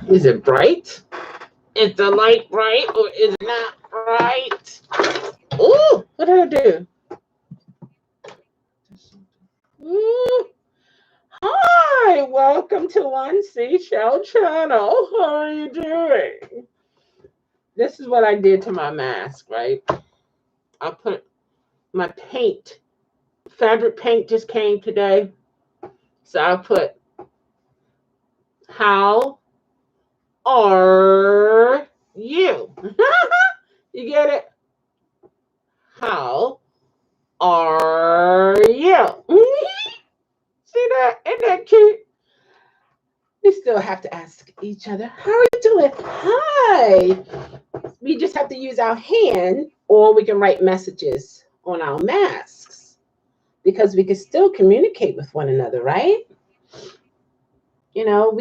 Is it bright? Is the light bright or is it not bright? Ooh, what did I do? Ooh. Hi, welcome to One Chelle channel. How are you doing? This is what I did to my mask, right? I put my paint, fabric paint just came today. So I put, how are you? You get it? How are you? See that? Isn't that cute? We still have to ask each other, how are you doing? Hi. We just have to use our hand, or we can write messages on our masks because we can still communicate with one another, right? You know,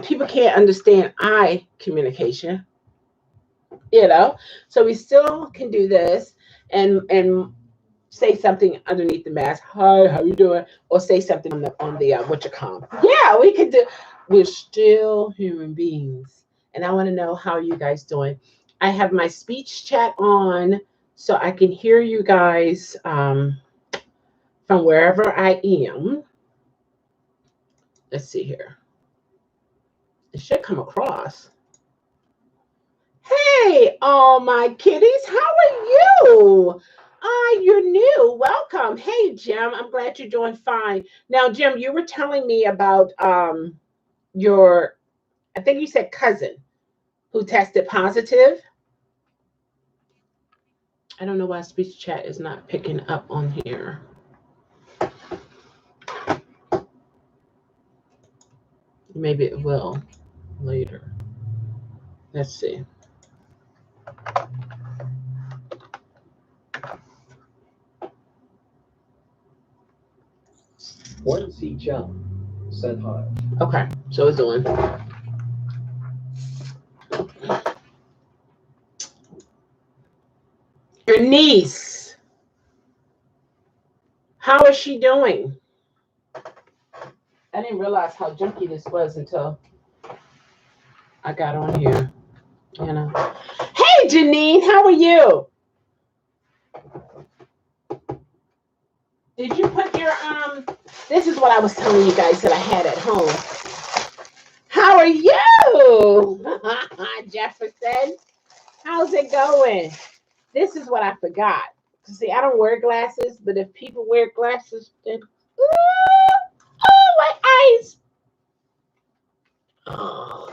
people can't understand eye communication, so we still can do this and say something underneath the mask. Hi, how you doing? Or say something on the what you call. Yeah, we could do. We're still human beings, and I want to know how you guys doing. I have my speech chat on, so I can hear you guys from wherever I am. Let's see here. It should come across. Hey, all my kitties, how are you? You're new. Welcome. Hey, Jim. I'm glad you're doing fine. Now, Jim, you were telling me about your, I think you said cousin who tested positive. I don't know why speech chat is not picking up on here. Maybe it will later. Let's see. One C Chelle said hi. Okay, so it's doing. Your niece. How is she doing? I didn't realize how junky this was until I got on here. Hey, Janine, how are you? Did you put your this is what I was telling you guys that I had at home. How are you? Jefferson? How's it going? This is what I forgot. See, I don't wear glasses, but if people wear glasses, then oh, my eyes. Oh.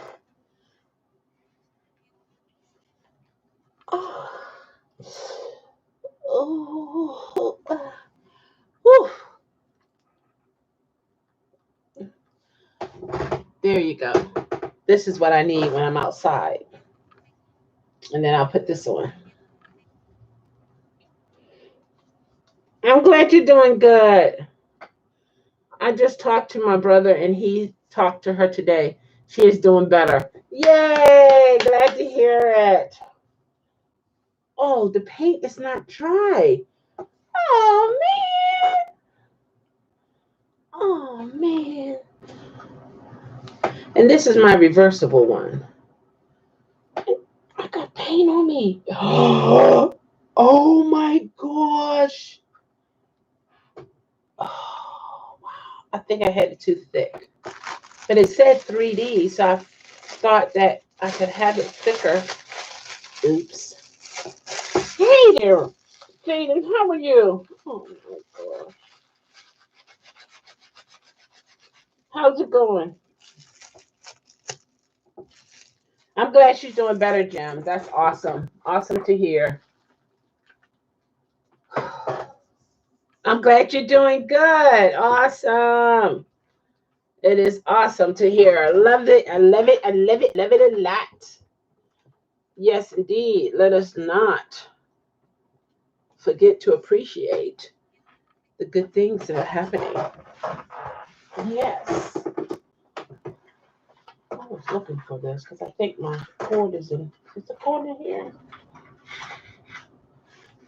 Oh. Whew. There you go. This is what I need when I'm outside. And then I'll put this on. I'm glad you're doing good. I just talked to my brother and he talked to her today. She is doing better. Yay! Glad to hear it. Oh, the paint is not dry. Oh, man. Oh, man. And this is my reversible one. I got paint on me. Oh, my gosh. Oh, wow. I think I had it too thick. But it said 3D, so I thought that I could have it thicker. Oops. Hey there, Jaden, how are you? Oh, my gosh. How's it going? I'm glad she's doing better, Jim. That's awesome. Awesome to hear. I'm glad you're doing good. Awesome. It is awesome to hear. I love it. I love it. I love it. Love it a lot. Yes, indeed. Let us not forget to appreciate the good things that are happening. Yes. I was looking for this because I think my cord is in. Is the cord in here?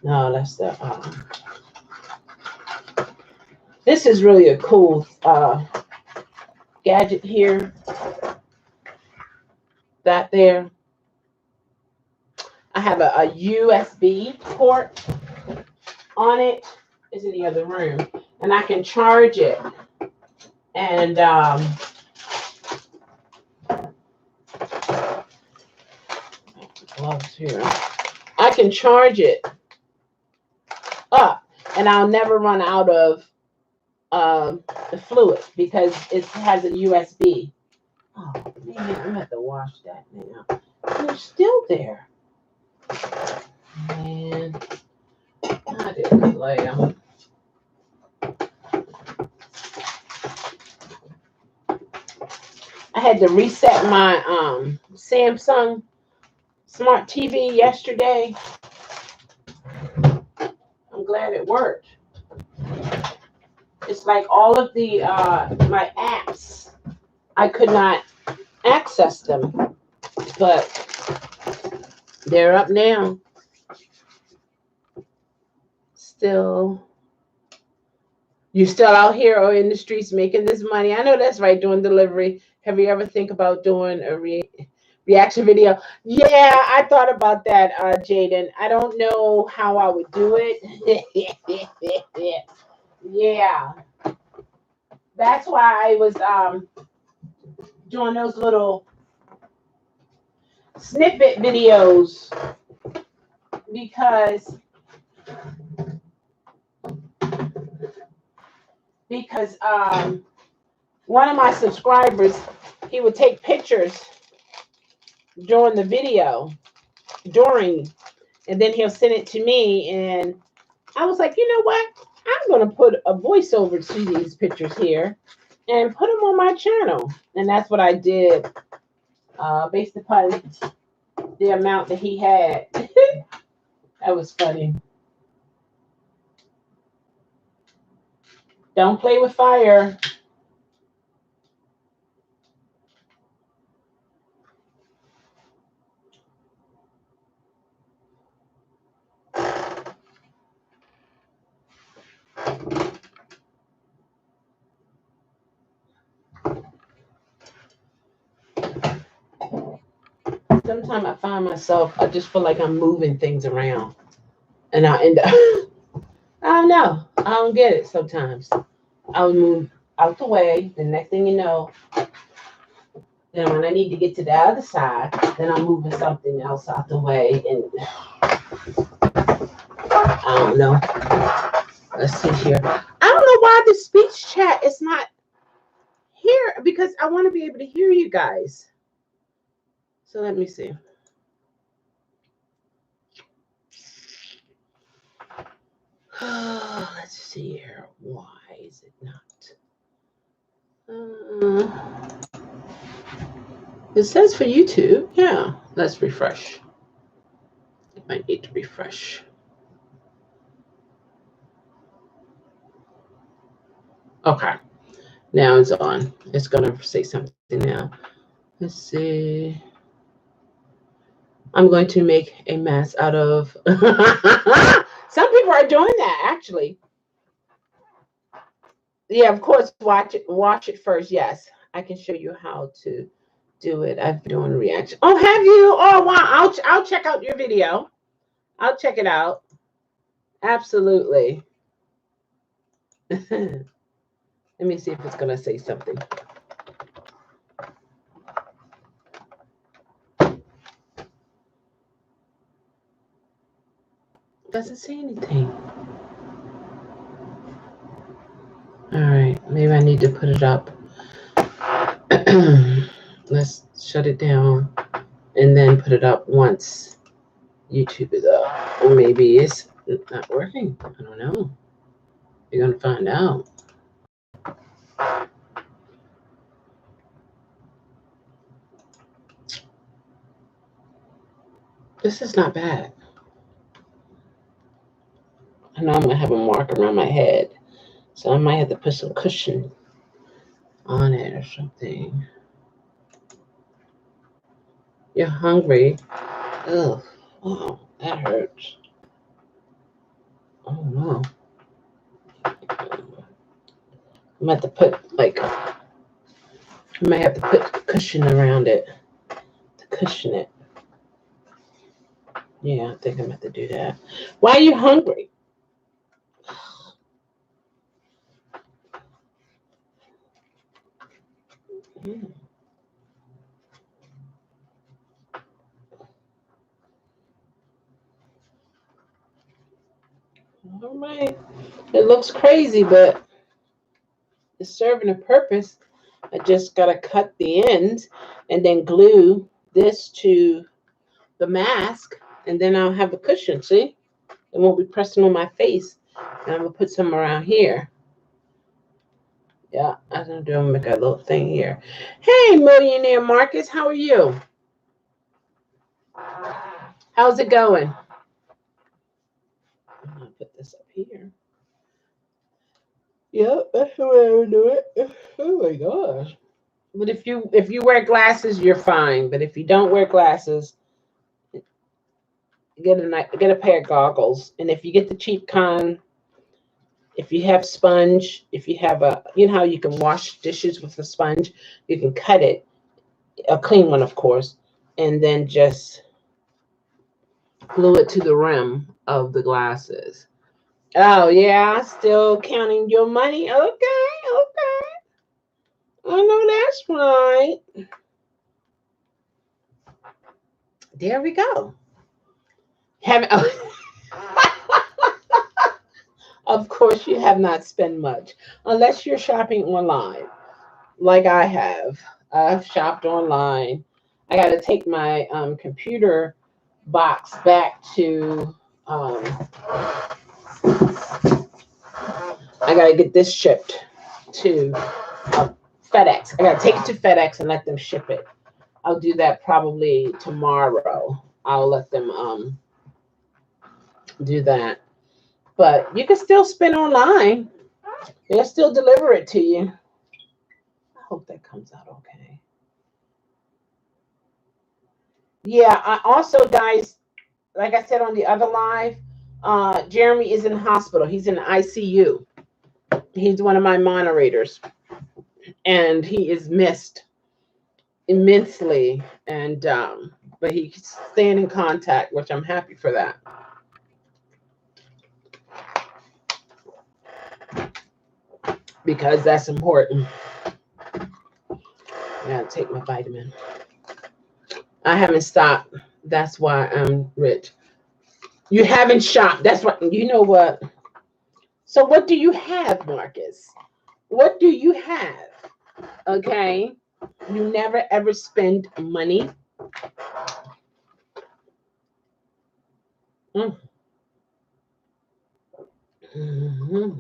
No, that's the. This is really a cool gadget here. that there. I have a USB port on it. It's in the other room, and I can charge it. And gloves here. I can charge it up, and I'll never run out of the fluid because it has a USB. Oh man, I'm gonna have to wash that now. They're still there. Man, I didn't lay them. I had to reset my Samsung smart TV yesterday. I'm glad it worked. It's like all of the my apps, I could not access them, but they're up now. Still, you still out here or in the streets making this money? I know that's right, doing delivery. Have you ever think about doing a reaction video? Yeah, I thought about that, Jaden. I don't know how I would do it. Yeah, that's why I was doing those little snippet videos because one of my subscribers, he would take pictures during the video, and then he'll send it to me, and I was like, you know what? I'm going to put a voiceover to these pictures here and put them on my channel. And that's what I did based upon the amount that he had. That was funny. Don't play with fire. Sometimes I find myself, I just feel like I'm moving things around. And I end up, I don't know. I don't get it sometimes. I'll move out the way. The next thing you know, then when I need to get to the other side, then I'm moving something else out the way. And I don't know. Let's see here. I don't know why the speech chat is not here because I want to be able to hear you guys. So let me see. Let's see here. Why is it not? It says for YouTube. Yeah. Let's refresh. I might need to refresh. Okay. Now it's on. It's going to say something now. Let's see. I'm going to make a mess out of... Some people are doing that, actually. Yeah, of course, watch it first. Yes, I can show you how to do it. I've been doing a reaction. Oh, have you? Oh, wow. I'll check out your video. I'll check it out. Absolutely. Let me see if it's going to say something. Doesn't say anything. All right, maybe I need to put it up. Let's shut it down and then put it up once YouTube is up. Or maybe it's not working. I don't know. You're going to find out. This is not bad. I know I'm going to have a mark around my head. So I might have to put some cushion on it or something. You're hungry. Ugh. Oh, that hurts. Oh, no. I might have to put, I might have to put cushion around it. The cushion it. Yeah, I think I'm going to do that. Why are you hungry? Mm. All right. It looks crazy, but it's serving a purpose. I just got to cut the ends and then glue this to the mask, and then I'll have a cushion. See? It won't be pressing on my face. And I'm going to put some around here. Yeah, I'm going to make a little thing here. Hey, Millionaire Marcus, how are you? How's it going? I'm going to put this up here. Yep, that's the way I would do it. Oh my gosh. But if you wear glasses, you're fine. But if you don't wear glasses, get a pair of goggles. And if you get the cheap kind, if you have sponge, if you have you know how you can wash dishes with a sponge, you can cut it, a clean one, of course, and then just glue it to the rim of the glasses. Oh yeah, still counting your money. Okay, okay. I know that's right. There we go. Have Of course, you have not spent much unless you're shopping online, like I have. I've shopped online. I got to take my computer box back to. I got to get this shipped to FedEx. I got to take it to FedEx and let them ship it. I'll do that probably tomorrow. I'll let them do that. But you can still spend online. They'll still deliver it to you. I hope that comes out okay. Yeah, I also, guys, like I said on the other live, Jeremy is in the hospital. He's in the ICU. He's one of my moderators, and he is missed immensely. And but he's staying in contact, which I'm happy for that. Because that's important. I gotta take my vitamin. I haven't stopped. That's why I'm rich. You haven't shopped. That's what, you know what? So what do you have, Marcus? What do you have? Okay. You never ever spend money. Mm. Mm-hmm.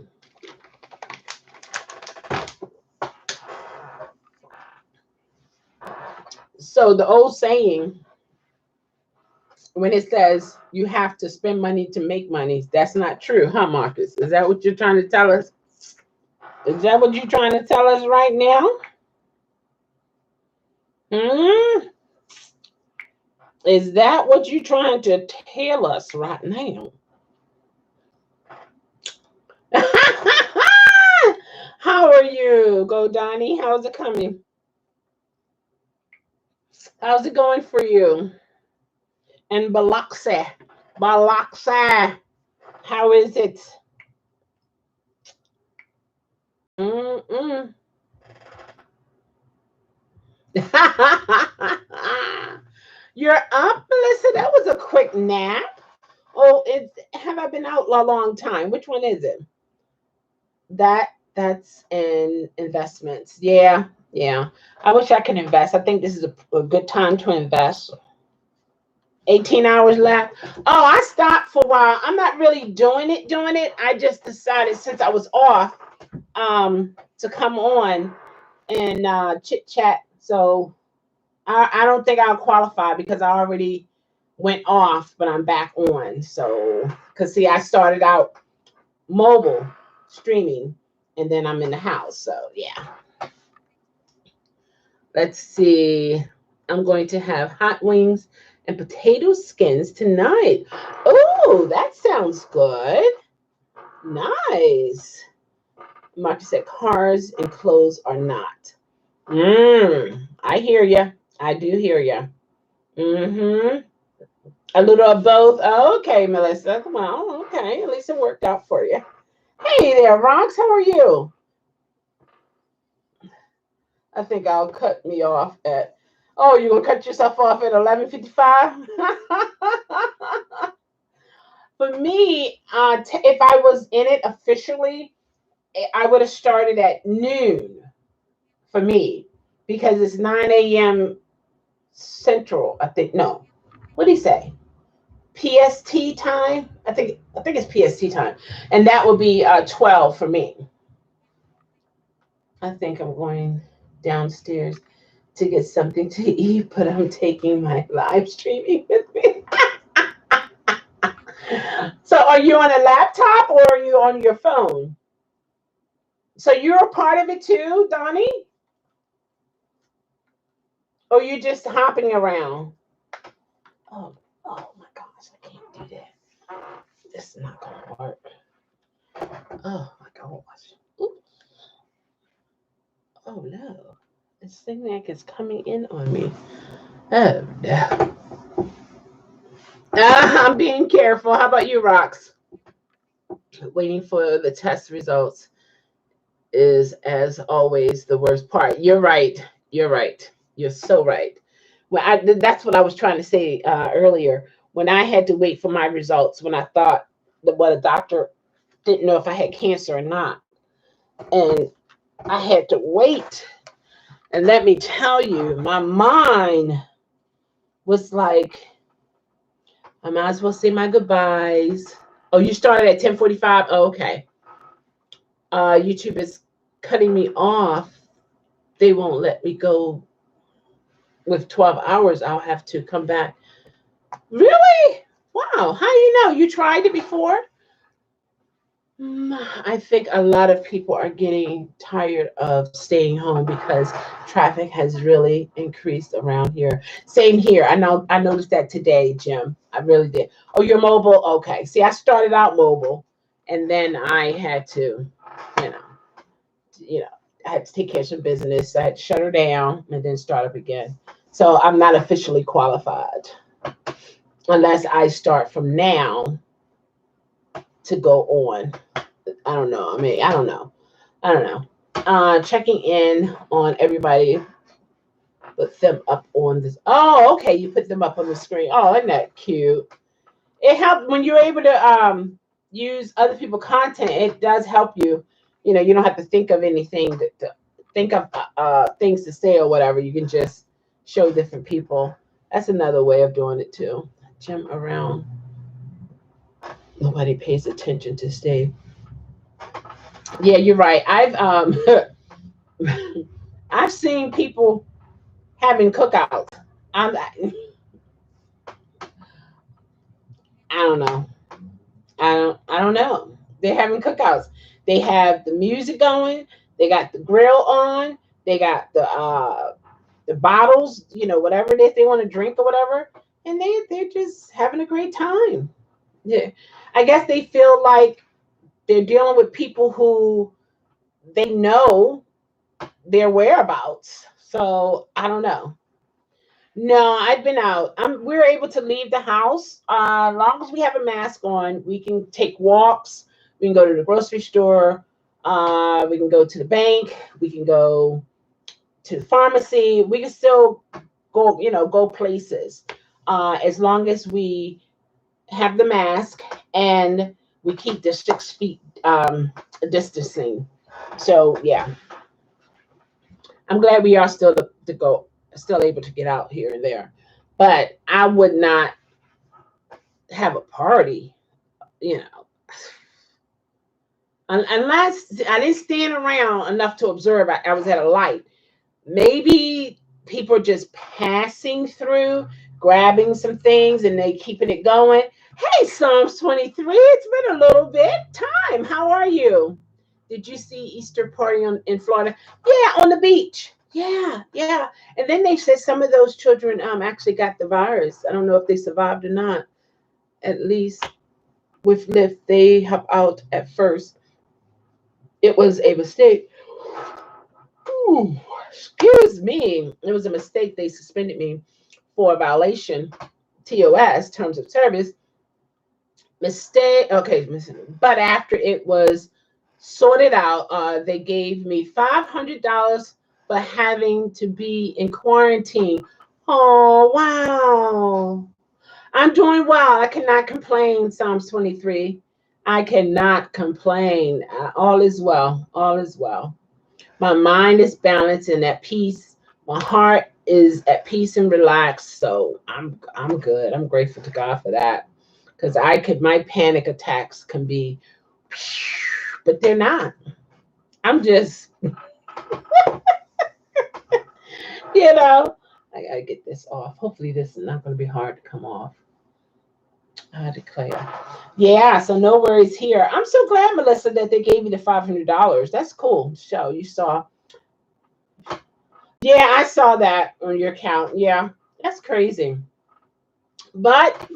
So the old saying, when it says you have to spend money to make money, that's not true, huh, Marcus? Is that what you're trying to tell us? Is that what you're trying to tell us right now? Hmm? Is that what you're trying to tell us right now? How are you, Godani? How's it coming? How's it going for you? And Balaksa, how is it? Mm-mm. You're up, Melissa. That was a quick nap. Oh, have I been out a long time? Which one is it? That's in investments. Yeah, yeah. I wish I could invest. I think this is a good time to invest. 18 hours left. Oh, I stopped for a while. I'm not really doing it. I just decided since I was off to come on and chit chat. So I don't think I'll qualify because I already went off, but I'm back on. So, because see, I started out mobile streaming and then I'm in the house. So, yeah. Let's see. I'm going to have hot wings and potato skins tonight. Oh, that sounds good. Nice. Marcus said cars and clothes are not. I hear you. I do hear you. Mm-hmm. A little of both. Okay, Melissa. Come on. Okay. At least it worked out for you. Hey there, Rox. How are you? I think I'll cut me off at. Oh, you're gonna cut yourself off at 11:55. For me, if I was in it officially, I would have started at noon for me because it's 9 a.m. Central. I think no. What did he say? PST time. I think it's PST time, and that would be 12 for me. I think I'm going downstairs to get something to eat, but I'm taking my live streaming with me. So, are you on a laptop or are you on your phone? So, you're a part of it too, Donnie? Or you just hopping around? Oh, oh my gosh, I can't do that. This is not gonna work. Oh my gosh. Ooh. Oh no. This thing like is coming in on me. Oh no. I'm being careful. How about you, Rox? Waiting for the test results is, as always, the worst part. You're right. You're right. You're so right. Well, that's what I was trying to say earlier. When I had to wait for my results, when I thought that what a doctor didn't know if I had cancer or not, and I had to wait. And let me tell you, my mind was like, I might as well say my goodbyes. Oh, you started at 10:45. Oh, okay. YouTube is cutting me off. They won't let me go with 12 hours. I'll have to come back. Really? Wow. How do you know? You tried it before? I think a lot of people are getting tired of staying home because traffic has really increased around here. Same here. I know. I noticed that today, Jim. I really did. Oh, you're mobile? Okay. See, I started out mobile, and then I had to, you know, you know, I had to take care of some business. I had to shut her down and then start up again. So I'm not officially qualified unless I start from now to go on. I don't know. I mean, I don't know. I don't know. Checking in on everybody. Put them up on this. Oh, okay. You put them up on the screen. Oh, isn't that cute? It helps when you're able to use other people's content. It does help you. You know, you don't have to think of anything to think of things to say or whatever. You can just show different people. That's another way of doing it too. Jim around. Nobody pays attention to stay. Yeah, you're right. I've seen people having cookouts. I don't know. I don't know. They're having cookouts. They have the music going. They got the grill on. They got the bottles. You know, whatever it is they want to drink or whatever, and they're just having a great time. Yeah, I guess they feel like they're dealing with people who they know their whereabouts. So I don't know. No, I've been out. We're able to leave the house. As long as we have a mask on, we can take walks. We can go to the grocery store. We can go to the bank. We can go to the pharmacy. We can still go, go places. As long as we have the mask and we keep the 6 feet distancing. So yeah, I'm glad we are still to go, still able to get out here and there. But I would not have a party, you know, unless I didn't stand around enough to observe. I was at a light. Maybe people are just passing through, grabbing some things, and they keeping it going. Hey, Psalms 23. It's been a little bit time. How are you? Did you see Easter party in Florida? Yeah, on the beach. Yeah, yeah. And then they said some of those children actually got the virus. I don't know if they survived or not. At least with Lyft, they hop out at first. It was a mistake. Ooh, excuse me. It was a mistake. They suspended me for a violation, TOS, terms of service, mistake. Okay, but after it was sorted out, they gave me $500 for having to be in quarantine. Oh, wow. I'm doing well. I cannot complain. Psalms 23. I cannot complain. All is well. All is well. My mind is balanced and at peace. My heart is at peace and relaxed. So I'm good. I'm grateful to God for that. Because my panic attacks can be, but they're not. I'm just, you know, I gotta get this off. Hopefully this is not gonna be hard to come off. I declare. Yeah, so no worries here. I'm so glad, Melissa, that they gave you the $500. That's cool. Show you saw. Yeah, I saw that on your account. Yeah, that's crazy. But,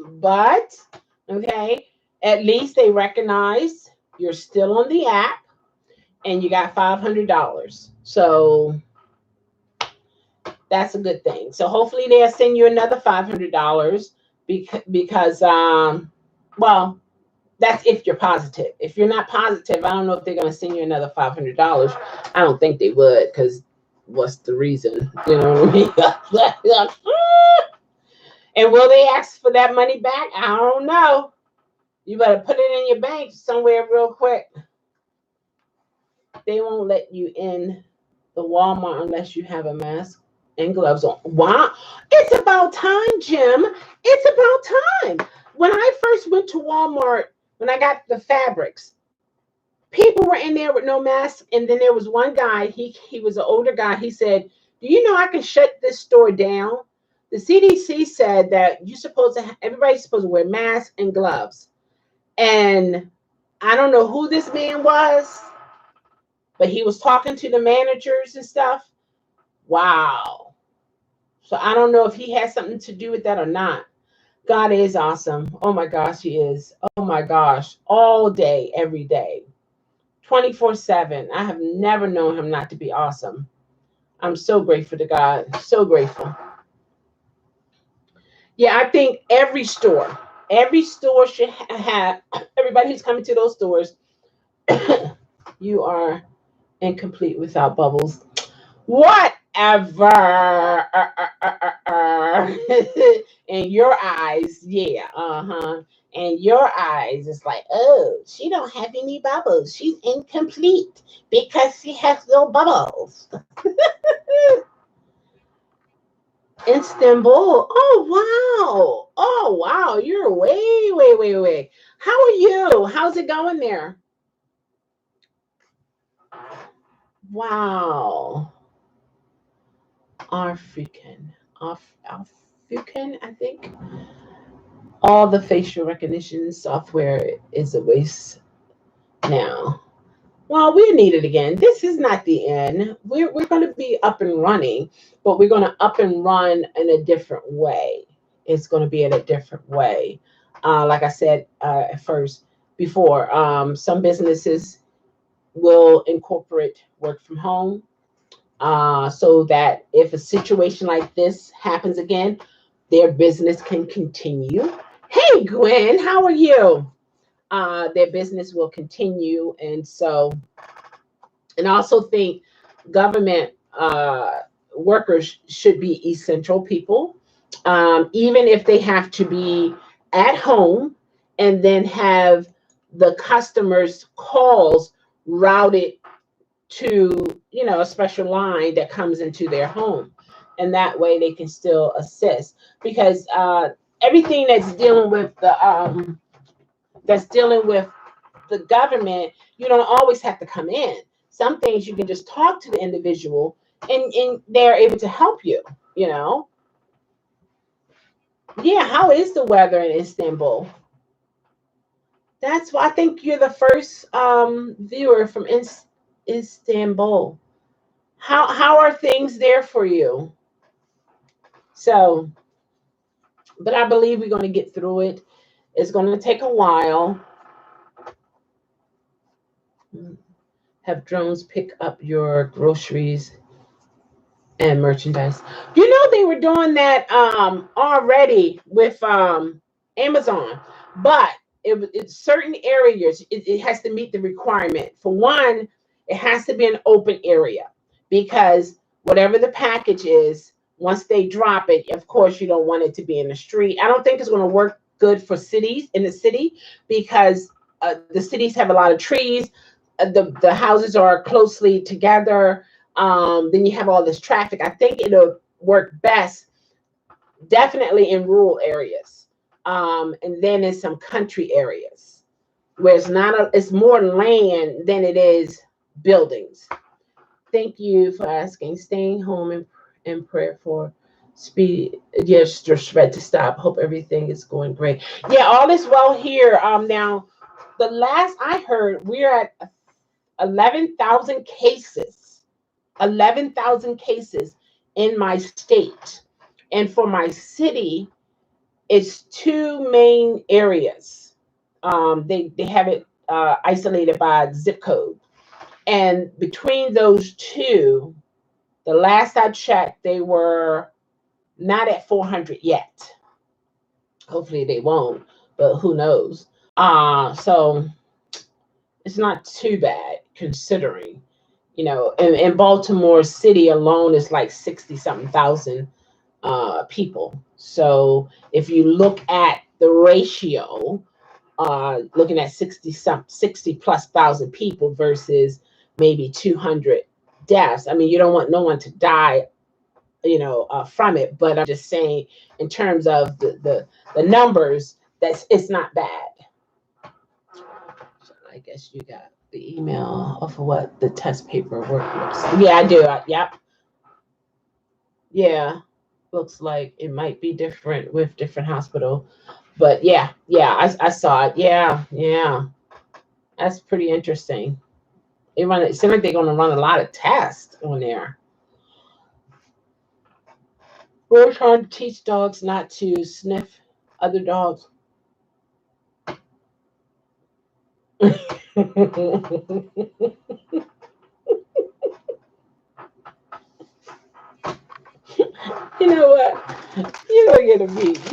okay, at least they recognize you're still on the app and you got $500. So that's a good thing. So hopefully they'll send you another $500 because well, that's if you're positive. If you're not positive, I don't know if they're going to send you another $500. I don't think they would, because what's the reason? You know what I mean? And will they ask for that money back? I don't know. You better put it in your bank somewhere real quick. They won't let you in the Walmart unless you have a mask and gloves on. Wow. It's about time, Jim. It's about time. When I first went to Walmart, when I got the fabrics, people were in there with no mask. And then there was one guy, he was an older guy. He said, do you know I can shut this store down? The CDC said that everybody's supposed to wear masks and gloves. And I don't know who this man was, but he was talking to the managers and stuff. Wow. So I don't know if he has something to do with that or not. God is awesome. Oh my gosh, he is. Oh my gosh. All day, every day. 24/7. I have never known him not to be awesome. I'm so grateful to God. So grateful. Yeah, I think every store should have, everybody who's coming to those stores, you are incomplete without bubbles. Whatever. In your eyes, yeah, in your eyes, it's like, oh, she don't have any bubbles. She's incomplete because she has no bubbles. Istanbul. Oh wow. Oh wow. You're way, way, way, way. How are you? How's it going there? Wow. African. African, I think. All the facial recognition software is a waste now. Well, we need it again. This is not the end. We're going to be up and running, but we're going to up and run in a different way. It's going to be in a different way. Like I said at first, before, some businesses will incorporate work from home, so that if a situation like this happens again, their business can continue. Hey, Gwen, how are you? Their business will continue. And I also think government workers should be essential people, even if they have to be at home and then have the customers' calls routed to, a special line that comes into their home, and that way they can still assist, because everything that's dealing with the government, you don't always have to come in. Some things you can just talk to the individual, and they're able to help you, you know. Yeah, how is the weather in Istanbul? That's why I think you're the first viewer from Istanbul. How are things there for you? So, but I believe we're going to get through it. It's going to take a while. Have drones pick up your groceries. and merchandise. You know they were doing that already with Amazon, but it's certain areas it has to meet the requirement. For one, it has to be an open area because whatever the package is, once they drop it, of course you don't want it to be in the street. I don't think it's going to work good for cities in the city because the cities have a lot of trees. The houses are closely together, then you have all this traffic. I think it'll work best definitely in rural areas, and then in some country areas where it's not it's more land than it is buildings. Thank you for asking. Staying home in prayer for speed, yes, the spread to stop. Hope everything is going great. Yeah, all is well here. Now the last I heard, we're at 11,000 cases. 11,000 cases in my state. And for my city, it's two main areas. They have it isolated by zip code. And between those two, the last I checked, they were not at 400 yet. Hopefully they won't, but who knows? So it's not too bad considering, in Baltimore City alone is like 60 something thousand people. So if you look at the ratio, looking at 60 plus thousand people versus maybe 200 deaths. I mean, you don't want no one to die, from it. But I'm just saying, in terms of the numbers, it's not bad. So I guess you got the email of what the test paperwork looks like. Yeah, I do. Yep. Yeah. Looks like it might be different with different hospital. But yeah, I saw it. Yeah. That's pretty interesting. It seems like they're gonna run a lot of tests on there. We're trying to teach dogs not to sniff other dogs. You know what? You're gonna get a beat.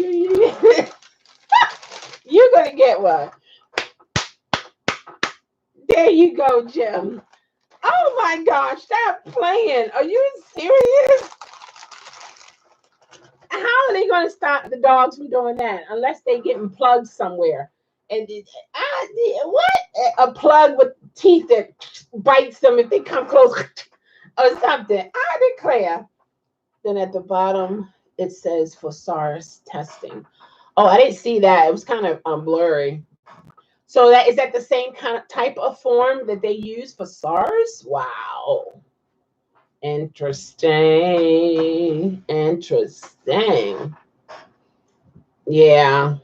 You're gonna get one. There you go, Jim. Oh my gosh, stop playing. Are you serious? How are they going to stop the dogs from doing that unless they getting plugged somewhere? And what? A plug with teeth that bites them if they come close or something. I declare. Then at the bottom it says for SARS testing. Oh, I didn't see that. It was kind of blurry. So that is that the same kind of type of form that they use for SARS? Wow. Interesting. Yeah.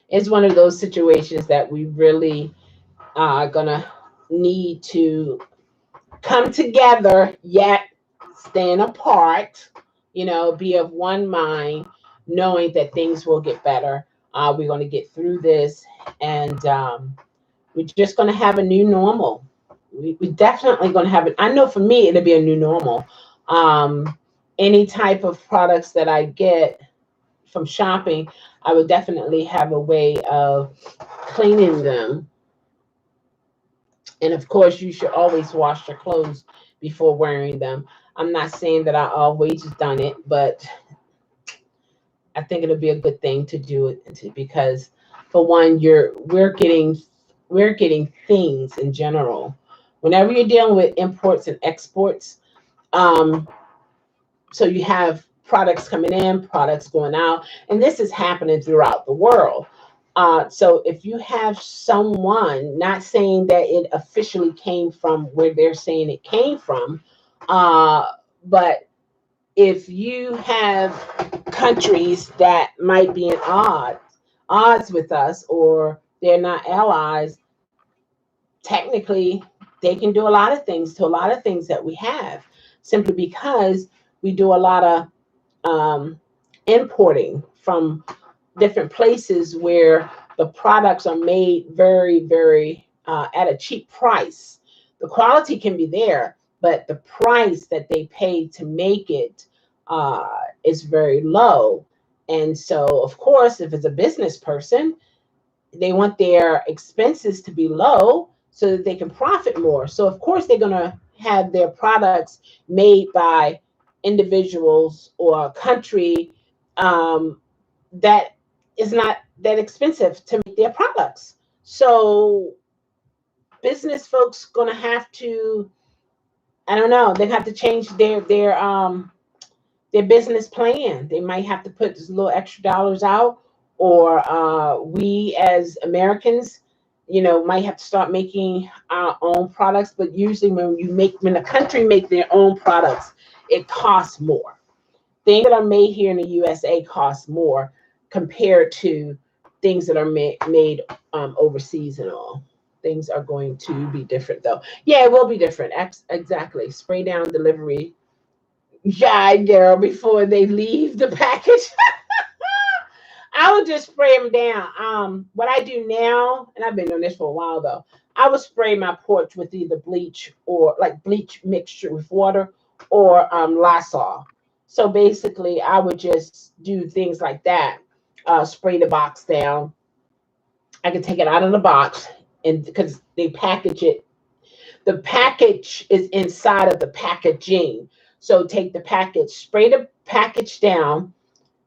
It's one of those situations that we really are gonna need to come together, yet stand apart, be of one mind, knowing that things will get better. We're going to get through this, and we're just going to have a new normal. We definitely going to have it. I know for me, it'll be a new normal. Any type of products that I get from shopping, I would definitely have a way of cleaning them. And of course, you should always wash your clothes before wearing them. I'm not saying that I always done it, but I think it'll be a good thing to do it because, for one, we're getting things in general. Whenever you're dealing with imports and exports, um, so you have products coming in, products going out, and this is happening throughout the world. So if you have someone, not saying that it officially came from where they're saying it came from, but if you have countries that might be in odds with us, or they're not allies, technically they can do a lot of things to a lot of things that we have, simply because we do a lot of importing from different places where the products are made very, very at a cheap price. The quality can be there, but the price that they pay to make it is very low. And so, of course, if it's a business person, they want their expenses to be low so that they can profit more. So, of course, they're going to have their products made by individuals or a country um, that is not that expensive to make their products. So, business folks going to have to, I don't know, they have to change their business plan. They might have to put just a little extra dollars out, or we as Americans, might have to start making our own products. But usually, when a country make their own products, it costs more. Things that are made here in the USA cost more compared to things that are made overseas and all. Things are going to be different, though. Yeah, it will be different. Exactly. Spray down delivery guy, girl, before they leave the package. I would just spray them down. What I do now, and I've been doing this for a while though, I would spray my porch with either bleach or like bleach mixture with water or Lysol. So basically, I would just do things like that. Spray the box down. I can take it out of the box, and because they package it, the package is inside of the packaging. So take the package, spray the package down,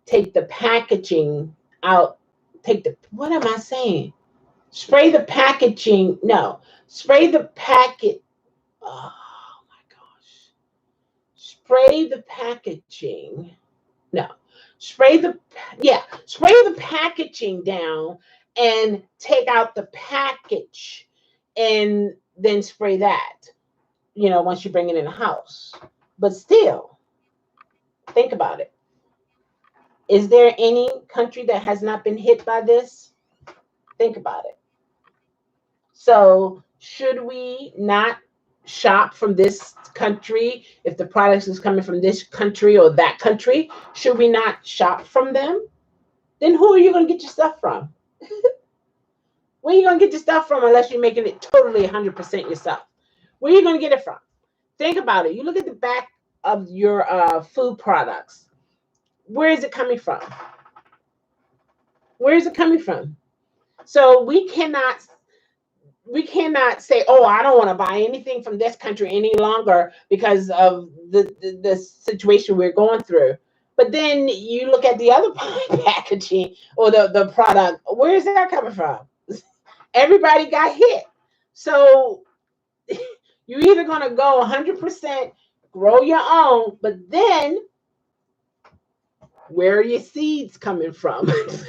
take the packaging out, take the, what am I saying? Spray the packaging, no, spray the packet, oh my gosh. Spray the packaging, no, spray the, yeah, spray the packaging down and take out the package and then spray that, once you bring it in the house. But still, think about it. Is there any country that has not been hit by this? Think about it. So, should we not shop from this country if the products is coming from this country or that country? Should we not shop from them? Then who are you going to get your stuff from? Where are you going to get your stuff from unless you're making it totally 100% yourself? Where are you going to get it from? Think about it. You look at the back of your food products. Where is it coming from? Where is it coming from? So we cannot say, oh, I don't want to buy anything from this country any longer because of the situation we're going through. But then you look at the other packaging or the product. Where is that coming from? Everybody got hit. So you're either going to go 100% grow your own, but then where are your seeds coming from? It's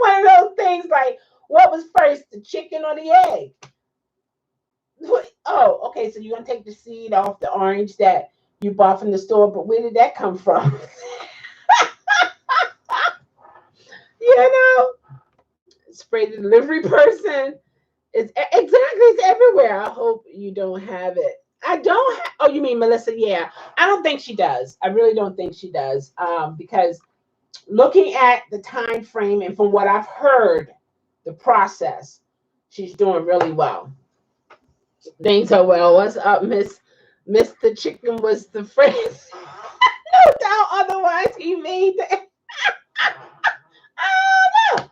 one of those things like, what was first, the chicken or the egg? Oh, okay, so you're going to take the seed off the orange that you bought from the store, but where did that come from? you know, Spray the delivery person. It's everywhere. I hope you don't have it. I don't. Oh, you mean Melissa? Yeah, I don't think she does. I really don't think she does. Because looking at the time frame and from what I've heard, the process, she's doing really well. Things are well. What's up, Miss? Mr. Chicken was the phrase. No doubt. Otherwise, he made that. Oh no!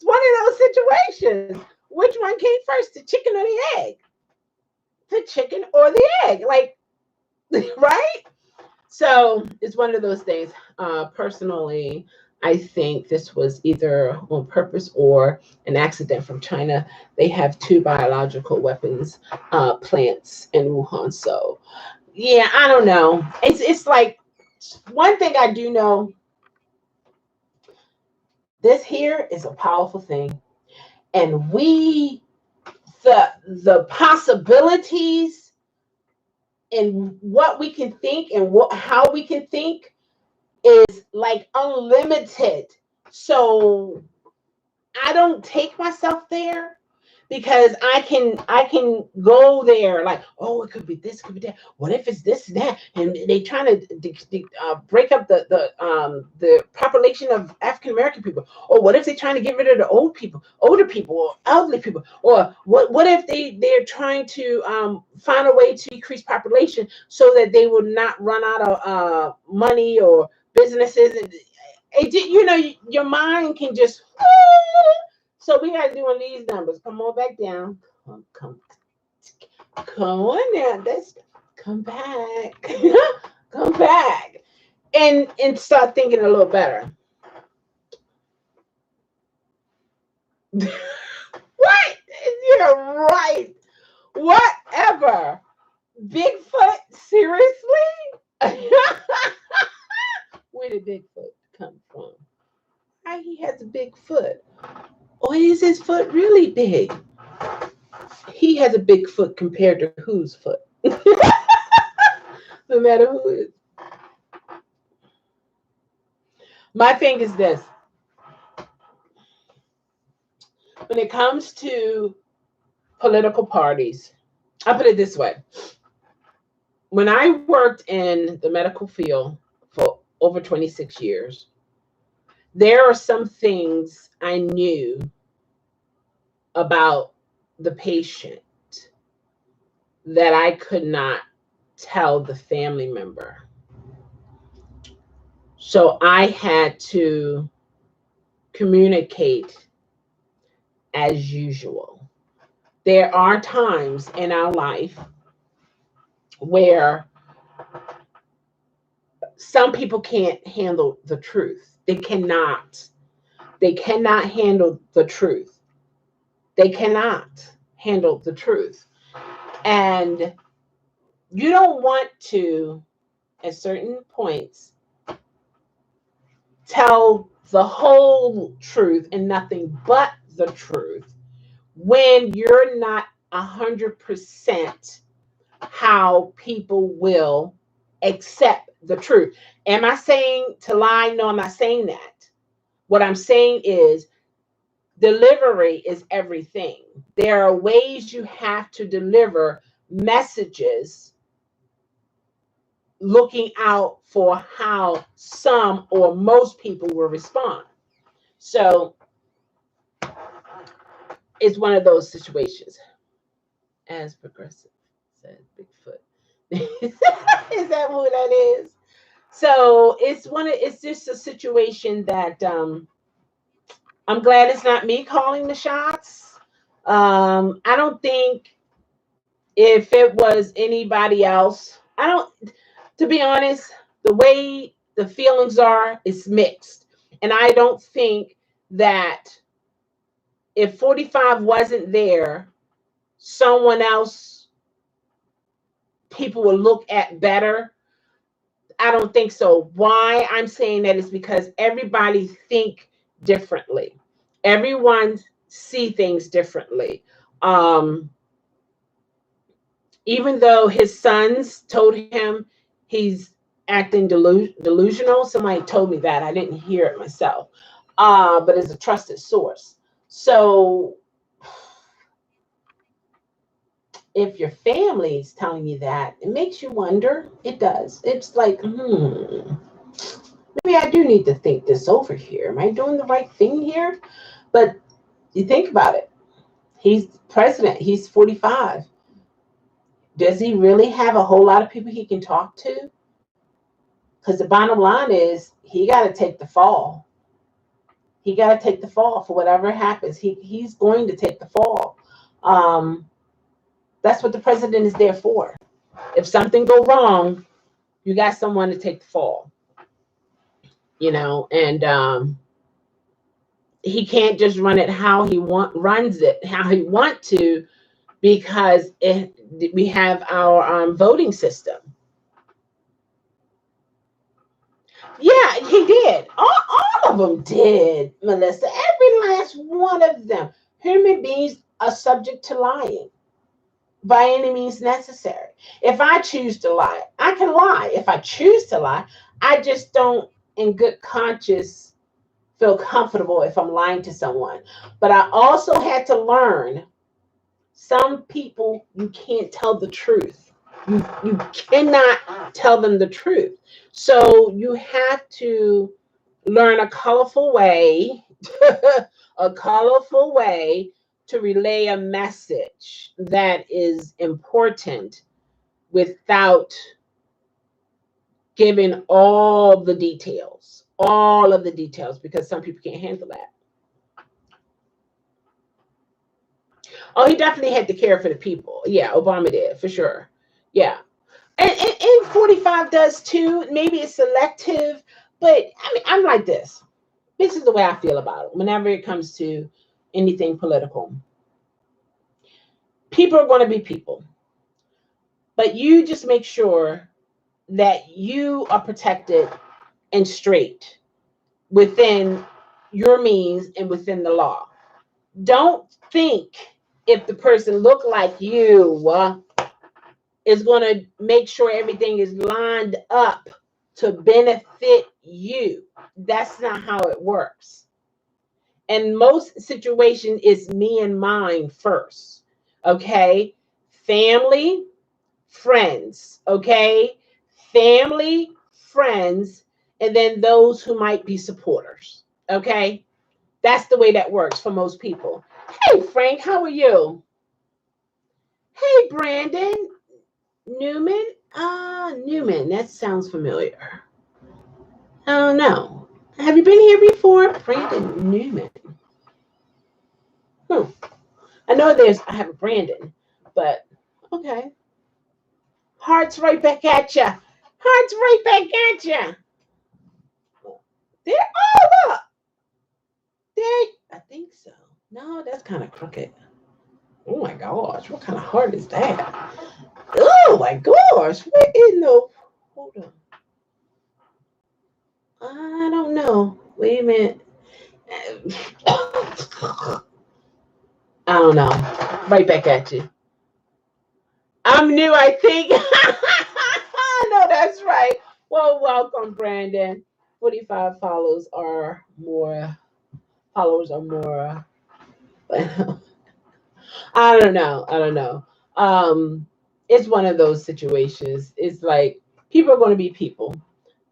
It's one of those situations. Which one came first, the chicken or the egg? The chicken or the egg? Like, right? So it's one of those things. Personally, I think this was either on purpose or an accident from China. They have two biological weapons plants in Wuhan. So, yeah, I don't know. It's like one thing I do know. This here is a powerful thing, and the possibilities and what we can think and how we can think is like unlimited. So I don't take myself there because I can go there like, oh, it could be this, it could be that. What if it's this and that? And they trying to break up the population of African American people. Or what if they're trying to get rid of the older people, or elderly people? Or what if they're trying to find a way to increase population so that they will not run out of money or businesses? And your mind can just. So we got to do on these numbers. Come on back down. Come on now. Let's come back. Come back. And start thinking a little better. What? You're right. Whatever. Bigfoot? Seriously? Where did Bigfoot come from? Why he has a big foot? Or is his foot really big? He has a big foot compared to whose foot? No matter who it is. My thing is this. When it comes to political parties, I put it this way. When I worked in the medical field for over 26 years, there are some things I knew about the patient that I could not tell the family member. So I had to communicate as usual. There are times in our life where some people can't handle the truth. They cannot. They cannot handle the truth. They cannot handle the truth. And you don't want to, at certain points, tell the whole truth and nothing but the truth when you're not 100% how people will accept the truth. Am I saying to lie? No, I'm not saying that. What I'm saying is delivery is everything. There are ways you have to deliver messages looking out for how some or most people will respond. So it's one of those situations. As progressive said Bigfoot. Is that who that is? So it's just a situation that I'm glad it's not me calling the shots. I don't think if it was anybody else, I don't, to be honest, the way the feelings are, it's mixed. And I don't think that if 45 wasn't there, someone else people will look at better. I don't think so. Why I'm saying that is because everybody think differently. Everyone see things differently. Even though his sons told him he's acting delusional, somebody told me that. I didn't hear it myself, but it's a trusted source. So if your family's telling you that, it makes you wonder. It does. It's like, maybe I do need to think this over here. Am I doing the right thing here? But you think about it. He's president. He's 45. Does he really have a whole lot of people he can talk to? Because the bottom line is he got to take the fall. He got to take the fall for whatever happens. He's going to take the fall. That's what the president is there for. If something go wrong, you got someone to take the fall. And he can't just run it how he runs it how he want to, because we have our voting system. Yeah, he did. All of them did, Melissa. Every last one of them. Human beings are subject to lying by any means necessary. If I choose to lie, I can lie. If I choose to lie, I just don't, in good conscience, feel comfortable if I'm lying to someone. But I also had to learn Some people, you can't tell the truth. You cannot tell them the truth. So you have to learn a colorful way, a colorful way to relay a message that is important without giving all of the details, because some people can't handle that. Oh, he definitely had to care for the people. Yeah, Obama did for sure. Yeah. And 45 does too. Maybe it's selective, but I mean, I'm like this. This is the way I feel about it whenever it comes to anything political. People are going to be people, but you just make sure that you are protected and straight within your means and within the law. Don't think if the person look like you is going to make sure everything is lined up to benefit you. That's not how it works. And most situation is me and mine first. Okay? Family, friends, okay? Family, friends, and then those who might be supporters. Okay? That's the way that works for most people. Hey Frank, how are you? Hey Brandon, Newman? Newman, that sounds familiar. I don't know. Have you been here before? Brandon Newman. Hmm. I have a Brandon, but okay. Hearts right back at ya. Hearts right back at ya. There, oh, look. There, I think so. No, that's kind of crooked. Oh my gosh, what kind of heart is that? Oh my gosh, what in the, hold on. I don't know. Wait a minute. I don't know. Right back at you. I'm new, I think. No, that's right. Well, welcome, Brandon. 45 followers are more. I don't know. I don't know. It's one of those situations. It's like people are going to be people,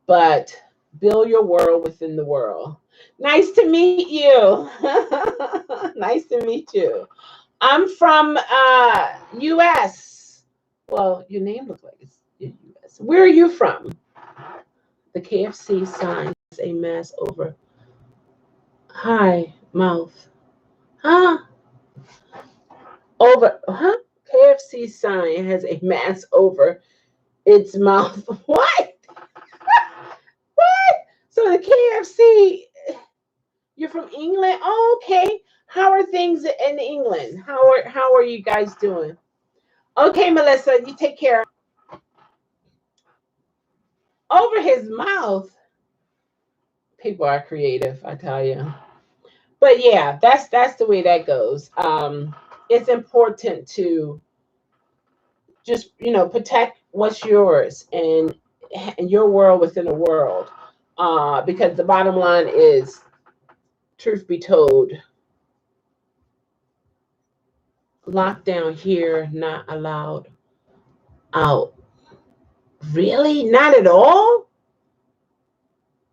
but build your world within the world. Nice to meet you. Nice to meet you. I'm from US. Well, your name looks like it's US. Where are you from? The KFC sign is a mess over. Hi, mouth. Huh? Over, huh? KFC sign has a mask over its mouth. What? What? So the KFC, you're from England? Oh, okay. How are things in England? How are you guys doing? Okay, Melissa, you take care. Over his mouth. People are creative, I tell you. But yeah, that's the way that goes. It's important to just protect what's yours and your world within a world, because the bottom line is, truth be told, lockdown here, not allowed out. Really, not at all.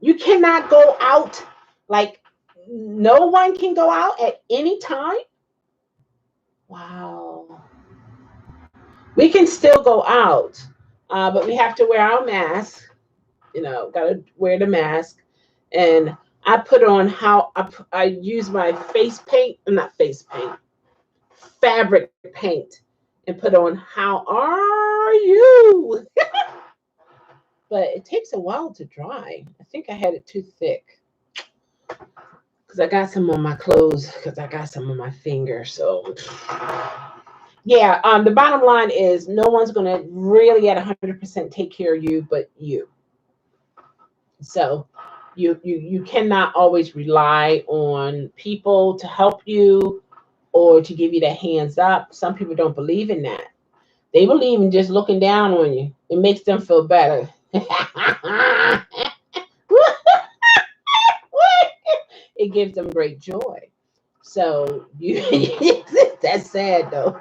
You cannot go out, like no one can go out at any time. Wow. We can still go out, but we have to wear our mask. Gotta wear the mask. And I put on how I use my face paint, not face paint, fabric paint, and put on how are you? But it takes a while to dry. I think I had it too thick because I got some on my clothes, because I got some on my fingers. So yeah, the bottom line is no one's gonna really at 100% take care of you but you. So you cannot always rely on people to help you or to give you the hands up. Some people don't believe in that. They believe in just looking down on you. It makes them feel better. It gives them great joy. So you that's sad though.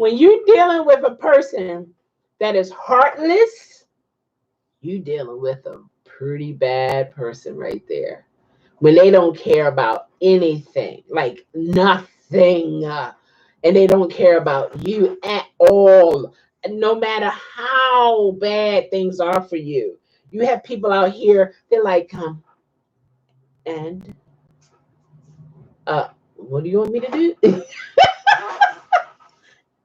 When you're dealing with a person that is heartless, you dealing with a pretty bad person right there. When they don't care about anything, like nothing, and they don't care about you at all, no matter how bad things are for you. You have people out here, they're like, and what do you want me to do?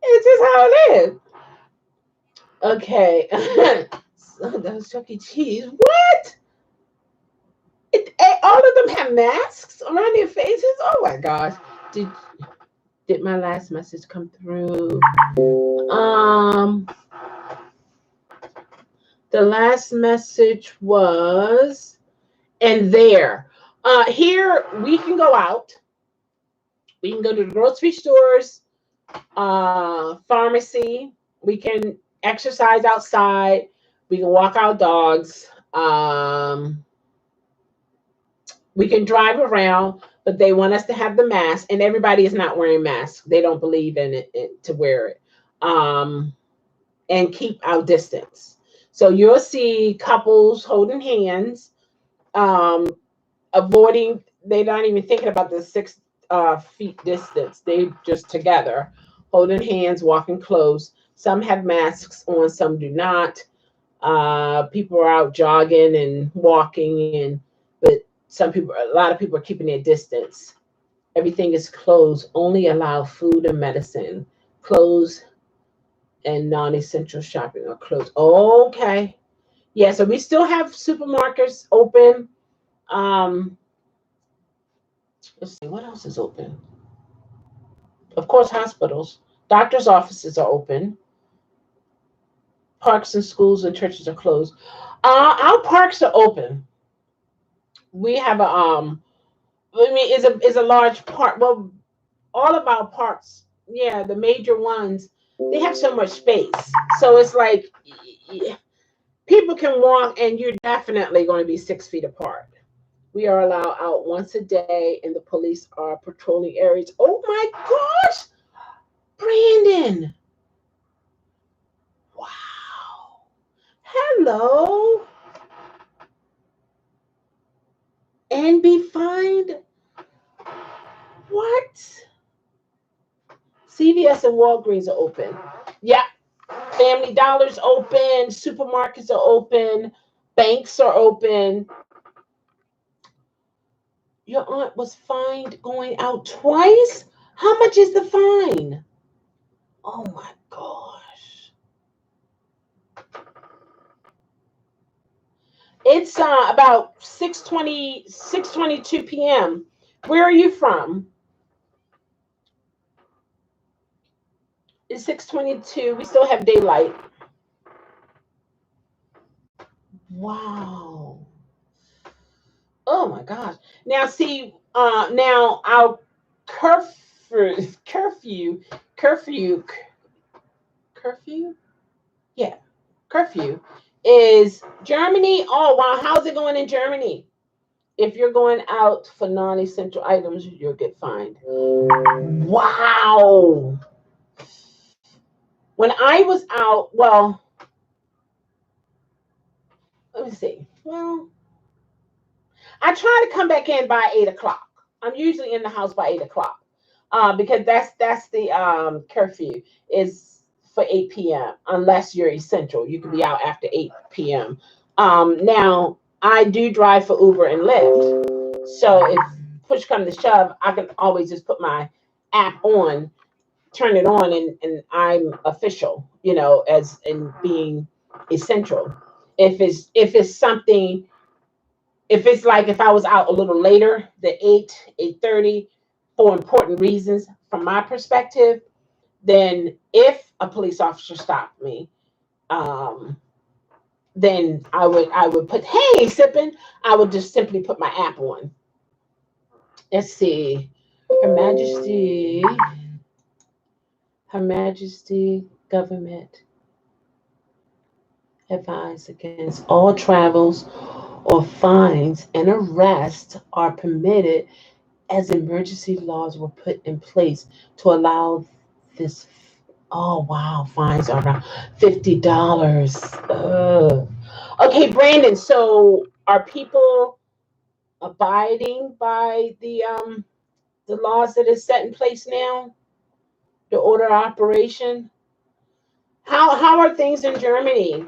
It's just how it is. Okay. So those Chuck E. Cheese. What? All of them have masks around their faces? Oh my gosh. Did did my last message come through? Um the last message was and there. Here we can go out. We can go to the grocery stores, pharmacy. We can exercise outside. We can walk our dogs. We can drive around, but they want us to have the mask, and everybody is not wearing masks. They don't believe in it to wear it, and keep our distance. So you'll see couples holding hands, um, avoiding. They're not even thinking about the 6 feet distance. They just together, holding hands, walking close. Some have masks on, some do not. People are out jogging and walking, but a lot of people are keeping their distance. Everything is closed. Only allow food and medicine. Clothes and non-essential shopping are closed. Okay. Yeah, so we still have supermarkets open. Um, let's see, what else is open? Of course, hospitals. Doctors' offices are open. Parks and schools and churches are closed. Our parks are open. We have I mean, is a large park. Well, all of our parks, yeah, the major ones, they have so much space. So it's like people can walk, and you're definitely going to be 6 feet apart. We are allowed out once a day, and the police are patrolling areas. Oh my gosh, Brandon! Wow. Hello, and be fined. What? CVS and Walgreens are open. Yeah, Family Dollar's open, supermarkets are open, banks are open. Your aunt was fined going out twice? How much is the fine? Oh my gosh. It's about 6:22 p.m. Where are you from? It's 6:22. We still have daylight. Wow. Oh my gosh. Now see, now our curfew, curfew, curfew, yeah, curfew is Germany. Oh wow, how's it going in Germany? If you're going out for non-essential items, you'll get fined. Wow. When I was out, well, let me see. Well, I try to come back in by 8 o'clock. I'm usually in the house by 8 o'clock, because that's the curfew is for 8 p.m. Unless you're essential, you can be out after 8 p.m. Now I do drive for Uber and Lyft, so if push come to shove, I can always just put my app on, turn it on, and I'm official, as in being essential. If it's something, if it's like if I was out a little later, the 8:30, for important reasons from my perspective, then if a police officer stopped me, um, then I would put, hey, sipping. I would just simply put my app on. Let's see. Her Majesty, Her Majesty government advised against all travels or fines and arrests are permitted as emergency laws were put in place to allow this. Oh wow, fines are around $50. Okay, Brandon. So are people abiding by the laws that is set in place now? The order of operation. How are things in Germany?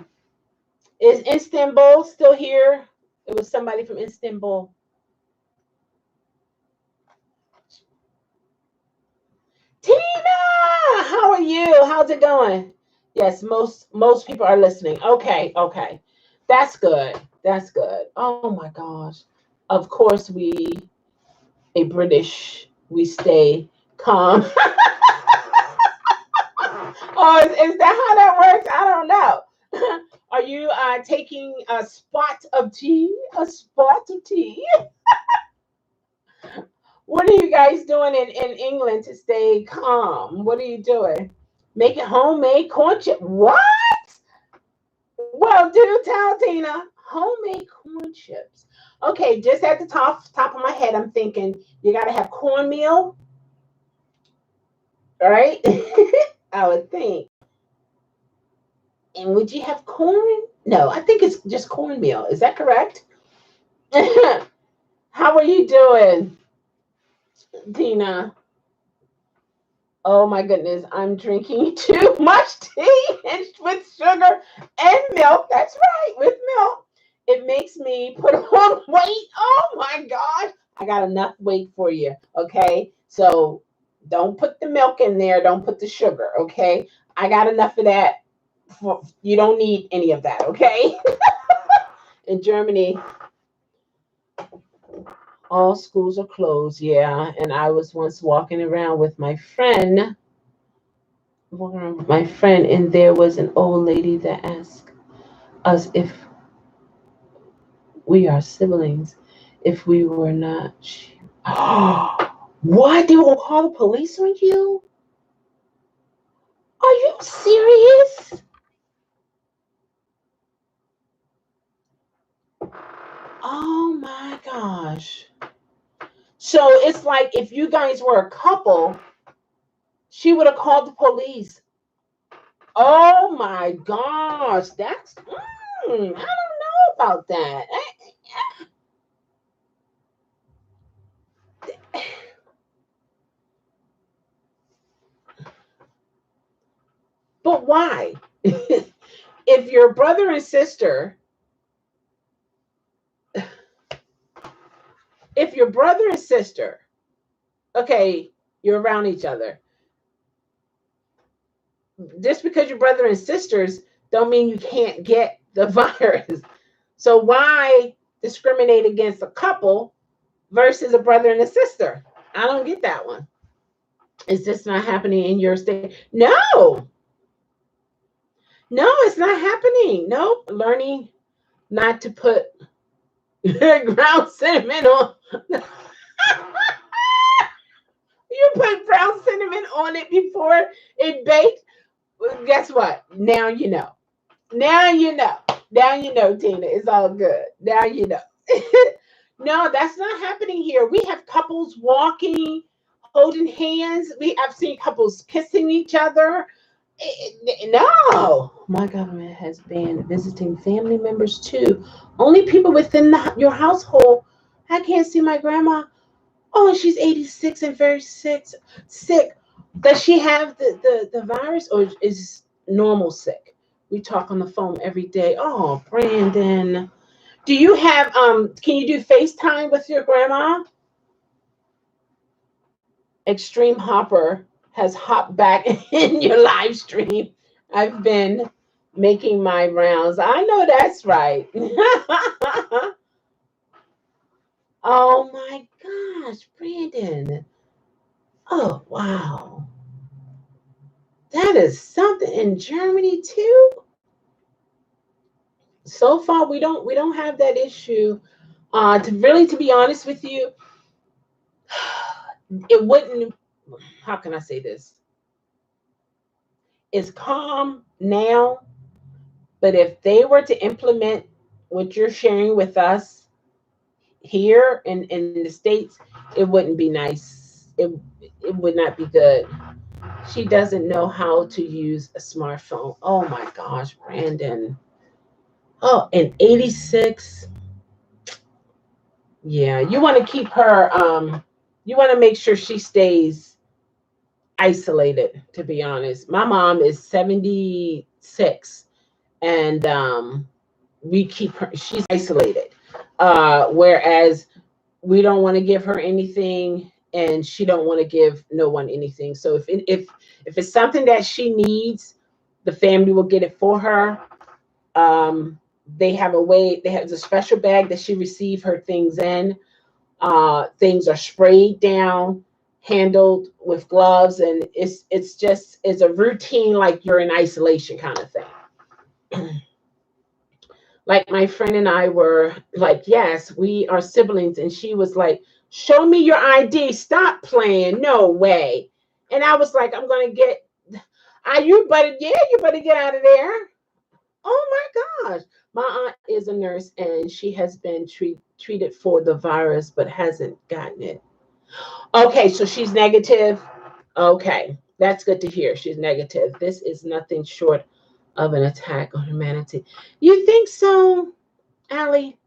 Is Istanbul still here? It was somebody from Istanbul. Tina, how are you? How's it going? Yes, most people are listening. Okay, okay. That's good. That's good. Oh my gosh. Of course a British, we stay calm. Oh, is that how that works? I don't know. Are you taking a spot of tea? A spot of tea? What are you guys doing in England to stay calm? What are you doing? Making homemade corn chips. What? Well, do tell Tina. Homemade corn chips. Okay, just at the top of my head, I'm thinking you gotta have cornmeal, right? I would think. And would you have corn? No, I think it's just cornmeal. Is that correct? How are you doing, Tina? Oh my goodness, I'm drinking too much tea and with sugar and milk. That's right, with milk. It makes me put on weight. Oh my gosh. I got enough weight for you. Okay. So don't put the milk in there. Don't put the sugar. Okay. I got enough of that. You don't need any of that. Okay. In Germany, all schools are closed. Yeah. And I was once walking around with my friend, and there was an old lady that asked us if we are siblings, if we were not. What? They will call the police on you? Are you serious? Oh my gosh. So it's like if you guys were a couple, she would have called the police. Oh my gosh. I don't know about that. But why? If your brother and sister, if your brother and sister, okay, you're around each other, just because you're brother and sisters don't mean you can't get the virus. So why discriminate against a couple versus a brother and a sister? I don't get that one. Is this not happening in your state? No, no, it's not happening. Nope. Learning not to put ground cinnamon on. You put brown cinnamon on it before it baked. Well, guess what? Now you know. Now you know. Now you know, Tina. It's all good. Now you know. No, that's not happening here. We have couples walking, holding hands. I've seen couples kissing each other. No, my government has banned visiting family members too. Only people within your household. I can't see my grandma. Oh, she's 86 and very sick. Sick. Does she have the virus or is normal sick? We talk on the phone every day. Oh, Brandon. Do you have can you do FaceTime with your grandma? Extreme Hopper has hopped back in your live stream. I've been making my rounds. I know that's right. Oh my gosh, Brandon. Oh wow. That is something in Germany too. So far we don't have that issue. To be honest with you, it wouldn't. How can I say this? It's calm now, but if they were to implement what you're sharing with us here in the States, it wouldn't be nice. It would not be good. She doesn't know how to use a smartphone. Oh my gosh, Brandon. Oh, and 86. Yeah, you want to keep her, you want to make sure she stays isolated, to be honest. My mom is 76, and we keep her, she's isolated. Whereas we don't want to give her anything, and she don't want to give no one anything. So if it's something that she needs, the family will get it for her. um they have a way, they have a special bag that she receive her things in. Things are sprayed down, handled with gloves, and it's just, it's a routine, like you're in isolation kind of thing. Like my friend and I were like, yes, we are siblings, and she was like, show me your ID, stop playing, no way. And I was like, I'm gonna get, you better, yeah, you better get out of there. Oh my gosh. My aunt is a nurse, and she has been treated for the virus but hasn't gotten it. Okay, so she's negative. Okay, that's good to hear. She's negative. This is nothing short of an attack on humanity. You think so, Allie?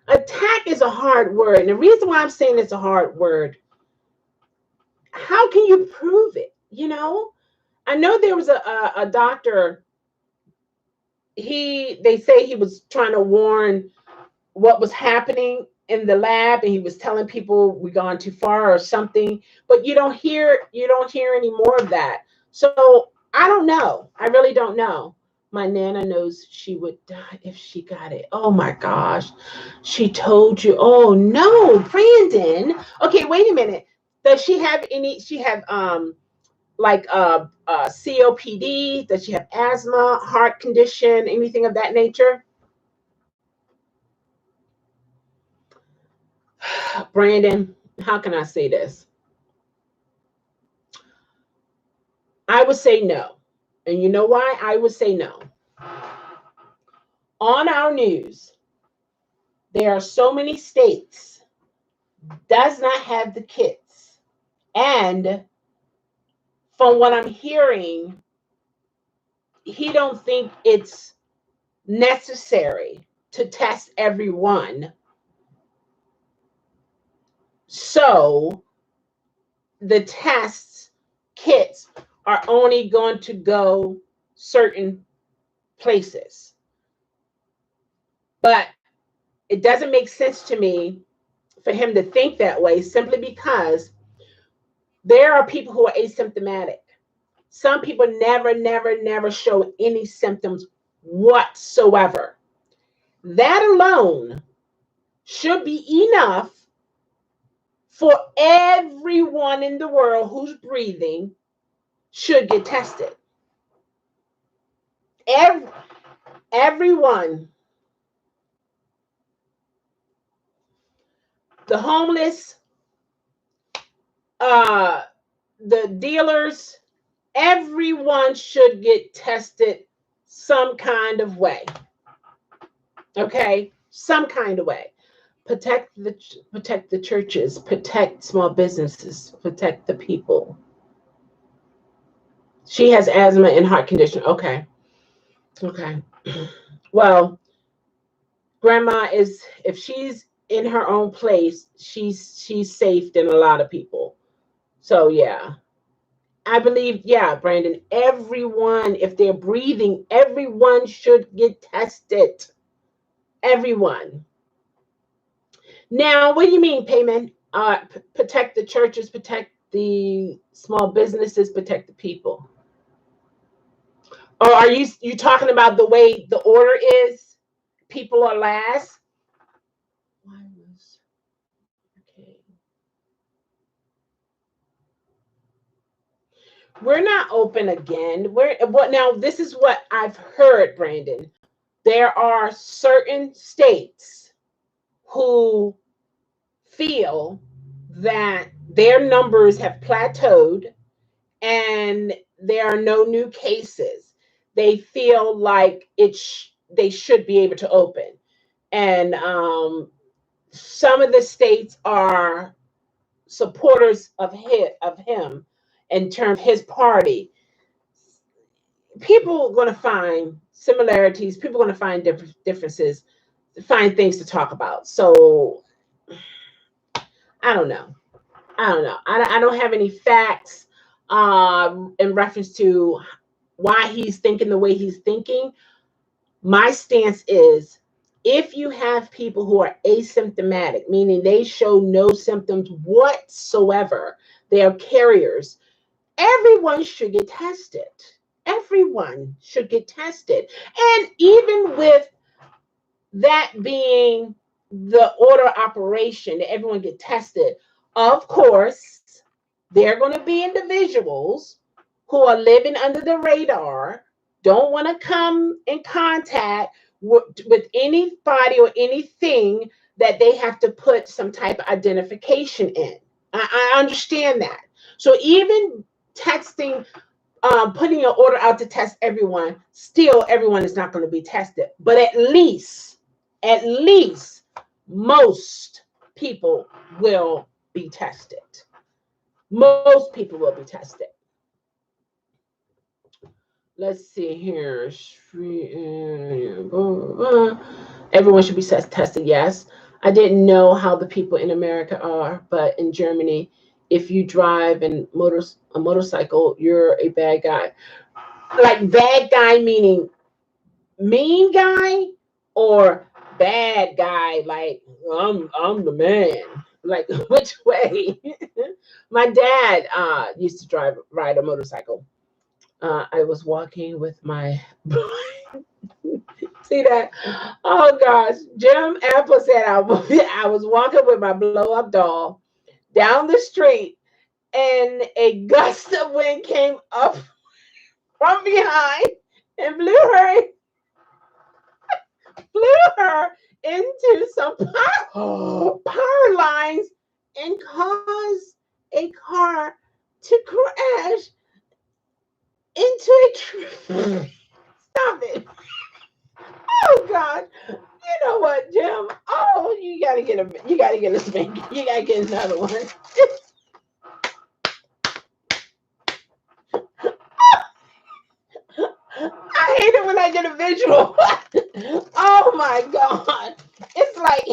Attack is a hard word. And the reason why I'm saying it's a hard word, how can you prove it? I know there was a doctor, they say he was trying to warn what was happening in the lab, and he was telling people we gone too far or something, but you don't hear any more of that. So I don't know, I really don't know. My nana knows she would die if she got it. Oh my gosh, she told you. Oh no, Brandon. Okay, wait a minute. Does she have any, she have like COPD? Does she have asthma, heart condition, anything of that nature? Brandon, how can I say this? I would say no. And you know why I would say no? On our news, there are so many states does not have the kits. And from what I'm hearing, he don't think it's necessary to test everyone. So the tests kits are only going to go certain places. But it doesn't make sense to me for him to think that way, simply because there are people who are asymptomatic. Some people never show any symptoms whatsoever. That alone should be enough for everyone in the world who's breathing should get tested. Every, everyone, the homeless, uh, the dealers, everyone should get tested some kind of way. Okay, some kind of way. Protect the churches, protect small businesses, protect the people. She has asthma and heart condition. Okay, okay. Well, grandma is, if she's in her own place, she's safe than a lot of people. So yeah, I believe, yeah, Brandon, everyone, if they're breathing, everyone should get tested. Everyone. Now, what do you mean, payment? Protect the churches, protect the small businesses, protect the people. Or are you talking about the way the order is? People are last. Why was okay? We're not open again. We're what now? This is what I've heard, Brandon. There are certain states who feel that their numbers have plateaued and there are no new cases. They feel like they should be able to open. And some of the states are supporters of him in terms of his party, people are going to find similarities. People are going to find differences, find things to talk about. So I don't know. I don't know. I don't have any facts in reference to why he's thinking the way he's thinking. My stance is, if you have people who are asymptomatic, meaning they show no symptoms whatsoever, they are carriers, everyone should get tested. Everyone should get tested. And even with that being the order of operation, that everyone get tested, of course, there are going to be individuals who are living under the radar, don't want to come in contact with anybody or anything that they have to put some type of identification in. I understand that. So even texting, putting an order out to test everyone, still everyone is not going to be tested. But at least most people will be tested. Most people will be tested. Let's see here. Everyone should be tested. Yes. I didn't know how the people in America are, but in Germany, if you drive a motorcycle, you're a bad guy. Like bad guy meaning mean guy, or bad guy like I'm the man. Like which way? My dad used to ride a motorcycle. I was walking with my see that? Oh gosh, Jim Apple said I was walking with my blow up doll down the street, and a gust of wind came up from behind and blew her into some power lines and caused a car to crash into a tree. Stop it. Oh God. You know what, Jim? Oh, you gotta get a spanking. You gotta get another one. I hate it when I get a visual. Oh my God. It's like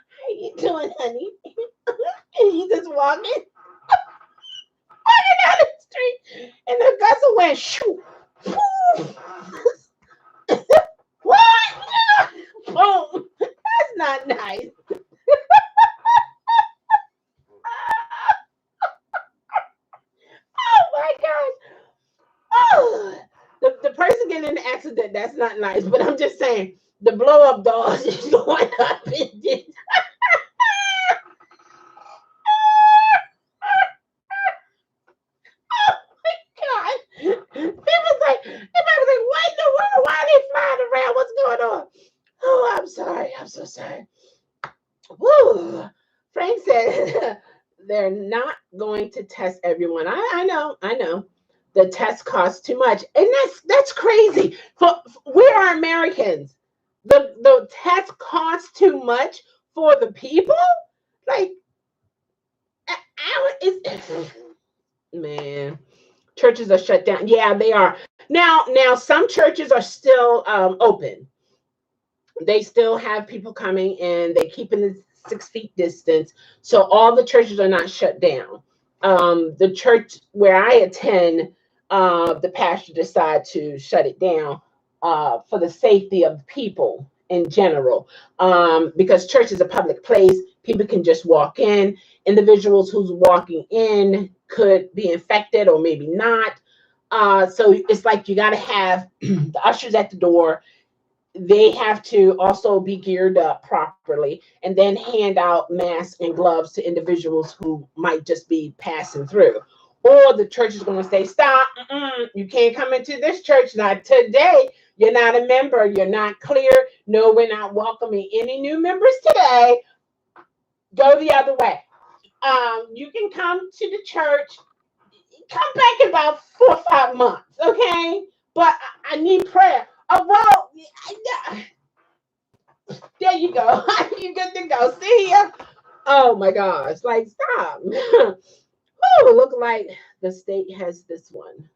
how you doing, honey? And you just walking down the street, and the gust of wind, shoo, what? Boom. That's not nice. Oh my gosh. Oh, the person getting in the accident, that's not nice. But I'm just saying, the blow up dolls is going up. God. Everybody was like, what in the world? Why are they flying around? What's going on? Oh, I'm sorry. I'm so sorry. Woo. Frank said they're not going to test everyone. I know. The test costs too much. And that's crazy. We are Americans. The test costs too much for the people? Like, man. Churches are shut down. Yeah, they are. Now some churches are still open. They still have people coming and they keeping the 6 feet distance. So all the churches are not shut down. The church where I attend, the pastor decided to shut it down for the safety of the people in general. Because church is a public place, people can just walk in. Individuals who's walking in could be infected or maybe not. So it's like you got to have the ushers at the door. They have to also be geared up properly and then hand out masks and gloves to individuals who might just be passing through. Or the church is going to say, stop, you can't come into this church, not today. You're not a member. You're not clear. No, we're not welcoming any new members today. Go the other way. You can come to the church. Come back in about 4 or 5 months, okay? But I need prayer. Oh, well, There you go. You good to go. See ya. Oh my gosh. Like, stop. Oh, look like the state has this one.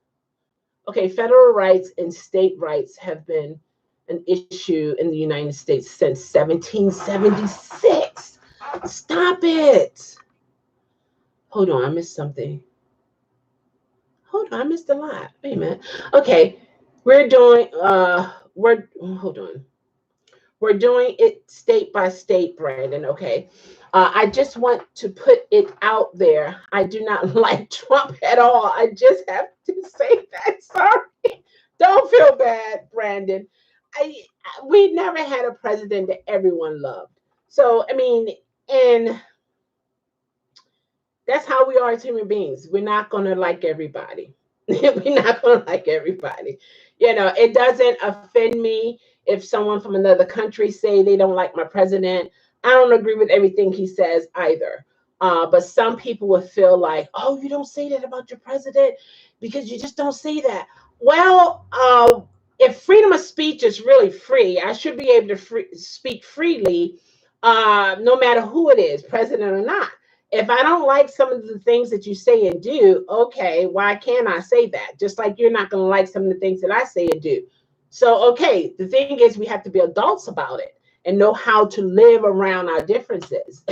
Okay, federal rights and state rights have been an issue in the United States since 1776. Stop it. Hold on, I missed something. Hold on, I missed a lot. Wait a minute. Okay, we're hold on. We're doing it state by state, Brandon. Okay. I just want to put it out there. I do not like Trump at all. I just have to say that. Sorry. Don't feel bad, Brandon. I we never had a president that everyone loved. So I mean, and that's how we are as human beings. We're not gonna like everybody. We're not gonna like everybody. You know, it doesn't offend me if someone from another country say they don't like my president. I don't agree with everything he says either. But some people will feel like, oh, you don't say that about your president because you just don't say that. Well, if freedom of speech is really free, I should be able to speak freely, no matter who it is, president or not. If I don't like some of the things that you say and do, okay, why can't I say that? Just like you're not going to like some of the things that I say and do. So, okay, the thing is, we have to be adults about it and know how to live around our differences.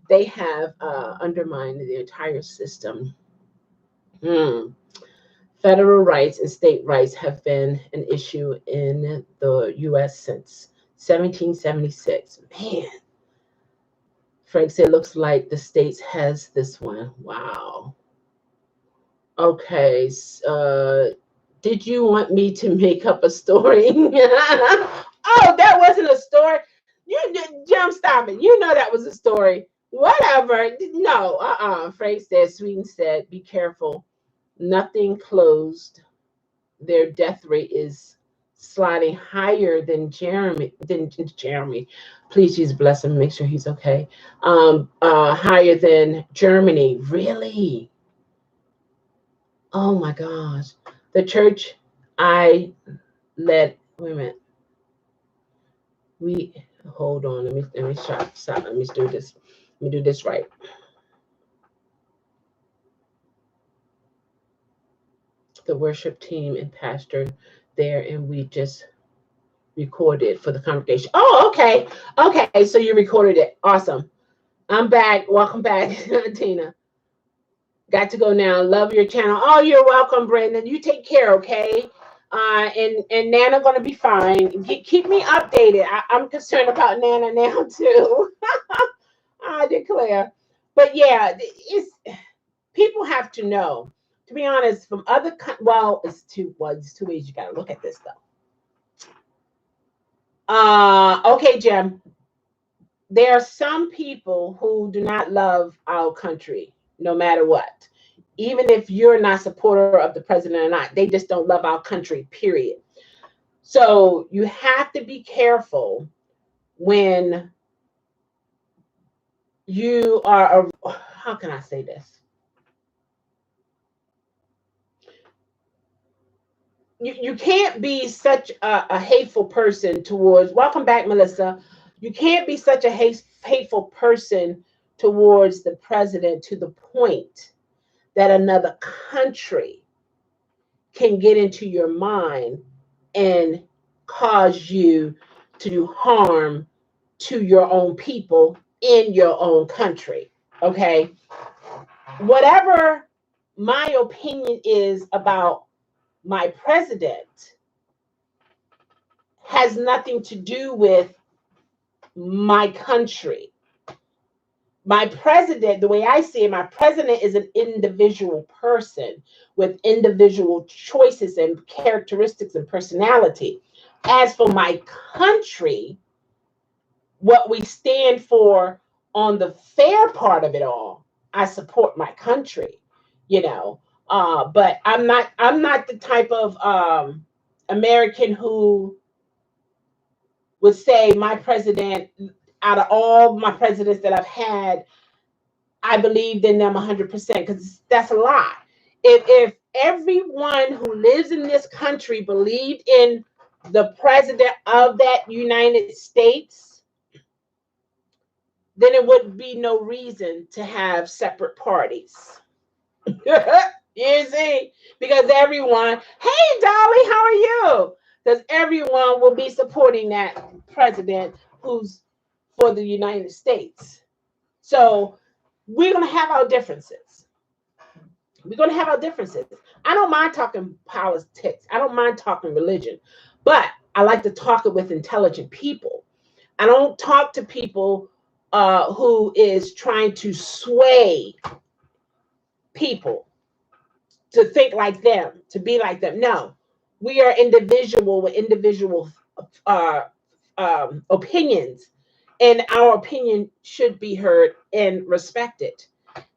They have undermined the entire system. Hmm. Federal rights and state rights have been an issue in the US since 1776. Man, Frank said, looks like the States has this one. Wow. Okay. Did you want me to make up a story? Oh, that wasn't a story. Jim, stop it. You know that was a story. Whatever. No, Frank said, Sweden said, be careful. Nothing closed. Their death rate is sliding higher than Jeremy. Please Jesus bless him, make sure he's okay. Higher than Germany. Really? Oh my gosh. The church I led, wait a minute. We hold on. Let me stop. Let me do this. Let me do this right. The worship team and pastor there, and we just recorded for the congregation. Oh, okay. Okay, so you recorded it. Awesome. I'm back. Welcome back, Tina. Got to go now. Love your channel. Oh, you're welcome, Brandon. You take care, okay? And Nana gonna be fine. Keep me updated. I'm concerned about Nana now too. I declare. But yeah, it's people have to know. To be honest, from other well, it's two ways you gotta look at this though. Okay, Jim. There are some people who do not love our country, no matter what. Even if you're not supporter of the president or not, they just don't love our country, period. So you have to be careful when you are, how can I say this? You can't be such a hateful person towards, welcome back, Melissa. You can't be such a hateful person towards the president to the point that another country can get into your mind and cause you to do harm to your own people in your own country. Okay. Whatever my opinion is about my president has nothing to do with my country. My president, the way I see it, my president is an individual person with individual choices and characteristics and personality. As for my country, what we stand for on the fair part of it all, I support my country, you know. But I'm not the type of American who would say my president, out of all my presidents that I've had, I believed in them 100% because that's a lie. If everyone who lives in this country believed in the president of that United States, then it would be no reason to have separate parties. You see, because everyone, hey Dolly, how are you? Because everyone will be supporting that president who's for the United States. So we're gonna have our differences. We're gonna have our differences. I don't mind talking politics. I don't mind talking religion, but I like to talk it with intelligent people. I don't talk to people who is trying to sway people to think like them, to be like them. No, we are individual with individual uh, opinions, and our opinion should be heard and respected.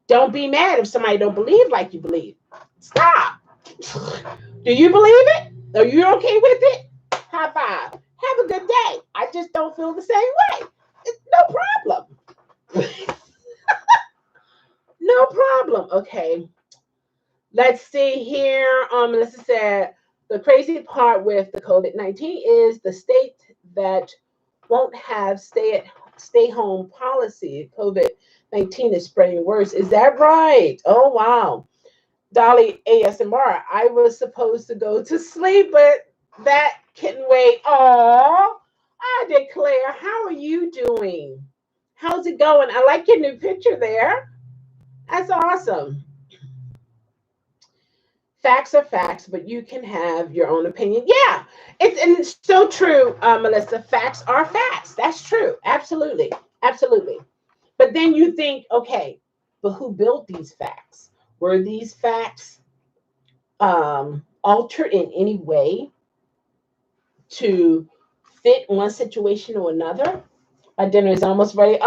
Don't be mad if somebody don't believe like you believe. Stop. Do you believe it? Are you okay with it? High five. Have a good day. I just don't feel the same way. It's no problem. No problem. Okay. Let's see here. Melissa said the crazy part with the COVID-19 is the state that won't have stay home policy. COVID-19 is spreading worse. Is that right? Oh wow. Dolly ASMR. I was supposed to go to sleep, but that can wait. Oh, I declare. How are you doing? How's it going? I like your new picture there. That's awesome. Facts are facts, but you can have your own opinion. Yeah, it's so true, Melissa. Facts are facts. That's true. Absolutely, absolutely. But then you think, okay, but who built these facts? Were these facts altered in any way to fit one situation or another? Our dinner is almost ready.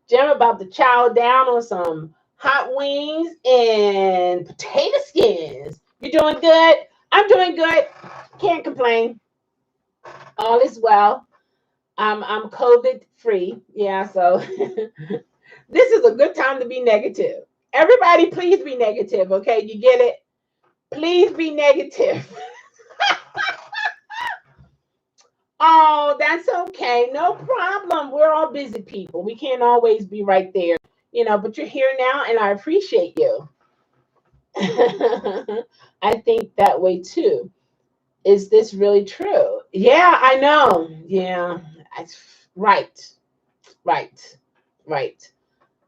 Jim about to chow down on some hot wings and potato skins. You doing good? I'm doing good. Can't complain. All is well. I'm COVID free. Yeah, so this is a good time to be negative. Everybody, please be negative, okay? You get it? Please be negative. Oh, that's okay. No problem. We're all busy people. We can't always be right there, but you're here now and I appreciate you. I think that way too. Is this really true? Yeah, I know. Yeah, right, right, right.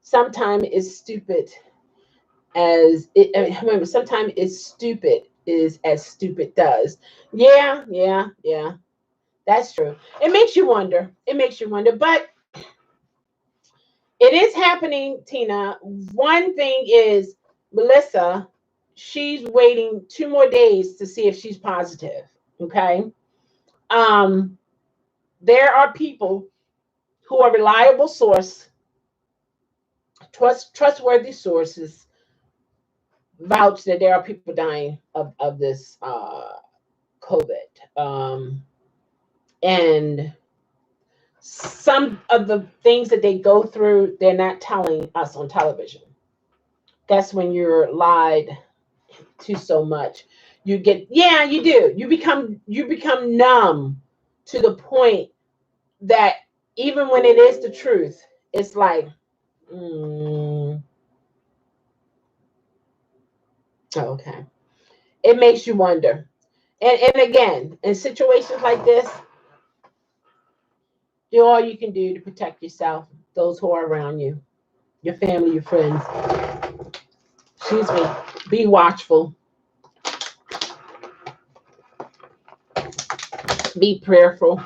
Sometimes it's stupid remember, sometimes it's stupid is as stupid does. Yeah, yeah, yeah. That's true. It makes you wonder. It makes you wonder. But it is happening, Tina. One thing is, Melissa, she's waiting 2 more days to see if she's positive. Okay. Um, there are people who are reliable source, trustworthy sources vouch that there are people dying of this COVID. And some of the things that they go through, they're not telling us on television. That's when you're lied to so much. Yeah, you do. You become numb to the point that even when it is the truth, it's like, mm, okay. It makes you wonder. And again, in situations like this, do all you can do to protect yourself, those who are around you, your family, your friends. Excuse me. Be watchful. Be prayerful.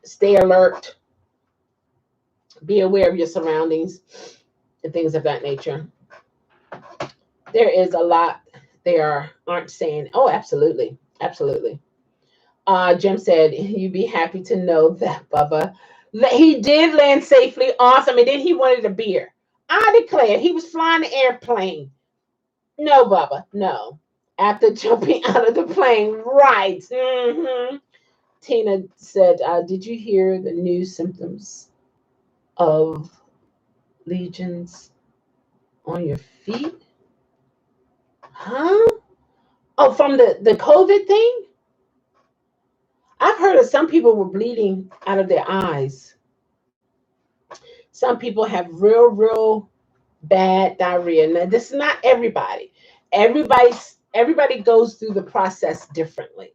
Stay alert. Be aware of your surroundings and things of that nature. There is a lot they aren't saying. Oh, absolutely. Absolutely. Jim said, you'd be happy to know that, Bubba. That he did land safely. Awesome. And then he wanted a beer. I declare he was flying the airplane. No, Bubba. No. After jumping out of the plane. Right. Tina said, did you hear the new symptoms of legions on your feet? Huh? Oh, from the COVID thing, I've heard of some people were bleeding out of their eyes. Some people have real bad diarrhea. Now, this is not everybody. Everybody goes through the process differently.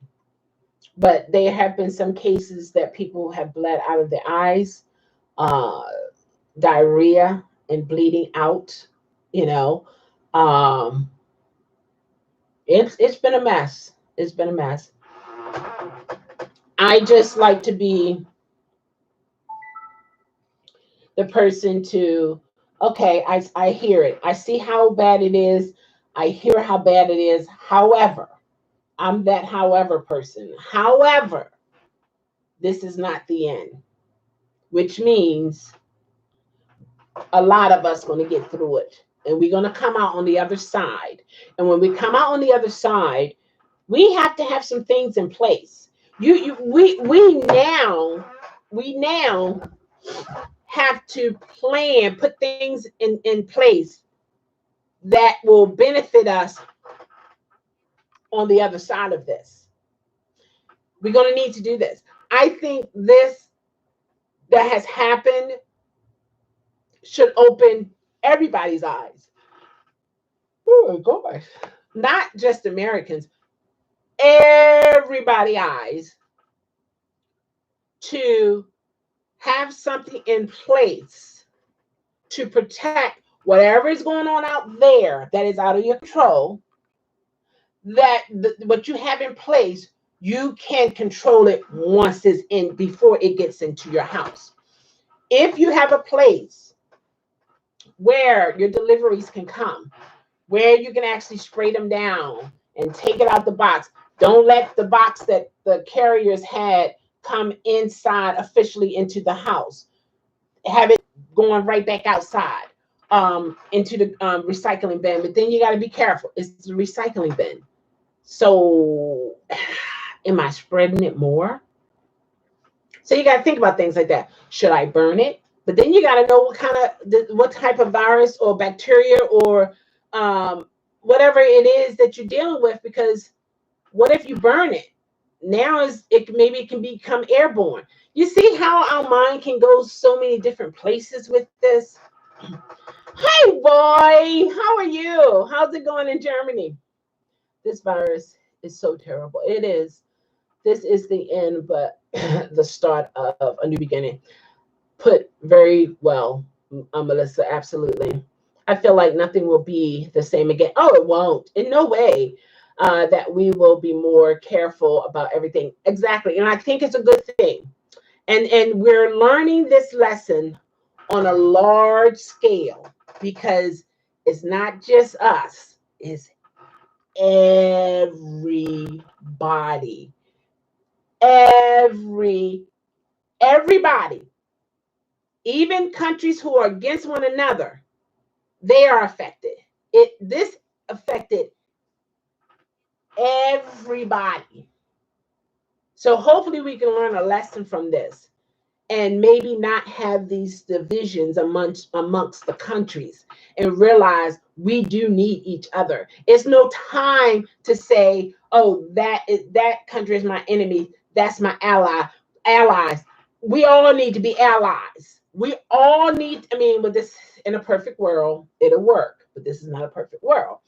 But there have been some cases that people have bled out of their eyes, uh, diarrhea and bleeding out. You know, um, it's been a mess. It's been a mess. I just like to be the person to, okay, I hear it. I see how bad it is. I hear how bad it is. However, I'm that however person. However, this is not the end, which means a lot of us going to get through it. And we're going to come out on the other side. And when we come out on the other side, we have to have some things in place. We now have to plan, put things in place that will benefit us on the other side of this. We're going to need to do this. I think this that has happened should open everybody's eyes. Oh gosh. Not just Americans, everybody eyes to have something in place to protect whatever is going on out there that is out of your control, what you have in place, you can control it once it's in, before it gets into your house. If you have a place where your deliveries can come, where you can actually spray them down and take it out the box, don't let the box that the carriers had come inside officially into the house. Have it going right back outside, into the recycling bin. But then you got to be careful. It's the recycling bin. So am I spreading it more? So you got to think about things like that. Should I burn it? But then you got to know what type of virus or bacteria or whatever it is that you're dealing with. Because what if you burn it? Now maybe it can become airborne. You see how our mind can go so many different places with this. Hey boy, how are you? How's it going in Germany? This virus is so terrible. It is. This is the end, but the start of a new beginning. Put very well, Melissa, absolutely. I feel like nothing will be the same again. Oh, it won't. In no way. That we will be more careful about everything. Exactly. And I think it's a good thing. And we're learning this lesson on a large scale, because it's not just us, it's everybody. Every everybody, even countries who are against one another, they are affected. This affected everybody. So hopefully we can learn a lesson from this and maybe not have these divisions amongst the countries, and realize we do need each other. It's no time to say, oh, that country is my enemy, that's my ally. Allies. We all need to be allies. We all need, I mean, with this, in a perfect world, it'll work, but this is not a perfect world.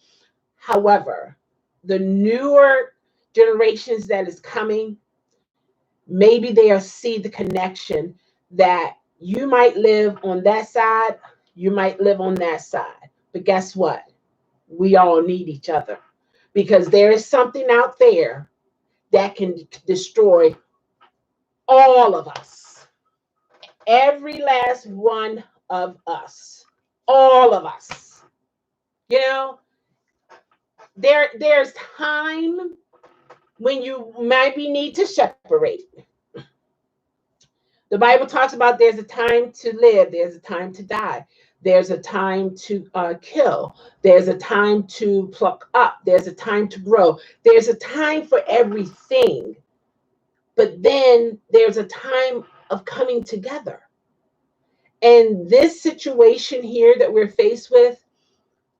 However, the newer generations that is coming, maybe they'll see the connection that you might live on that side, you might live on that side. But guess what? We all need each other, because there is something out there that can destroy all of us. Every last one of us. All of us. You know, there's time when you maybe need to separate. The Bible talks about there's a time to live, there's a time to die, there's a time to kill, there's a time to pluck up, there's a time to grow, there's a time for everything. But then there's a time of coming together. And this situation here that we're faced with,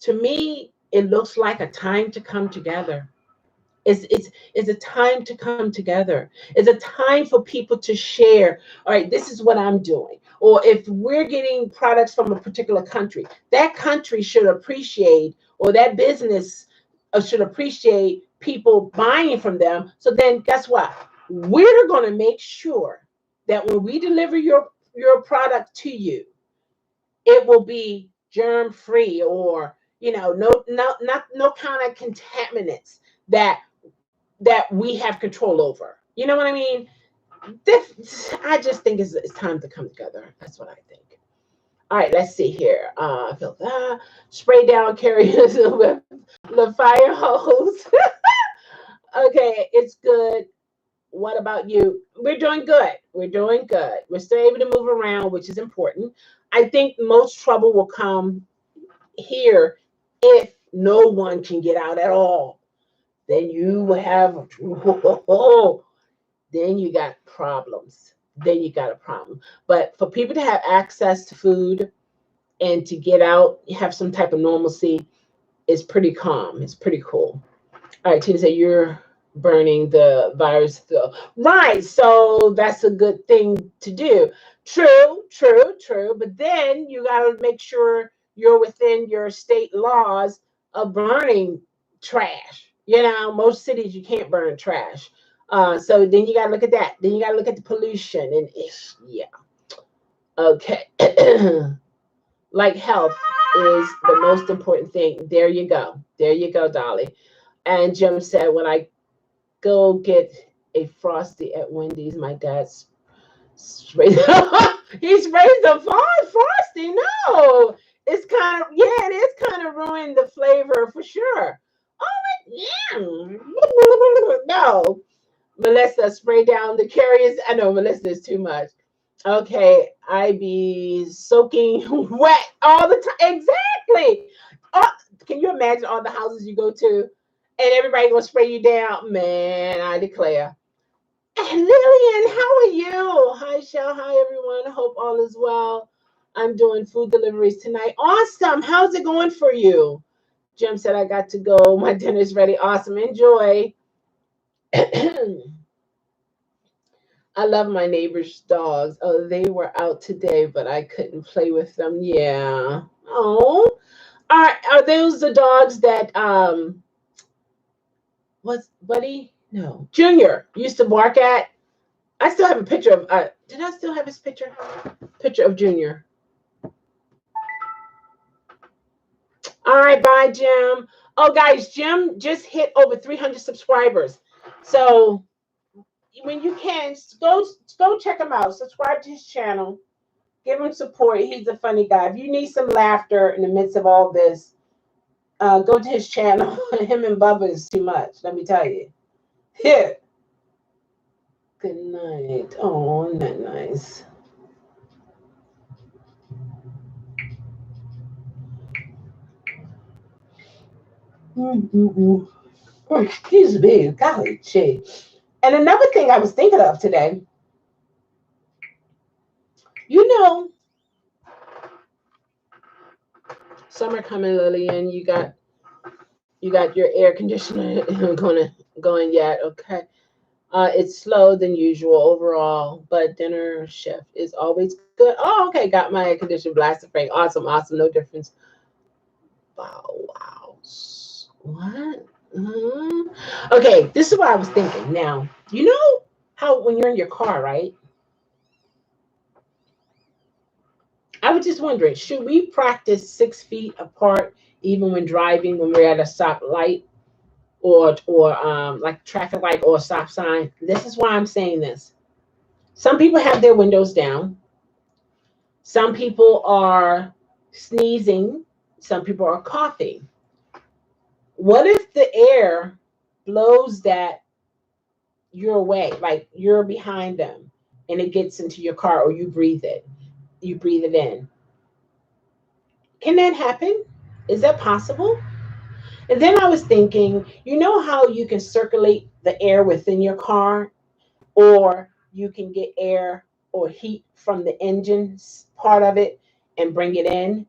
to me, it looks like a time to come together. It's a time to come together. It's a time for people to share. All right, this is what I'm doing. Or if we're getting products from a particular country, that country should appreciate, or that business should appreciate people buying from them. So then, guess what? We're going to make sure that when we deliver your product to you, it will be germ free, or no kind of contaminants that we have control over. You know what I mean? I just think it's time to come together. That's what I think. All right, let's see here. I feel that spray down carriers with the fire hose. Okay, it's good. What about you? We're doing good. We're doing good. We're still able to move around, which is important. I think most trouble will come here if no one can get out at all. Then you have then you got problems. Then you got a problem. But for people to have access to food and to get out, have some type of normalcy, is pretty calm. It's pretty cool. All right, Tina said you're burning the virus though. Right. So that's a good thing to do. True, true, true. But then you got to make sure you're within your state laws of burning trash. Most cities you can't burn trash. So then you got to look at that. Then you got to look at the pollution and yeah. Okay. Like health is the most important thing. There you go. There you go, Dolly. And Jim said, when I go get a frosty at Wendy's, my dad's sprays. He sprays the frosty. No, it's kind of it is kind of ruined the flavor for sure. Oh yeah, no. Melissa, spray down the carriers. I know Melissa is too much. Okay, I be soaking wet all the time. Exactly. Oh, can you imagine all the houses you go to, and everybody gonna spray you down? Man, I declare. And Lillian, how are you? Hi, Chelle. Hi, everyone. Hope all is well. I'm doing food deliveries tonight. Awesome. How's it going for you? Jim said I got to go. My dinner's ready. Awesome. Enjoy. I love my neighbor's dogs. Oh, they were out today, but I couldn't play with them. Yeah. Oh. Are those the dogs that what's Buddy? No. Junior used to bark at? I still have a picture of did I still have his picture? Picture of Junior. All right, bye, Jim. Oh, guys, Jim just hit over 300 subscribers. So when you can, go check him out. Subscribe to his channel. Give him support. He's a funny guy. If you need some laughter in the midst of all this, go to his channel. Him and Bubba is too much. Let me tell you. Here. Good night. Oh, isn't that nice? Mm-mm-mm. Oh, excuse me. Golly gee. And another thing I was thinking of today, you know, summer coming, Lillian. You got your air conditioner going yet? Okay. It's slow than usual overall, but dinner shift is always good. Oh, okay. Got my air conditioner blasted Frank. Awesome, awesome. No difference. Wow, wow. What? Okay, this is what I was thinking. Now, you know how when you're in your car, right? I was just wondering, should we practice 6 feet apart even when driving when we're at a stop light or like traffic light or stop sign? This is why I'm saying this. Some people have their windows down. Some people are sneezing. Some people are coughing. What if the air blows that your way, like you're behind them, and it gets into your car, or you breathe it? You breathe it in. Can that happen? Is that possible? And then I was thinking, you know how you can circulate the air within your car, or you can get air or heat from the engine part of it and bring it in?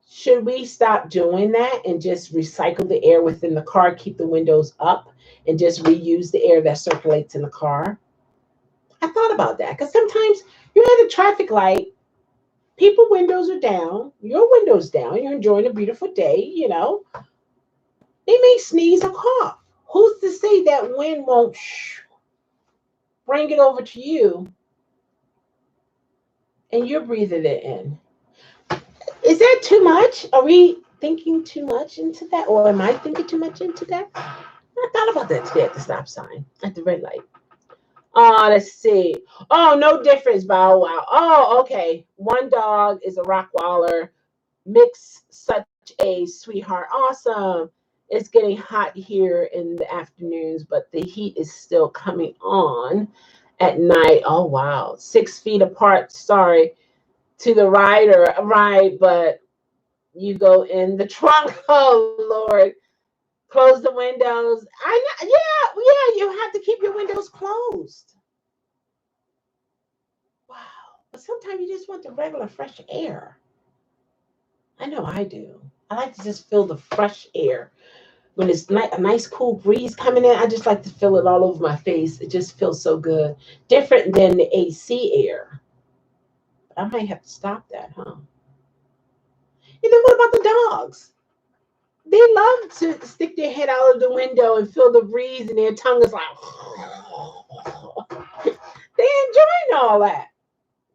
Should we stop doing that and just recycle the air within the car, keep the windows up, and just reuse the air that circulates in the car? I thought about that because sometimes you're at a traffic light, people windows are down, your windows down, you're enjoying a beautiful day. They may sneeze or cough. Who's to say that wind won't bring it over to you and you're breathing it in? Is that too much? Are we thinking too much into that? Or am I thinking too much into that? I thought about that today at the stop sign, at the red light. Oh, let's see. Oh, no difference. Bow wow. Oh, okay. One dog is a Rottweiler. Mix such a sweetheart. Awesome. It's getting hot here in the afternoons, but the heat is still coming on at night. Oh, wow. 6 feet apart. Sorry to the rider, right? But you go in the trunk. Oh, Lord. Close the windows. I know. Yeah, yeah. You have to keep your windows closed. Wow. But sometimes you just want the regular fresh air. I know I do. I like to just feel the fresh air. When it's a nice cool breeze coming in, I just like to feel it all over my face. It just feels so good. Different than the AC air. I might have to stop that, huh? What about the dogs? They love to stick their head out of the window and feel the breeze, and their tongue is like, they enjoying all that.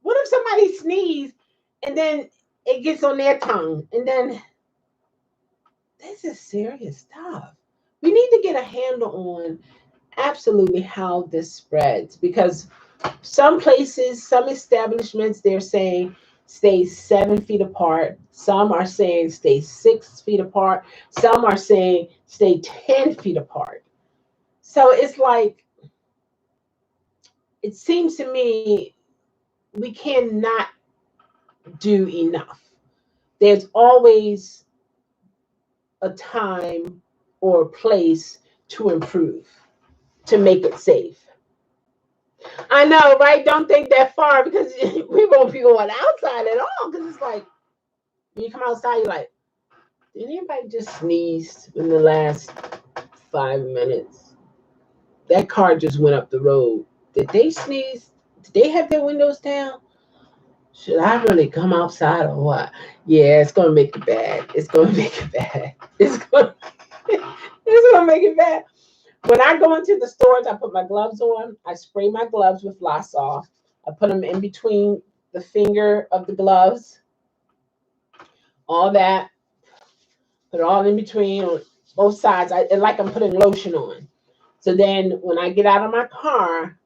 What if somebody sneezes and then it gets on their tongue? And then this is serious stuff. We need to get a handle on absolutely how this spreads because some places, some establishments, they're saying stay 7 feet apart. Some are saying stay 6 feet apart. Some are saying stay 10 feet apart. So it's like, it seems to me we cannot do enough. There's always a time or a place to improve, to make it safe. I know, right? Don't think that far because we won't be going outside at all. Because it's like when you come outside, you're like, did anybody just sneeze in the last 5 minutes? That car just went up the road. Did they sneeze? Did they have their windows down? Should I really come outside or what? Yeah, it's gonna make it bad. It's gonna make it bad. It's gonna make it bad. When I go into the stores, I put my gloves on. I spray my gloves with Lysol. I put them in between the finger of the gloves, all that. Put it all in between on both sides. Like I'm putting lotion on. So then when I get out of my car,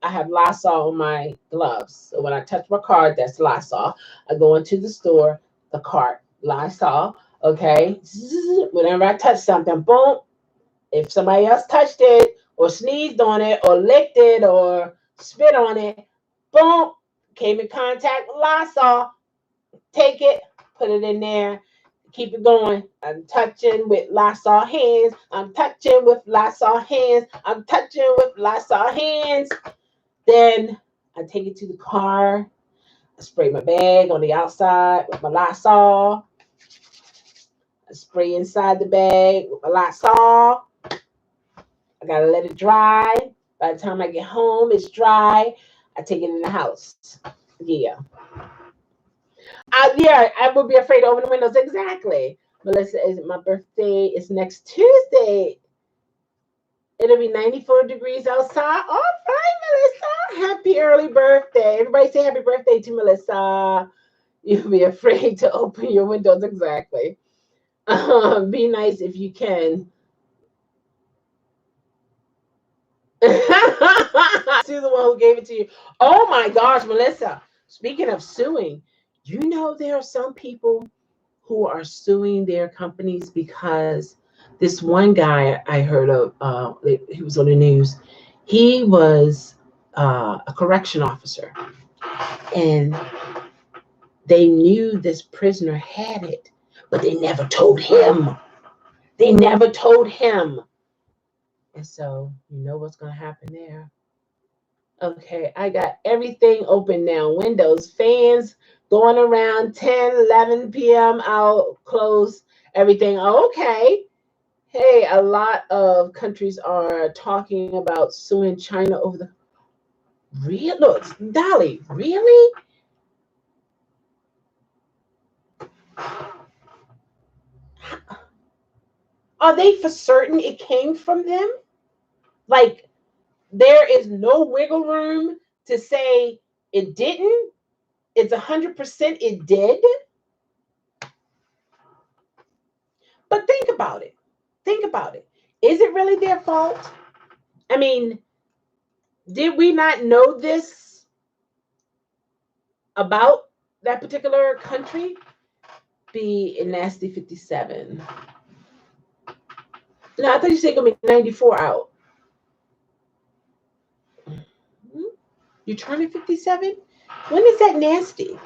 I have Lysol on my gloves. So when I touch my car, that's Lysol. I go into the store, the cart, Lysol. Okay. Whenever I touch something, boom. If somebody else touched it or sneezed on it or licked it or spit on it, boom, came in contact with Lysol. Take it, put it in there, keep it going. I'm touching with Lysol hands. I'm touching with Lysol hands. I'm touching with Lysol hands. Then I take it to the car. I spray my bag on the outside with my Lysol. I spray inside the bag with my Lysol. I gotta let it dry. By the time I get home, it's dry. I take it in the house. Yeah. I would be afraid to open the windows. Exactly. Melissa, is my birthday is next Tuesday. It'll be 94 degrees outside. All right, Melissa. Happy early birthday. Everybody say happy birthday to Melissa. You'll be afraid to open your windows. Exactly. Be nice if you can. To the one who gave it to you. Oh my gosh, Melissa. Speaking of suing, there are some people who are suing their companies because this one guy I heard of, he was on the news. He was a correction officer, and they knew this prisoner had it, but they never told him. They never told him. And so, you know what's going to happen there. Okay, I got everything open now, windows, fans, going around 10, 11 p.m. I'll close everything. Okay. Hey, a lot of countries are talking about suing China over the real. Look, Dolly, really? Are they for certain it came from them? Like there is no wiggle room to say it didn't. It's 100% it did. But think about it. Think about it. Is it really their fault? I mean, did we not know this about that particular country? Be a nasty 57. No, I thought you said gonna be 94 out. Hmm? You turning 57? When is that nasty?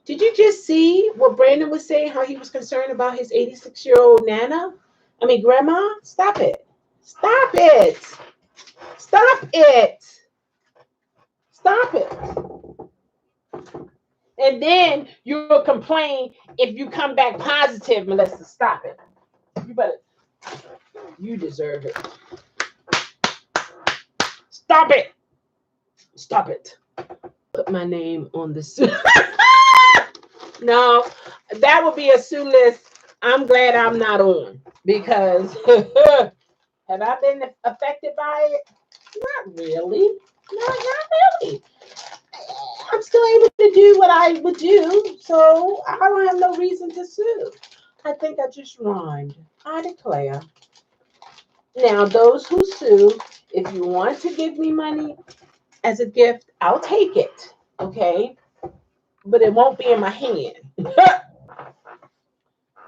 Did you just see what Brandon was saying? How he was concerned about his 86-year-old Nana? I mean, Grandma? Stop it. Stop it. Stop it. Stop it. And then you'll complain if you come back positive, Melissa. Stop it. You better. You deserve it. Stop it. Stop it. Put my name on the suit. No, that would be a sue list. I'm glad I'm not on because have I been affected by it? Not really. Not really. I'm still able to do what I would do, so I don't have no reason to sue. I think I just rhymed. I declare. Now, those who sue, if you want to give me money as a gift, I'll take it. Okay? But it won't be in my hand.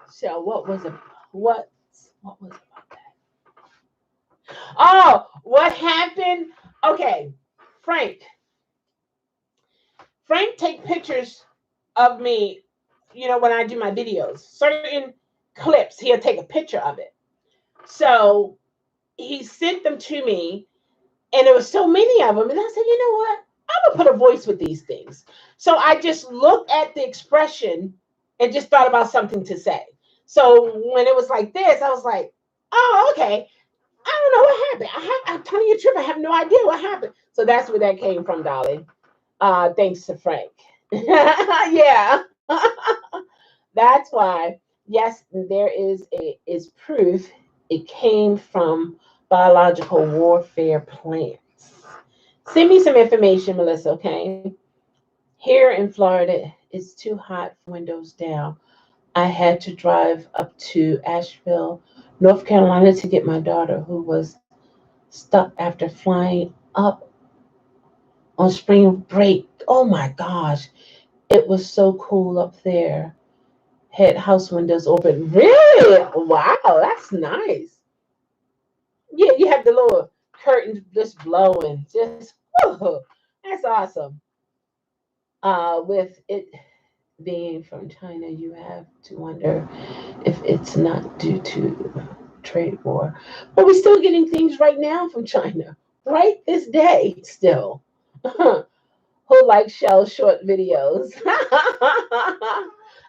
So what was it? What was about that? Oh, what happened? Okay, Frank. Frank take pictures of me, when I do my videos. Certain clips, he'll take a picture of it. So he sent them to me, and there was so many of them, and I said, you know what? I'm gonna put a voice with these things. So I just looked at the expression and just thought about something to say. So when it was like this, I was like, oh, okay. I don't know what happened. I'm telling you the truth. I have no idea what happened. So that's where that came from, Dolly. Thanks to Frank. Yeah. That's why, yes, there is proof it came from biological warfare plants. Send me some information, Melissa, okay? Here in Florida, it's too hot for windows down. I had to drive up to Asheville, North Carolina to get my daughter who was stuck after flying up on spring break. Oh my gosh, it was so cool up there. Had house windows open. Really? Wow, that's nice. Yeah, you have the little curtains just blowing. Just whoa, that's awesome. With it being from China, you have to wonder if it's not due to trade war. But we're still getting things right now from China, right this day still. Who likes Shell short videos?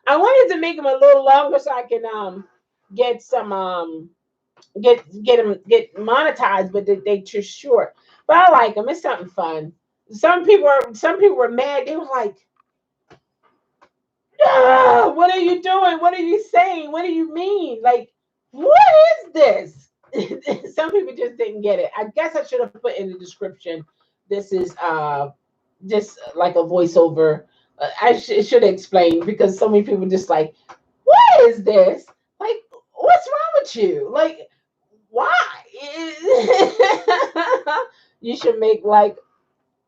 I wanted to make them a little longer so I can get some get monetized, but they too short. But I like them. It's something fun. Some people were mad. They was like, ah, "What are you doing? What are you saying? What do you mean? Like, what is this?" Some people just didn't get it. I guess I should have put in the description. This is just like a voiceover. Should explain because so many people just like, what is this? Like, what's wrong with you? Like, why? You should make like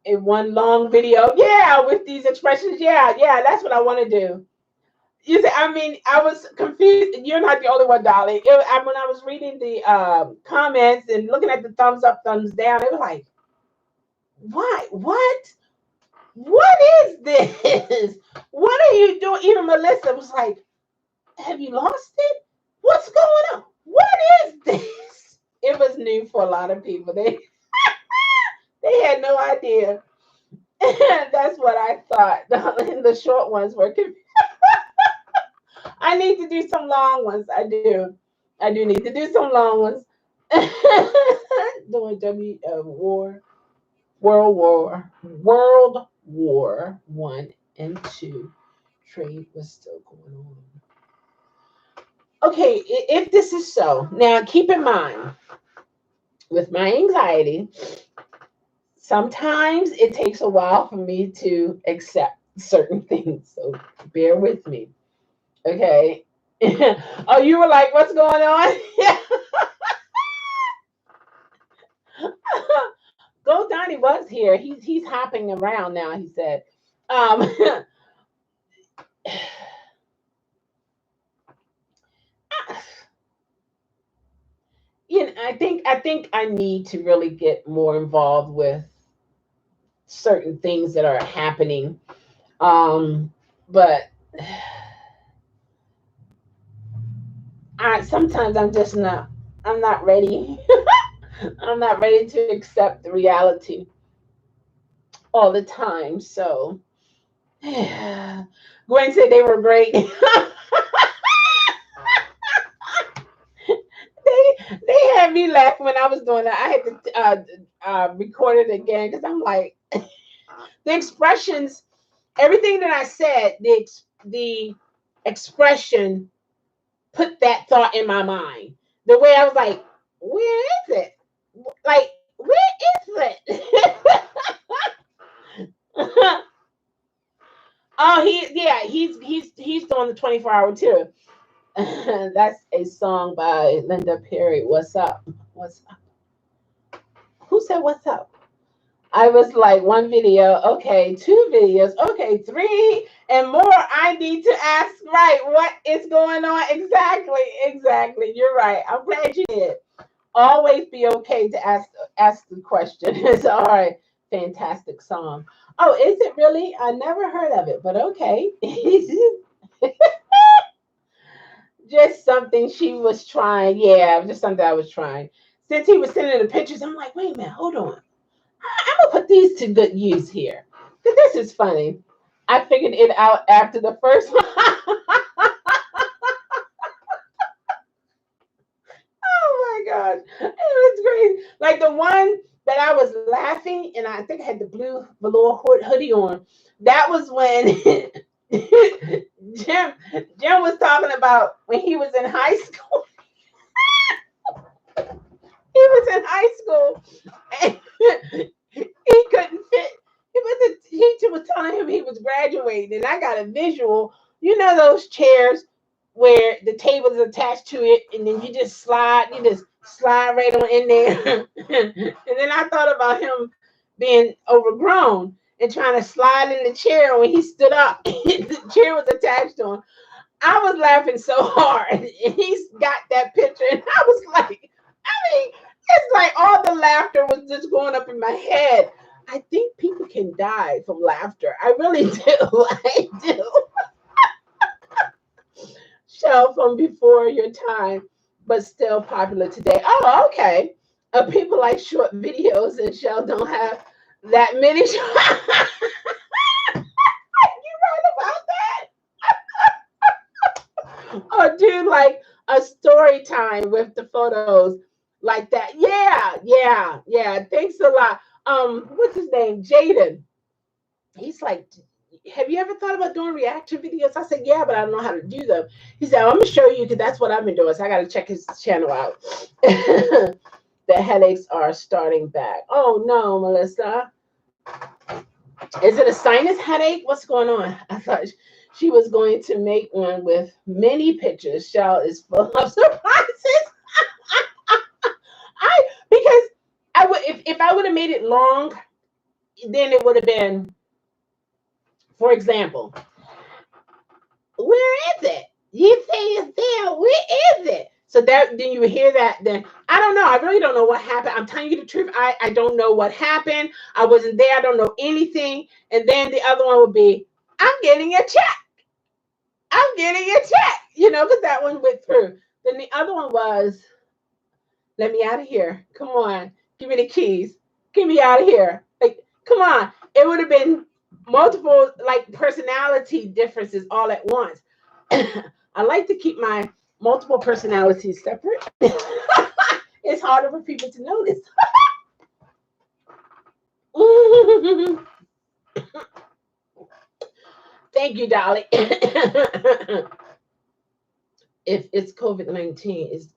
a one long video. Yeah, with these expressions. Yeah, yeah, that's what I want to do. You see, I mean, I was confused. You're not the only one, Dolly. When I was reading the comments and looking at the thumbs up, thumbs down, it was like, why? What? What is this? What are you doing? Even Melissa was like, have you lost it? What's going on? What is this? It was new for a lot of people. They had no idea. That's what I thought. The short ones were. I need to do some long ones. I do. I do need to do some long ones. Doing World War One and Two. Trade was still going on. Okay, if this is so, now keep in mind with my anxiety, sometimes it takes a while for me to accept certain things. So bear with me. Okay. Oh, you were like, what's going on? Yeah. Go Donnie was here. He's hopping around now, he said. Um I think I need to really get more involved with certain things that are happening. But I sometimes I'm not ready. I'm not ready to accept the reality all the time. So Gwen said they were great. They had me laugh when I was doing that. I had to record it again because I'm like the expressions, everything that I said, the expression put that thought in my mind. The way I was like, where is it? Like, where is it? Oh, he's doing the 24-hour too. That's a song by Linda Perry. What's up? What's up? Who said what's up? I was like, one video, okay, two videos, okay, three and more. I need to ask, right, what is going on? Exactly. You're right. I'm glad you did. Always be okay to ask the question. It's all right. Fantastic song. Oh, is it really? I never heard of it, but okay. Just something she was trying. Yeah, just something I was trying. Since he was sending the pictures, I'm like, wait a minute, hold on. I'm gonna put these to good use here. Cause this is funny. I figured it out after the first one. Oh my gosh. It was great. Like the one that I was laughing and I think I had the blue velour hoodie on. That was when Jim was talking about when he was in high school. He was in high school and he couldn't fit. The teacher was telling him he was graduating, and I got a visual. You know those chairs where the table is attached to it, and then you just slide right on in there. And then I thought about him being overgrown and trying to slide in the chair when he stood up. The chair was attached to him. I was laughing so hard, and he's got that picture, and I was like, I mean, it's like all the laughter was just going up in my head. I think people can die from laughter. I really do. I do. Shell from before your time, but still popular today. Oh, okay. People like short videos, and Shell don't have that many. You right about that? Or do like a story time with the photos like that. Yeah. Thanks a lot. What's his name? Jaden. He's like, have you ever thought about doing reaction videos? I said, yeah, but I don't know how to do them. He said, I'm gonna show you because that's what I've been doing. So I gotta check his channel out. The headaches are starting back. Oh no, Melissa. Is it a sinus headache? What's going on? I thought she was going to make one with many pictures. Shell is full of surprises. I because I would if I would have made it long, then it would have been, for example, where is it? You say it's there. Where is it? So that then you hear that. Then I don't know. I really don't know what happened. I'm telling you the truth. I don't know what happened. I wasn't there. I don't know anything. And then the other one would be, I'm getting a check. I'm getting a check. Because that one went through. Then the other one was, let me out of here. Come on. Give me the keys. Get me out of here. Like, Come on. It would have been multiple like personality differences all at once. I like to keep my multiple personalities separate. It's harder for people to notice. Thank you, Dolly. If it's COVID-19,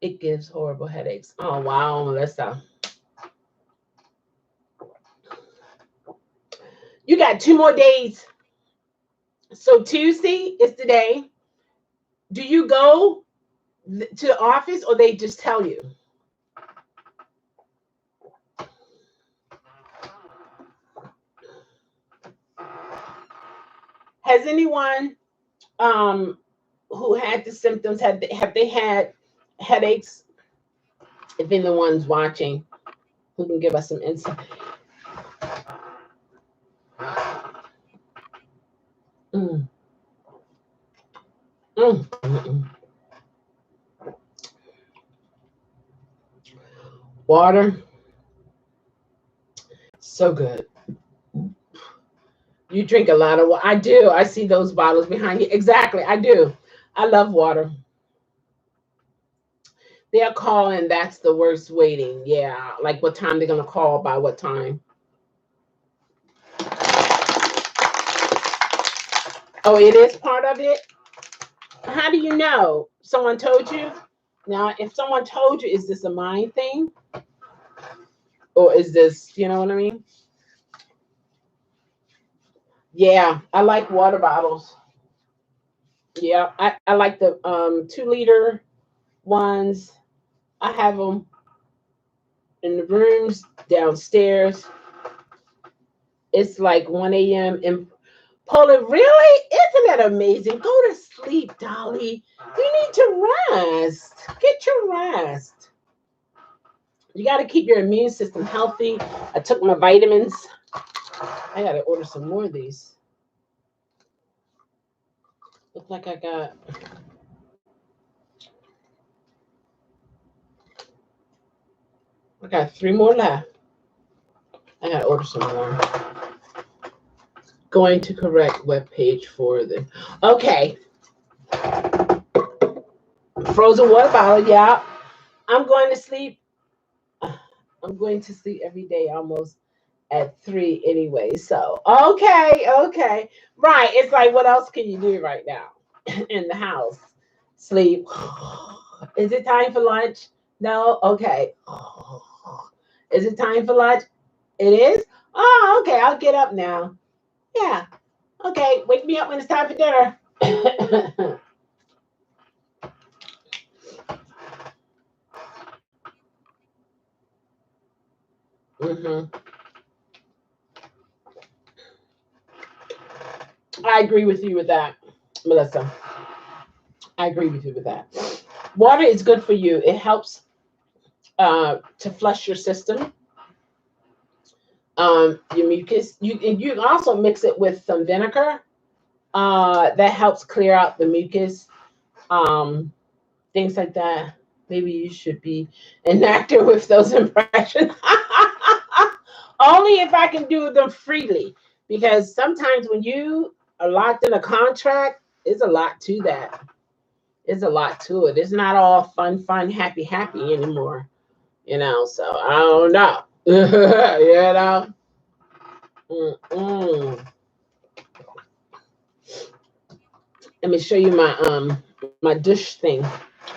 it gives horrible headaches. Oh wow, Melissa. You got 2 more days. So Tuesday is the day. Do you go to the office or they just tell you? Has anyone who had the symptoms have they had headaches? If anyone's watching, who can give us some insight? Mm, mm, mm, mm. Water, so good. You drink a lot of water. I do. I see those bottles behind you. Exactly. I do. I love water. They're calling. That's the worst waiting. Yeah. Like what time they're going to call by what time. Oh, it is part of it. How do you know? Someone told you? Now, if someone told you, is this a mind thing? Or is this, you know what I mean? Yeah, I like water bottles. Yeah, I like the 2 liter ones. I have them in the rooms downstairs. It's like 1 a.m. in Poland. Really? Isn't that amazing? Go to sleep, Dolly. You need to rest. Get your rest. You got to keep your immune system healthy. I took my vitamins. I got to order some more of these. Look like I got 3 more left. I got to order some more. Going to correct web page for the. Okay. Frozen water bottle. Yeah. I'm going to sleep. I'm going to sleep every day almost at 3 anyway. So, okay. Right. It's like, what else can you do right now in the house? Sleep. Is it time for lunch? No? Okay. Is it time for lunch? It is? Oh, okay. I'll get up now. Yeah. Okay. Wake me up when it's time for dinner. hmm I agree with you with that, Melissa. I agree with you with that. Water is good for you. It helps to flush your system, your mucus. You can also mix it with some vinegar. That helps clear out the mucus. Um, Things like that. Maybe you should be an actor with those impressions. Only if I can do them freely, because sometimes when you are locked in a contract, it's a lot to that. It's a lot to it. It's not all fun, happy anymore. So I don't know. you know. Mm-mm. Let me show you my dish thing.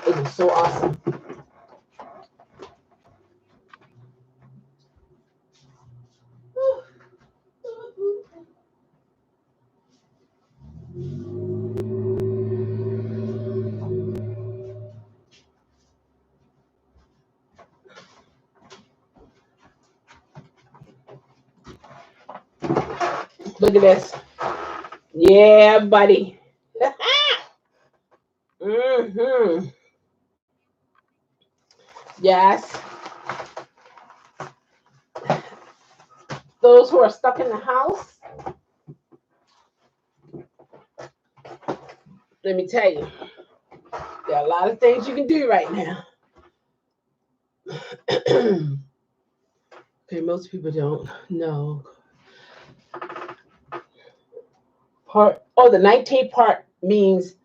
It is so awesome. Look at this. Yeah, buddy. hmm Yes. Those who are stuck in the house, let me tell you, there are a lot of things you can do right now. Okay, most people don't know. The 19th part means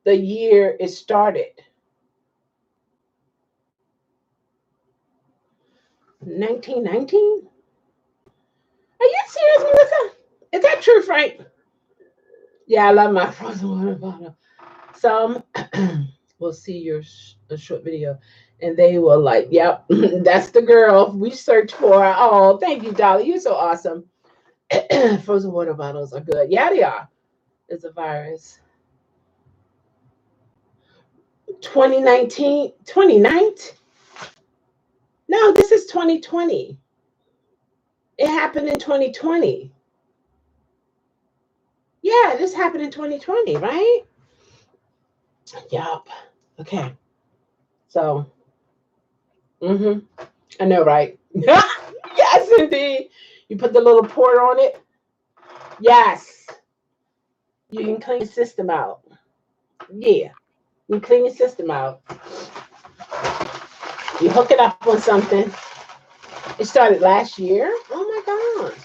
the year it started. 1919? Are you serious, Melissa? Is that true, Frank? Yeah, I love my frozen water bottle. Some will see a short video and they will like, yep, that's the girl we search for. Oh, thank you, Dolly. You're so awesome. Frozen water bottles are good. Yeah, they are. It's a virus. 2019, 2019? No, this is 2020. It happened in 2020. Yeah, this happened in 2020, right? Yup. Okay. So, I know, right? Yes, indeed. You put the little port on it. Yes. You can clean your system out. Yeah. You can clean your system out. You hook it up on something. It started last year. Oh my gosh.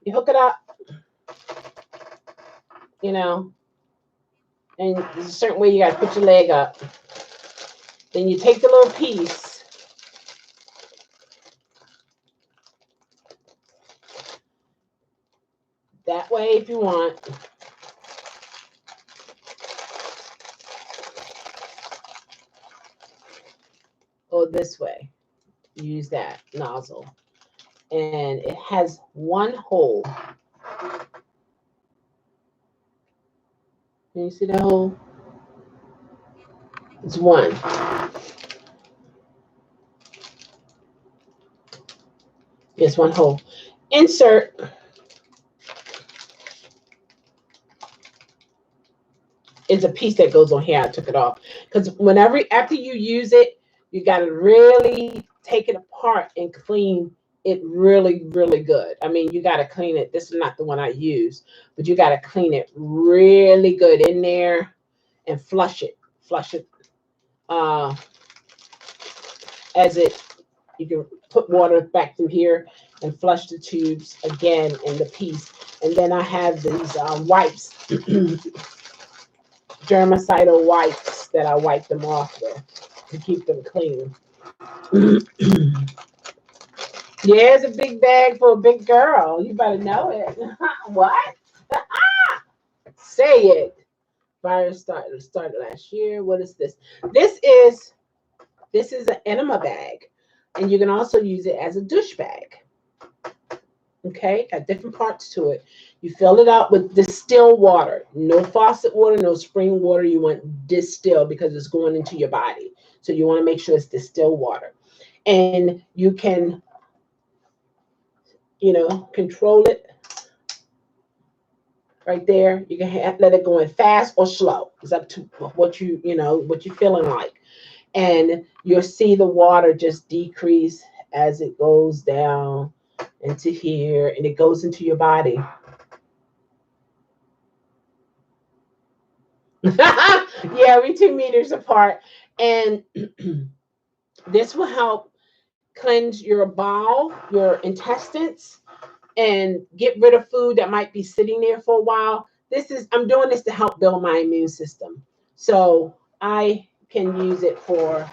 You hook it up, you know, and there's a certain way you got to put your leg up. Then you take the little piece. That way, if you want. Go this way. Use that nozzle. And it has one hole. Can you see that hole? It's one. It's one hole. Insert. It's a piece that goes on here. I took it off. Because whenever, after you use it, you got to really take it apart and clean it really, really good. I mean, you got to clean it. This is not the one I use, but you got to clean it really good in there and flush it. Flush it. As it, you can put water back through here and flush the tubes again in the piece. And then I have these wipes, germicidal wipes that I wipe them off with to keep them clean. Yeah, it's a big bag for a big girl. You better know it. What? Say it. Virus started last year. What is this? This is an enema bag, and you can also use it as a douche bag. Okay, got different parts to it. You fill it up with distilled water. No faucet water, no spring water. You want distilled because it's going into your body. So you want to make sure it's distilled water. And you can, control it right there. You can let it go in fast or slow. It's up to what what you're feeling like. And you'll see the water just decrease as it goes down into here and it goes into your body. Yeah, we 2 meters apart. And this will help cleanse your bowel, your intestines, and get rid of food that might be sitting there for a while. I'm doing this to help build my immune system. So I can use it for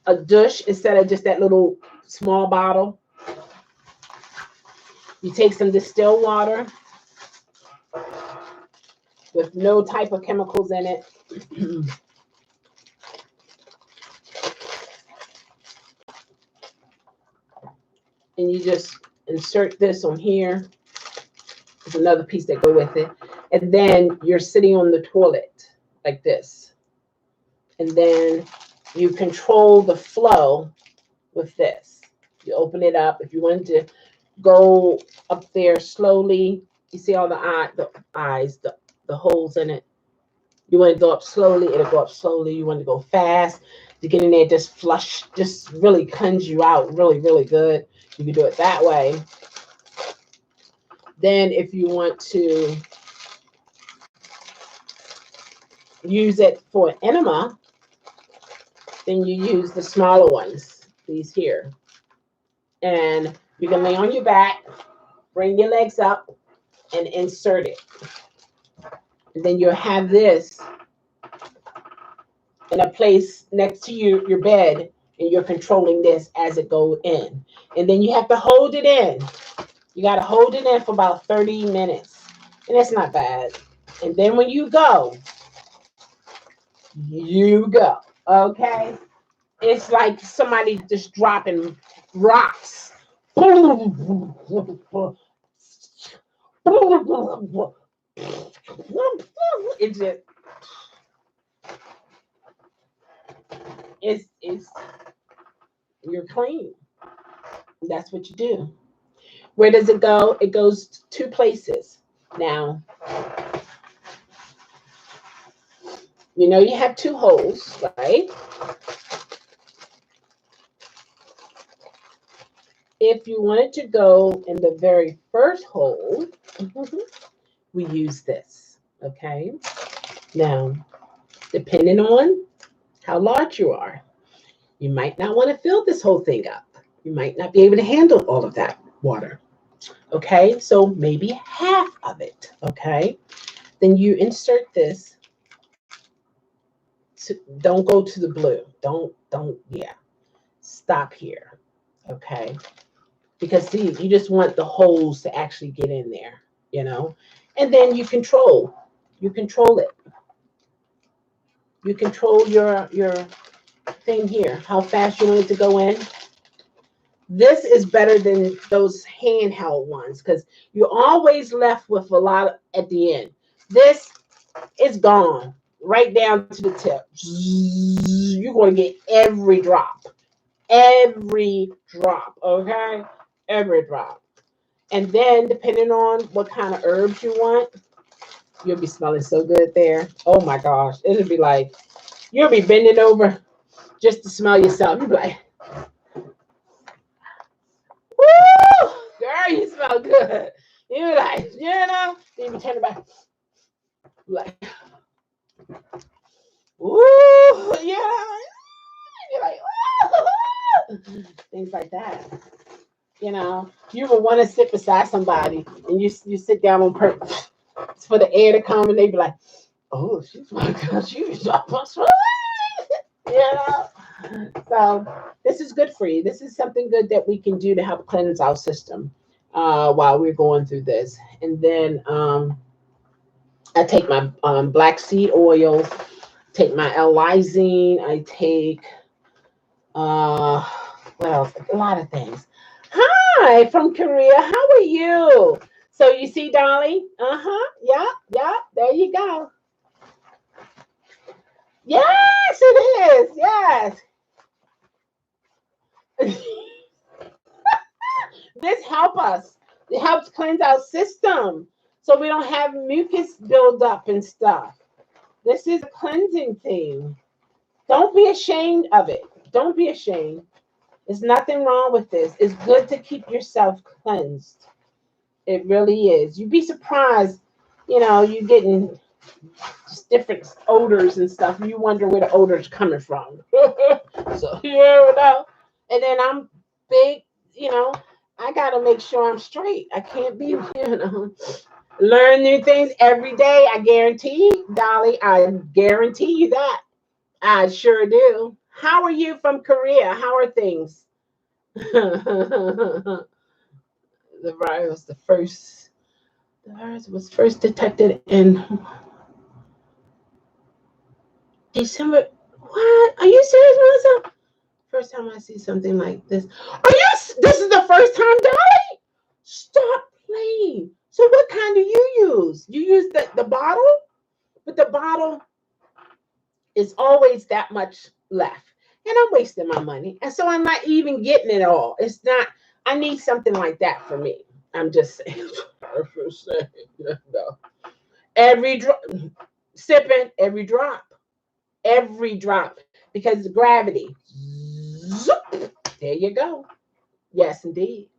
a douche instead of just that little small bottle. You take some distilled water with no type of chemicals in it. And you just insert this on here. There's another piece that go with it. And then you're sitting on the toilet like this. And then you control the flow with this. You open it up. If you want to go up there slowly, you see all the eyes, the holes in it. You want to go up slowly, it'll go up slowly. You want to go fast to get in there, just flush, just really cleanse you out really, really good. You can do it that way. Then if you want to use it for enema, then you use the smaller ones, these here. And you can lay on your back, bring your legs up, and insert it. And then you'll have this in a place next to your bed, and you're controlling this as it goes in. And then you have to hold it in. You got to hold it in for about 30 minutes. And that's not bad. And then when you go, you go. Okay? It's like somebody just dropping rocks. It just it's you're clean. That's what you do. Where does it go? It goes two places. Now, you know you have two holes, right? If you wanted to go in the very first hole, we use this, okay? Now, depending on how large you are, you might not want to fill this whole thing up. You might not be able to handle all of that water, okay? So maybe half of it, okay? Then you insert this. Don't go to the blue. Yeah. Stop here, okay? Because see, you just want the holes to actually get in there, you know? And then you control it. You control your thing here, how fast you want it to go in. This is better than those handheld ones because you're always left with a lot at the end. This is gone right down to the tip. You're going to get every drop. Every drop, okay? Every drop. And then, depending on what kind of herbs you want, you'll be smelling so good there. Oh my gosh. It'll be like, you'll be bending over just to smell yourself. You'll be like, woo! Girl, you smell good. You're like, you know, then you be turning back. Like, woo! Yeah. You're like, woo! Things like that. You know, you would want to sit beside somebody and you sit down on purpose for the air to come and they be like, oh, she's my God, she's you know. So this is good for you. This is something good that we can do to help cleanse our system while we're going through this. And then I take my black seed oils, take my L-lysine, I take what else? A lot of things. Hi from Korea. How are you? So you see, Dolly? Yeah. There you go. Yes, it is. Yes. This helps us. It helps cleanse our system so we don't have mucus build up and stuff. This is a cleansing thing. Don't be ashamed of it. Don't be ashamed. There's nothing wrong with this. It's good to keep yourself cleansed. It really is. You'd be surprised, you know, you're getting just different odors and stuff. You wonder where the odor's coming from. So you never know. And then I'm big, you know, I gotta make sure I'm straight. I can't be, you know, learn new things every day. I guarantee, Dolly, I guarantee you that. I sure do. How are you from Korea? How are things? The virus, the virus was first detected in December. What? Are you serious, Melissa? First time I see something like this. Are you? This is the first time, Dolly? Stop playing. So what kind do you use? You use the bottle, but the bottle is always that much left, and I'm wasting my money, and so I'm not even getting it all. It's not. I need something like that for me. I'm just saying. I'm just saying. No. Every drop, sipping every drop, because the gravity. Zoop, there you go. Yes, indeed.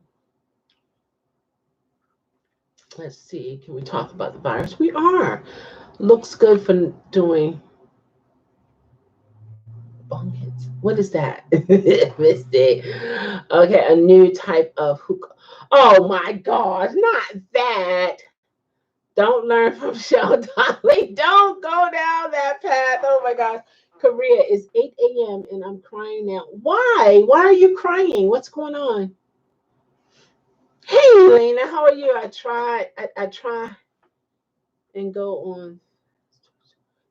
Let's see. Can we talk about the virus? We are. Looks good for doing. Bunkets. What is that? Missed it. Okay, a new type of hookah. Oh my gosh, not that. Don't learn from Shell Dolly. Don't go down that path. Oh my gosh. Korea is 8 a.m. and I'm crying now. Why? Why are you crying? What's going on? Hey, Lena, how are you? I try and go on.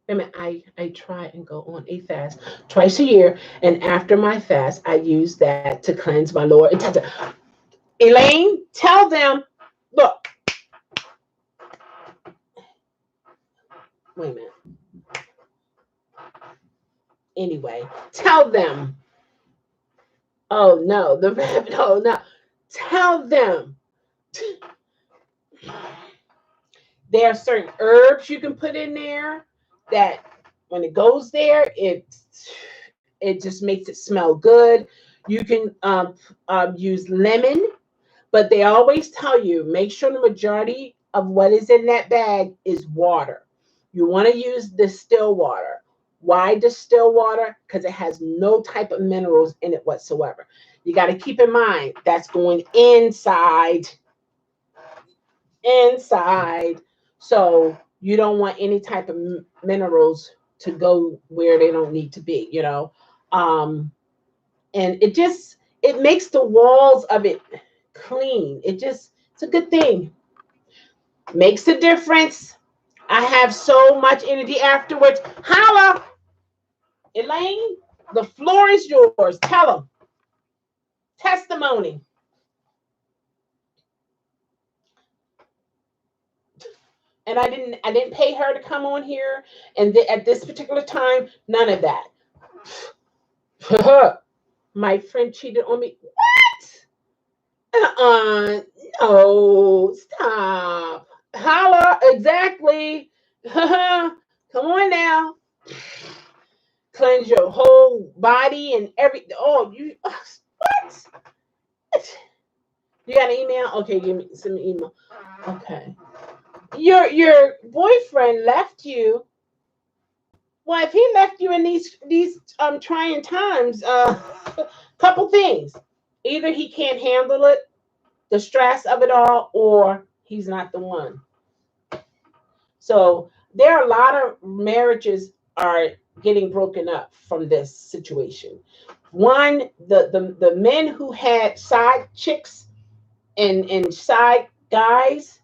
I mean, I try and go on a fast twice a year, and after my fast, I use that to cleanse my lower intestine. Elaine, tell them. Look, wait a minute. Anyway, tell them. Oh no, the no, no. Tell them. There are certain herbs you can put in there that when it goes there, it just makes it smell good. You can use lemon, but they always tell you make sure the majority of what is in that bag is water. You want to use distilled water. Why distilled water? Because it has no type of minerals in it whatsoever. You got to keep in mind that's going inside. So you don't want any type of minerals to go where they don't need to be. Um, and it makes the walls of it clean. It's a good thing. Makes a difference. I have so much energy afterwards. Holla, Elaine, the floor is yours. Tell them. Testimony. And I didn't pay her to come on here. And at this particular time, none of that. My friend cheated on me. Uh-uh. No, stop. Holla, exactly. Come on now. Cleanse your whole body and every. Oh, you what? You got an email? Okay, send me email. Okay. Your boyfriend left you. Well, if he left you in these trying times, couple things. Either he can't handle it, the stress of it all, or he's not the one. So there are a lot of marriages are getting broken up from this situation. One, the men who had side chicks and side guys,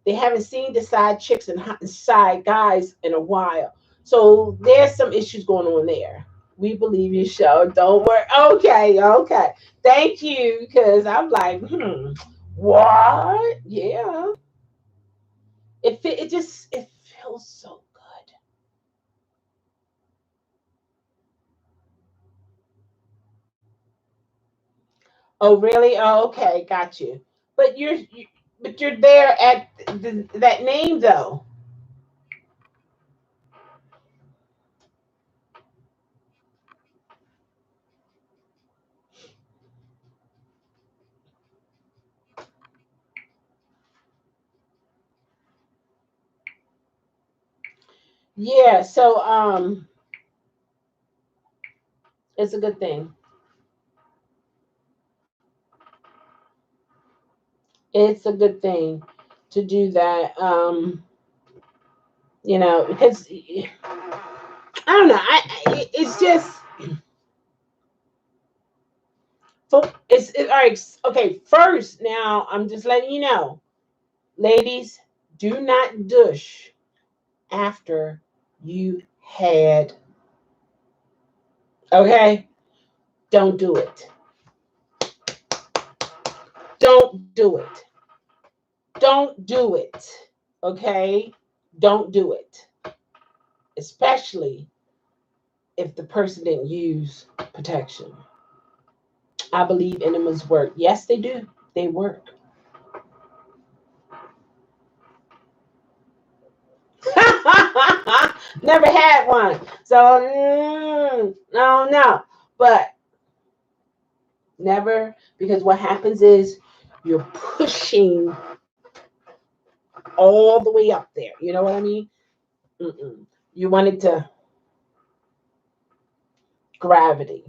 they haven't seen the side chicks and side guys in a while. So there's some issues going on there. We believe you, show. Don't worry. Okay, okay. Thank you, because I'm like, what? Yeah. It feels so good. Oh, really? Oh, okay, got you. But you're there at that name though. Yeah. So it's a good thing. It's a good thing to do that. Because I don't know. It's just all right. Okay, first, now I'm just letting you know, ladies, do not douche after you had. Okay, don't do it. Don't do it. Don't do it. Okay, don't do it. Especially if the person didn't use protection. I believe enemas work. Yes, they do. They work. Never had one. So, no, no. But never, because what happens is you're pushing all the way up there. You know what I mean? Mm-mm. You wanted to gravity.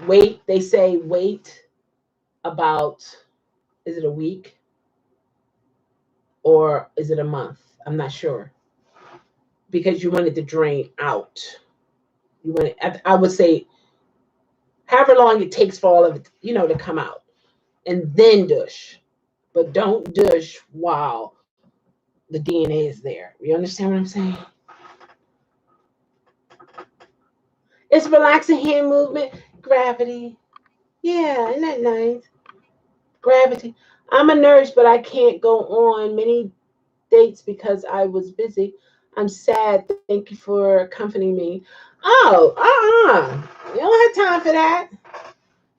Wait, they say wait about, is it a week or is it a month? I'm not sure. Because you want it to drain out. You want it, I would say however long it takes for all of it, to come out. And then douche. But don't douche while the DNA is there. You understand what I'm saying? It's relaxing hand movement, gravity. Yeah, isn't that nice? Gravity. I'm a nurse, but I can't go on many dates because I was busy. I'm sad. Thank you for accompanying me. Oh, you don't have time for that.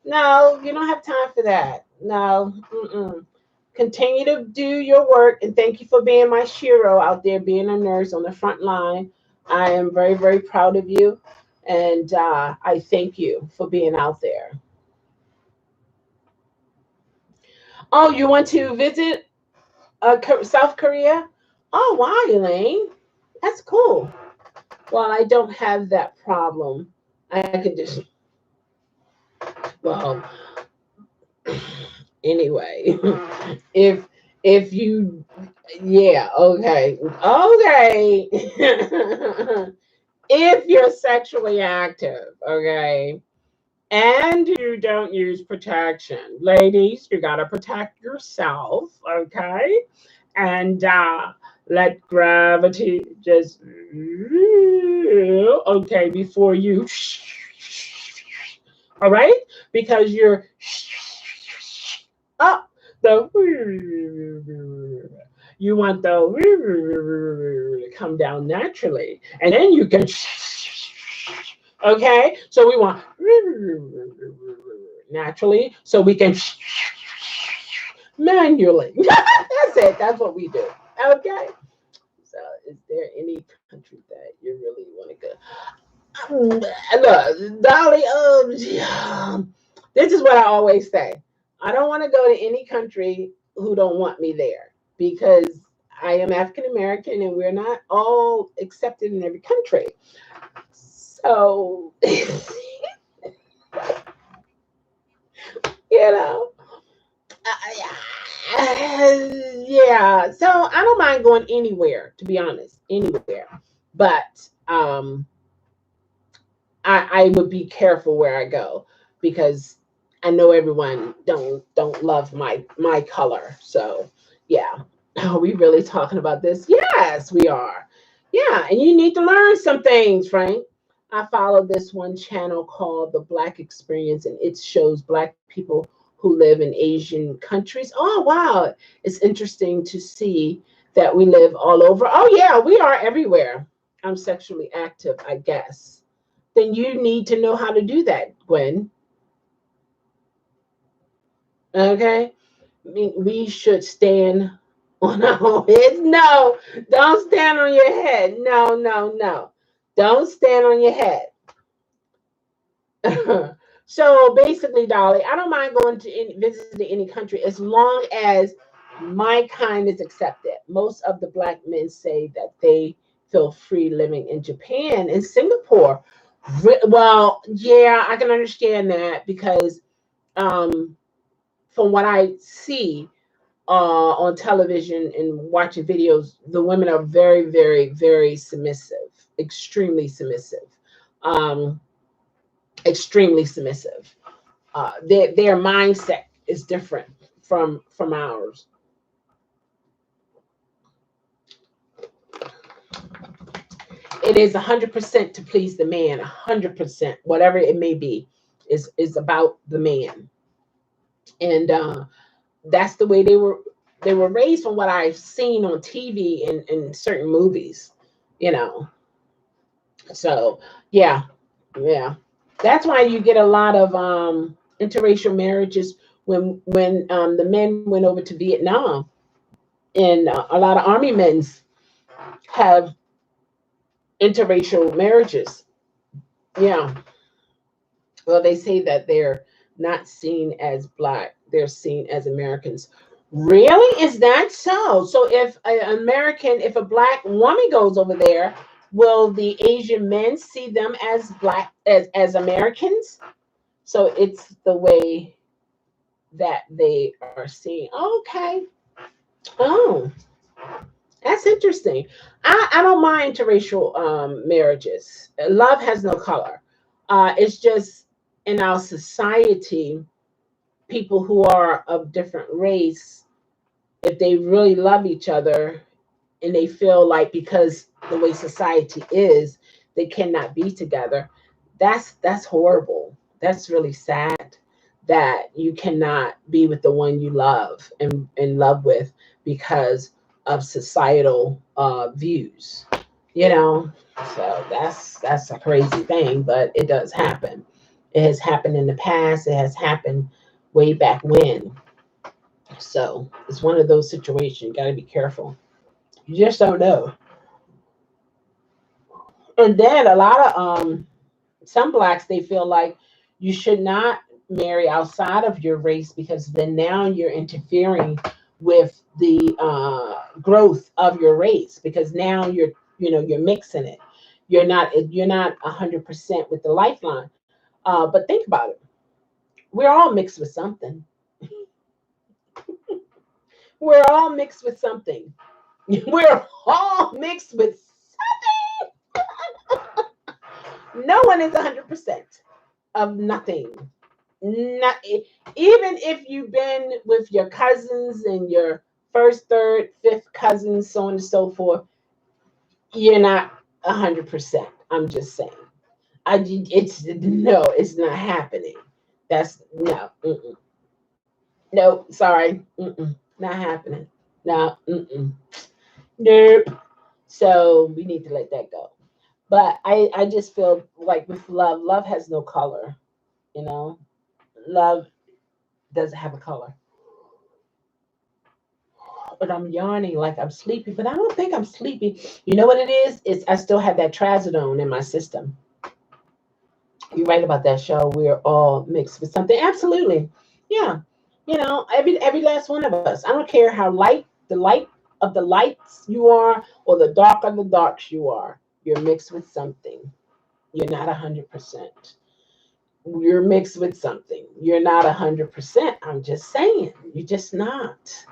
No, you don't have time for that. No. Mm-mm. Continue to do your work, and thank you for being my shiro out there, being a nurse on the front line. I am very, very proud of you, and I thank you for being out there. Oh, you want to visit South Korea? Oh, wow, Elaine. That's cool. Well, I don't have that problem. I can just, well, anyway, if you, yeah, okay, okay. If you're sexually active, okay, and you don't use protection, ladies, you gotta protect yourself, okay, and let gravity just, okay, before you, all right, because you're up the, you want the to come down naturally, and then you can, okay, so we want naturally, so we can manually. That's it. That's what we do. Okay. So, is there any country that you really want to go? Look, Dolly. This is what I always say. I don't want to go to any country who don't want me there because I am African American and we're not all accepted in every country. So, you know, yeah. So I don't mind going anywhere, to be honest, anywhere. But I would be careful where I go because I know everyone don't love my color. So yeah. Are we really talking about this? Yes, we are. Yeah, and you need to learn some things, Frank. I follow this one channel called The Black Experience, and it shows Black people who live in Asian countries. Oh, wow. It's interesting to see that we live all over. Oh, yeah, we are everywhere. I'm sexually active, I guess. Then you need to know how to do that, Gwen. Okay? I mean, we should stand on our heads. No, don't stand on your head. No, no, no. Don't stand on your head. So basically, Dolly, I don't mind going to visiting any country as long as my kind is accepted. Most of the Black men say that they feel free living in Japan and Singapore. Well, yeah, I can understand that because um, from what I see on television and watching videos, the women are very, very, very submissive, extremely submissive. Um, Extremely submissive. Their mindset is different from ours. It is 100% to please the man. 100%, whatever it may be, is about the man, and that's the way they were raised from what I've seen on TV and in certain movies. You know, so yeah, yeah. That's why you get a lot of interracial marriages when the men went over to Vietnam, and a lot of army men have interracial marriages. Yeah. Well, they say that they're not seen as Black; they're seen as Americans. Really? Is that so? So if an American, if a Black woman goes over there, will the Asian men see them as black as Americans? So it's the way that they are seeing. Okay. Oh, that's interesting. I don't mind interracial marriages. Love has no color. It's just in our society, people who are of different race, if they really love each other and they feel like because the way society is, they cannot be together. That's horrible. That's really sad that you cannot be with the one you love and in love with because of societal views. You know, so that's a crazy thing, but it does happen. It has happened in the past. It has happened way back when. So it's one of those situations. You got to be careful. You just don't know. And then a lot of some blacks, they feel like you should not marry outside of your race because then now you're interfering with the growth of your race because now you're mixing it. You're not 100% with the lifeline. But think about it. We're all mixed with something. We're all mixed with something. We're all mixed with no one is 100% of nothing. Not even if you've been with your cousins and your first, third, fifth cousins, so on and so forth, you're not 100%. I'm just saying. It's no, it's not happening. That's no, no, sorry, not happening. No, nope. So we need to let that go. But I just feel like with love has no color. You know, love doesn't have a color. But I'm yawning like I'm sleepy, but I don't think I'm sleepy. You know what it is? It's I still have that trazodone in my system. You're right about that show. We're all mixed with something. Absolutely. Yeah. Every last one of us. I don't care how light of the lights you are or the dark of the darks you are. You're mixed with something. You're not 100%. You're mixed with something. You're not 100%. I'm just saying. You're just not.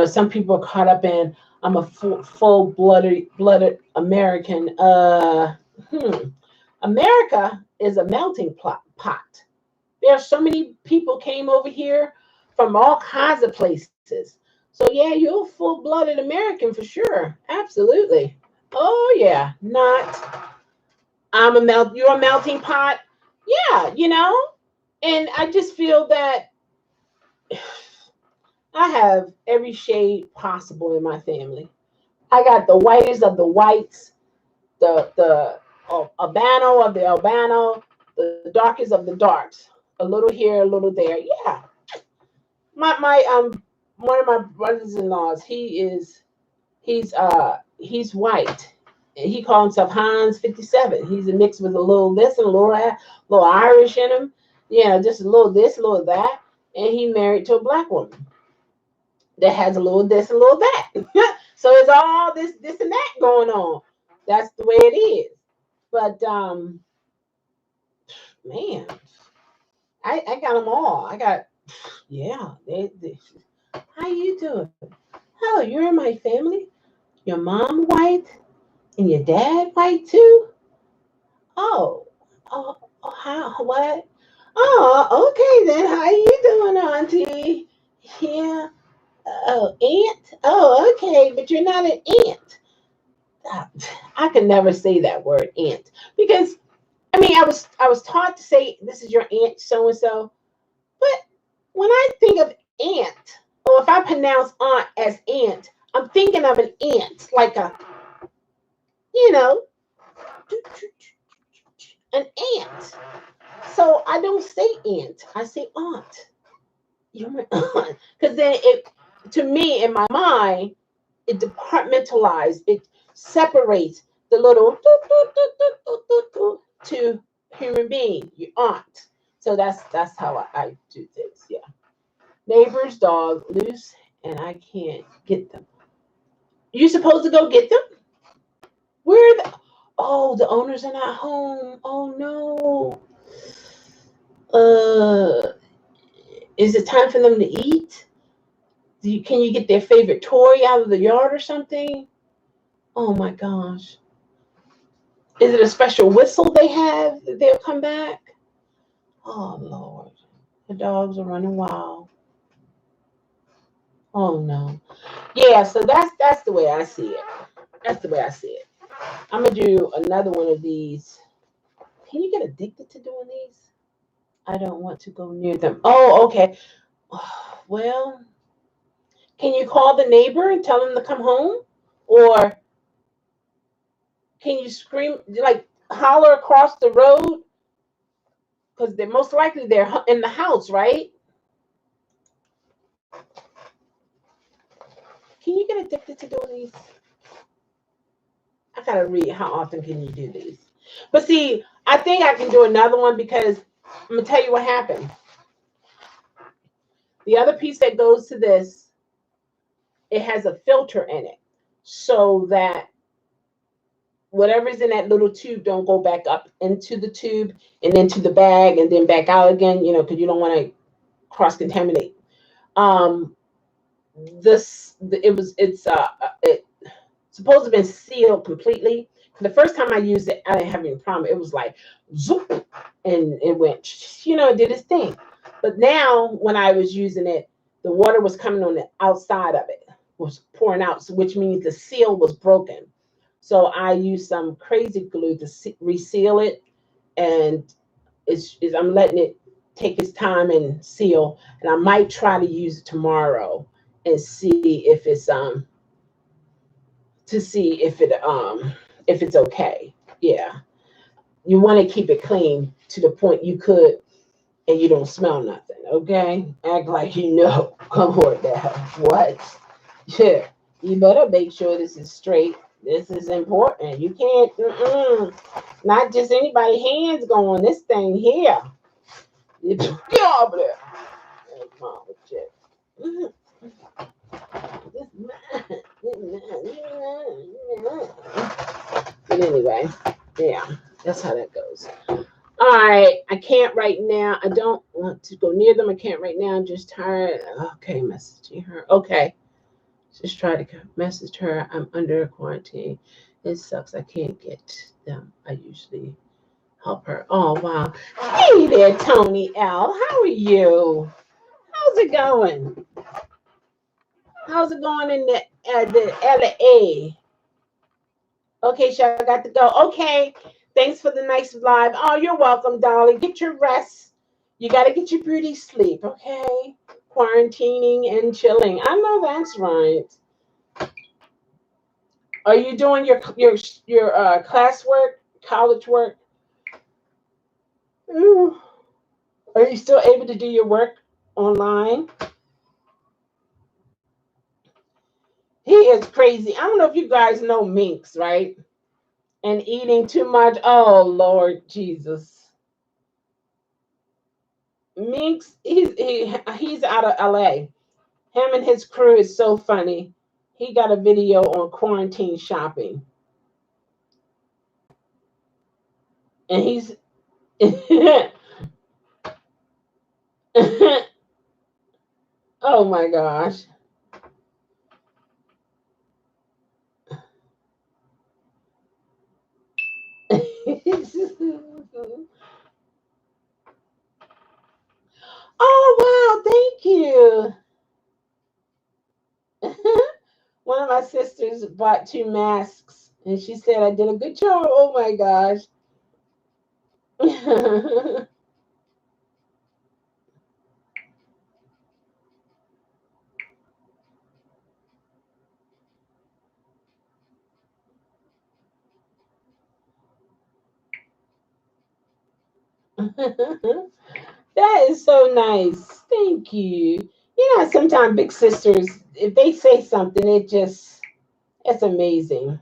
Some people are caught up in I'm a full blooded American. America is a melting pot. There are so many people came over here from all kinds of places. So yeah, you're a full-blooded American for sure. Absolutely. Oh yeah, not you're a melting pot. Yeah, And I just feel that I have every shade possible in my family. I got the whitest of the whites, the albino of the albino, the darkest of the darks. A little here, a little there. Yeah, my one of my brothers-in-laws. He's white. He calls himself Hans 57. He's a mix with a little this and a little that, little Irish in him. Yeah, just a little this, a little that. And he married to a black woman that has a little this and a little that. So it's all this and that going on. That's the way it is. But man, I got them all. I got yeah. How you doing? Oh, you're in my family. Your mom white and your dad white too. Oh, how what? Oh, okay then. How you doing, Auntie? Yeah. Oh, aunt. Oh, okay, but you're not an aunt. Uh, I can never say that word aunt because I was taught to say this is your aunt so and so, but when I think of aunt or if I pronounce aunt as aunt, I'm thinking of an ant like a you know an ant. So I don't say aunt. I say aunt. You're my aunt because then it to me in my mind it departmentalized. It separates the little to human being, your aunt. So that's how I do things. Yeah. Neighbor's dog loose and I can't get them. You supposed to go get them? Where? Oh, the owners are not home. Oh no. Uh, is it time for them to eat? Can you get their favorite toy out of the yard or something? Oh my gosh. Is it a special whistle they have that they'll come back? Oh Lord. The dogs are running wild. Oh no. Yeah, so that's the way I see it. That's the way I see it. I'm gonna do another one of these. Can you get addicted to doing these? I don't want to go near them. Oh, okay. Well, can you call the neighbor and tell them to come home? Or can you scream, like holler across the road? Because they're most likely they're in the house, right? Can you get addicted to doing these? I gotta read how often can you do these. But see, I think I can do another one because I'm gonna tell you what happened. The other piece that goes to this, it has a filter in it so that whatever's in that little tube don't go back up into the tube and into the bag and then back out again, because you don't want to cross contaminate. Um, it's supposed to have been sealed completely. The first time I used it, I didn't have any problem. It was like zoop, and it went, it did its thing. But now when I was using it, the water was coming on the outside of it, was pouring out, which means the seal was broken. So I used some crazy glue to reseal it, and I'm letting it take its time and seal. And I might try to use it tomorrow and see if it's to see if it's okay. Yeah, you want to keep it clean to the point you could, and you don't smell nothing. Okay, act like you know. Come on now. What? Yeah, you better make sure this is straight. This is important. You can't, not just anybody hands going this thing here. Get over there. Come on, check. But anyway, yeah, that's how that goes. All right, I can't right now. I don't want to go near them. I can't right now. I'm just tired. Okay, messaging her. Okay. Just try to message her. I'm under quarantine. It sucks. I can't get them. I usually help her. Oh wow. Hey there, Tony L. How are you? How's it going? How's it going in the LA? Okay, Chelle, I got to go. Okay. Thanks for the nice live. Oh, you're welcome, darling. Get your rest. You got to get your beauty sleep, okay? Quarantining and chilling. I know that's right. Are you doing your class work, college work? Ooh. Are you still able to do your work online? He is crazy. I don't know if you guys know Minx, right? And eating too much. Oh Lord Jesus. Minx, he's out of LA. Him and his crew is so funny. He got a video on quarantine shopping. And he's oh my gosh. Oh wow, thank you. One of my sisters bought 2 masks and she said I did a good job. Oh my gosh. That is so nice. Thank you. Sometimes big sisters, if they say something, it's amazing.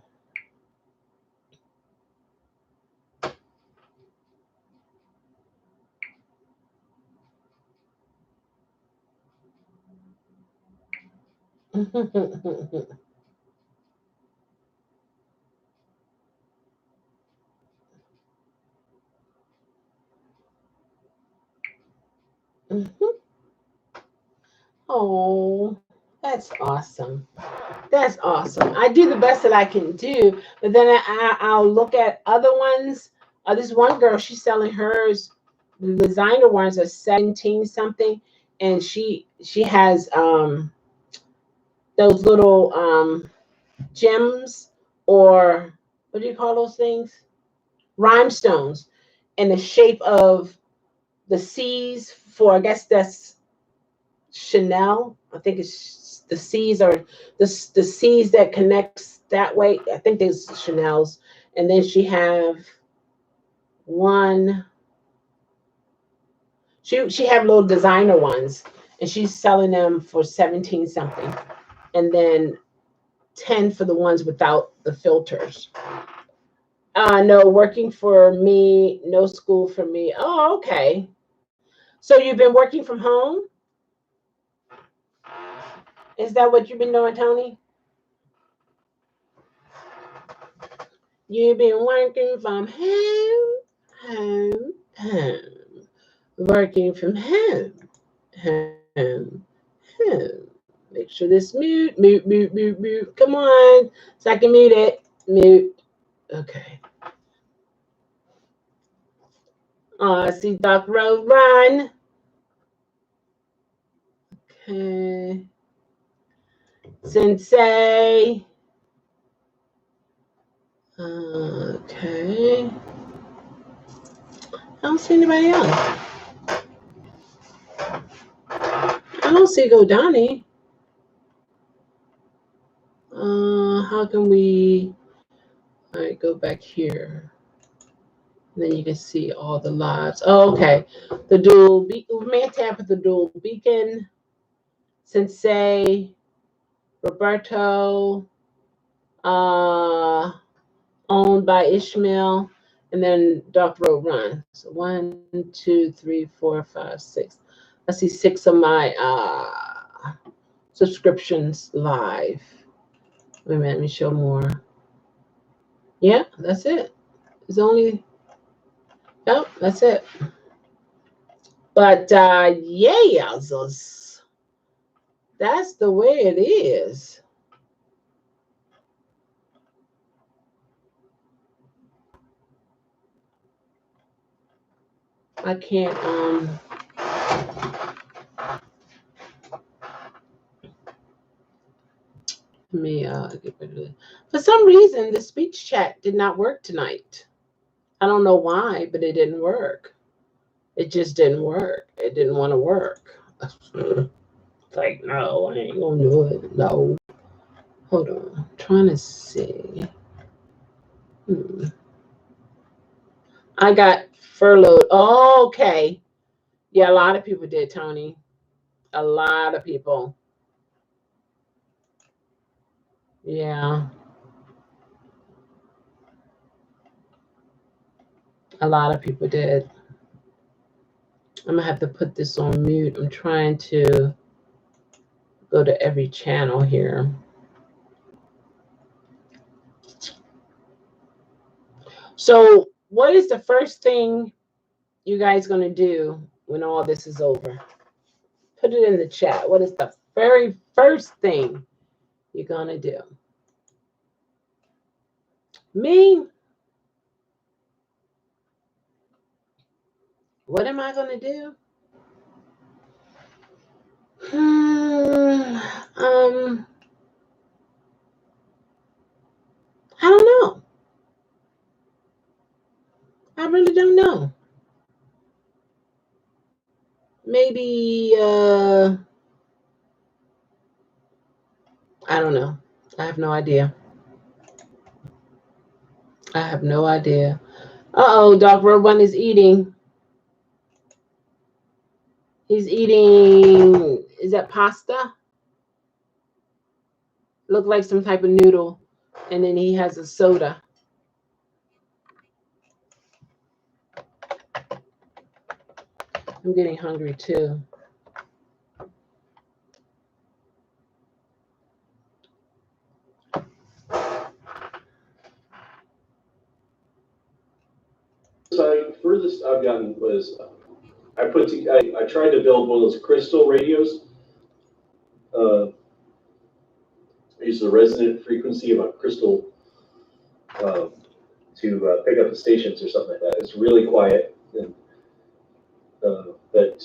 Mhm. Oh, that's awesome. That's awesome. I do the best that I can do, but then I'll look at other ones. This one girl, she's selling hers. The designer ones are 17 something, and she has those little gems, or what do you call those things? Rhinestones, in the shape of the C's for, I guess that's Chanel. I think it's the C's, or the C's that connects that way. I think there's Chanel's, and then one. She have little designer ones, and she's selling them for 17 something, and then 10 for the ones without the filters. No, working for me, no school for me. Oh, okay. So you've been working from home? Is that what you've been doing, Tony? You've been working from home, home, home. Working from home, home, home. Make sure this mute. Come on, so I can mute it. Mute. Okay. I see Doc Rose run. Okay. Sensei. Okay. I don't see anybody else. I don't see Godani. How can we? All right, go back here. And then you can see all the lives. Oh, okay. The dual. We may tap with the dual beacon. Sensei. Roberto. Uh, Owned by Ishmael. And then Dark Road Run. So 1, 2, 3, 4, 5, 6. I see 6 of my subscriptions live. Wait a minute, let me show more. Yeah, that's it. It's only, yep, that's it. But yeah, that's the way it is. I can't let me get rid of it. For some reason the speech chat did not work tonight. I don't know why, but it didn't work. It just didn't work. It didn't want to work. It's like, no, I ain't gonna do it. No. Hold on. I'm trying to see. I got furloughed. Oh, okay. Yeah, a lot of people did, Tony. A lot of people. Yeah. A lot of people did. I'm gonna have to put this on mute. I'm trying to go to every channel here. So, what is the first thing you guys gonna do when all this is over? Put it in the chat. What is the very first thing you're gonna do? Me? What am I gonna do? I don't know. I really don't know. Maybe I don't know. I have no idea. I have no idea. Uh-oh, Doc Rowan is eating. He's eating, is that pasta? Look like some type of noodle. And then he has a soda. I'm getting hungry too. So furthest I've gotten was I tried to build one of those crystal radios. I use the resonant frequency of a crystal to pick up the stations or something like that. It's really quiet, and, but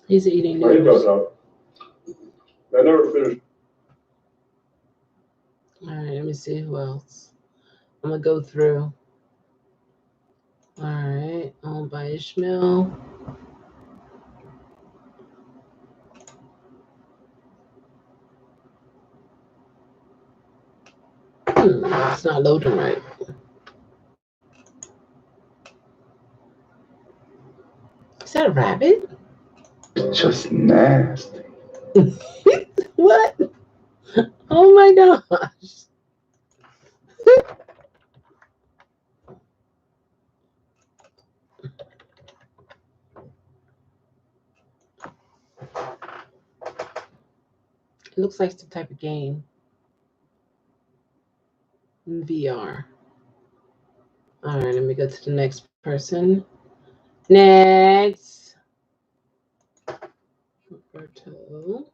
he's eating I noodles. never finished. All right, let me see who else. I'm gonna go through. All right, owned by Ishmael. It's not loading right. Is that a rabbit? Just nasty. What? Oh my gosh. It looks like some type of game. VR. All right, let me go to the next person. Next. Roberto.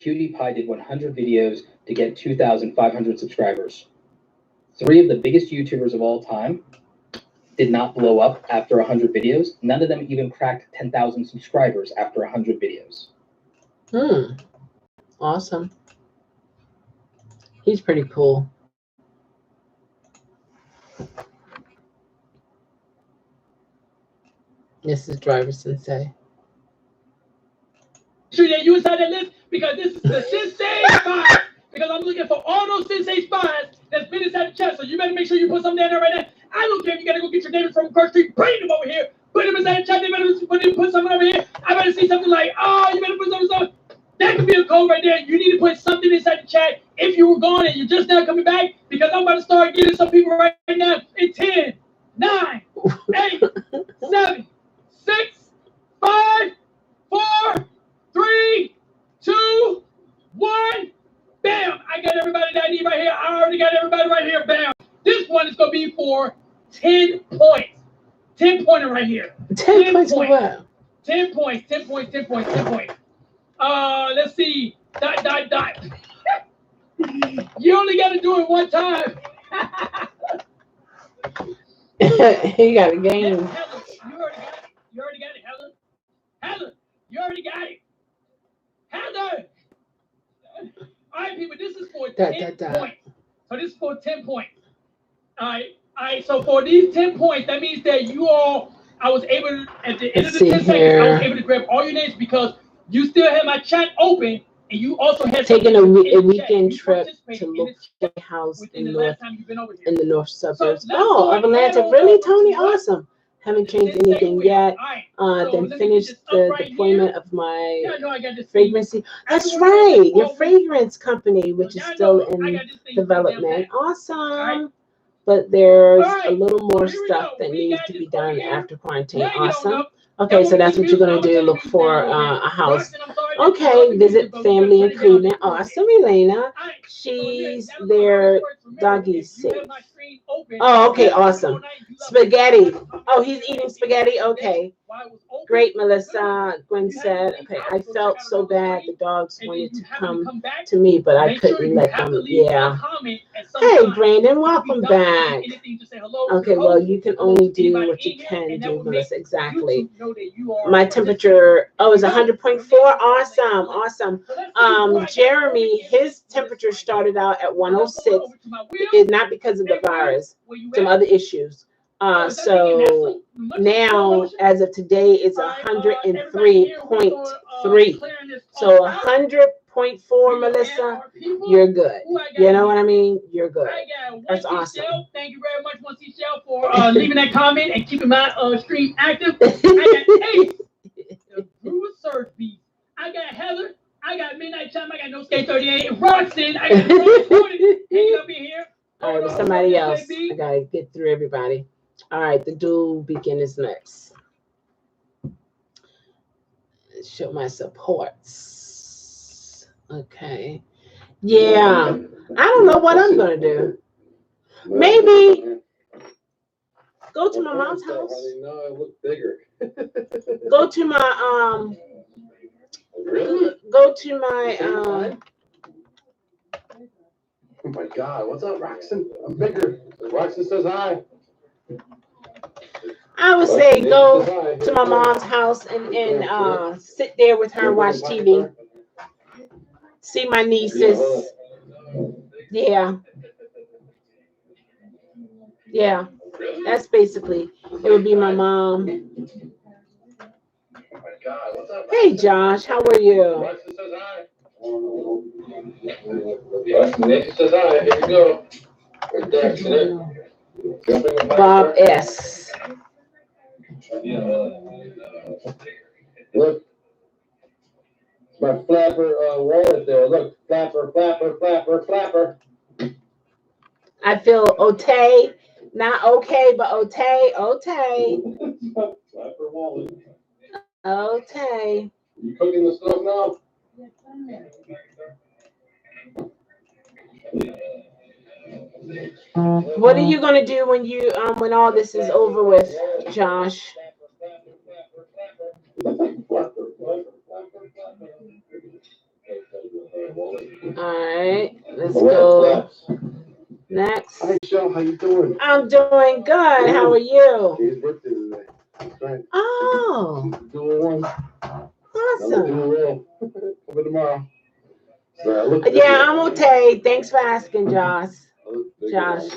PewDiePie did 100 videos to get 2,500 subscribers. 3 of the biggest YouTubers of all time did not blow up after 100 videos. None of them even cracked 10,000 subscribers after 100 videos. Awesome. He's pretty cool. This is Driver Sensei. Sure that you inside that list because this is the Sensei spot. Because I'm looking for all those Sensei spots that's been inside the chat. So you better make sure you put something down there right now. I don't care if you gotta go get your neighbors from Kirk Street, bring them over here, put them inside the chat. They better put something over here. I better see something like, oh, you better put something. That could be a code right there. You need to put something inside the chat if you were gone and you're just now coming back, because I'm about to start getting some people right now in 10, 9, 8, 7, 6, 5, 4, 3, 2, 1. Bam! I got everybody that I need right here. I already got everybody right here. Bam! This one is going to be for 10 points. 10 pointer right here. 10 points for what? 10 points. 10 points. 10 points. 10 points. Let's see. Dot. You only got to do it one time. You got a game. Helen, you already got it. Helen, you already got it. Heather. All right, people, this is for 10 points. So this is for 10 points. All right. So for these 10 points, that means that I was able to, at the end of the 10 seconds, I was able to grab all your names because you still had my chat open, and you also had taken a weekend trip to look for a house in the north suburbs. Oh, of Atlanta. Really, Tony? Awesome. Haven't changed anything yet. Then finished the deployment of my fragrancy. That's right, your fragrance company, which is still in development. Awesome. But there's a little more stuff that needs to be done after quarantine. Awesome. Okay, so that's what you're going to do, look for a house. Okay, visit family in Cleveland. Awesome, Elena. She's their doggy safe. Oh, okay, awesome. Spaghetti. Oh, he's eating spaghetti? Okay. Great, Melissa. Gwen said, okay, I felt so bad the dogs wanted to come to me, but I couldn't let them. Yeah. Hey, Brandon, welcome back. Okay, well, you can only do what you can do, Melissa. Exactly. My temperature, is 100.4. Awesome. Jeremy, his temperature started out at 106. It's not because of the virus, some other issues. So now, as of today, it's 103.3. So 100.4, Melissa, you're good. You know what I mean? You're good. That's awesome. Thank you very much, once again, Chelle, for leaving that comment and keeping my stream active. I got Ace, the Brewer Surge Beast. I got Heather. I got Midnight Chime. I got No Skate 38. Roxton. I got Roxton. Hang up in here. All right, there's somebody else. I gotta get through everybody. All right, the dual beacon is next. Show my supports. Okay. Yeah. I don't know what I'm gonna do. Maybe go to my mom's house. No, I look bigger. Go to my Really? go to my Oh my God! What's up, Roxon? I'm bigger. Roxon says hi. I would say go to my mom's house and sit there with her and watch TV. See my nieces. Yeah. Yeah. That's basically it would be my mom. Oh my God! What's up? Hey Josh, how are you? Roxon says hi. Nick says hi. Here we go. Right there. See it? Jumping with my Bob shirt. S. Look, it's my flapper wallet there. Look, flapper, flapper, flapper, flapper. I feel okay. Not okay, but okay. Okay. Flapper wallet. Okay. You cooking the stove now? What are you gonna do when you when all this is over with, Josh? Alright, let's go next. Hi, Chelle. How you doing? I'm doing good. How are you? His birthday today. That's right. Oh, Doing one. Another awesome. doing roll. Coming tomorrow. So I look Yeah, I'm okay. Thanks for asking, Josh. Josh.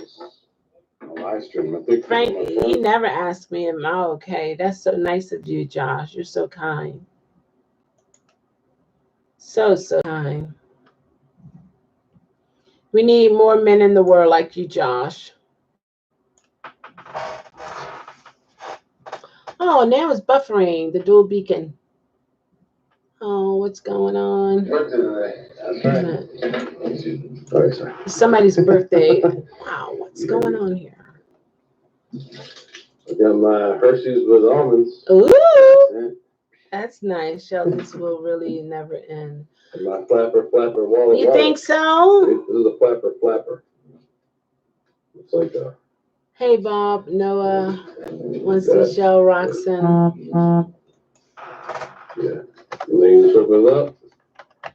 Live stream. I think Frank, he never asked me, am I okay? That's so nice of you, Josh. You're so kind. So kind. We need more men in the world like you, Josh. Oh, now it's buffering, the dual beacon. Oh, what's going on? Birthday today. That's right. Sorry, sorry. It's somebody's birthday. Wow, what's going on here? I got my Hershey's with almonds. Ooh, that's nice. Shell, this will really never end. And my flapper wallet. You think so? This is a flapper. It's like a. Hey, Bob, Noah, Winston, Shell, Roxanne. Yeah. And then you circle it up.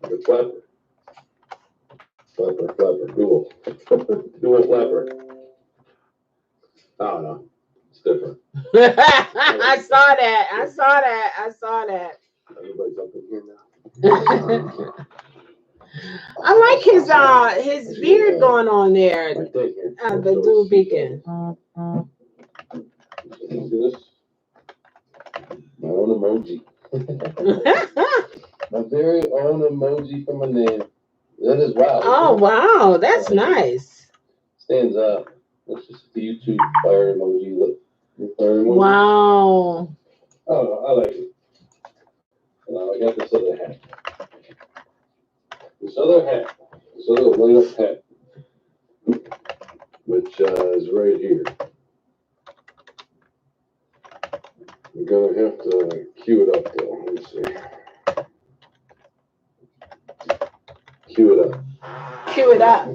The flapper. Flapper. Dual. Dual flapper. I don't know. It's different. I saw that. Everybody's up in here now. I like his beard going on there. Right there, here. The dual beacon. See this? My own emoji. My very own emoji for my name. That is wow. Oh wow, that's nice. Stands out. That's just the YouTube fire emoji. Look. Fire emoji. Wow. Oh, I like it. I got this other hat. This other light up hat, which is right here. We're gonna have to cue it up though. Let me see. Cue it up. Cue it up.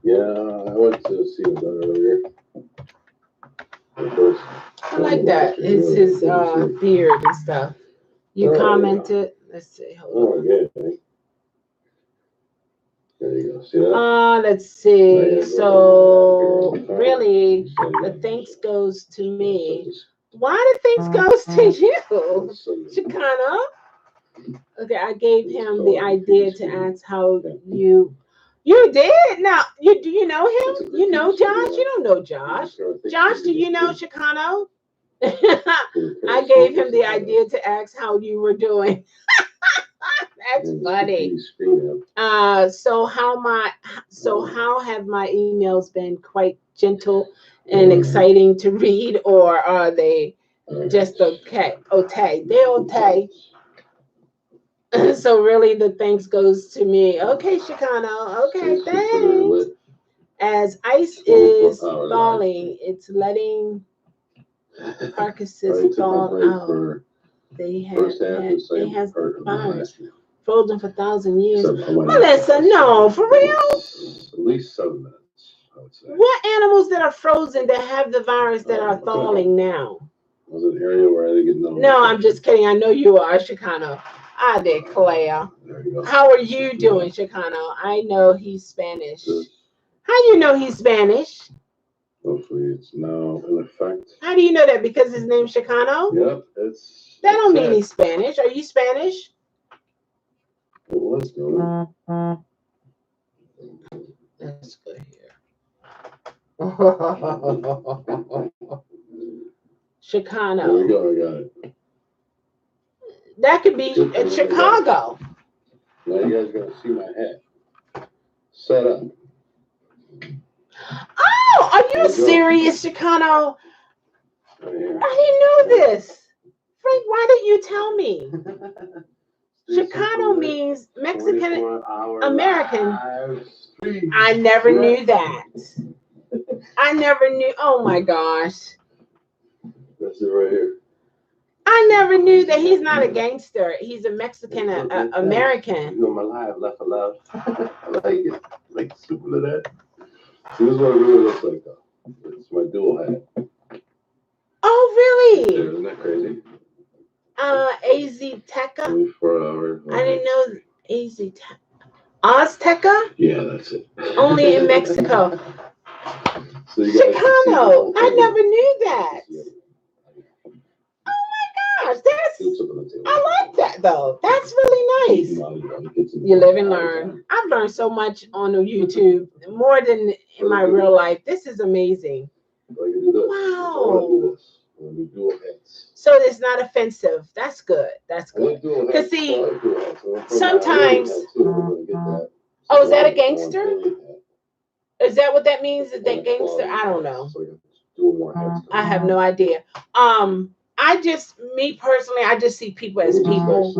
Yeah, I went to see it earlier. I like that. It's his beard and stuff. You commented. Let's see. Hold on. Oh yeah. There you go. See that? Let's see. So really, the thanks goes to me. Why the thanks goes to you, Chicano? Okay, I gave him the idea to ask how you did. Now do you know him? You know Josh? You don't know Josh. Josh, do you know Chicano? I gave him the idea to ask how you were doing. That's funny. So how have my emails been quite gentle and exciting to read, or are they just okay? They're okay. So really the thanks goes to me. Okay, Chicano. Okay, thanks. As ice is thawing, it's letting carcasses thaw out. They have Firsthand, the they same has part of the virus last year. frozen for 1,000 years. Except for when Melissa, no, for real. At least 7 minutes, I would say. What animals that are frozen that have the virus that are thawing now? Was it an area where I didn't get no? No, I'm just kidding. I know you are, Chicano. I declare. There you go. How are you doing, Chicano? I know he's Spanish. Good. How do you know he's Spanish? Hopefully it's now in effect. How do you know that? Because his name's Chicano? Yep, it's. That don't it's mean it. he's Spanish. Are you Spanish? It was going. Let's go here. There we Chicano. go. I got it. That could be in Chicago. Now you guys gotta see my head. Set up. Oh, are There you you go. serious, Chicano? Right here. I didn't know this. Frank, why didn't you tell me? Stay Chicano simple, means Mexican 24-hour American. live stream. I never knew that. I never knew. Oh my gosh. That's it right here. I never knew that he's not a gangster. He's a Mexican American. You know my live, laugh aloud. I like it. I like the super of that. See, this is what it really looks like, though. It's my dual hat. Oh, There, really? isn't that crazy? Azteca? 24 hours. I didn't know Azteca. Azteca? Yeah, that's it. Only in Mexico. So you guys can see the Chicano. whole I thing. never knew that. Gosh, It's up on the table. I like that though. That's really nice. You live and learn. I've learned so much on YouTube, more than in my real life. This is amazing. Wow. So it's not offensive. That's good. That's good. Because see, sometimes. Oh, is that a gangster? Is that what that means? Is that gangster? I don't know. I have no idea. Me personally, I just see people as people.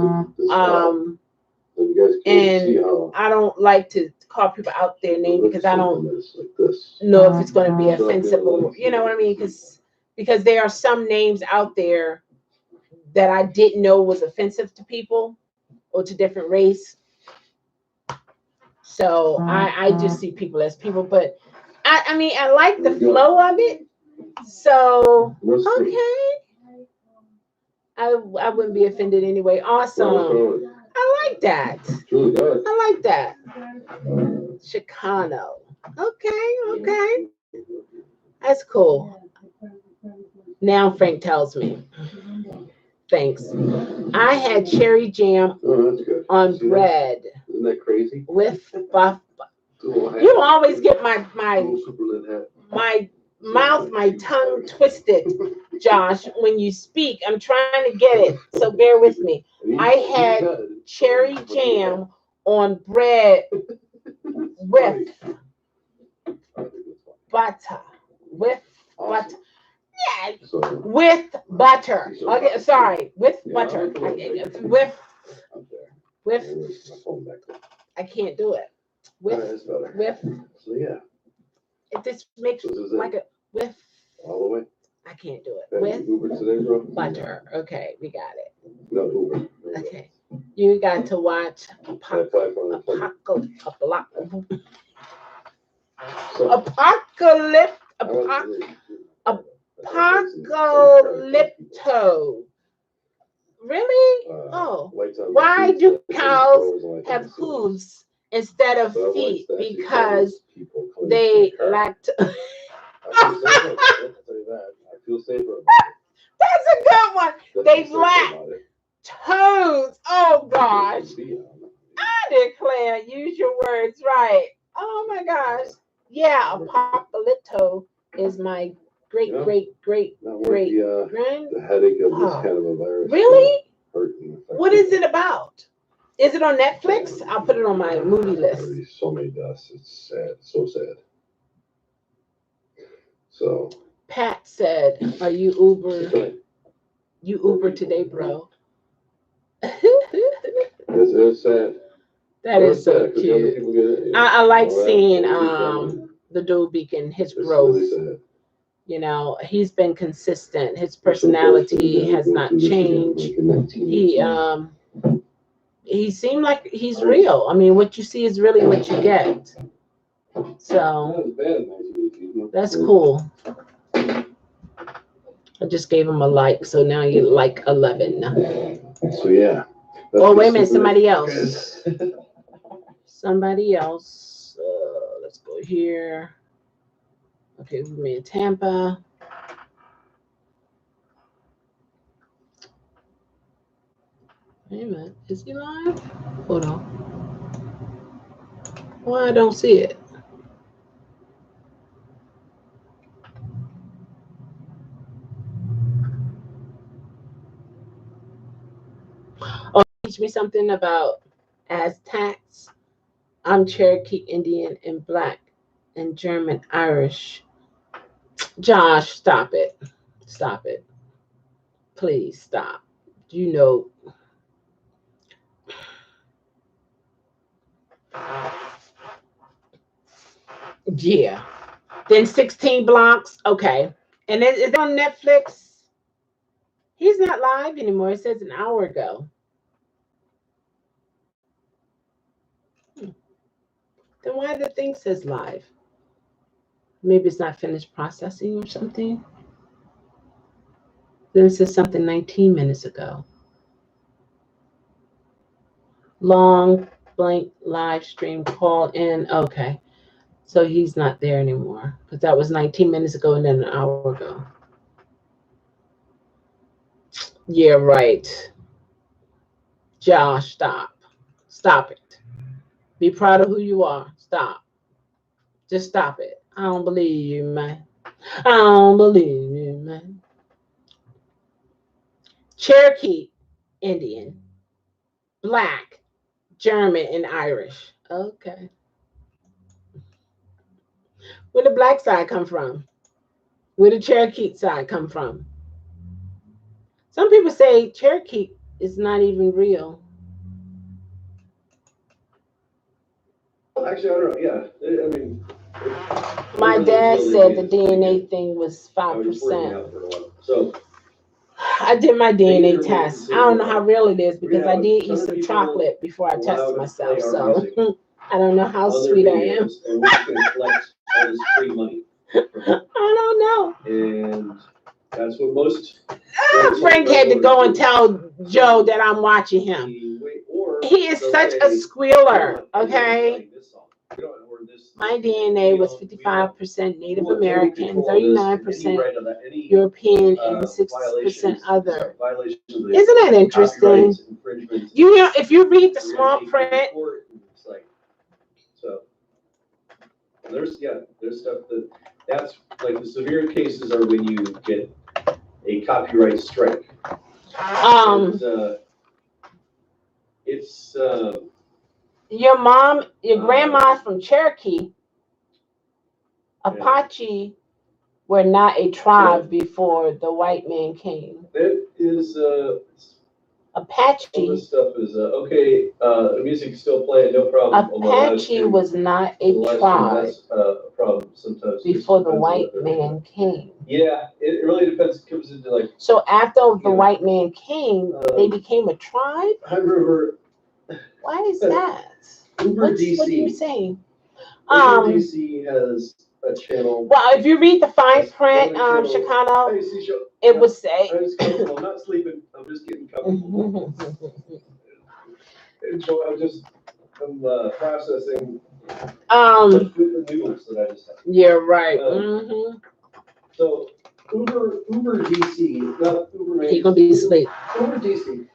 And I don't like to call people out their name because I don't know if it's going to be offensive or, you know what I mean? Because there are some names out there that I didn't know was offensive to people or to different race. So I just see people as people, but I mean, I like the flow of it. So, okay. I wouldn't be offended anyway. Awesome. I like that. I like that. Chicano. Okay. That's cool. Now Frank tells me. Thanks. I had cherry jam on bread. Isn't that crazy? With buff. You always get my mouth, my tongue twisted, Josh, when you speak. I'm trying to get it, so bear with me. I had cherry jam on bread with butter. With butter. Yeah, with butter. Okay, sorry, with butter. With. I can't do it. With. So yeah. It just makes like a with. All the way. I can't do it. With Uber today, bro? butter. Okay, we got it. No Uber. Okay. You got to watch Apocalypto. Really? Oh. Why do cows have hooves instead of feet? Because they lack to. I feel safer. That's a good one. They lack toes. Oh gosh. I declare, use your words right. Oh my gosh. Yeah, Apocalypto is my great grand. The headache of this kind of a virus. Really? What is it about? Is it on Netflix? I'll put it on my movie list. So many deaths. It's sad. So sad. So. Pat said, "Are you Uber? You Uber today, bro?" It's sad. That is so cute. I like seeing the dude beacon, his growth. You know, he's been consistent. His personality has not changed. He seemed like he's real. I mean, what you see is really what you get. So that's cool. I just gave him a like, so now you like 11. So yeah. Oh, wait a minute, somebody else. Somebody else. Let's go here. Okay, we're in Tampa. Wait a minute, is he live? Hold on. Why I don't see it? Oh, teach me something about Aztecs. I'm Cherokee Indian and Black and German Irish. Josh, stop it. Stop it. Please stop. You know. Yeah. Then 16 blocks. Okay. And is it on Netflix? He's not live anymore. It says an hour ago. Then why the thing says live? Maybe it's not finished processing or something. Then it says something 19 minutes ago. Long blank live stream call in. Okay. So he's not there anymore because that was 19 minutes ago and then an hour ago. Yeah, right. Josh, stop. Stop it. Be proud of who you are. Stop. Just stop it. I don't believe you, man. I don't believe you, man. Cherokee, Indian, Black, German, and Irish. Okay. Where the Black side come from? Where the Cherokee side come from? Some people say Cherokee is not even real. Actually, I don't know. Yeah, I mean, My dad said the DNA thing was I was working 5%. out for a while. So I did my DNA test. I don't know how real it is because I did eat some chocolate before I tested myself. So I don't know how sweet I am. And we're just going to collect all this free money. I don't know. And that's what most. Frank had to go and tell Joe that I'm watching him. He is such a squealer, okay? My DNA was 55% Native American, 39% European, and 6% other. Isn't that interesting? You know, if you read the small print, so there's stuff that's like the severe cases are when you get a copyright strike. It's your grandma's from Cherokee. Apache were not a tribe before the white man came. That is Apache. All this stuff is okay. The music's still playing, no problem. Apache was not a tribe. That's a problem sometimes. Before the white man came. Yeah, it really depends. It comes into like. So after the white man came, they became a tribe. I remember. Why is that? Uber DC. What are you saying? Uber DC has a channel. Well, if you read the fine print, Chicano, it would say. I'm not sleeping. I'm just getting comfortable. And so I'm processing the noodles that I just had. Yeah, right. So Uber DC, not Uber. He's gonna be asleep. Uber DC.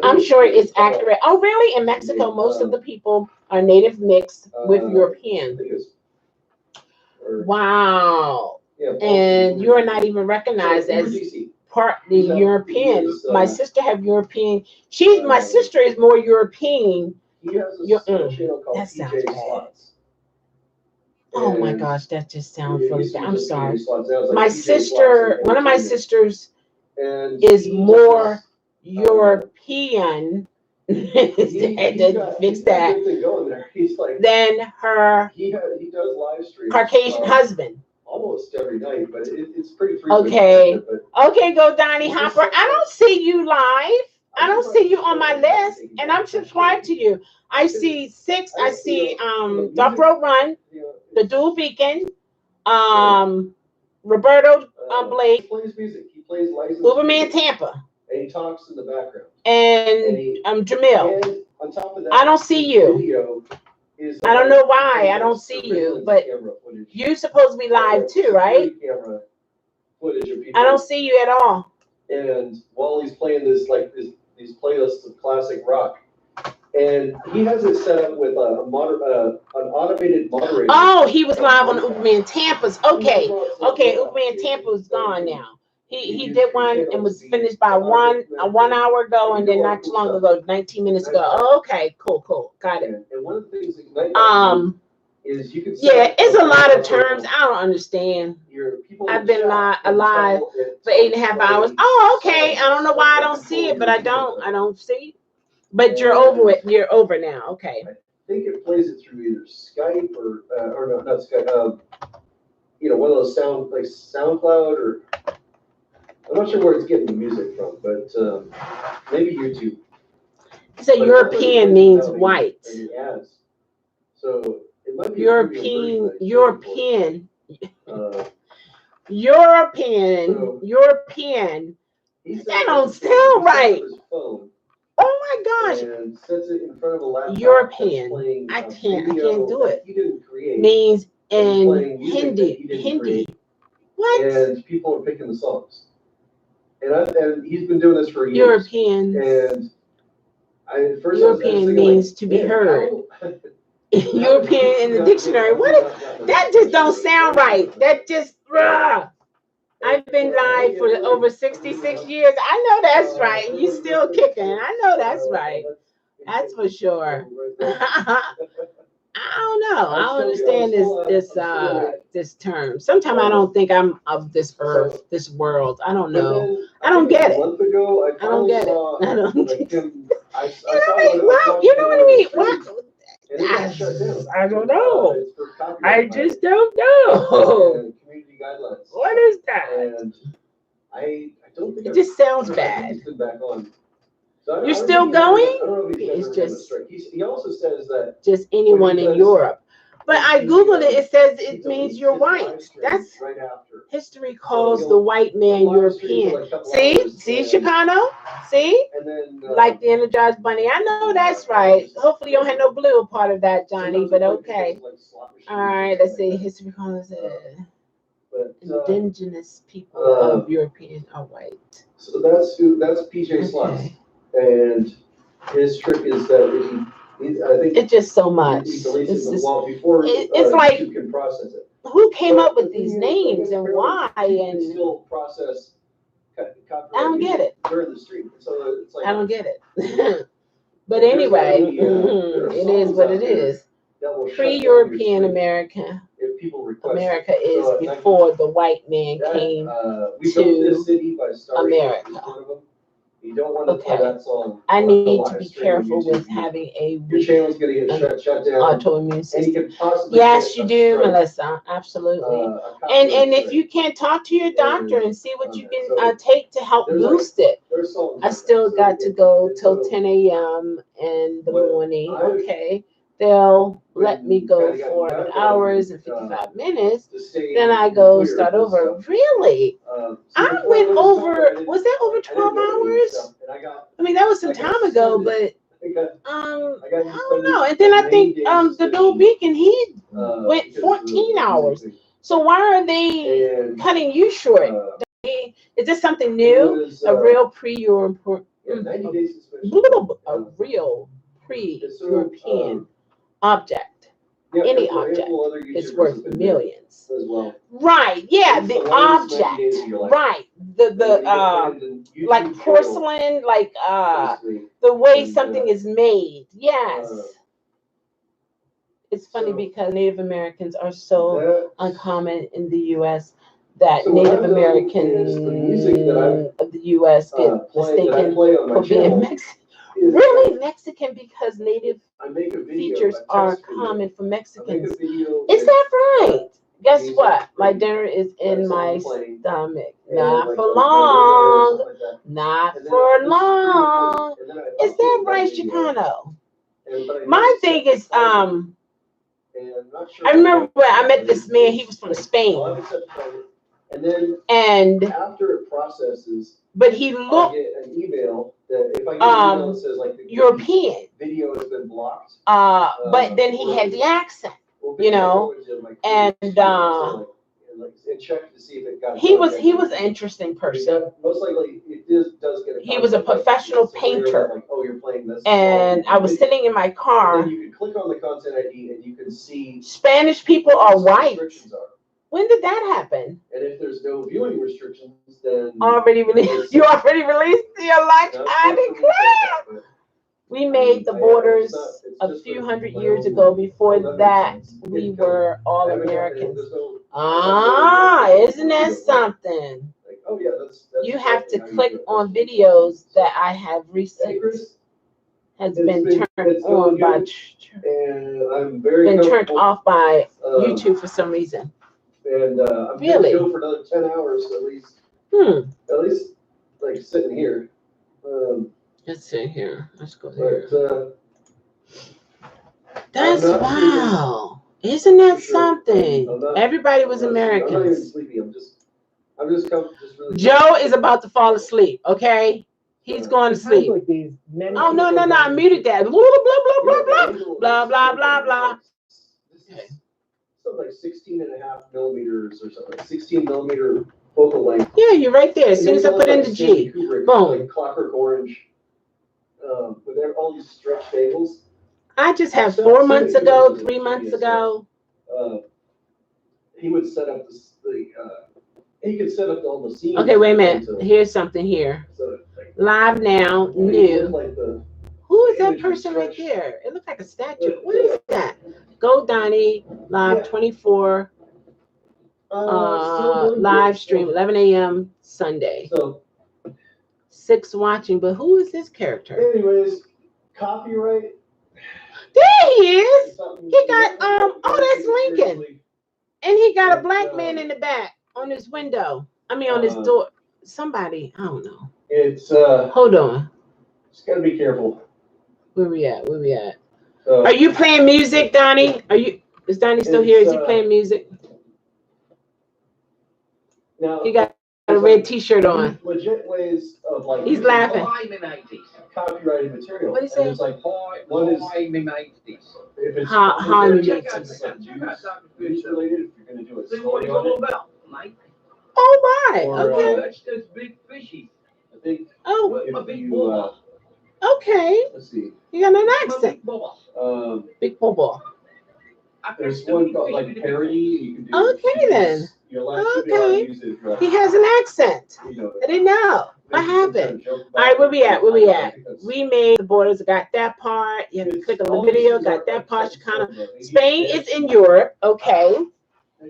I'm sure it's accurate. Oh, really? In Mexico, most of the people are native mixed with European. Wow. Yeah, and you are not even recognized as partly European. My sister have European. My sister is more European. That sounds bad. Oh my gosh, that just sounds really bad. I'm sorry. My sister, one of my sisters is more European. to fix that. Than her Caucasian husband. almost every night, but it's pretty frequent. Okay. But Okay, go Donnie Hopper. I don't see you live. I don't see you on my list, and I'm subscribed to you. I see 6. I see Dark Road Run, you know, the Dual Beacon, Roberto Blake, he plays music. He plays licensed Uberman music, Tampa, and he talks in the background. and Jamil. And on top of that, I don't see you. video is I don't know why like I don't see you, surveillance but camera footage. you're supposed to be live too, right? Security camera footage of people. I don't see you at all. And while he's playing these playlists of classic rock, and he has it set up with an automated moderator. Oh, he was live on Uberman Tampa's. Okay, Uberman Tampa's gone now. He did one and was finished by 1 hour ago, and then not too long ago, 19 minutes ago. Oh, okay, cool, got it. And one of the things that you might is you can Yeah, it's a lot of terms I don't understand. I've been alive for 8.5 hours. Oh, okay. I don't know why I don't see it, but I don't see. But you're over it. You're over now. Okay. I think it plays it through either Skype or no, not Skype. One of those SoundCloud, or I'm not sure where it's getting the music from, but maybe YouTube. So European means white. And the ads. So it might be European. That don't sound right. Oh my gosh. And sets it in front of a laptop. European. I can't do it. He didn't create. Means in Hindi. Hindi. What? And people are picking the songs. And he's been doing this for years. European. And European means to be heard. European in the dictionary. What is that? Just don't sound right. That just. I've been live for over 66 years. I know that's right. You still kicking. I know that's right. That's for sure. I don't know. I don't understand this term. Sometimes I don't think I'm of this earth, this world. I don't know. I don't get it. I don't get it. I don't get it. Well, you know what I mean? What? I don't know. I just don't know. Community guidelines. What is that? And I don't think it just sounds bad. He's been back on. So you're still going? I don't know if he's just. He also says that just anyone in Europe. But I googled it. It says it means you're white. That's right after. History calls the white man European. See, Chicano? See? And then, like the Energized Bunny. I know that's right. Hopefully you don't have no blue part of that, Johnny, but okay. All right, let's see. History calls it indigenous people of European are white. So that's PJ Slots. And his trick is that I think it's just so much. It's like you can process it. Who came up with these names and why? And still process. I don't get it. During the stream, so it's like I don't get it. But anyway, it is what it is. Pre-European America. America is before the white man came to America. You don't want to play that song. I need to be careful with having a your channel's gonna get shut down. Autoimmune system. Yes, you do, Melissa. Absolutely. And if you can't talk to your doctor and see what you can take to help boost it, I still got to go till 10 a.m. in the morning. Okay. They'll let me go for hours and 55 minutes. Then I go start over. Really? I went over, was that over 12 hours? I mean, that was some time ago, but I don't know. And then I think the Dual Beacon, he went 14 hours. So why are they cutting you short? Is this something new? A real pre-European, a real pre-European object, any object is worth millions. Right, yeah, the object, right, the like porcelain, like the way something is made. Yes, it's funny because Native Americans are so uncommon in the U.S. that Native Americans of the U.S. get mistaken for being Mexican. Really Mexican because native features are common for Mexicans. Is that right? Guess These what? are My pretty. dinner is in my Plane, stomach. and, Not like, for those videos, long. stuff like that. Not And then for this is pretty long. cool. And then I Is that uploaded rice video, Chicano? but I My never thing set the is, timer, and I'm not sure I about remember that, when I met but this man. He was from I'll Spain, have it set the timer. And then and after it processes, but he I'll looked get an email that if I get an email that says like the European. video has been blocked. But then he had the accent, We'll you know, and check to see if it got. he was an interesting person. Most likely it does get. He was a professional painter. Like, oh, you're playing this. And I was sitting in my And car. then you can click on the content ID and you can see Spanish people are white. restrictions are. When did that happen? And if there's no viewing restrictions, then Already released. You already released your electronic class. We made the borders a few hundred years ago. Before that, we were all Americans. Isn't that something? Like, oh yeah, that's You have to click on videos that I have recently has been turned on by and I'm very been turned off by uh, YouTube for some reason. And I'm Really? gonna go for another 10 hours at least. At least like sitting here. Let's see here. Let's go here. But That's I'm not wow. Isn't that for sure. something? I'm not- Everybody was I'm not even Americans. sleepy. I'm just really. Joe is about to fall asleep. Okay, he's going to sleep. Like these, Oh no, I muted that. Blah blah blah blah blah blah blah. This is something like 16 and a half millimeters or something. 16 millimeter focal length. Yeah, you're right there. As soon as I put in the G, Kubrick, boom. like Clockwork Orange. With all these stretched tables. I just had 4 months ago, 3 months ago. He would set up he could set up all the scenes. Okay, wait a minute. Here's something here. Live now, new. Who is that person right there? It looks like a statue. What is that? Go Donnie, live 24, live stream, 11 a.m. Sunday. So, 6 watching, but who is this character? anyways, copyright. There he is. He got oh, that's Lincoln, and he got a black man in the back on his window. I mean, on his door. Somebody, I don't know. It's Hold on. just gotta be careful. Where we at? Are you playing music, Donnie? Is Donnie still here? Is he playing music? Now He got a red T-shirt on. Legit ways of like. He's laughing. Copyrighted material. What is he saying? It's like one is if it's How you related, make if you're gonna do a story on it. Oh my. Or, Okay. That's big fishy. I think Oh, if you okay. let's see. You got an accent. Big ball. There's one called like parody. You can do. Okay then. You're allowed to be allowed to Okay. use it. He has an accent. You know, I didn't know. What happened? All right, where we at? We made the borders. Got that part. You have to click on the video. Got that part. Spain is in Europe. Okay.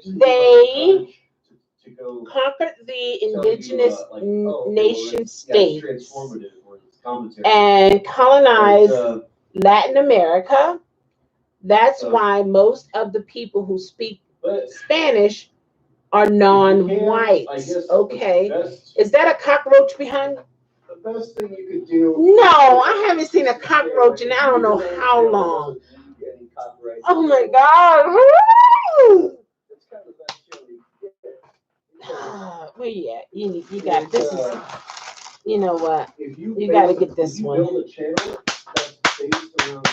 They conquered the indigenous nation states and colonized Latin America. That's why most of the people who speak Spanish are non-whites. Okay. Is that a cockroach behind? The best thing you could do. No, I haven't seen a cockroach in I don't know how long. Oh my God. It's kind of best chili. Where you at? You got it. This is, you know what? If you gotta get this if you one. build a channel that's based around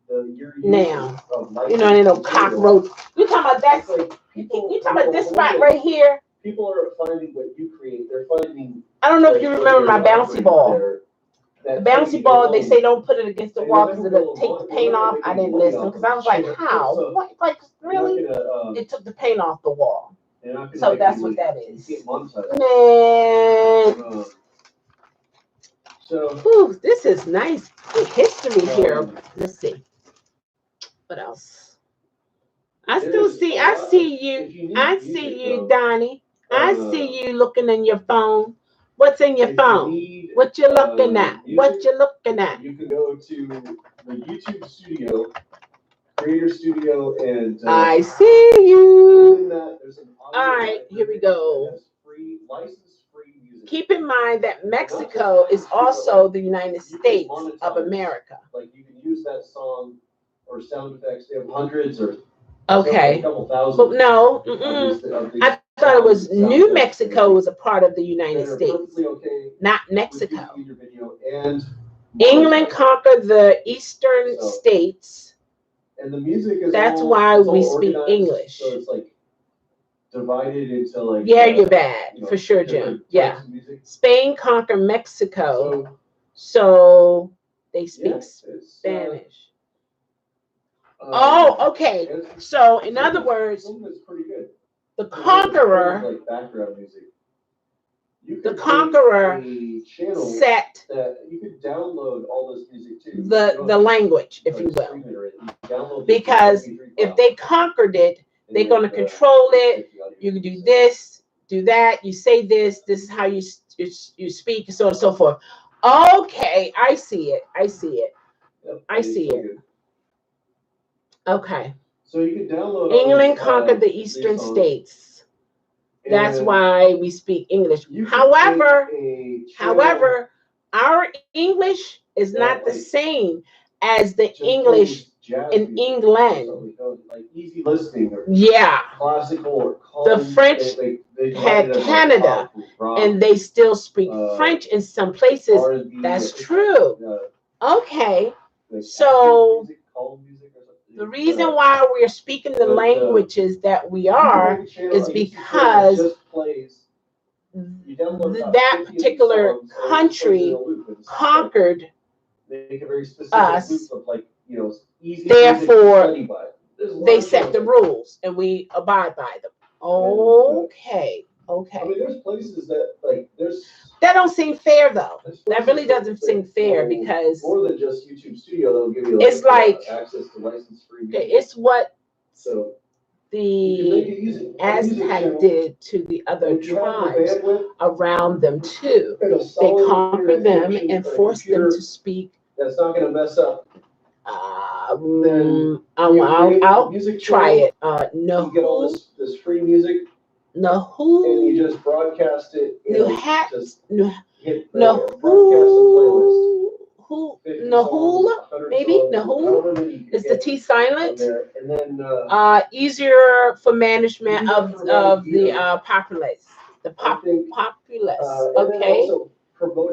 your use Now, of you know, ain't no licensed cockroach. You talking about that? It's like You talking about this spot right here? People are finding what you create. They're finding. I don't know if you remember my bouncy ball. The bouncy ball, they say don't put it against the wall because it'll take the paint off. I didn't listen because I was like, how? What? Like, really? It took the paint off the wall. So that's what that is. Man. So, Whew, this is nice history here. Let's see. What else? I see you, Donnie. I see you looking in your phone. What's in your phone? What you looking at? What you looking at? You can go to the YouTube studio. Creator Studio and. I see you. Within that, there's an audio All right, here we library go. that has free, license-free music. Keep in mind that Mexico is also the United States of America. Like you can use that song or sound effects. They have hundreds or Okay. a couple thousand. But no, of these I thought it was sound effects New and Mexico was a part of the United that are States, perfectly okay not with Mexico. using your video and England monetizing. conquered the eastern So- states. And the music is That's all, why it's all we speak organized, English. So it's like divided into like. Yeah, you're bad, you know, for sure, different Jim. Yeah. types of music. Spain conquered Mexico, So, so they speak yeah, it's, Spanish. Oh, okay. it's- So, in other words, some of it's pretty good. the There's conqueror, like background music. You the could make conqueror a channel set that you could download all this music to. the language, if you will. will. Because if they conquered it, they're going to control it. You can do this, do that. You say this. This is how you speak, so on and so forth. Okay, I see it. I see it. Yep, I see so it. good. Okay. So you can download. England conquered the eastern states. That's why we speak English. However, our English is not the same as the English in England. Like easy listening or Yeah. classical or The French had Canada, and they still speak French in some places. That's true. Okay. So the reason why we're speaking the languages that we are is because that particular country conquered us. Therefore, they set the rules and we abide by them. Okay. I mean, there's places that like that don't seem fair though. That really doesn't seem fair because more than just YouTube Studio, they'll give you it's like access to license-free music. it's what So the Aztec did to the other tribes around them too. They conquered them and forced them to speak. That's not going to mess up. I'll try it. No, you get all this free music. No, and you just broadcast it. No hat. No, hit no who. Maybe Nahul. Is the T silent? And then easier for management of the populace. The populace. Okay.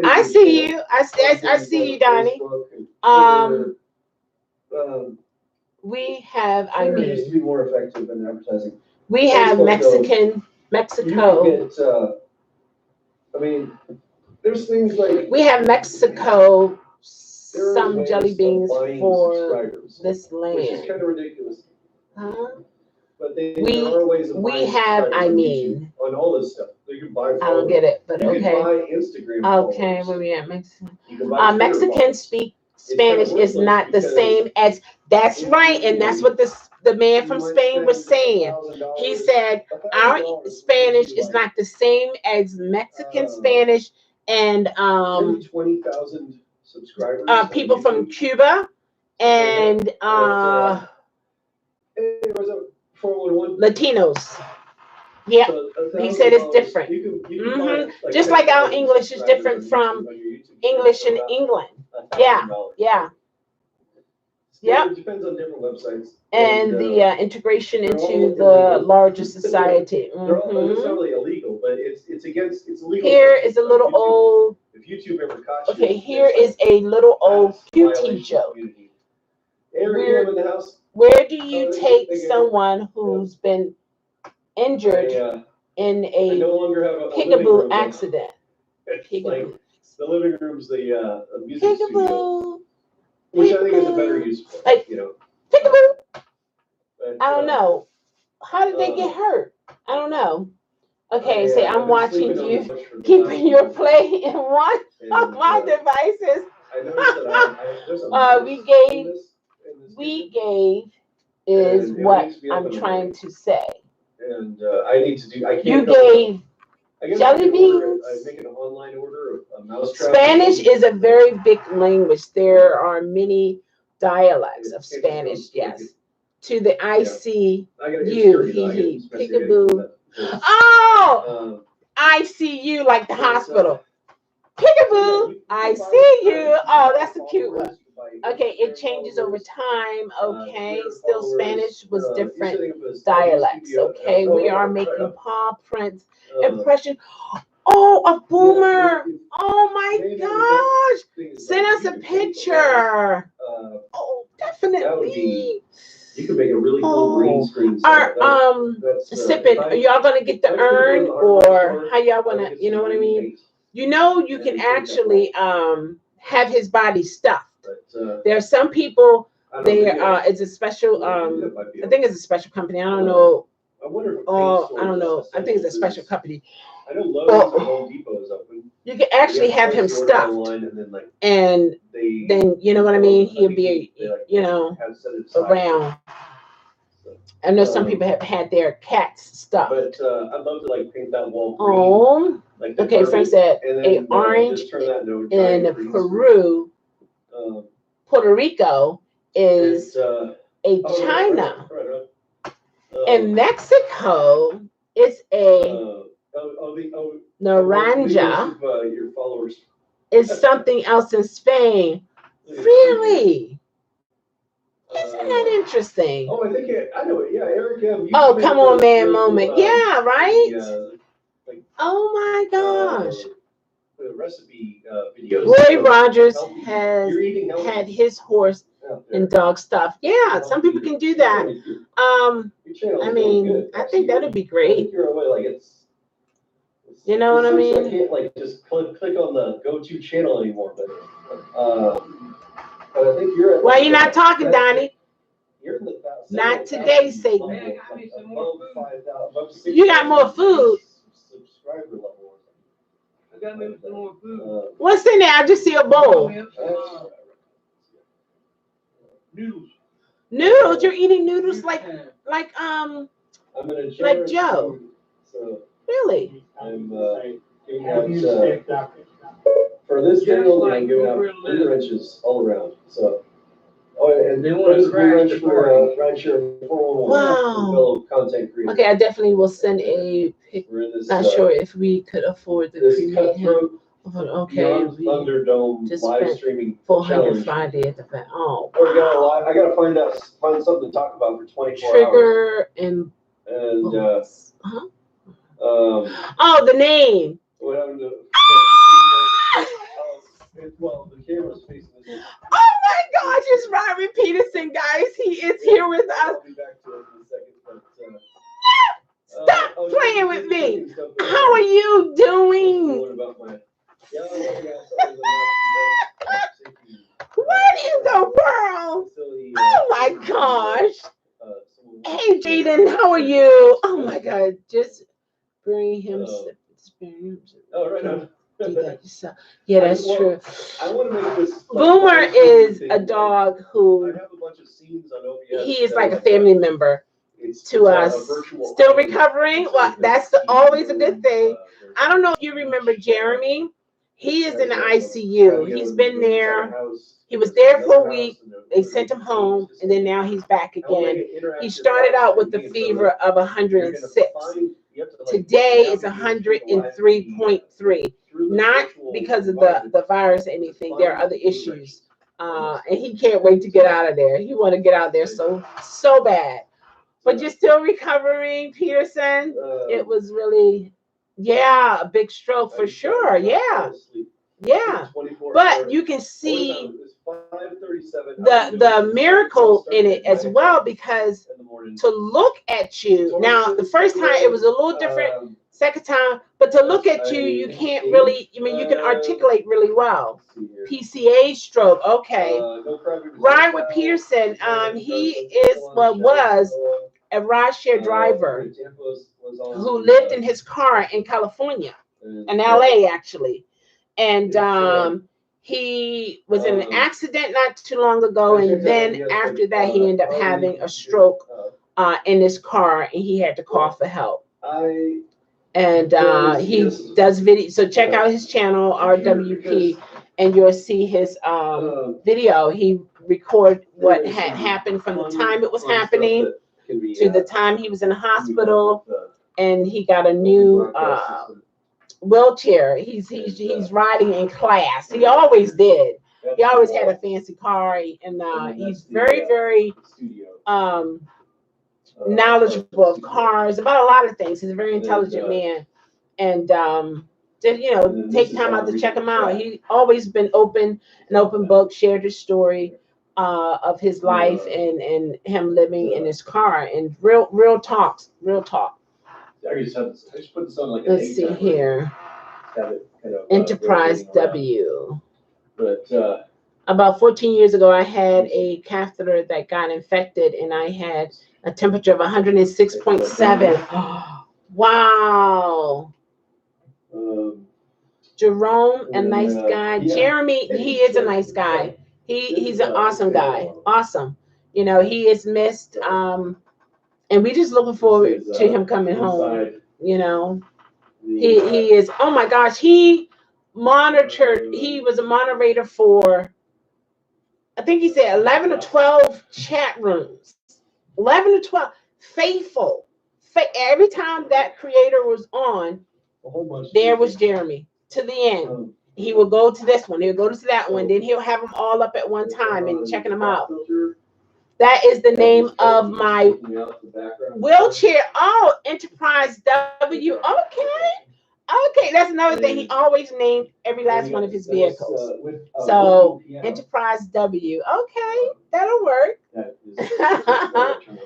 I see you. I see you, Donnie. We have. I mean, used to be more effective in advertising. We have Mexico. I mean, there's things like we have Mexico. Some jelly beans for this land, which is kind of ridiculous. Huh? But there are ways of we have. I mean, on all this stuff, you can buy. I don't get it, but you okay. Can buy Instagram okay, where we at? Mexico. Mexicans speak Spanish is not the same as. That's right, and that's what the man from Spain was saying. He said our Spanish is not the same as Mexican Spanish and 20,000 subscribers. People from Cuba and Latinos. Yeah, he said it's different. Just like our English is different from English in England. Yeah. It depends on different websites. And the integration into the larger society. They're all necessarily illegal, but it's illegal. Here is a little old. If YouTube ever caught you. Okay, here is a little old QT joke. Where do you take someone who's been injured in a peekaboo accident? Like the living room's the music studio. Which I think is a better use for it, you know. Peekaboo. I don't know. How did they get hurt? I don't know. Okay, say I'm watching you, keeping your play in one of my devices. I noticed that we gave is what I'm trying to say. And I need to do. I can't. You gave. Jelly beans. I make an online order of a mousetrap. Spanish is a very big language. There are many dialects of Spanish. Yes. to the ICU. I got it's Peekaboo. Oh, ICU, like the hospital. Peekaboo, I see you. Oh, that's a cute one. Okay, it changes over time. Okay, still Spanish was different dialects. Okay, we are making paw prints impression. Oh, a boomer. Oh my gosh. Send us a picture. Oh, definitely. You can make a really cool green screen. Sipping, are y'all gonna get the urn, or how y'all wanna, you know what I mean? You know, you can actually have his body stuffed. There are some people, it's a special, I think it's a special company. I don't know. I don't know. I think it's a special company. I know Lowe's or Home Depot is open. You can actually have him stuffed, and then you know what I mean. He'll be, you know, around. I know some people have had their cats stuffed. But I'd love to like paint that wall Oh, green. Like okay. Frank said a orange in Peru. Puerto Rico is a China. In Mexico, it's a naranja. Your followers. Is something else in Spain. Really? Isn't that interesting? Oh, I think I know it. Yeah, Erica. Oh, come on, man, moment. Yeah, right? Oh my gosh. The recipe videos. Roy Rogers has had his horse and dog stuff. Yeah, some people can do that. I mean, I think that would be great. You know what I mean? I can't like just click on the go-to channel anymore, but I think you're at. Why you not talking, Donnie? You're in the not today, Satan. Man, I need some more food. You got more food. Subscriber level. I got maybe some more food. What's in there? I just see a bowl. Noodles. Noodles? You're eating noodles like Joe. So really? I'm giving out for this channel. I'm giving out blue wrenches all around. So. Oh, and they want to crash the party. Rideshare 411. Wow. Fellow content creator. Okay, I definitely will send a pic. Not sure if we could afford the premium. Okay. Thunderdome just live streaming 400 Friday at the back. Oh. Wow. I gotta find something to talk about for 24 Trigger hours. and oh, the name. What happened to? Well, the camera's facing this. Oh my gosh, it's Robert Peterson, guys. He is here with us. I'll be back to it in a second. Stop playing with me. How are you doing? What in the world? Oh my gosh. Hey, Jaden, how are you? Oh my God, just bring him. Oh, right on. Yeah, that's true. I want to make this. Boomer is a dog who I have a bunch of scenes on OBS. He is like a family member to us. Still recovering. Well, that's always a good thing. I don't know if you remember Jeremy. He is in the ICU. He's been there. He was there for a week. They sent him home, and then now he's back again. He started out with the fever of 106. Today is 103.3. Not because of the virus or anything. There are other issues. And he can't wait to get out of there. He want to get out there so bad. But you're still recovering, Peterson. It was really, a big stroke for sure. Yeah. But you can see the miracle in it as well, because to look at you now, the first time it was a little different, second time, but to look at you, you can't really, you can articulate really well. PCA stroke, okay. Ryan with Peterson, he was a rideshare driver who lived in his car in California, in LA actually. And he was in an accident not too long ago, and then after that he ended up having a stroke in his car, and he had to call for help. And he does video, so check out his channel, RWP, and you'll see his video. He record what had happened from the time it was happening to the time he was in the hospital, and he got a new wheelchair. He's riding in class. He always did. He always had a fancy car, and he's very knowledgeable of cars, about a lot of things. He's a very intelligent man, and take time out to check him out. He always been an open book, shared his story of his life and him living in his car, and real talk. I just put this on like Let's see here. Enterprise W. But about 14 years ago, I had a catheter that got infected, and I had a temperature of 106.7. Wow. Jerome, a nice guy. Yeah. Jeremy, he is a nice guy. He's an awesome guy. Awesome. He is missed. And we just looking forward to him coming home. He is, oh my gosh, he was a moderator for, I think he said 11 or 12 chat rooms. 11 or 12. Faithful. Every time that creator was on, there was Jeremy to the end. He will go to this one, he'll go to that one, then he'll have them all up at one time and checking them out. That is the name of my wheelchair. Oh, Enterprise W. Okay, that's another thing. He always named every last one of his vehicles. So Enterprise W. Okay, that'll work.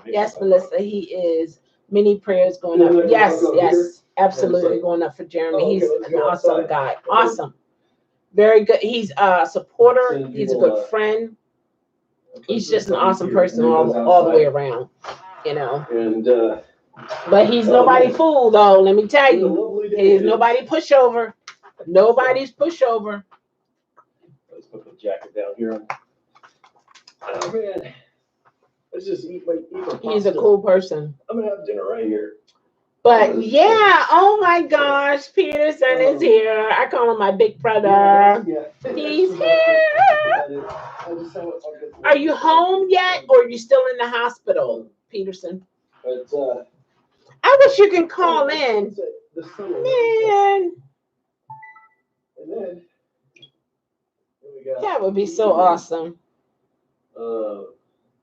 Yes, Melissa, he is. Many prayers going up. Yes, absolutely going up for Jeremy. He's an awesome guy. Awesome. Very good. He's a supporter. He's a good friend. He's just an awesome person all the way around, And But he's nobody fool, though. Let me tell you, he's nobody pushover. Nobody's pushover. let's put the jacket down here. Oh man, let's just eat my He's a cool person. I'm gonna have dinner right here. But yeah, oh my gosh, Peterson is here. I call him my big brother. He's here. Are you home yet, or are you still in the hospital, Peterson? But I wish you can call in. Man, and then we got that would be so awesome.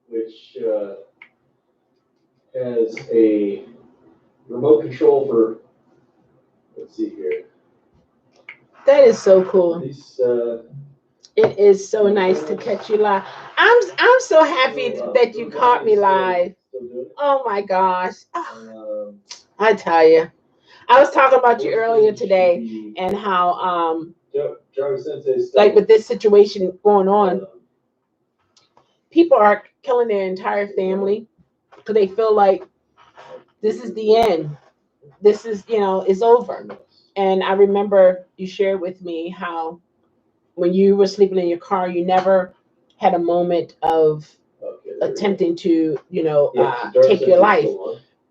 which has a remote control for, let's see here. That is so cool. These, It is so nice to catch you live. I'm so happy that you caught me live. Oh my gosh. Oh, I tell you. I was talking about you earlier today and how like with this situation going on, people are killing their entire family because they feel like this is the end. This is, it's over. And I remember you shared with me how when you were sleeping in your car, you never had a moment of attempting to, take your life,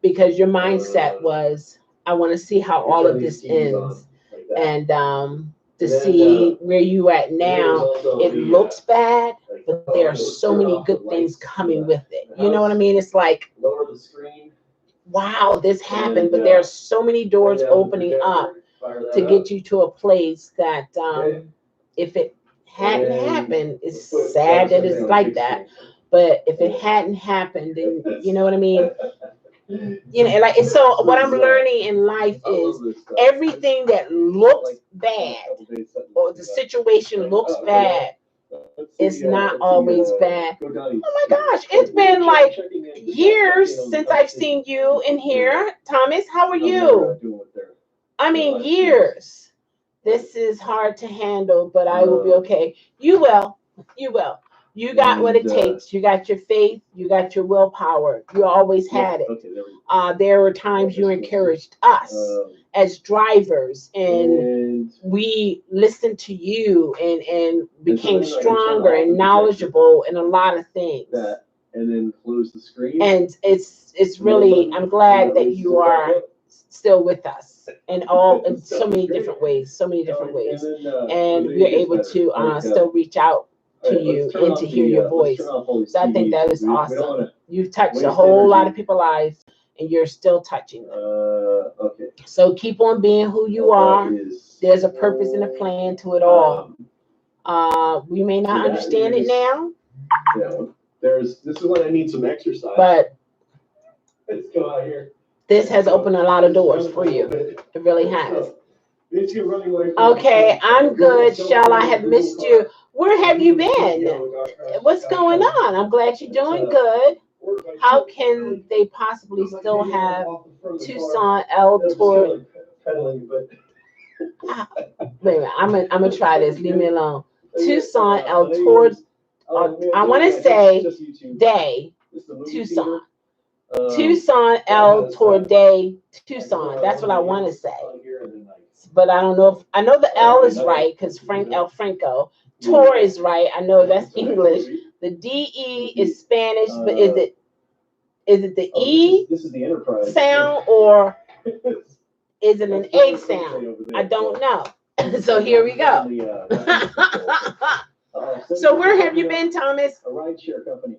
because your mindset was, I want to see how all of this ends. And to see where you at now, it looks bad, but there are so many good things coming with it. You know what I mean? It's like, wow, this happened, but there are so many doors opening up to get you to a place that if it hadn't happened, it's sad that it's like that. But if it hadn't happened, then you know what I mean? So what I'm learning in life is everything that looks bad or the situation looks bad is not always bad. Oh my gosh, it's been like years since I've seen you in here. Thomas, how are you? I mean, years. This is hard to handle, but I will be okay. You will. You will. You got what it takes. You got your faith. You got your willpower. You always had it. There were times you encouraged us as drivers, and we listened to you and became stronger and knowledgeable in a lot of things. And then close the screen. And it's really, I'm glad that you are still with us in so many different ways, and we're able to still reach out to you and to hear your voice. So I think that is awesome. You've touched a whole lot of people's lives, and you're still touching them. Okay. So keep on being who you are. There's a purpose and a plan to it all. We may not understand it now. Yeah. This is when I need some exercise. But let's go out here. This has opened a lot of doors for you. It really has. Okay, I'm good, Chelle. I have missed you. Where have you been? What's going on? I'm glad you're doing good. How can they possibly still have Tucson El Toro? Wait a minute, I'm gonna try this. Leave me alone. Tucson El Toro. I want to say day. Tucson. Tucson El Toro Day. Tucson. That's what I want to say. But I don't know if I know the L is right because El Franco. Tor is right. I know that's English. The DE is Spanish, but is it the E sound or is it an A sound? I don't know. So here we go. So where have you been, Thomas? A rideshare company.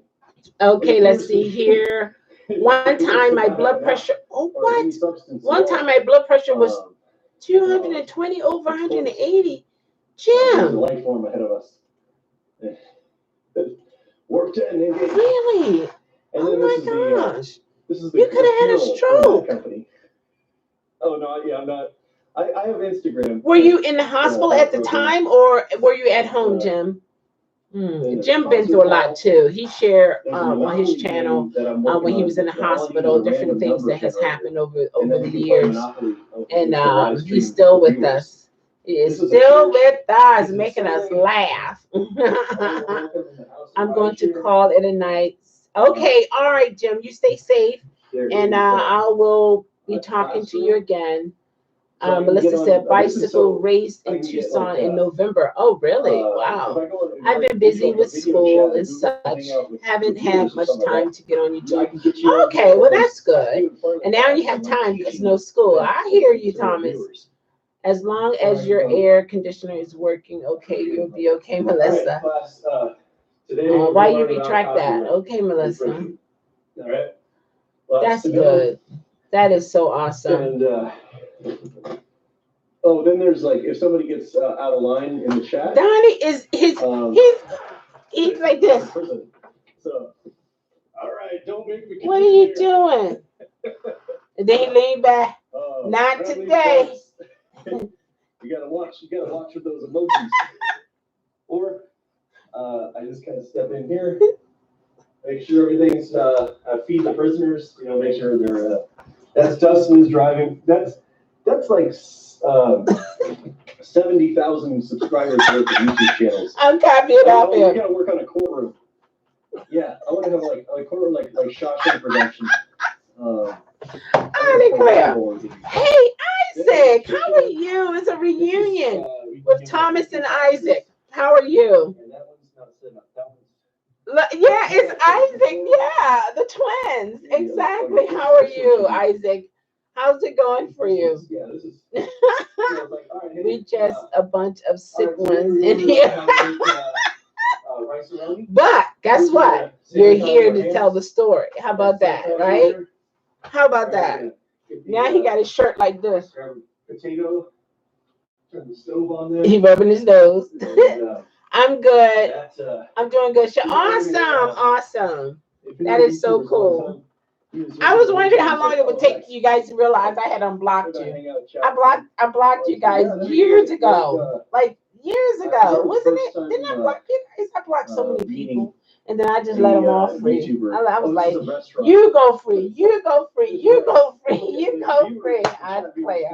Okay, let's see here. One time my blood pressure. Oh, what? One time my blood pressure was 220 over 180. Jim. Life form ahead of us. Work 10. Really? Oh my gosh. You could have had a stroke. Oh no, yeah, I'm not. I have Instagram. Were you in the hospital at the time, or were you at home, Jim? Jim been through a lot too. He shared on his channel when he was in the hospital, different things that has happened over the years, and he's still with us. He is still with us, making us laugh. I'm going to call it a night. Okay, all right, Jim. You stay safe, and I will be talking to you again. Melissa said bicycle race in Tucson in November. Oh, really? Wow. I've been busy with school and such. Haven't had much time to get on YouTube. Okay, well, that's good. And now you have time because no school. I hear you, Thomas. As long as your air conditioner is working, okay, you'll be okay, Melissa. Why you retract that? Okay, Melissa. All right. That's good. That is so awesome. And then there's like if somebody gets out of line in the chat. Donnie is he's like this. So, all right, don't make me. What are you doing? They lean back. Not today. You gotta watch with those emojis. Or I just kind of step in here, make sure everything's feed the prisoners. Make sure they're. That's Dustin's driving. That's like 70,000 subscribers worth of YouTube channels. I'm copying off him. We gotta work on a courtroom. Yeah, I want to have like a courtroom like Shawshank Redemption. I declare. Hey, Isaac, how are you? It's a reunion with Thomas and Isaac. How are you? Yeah, it's Isaac. Yeah, the twins. Exactly. How are you, Isaac? How's it going for you? We just a bunch of sick ones in here. But guess what? You're here to tell the story. How about that, right? How about that? Now he got his shirt like this. Potato. Turn the stove on there. He rubbing his nose. I'm good. I'm doing good. Awesome. That is so cool. I was wondering how long it would take you guys to realize I had unblocked you. I blocked you guys years ago. Like years ago. Wasn't it? Didn't I block you guys? I blocked so many people. And then I just let them all free. I was like, you go free, you go free, you go free, you go free. I play.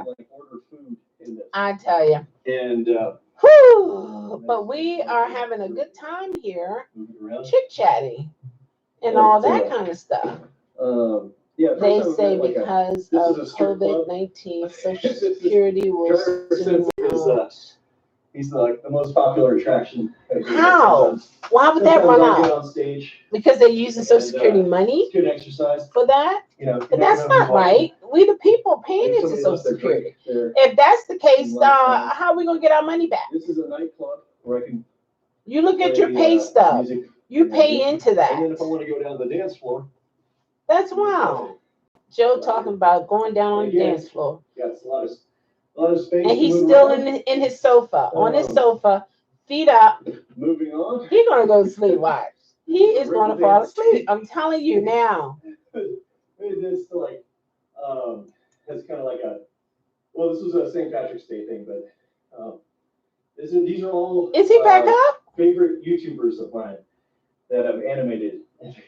I tell you. And whew, but we are having a good time here, chit-chatting and all that kind of stuff. Yeah, they say because of COVID-19, Social Security will soon He's the most popular attraction. How? Why would that Sometimes run I'll get out? on stage. Because they're using Social And, Security money It's good exercise. for that? You know, But that's not right. We the people paying Maybe into somebody Social left their Security. drink there. If that's the case, You want, how are we gonna get our money back? This is a nightclub where I can You look at your play, pay stub. music. You pay into And then that. if I want to go down to the dance floor, That's wild. Joe talking about going down on the dance floor. yeah, it's a lot of space. And to he's move still around. in his sofa, on his sofa, feet up. Moving on. He's gonna go to sleep. Watch. He is gonna fall asleep. I'm telling you now. This like has kind of like well, this was a St. Patrick's Day thing, but these are all Is he back up? favorite YouTubers of mine that I've animated. It's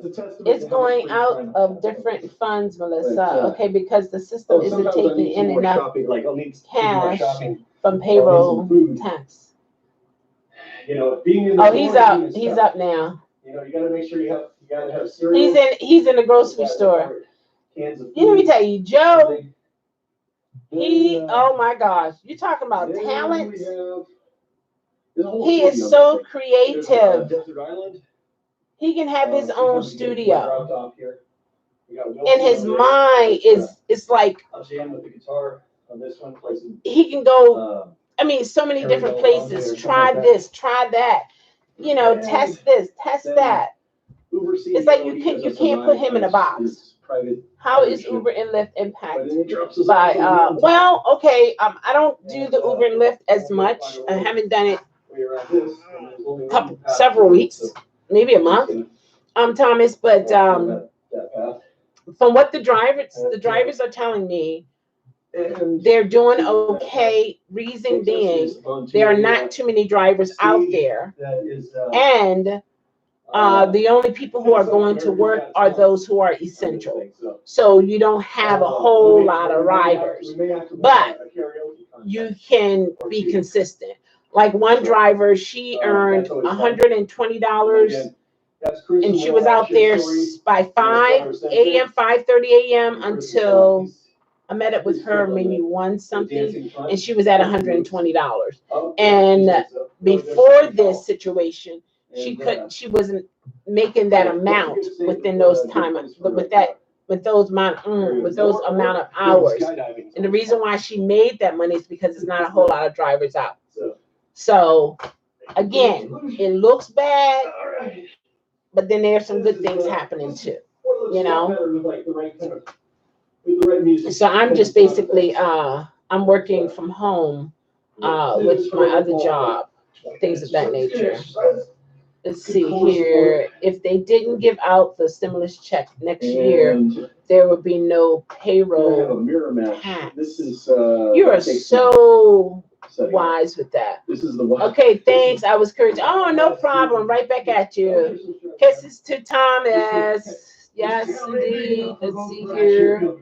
a testament It's to how much going free out time I of have. different funds, Melissa. But, Okay, because the system isn't sometimes I need taking some in more enough shopping, like I'll need to do my cash shopping. from payroll food. tax. You know, being in the Oh, he's quarantine up. is He's tough. up now. You know, you gotta make sure you gotta have cereal. He's in the grocery store. Cans of food. You let me tell you, Joe. something. Oh my gosh, you talking about Then talent? we have- there's a whole He city is on so this thing. There's, creative. Desert Island. He can have his own Sometimes you get studio. dropped off here. We got And Wilson his over there. mind is it's like I'll jam with the guitar on this one place. he can go. Uh, I mean, so many Harry different Bell Lounge places. or something Try like that. this, try that. You know, And test this, test then that. Uber It's like you can't put him in a box. How is Uber and Lyft impacted by? Well, okay. I don't do the Uber and Lyft as much. I haven't done it several weeks, maybe a month. Thomas, but from what the drivers are telling me, they're doing okay. Reason being, there are not too many drivers out there, and the only people who are going to work are those who are essential. So you don't have a whole lot of riders, but you can be consistent. Like one driver, she earned $120, and she was out there by 5 a.m., 5:30 a.m. until I met up with her maybe 1 something, and she was at $120. And before this situation, she wasn't making that amount within those with those amount of hours. And the reason why she made that money is because there's not a whole lot of drivers out. So again, it looks bad, but then there's some good things happening too, you know. So I'm just basically I'm working from home with my other job, things of that nature. Let's see here. If they didn't give out the stimulus check next year, there would be no payroll tax. You are so wise with that. Okay, thanks. I was curious. Oh, no problem. Right back at you. Kisses to Thomas. Yes, indeed. Let's see here.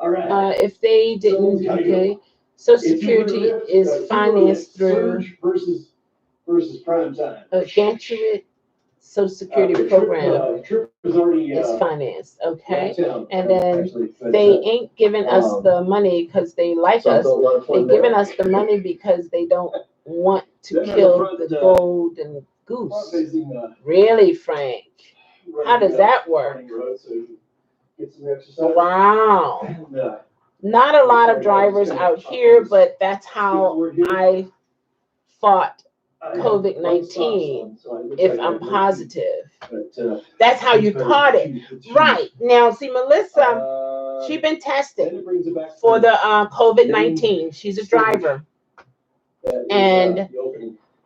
If they didn't, okay. Social Security is financed through Gantuit Social Security program is financed, okay? And then they ain't giving us the money because they like us. They giving us the money because they don't want to kill the golden goose. Really, Frank? How does that work? Wow. Not a lot of drivers out here, but that's how I fought COVID-19, if I'm positive. That's how you caught it. Right. Now, see, Melissa, she's been tested for the COVID-19. She's a driver. And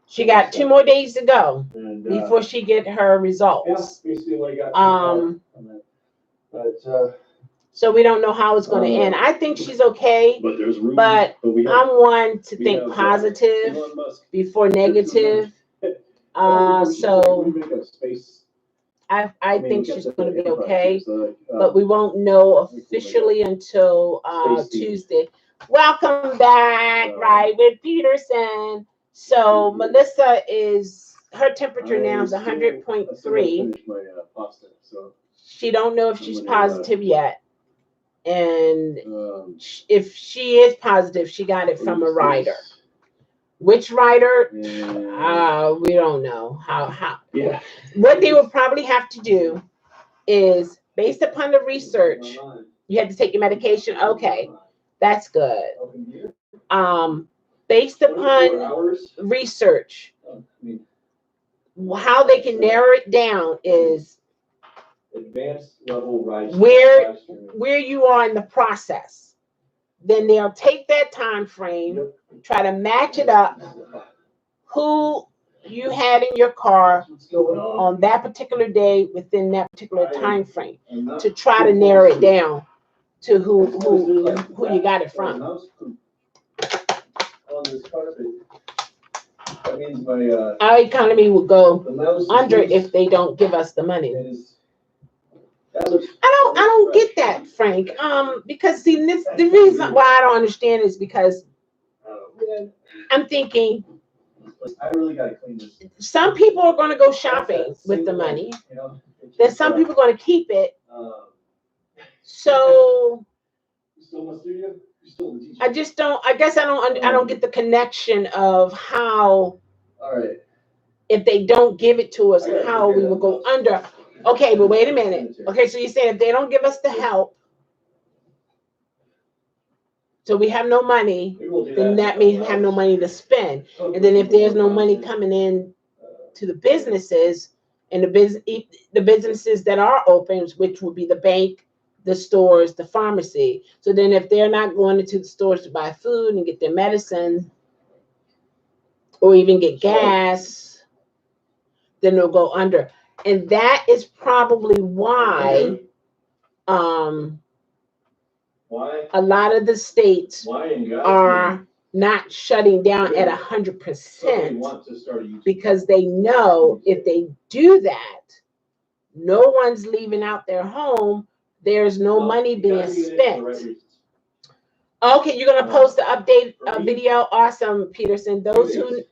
she got 2 more days to go before she get her results. So we don't know how it's going to end. I think she's okay, but I'm one to think positive before negative. So I think she's going to be okay, but we won't know officially until Tuesday. Welcome back, right, with Peterson. So Melissa her temperature now is 100.3. She don't know if she's positive yet. And Um, if she is positive, she got it from a who's rider. this? Which rider? And, We don't know. How yeah. what they would probably have to do is, based upon the research, you had to take your medication. Okay, that's good. Based 24 upon hours? research, I mean, how they can narrow it down is advanced level ride where streaming. where you are in the process. Then they'll take that time frame, Yep. try to match it up, who you had in your car What's going on? on that particular day within that particular time frame, I'm not to try to narrow it down to who you got it from. Mouse poop on this carpet. That means my Our economy would go the mouse is under loose if they don't give us the money. and that looks I don't get that, Frank. Because see, the reason why I don't understand is because man, I'm thinking I really gotta clean this. some people are going to go shopping with the money. You know, Then some people are going to keep it. um, So you still in my studio? You still in the teacher? I just don't. I guess I don't get the connection of how, All right. if they don't give it to us, how we will go under. Okay, but wait a minute. Okay, so you're saying if they don't give us the help, so we have no money, We will do then that means we have no money to spend. And then if there's no money coming in to the businesses and the businesses that are open, which would be the bank, the stores, the pharmacy. So then if they're not going into the stores to buy food and get their medicine or even get gas, then they'll go under. And that is probably why Why? a lot of the states Why in God's name? are not shutting down at Somebody 100%, wants to start a YouTube because they know if they do that, no one's leaving out their home. There's no Well, money you being gotta be in it for the spent. right reasons. Okay, you're gonna post the update For me, video. Awesome, Peterson. Those who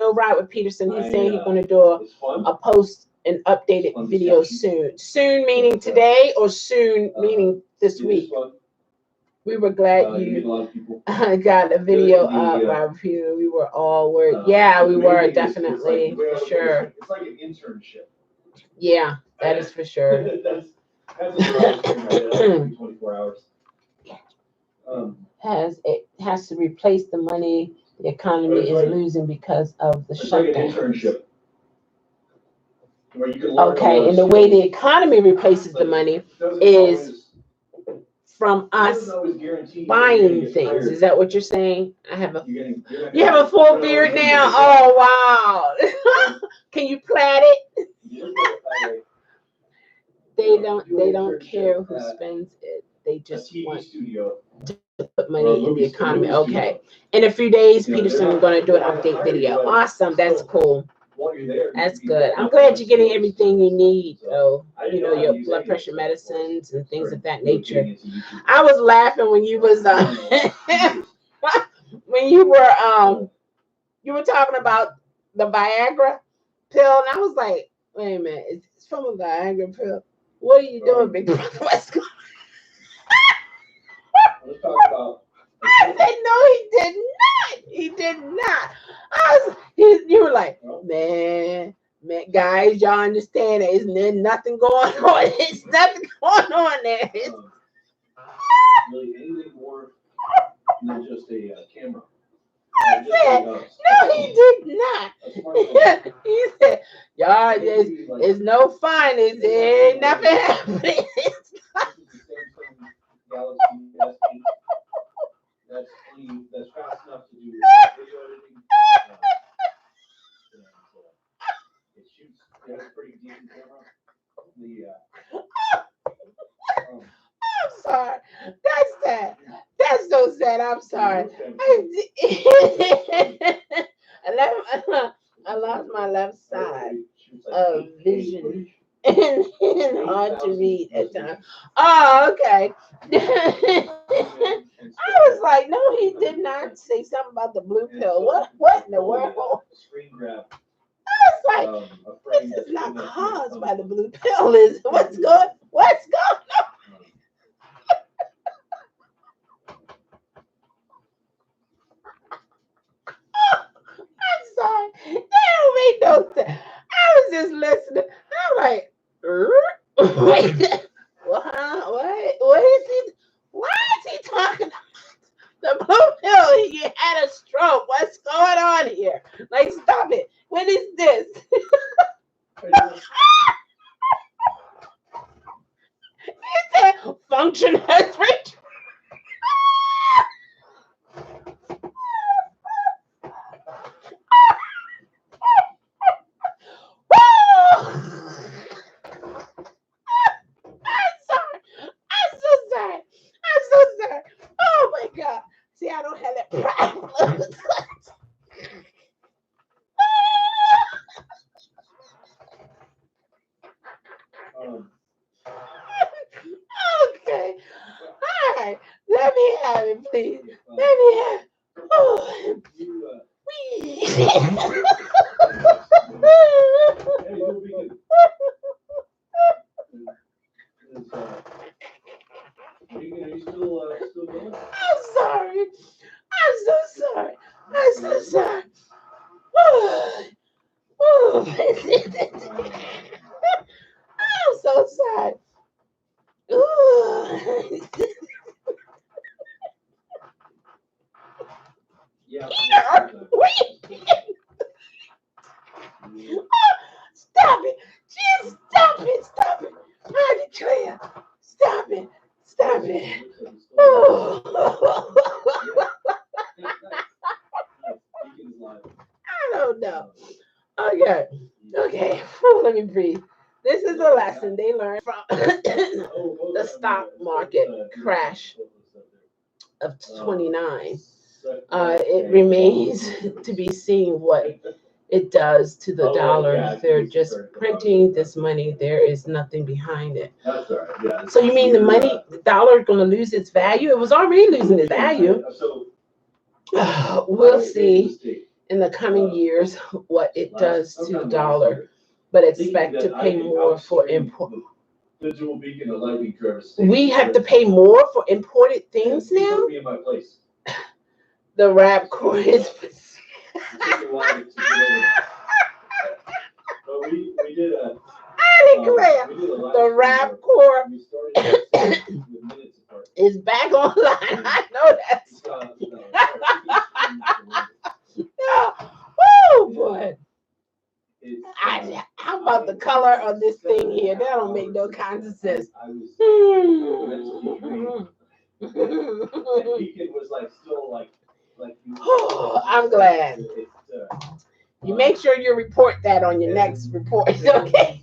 know Ride with Peterson, he's saying he's gonna do It's fun. a post an updated Fun video discussion. soon. Soon meaning today, or soon meaning this It is week. fun. We were glad You meet you a lot of people. got a video The, up, uh, Ride with Peterson. We were all worried. Yeah, we were maybe definitely, it's like, for sure. It's like an internship. Yeah, that is for sure. that's a drive stream right there. 24 hours. It has to replace the money the economy is losing because of the It's like an shutdown. internship. Where you can learn Okay, and the way the economy replaces the money is from us buying things. Is that what you're saying? You have a full beard now? Oh wow. Can you plait it? They don't care who spends it. They just want to put money in the economy. Okay. In a few days, Peterson is going to do an update video. Awesome. That's cool. That's good. I'm glad you're getting everything you need, though. You know, your blood pressure medicines and things of that nature. I was laughing when you was when you were talking about the Viagra pill, and I was like, wait a minute, it's from a Viagra pill. What are you doing, Big Brother? What's going on? Let's talk about. I said, no, he did not. He did not. You were like, man, guys, y'all understand that isn't there nothing going on? It's nothing going on there. Really anything more than just a camera. I said, no, he did not. He said, y'all, it's no fun. There ain't nothing happening. Galaxy S8. That's fast enough to do video editing. It shoots. It has a pretty decent camera. I'm sorry. That's sad. That's so sad. I'm sorry. I lost my left side of vision and hard to read at times. Oh, okay. I was like, no, he did not say something about the blue pill. What in the world? Screen grab. I was like, this is not caused by the blue pill. What's going on? was just listening. I'm like, wait, what is he? Why is he talking? The blue pill, he had a stroke. What's going on here? Like, stop it. What is this? He said, function has reached. I'm so sorry. I'm so sorry. Oh my God. See, I don't have that problem. Okay. All right. Let me have it, please. Let me have it. Oh. Are you still going? I'm sorry. I'm so sorry. I'm so sorry. Oh. Oh. I'm so sorry. Ooh. Yeah. Peter, wait. Stop it. Just stop it. Stop it. I declare. Stop it. Stop it. Oh. I don't know. Okay. Okay. Whew, let me breathe. This is a lesson they learned from the stock market crash of 29. It remains to be seen what it does to the dollar. They're just printing this money. There is nothing behind it. That's all right. Yeah. So you mean the dollar is going to lose its value? It was already losing its value. We'll see in the coming years what it does to the dollar, but expect to pay more for import. The dual beacon of lightning, Trevor. We have to pay more for imported things now? Put me in my place. The rap core is. We did a. I declare the rap core is back online. I know that. Oh boy. How about the color of this thing here? That don't make no kinds of sense. Beacon was like still like. I'm glad. You make sure you report that on your next report, okay?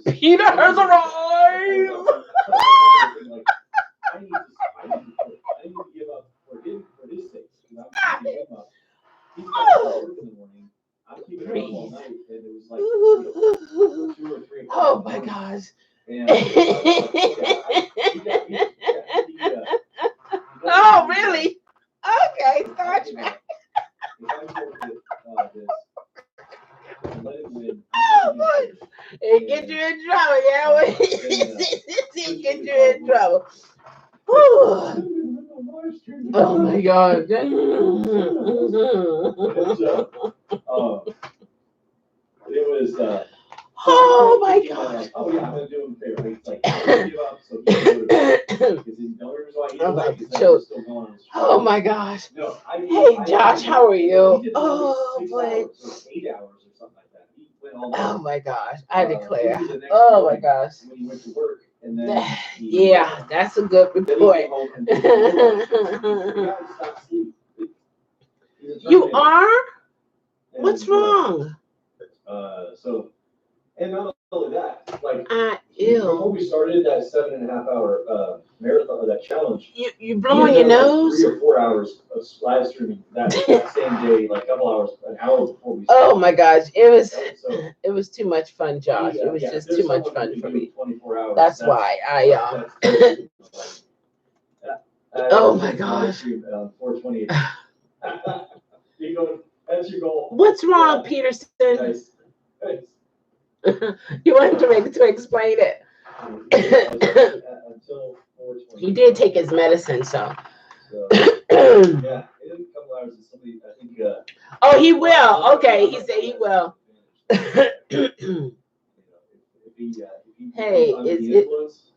Peter has arrived. I need to give up for his sake. I'm keeping him up. He's got to work in the morning. I'm keeping him up all night, and it was like 2 or 3 o'clock. Oh my gosh. Oh really? Okay, Star Trek. Oh boy. It get you in trouble, yeah. It get you in trouble. Oh my God. It was oh my God. Oh yeah, I'm gonna do him a favor. It's like give up so he can go to bed. Because the only reason why he's awake is that he's still going on his trip. Oh my gosh. No, hey Josh, how are you? Oh boy. 8 hours or something like that. He went all Oh my gosh, I declare. the next Oh my morning gosh. When he went to work, and then yeah, that's a good report. You are? What's wrong? So, and not only that, like I before we started that 7.5 hour marathon or that challenge, you blowing your nose? 3 or 4 hours of live streaming that same day, like a couple hours, an hour before we started. Oh my gosh, it was too much fun, Josh. It was just too much fun for me. 24 hours. That's why I oh my gosh. 428. You go. That's your goal. What's wrong, Peterson? Nice. You want to explain it? Until 420. He did take his medicine, so. Yeah, it didn't come Oh, he will. Okay, he said he will. Hey, is it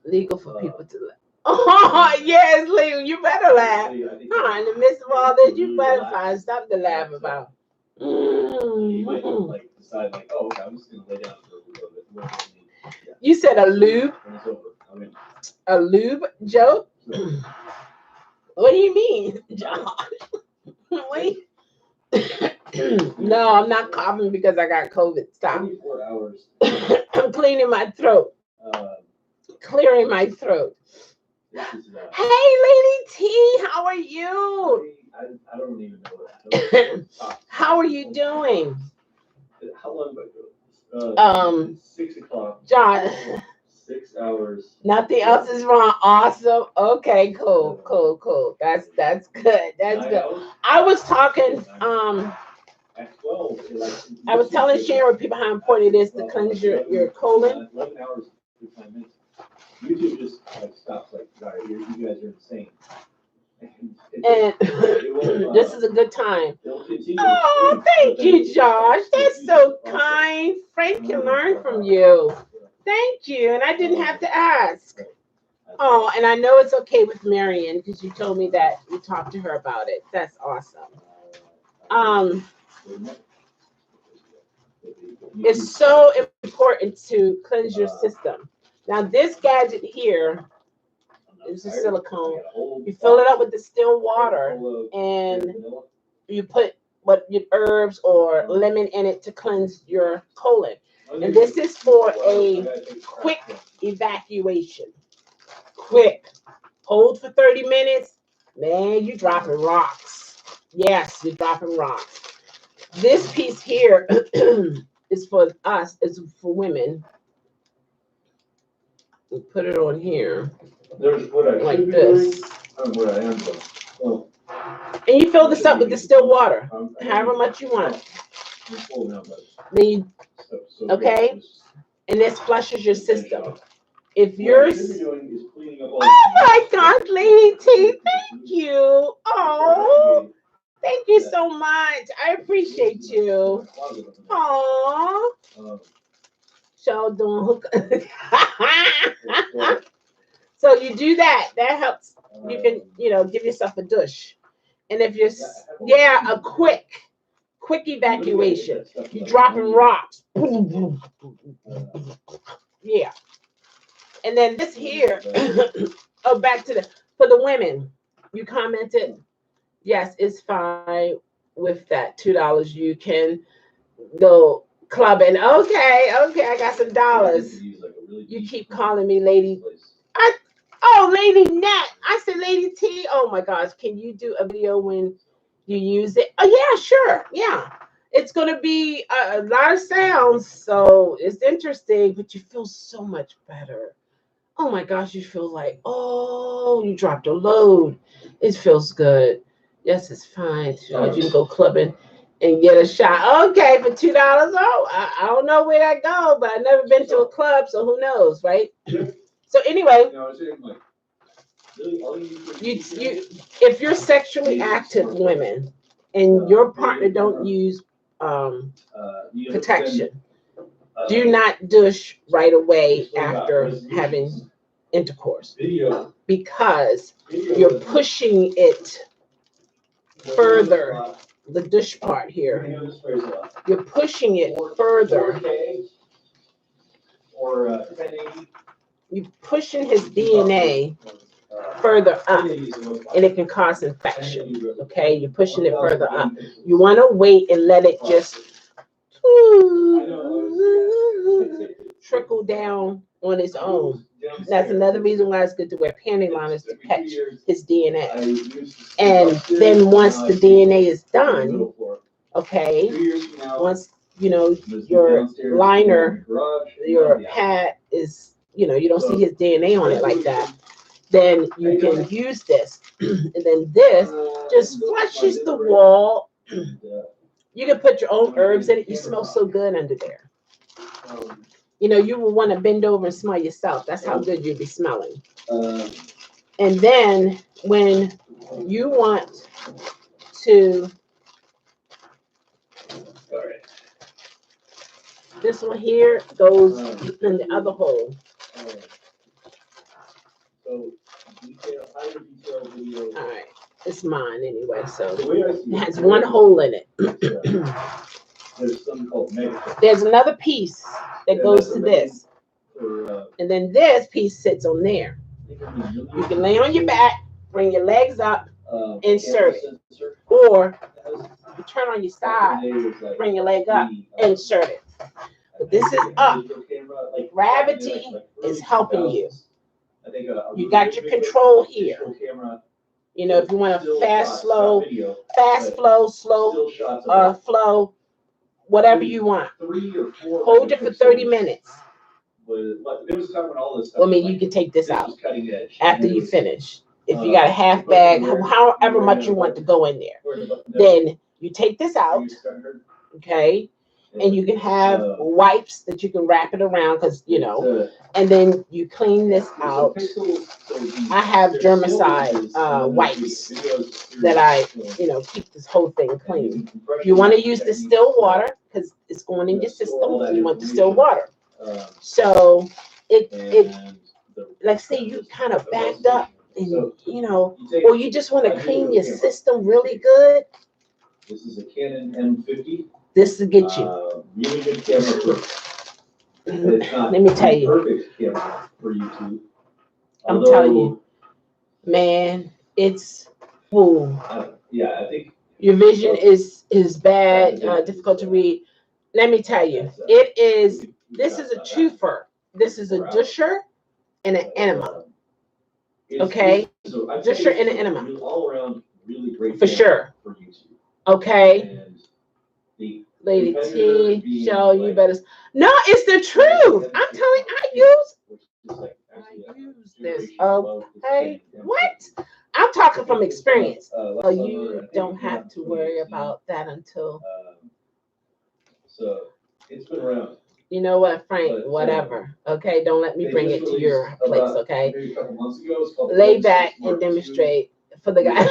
legal for people to laugh? Oh, yes, legal. You better laugh. In the midst of all this, you better find something to laugh about. You might like decide like, oh, okay, I'm just gonna lay down for a little bit. You said a lube? When it's over, I'm in. A lube, Joe? What do you mean, Josh? Wait. No, I'm not coughing because I got COVID. Stop. 24 hours. I'm cleaning my throat. Clearing my throat. Hey, Lady T, how are you? I don't even know that. How are you doing? How long ago? 6 o'clock. John. 6 hours. Nothing else is wrong. Awesome. Okay, cool. That's good. That's good. I was talking, At 12, I was telling Sharon people how important it is to cleanse your colon. 11 hours, 55 minutes. YouTube just like stops like, sorry, you guys are insane. And this is a good time. Oh, thank you, Josh. That's so kind. Frank can learn from you. Thank you. And I didn't have to ask. Oh, and I know it's okay with Meridian because you told me that you talked to her about it. That's awesome. It's so important to cleanse your system. Now, this gadget here is a silicone. You fill it up with distilled water and you put your herbs or lemon in it to cleanse your colon. And this is for a quick evacuation. Quick. Hold for 30 minutes. Man, you're dropping rocks. Yes, you're dropping rocks. This piece here is for us, it's for women. We put it on here. There's what I like should be this. doing, and what I am doing. Oh, And you fill this up with distilled water, however much you want. I'm full now, but Then you, so okay, and this flushes your system. If what you're, I should be doing is cleaning up all oh my gosh, Lady T, thank you. Oh, thank you so much. I appreciate you. Oh, Chelle doing hook. So you do that. That helps. You can, give yourself a douche. And if you're, a quick evacuation. You're dropping rocks. Boom, boom, boom, boom. Yeah. And then this here, back to for the women, you commented, yes, it's fine with that $2. You can go clubbing. Okay, I got some dollars. You keep calling me Lady. Lady Nat. I said Lady T. Oh my gosh, can you do a video when you use it? Oh yeah, sure. Yeah. It's gonna be a lot of sounds, so it's interesting, but you feel so much better. Oh my gosh, you feel like, you dropped a load. It feels good. Yes, it's fine. You can go clubbing and get a shot. Okay, for $2. Oh, I don't know where that go, but I've never been to a club, so who knows, right? So anyway, if you're sexually active women and your partner don't use protection, do not douche right away after having intercourse, because you're pushing it further. The douche part here, you're pushing it further. You're pushing his DNA further up, and it can cause infection. Okay, you're pushing it further up. You want to wait and let it just trickle down on its own. That's another reason why it's good to wear panty liners, to catch his DNA. And then once the DNA is done, okay, once your liner, your pad is, you don't see his DNA on it like that, then you can use this. And then this just flushes the wall. You can put your own herbs in it. You smell so good under there. You will want to bend over and smell yourself. That's how good you'll be smelling. And then when you want to This one here goes in the other hole. So higher detail video. All right, it's mine anyway, so The way I see it has one hole in it. There's something called mega. There's another piece that goes to this, For, and then this piece sits on there. You can lay on your back, bring your legs up, insert it, or you turn on your side, bring your leg up, insert it. But this is up. Gravity is helping you. You got your control here. You know, if you want a fast flow, slow, flow, whatever you want. Hold it for 30 minutes. I mean, you can take this out after you finish. If you got a half bag, however much you want to go in there, then you take this out, okay? And you can have wipes that you can wrap it around, because, you know, and then you clean this out. I have germicide wipes that I, you know, keep this whole thing clean. You want to use the still water because it's going in your system. You want the still water. So it like say you kind of backed up and, you know, or you just want to clean your system really good. This is a Canon M50. This will get you. Really good camera. Let me tell you. Perfect camera for YouTube. I'm telling you, man, it's cool. Yeah, I think your vision is bad, difficult to read. Let me tell you, it is. This is a twofer. This is a dusher and an enema. Okay, dusher and an enema. All around, really great for sure. For YouTube. Okay. Lady T, Chelle, you better. No, it's the truth. I'm telling you, I use this. Okay, what? I'm talking from experience. So you don't have to worry about that until. So it's been around. You know what, Frank? Whatever. Okay, don't let me bring it to your place. Okay. Lay back and demonstrate for the guy.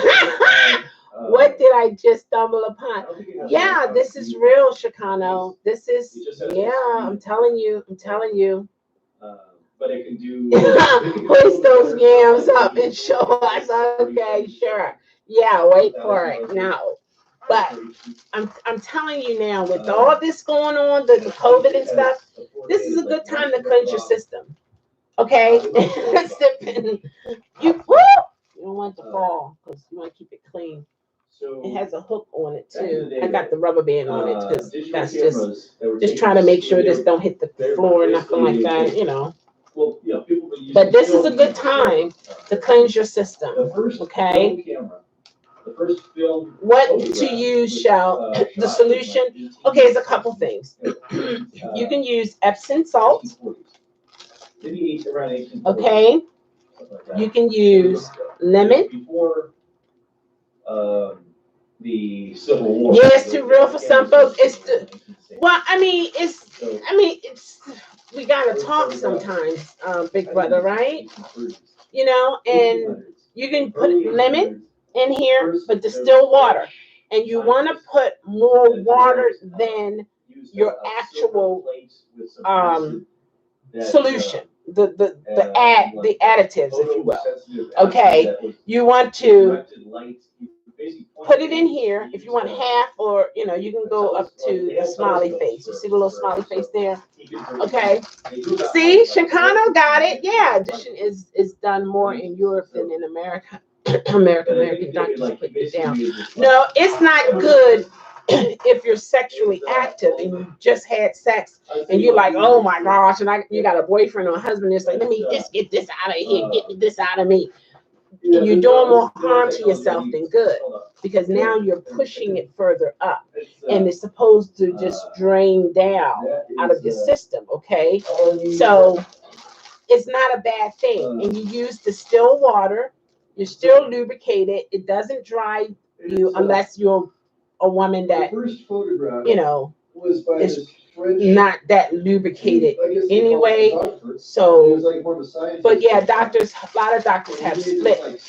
What did I just stumble upon? Yeah, this is real, Chicano. This is, yeah, I'm telling you. But it can do. Hoist those yams up and show us. Okay, sure. Yeah, wait for it now. But I'm telling you now, with all this going on, the COVID and stuff, this is a good time to cleanse your system. Okay? You don't want to fall because you want to keep it clean. It has a hook on it too. I got the rubber band on it because that's just trying to make sure this don't hit the floor or nothing like that, you know. But this is a good time to cleanse your system. Okay? What to use, Chelle? The solution? Okay, it's a couple things. You can use Epsom salt. Okay? You can use lemon. The Civil War. Yeah, it's too real for some folks. It's we gotta talk sometimes, big brother, right? You know, and you can put lemon in here, but distilled water, and you want to put more water than your actual solution. The additives, if you will. Okay, you want to put it in here. If you want half, or you know, you can go up to the smiley face. You see the little smiley face there? Okay. See, Chicano got it. Yeah, addition is done more in Europe than in America. American doctors put it down. No, it's not good if you're sexually active and you just had sex and you're like, oh my gosh, and you got a boyfriend or a husband that's like, let me just get this out of here, get this out of me. You're doing more harm to yourself than good, because now you're pushing it further up, and it's supposed to just drain down out of your system. Okay, so it's not a bad thing, and you use distilled water. You're still lubricated. It doesn't dry you unless you're a woman that, you know, is not that lubricated anyway. So, but yeah, a lot of doctors have split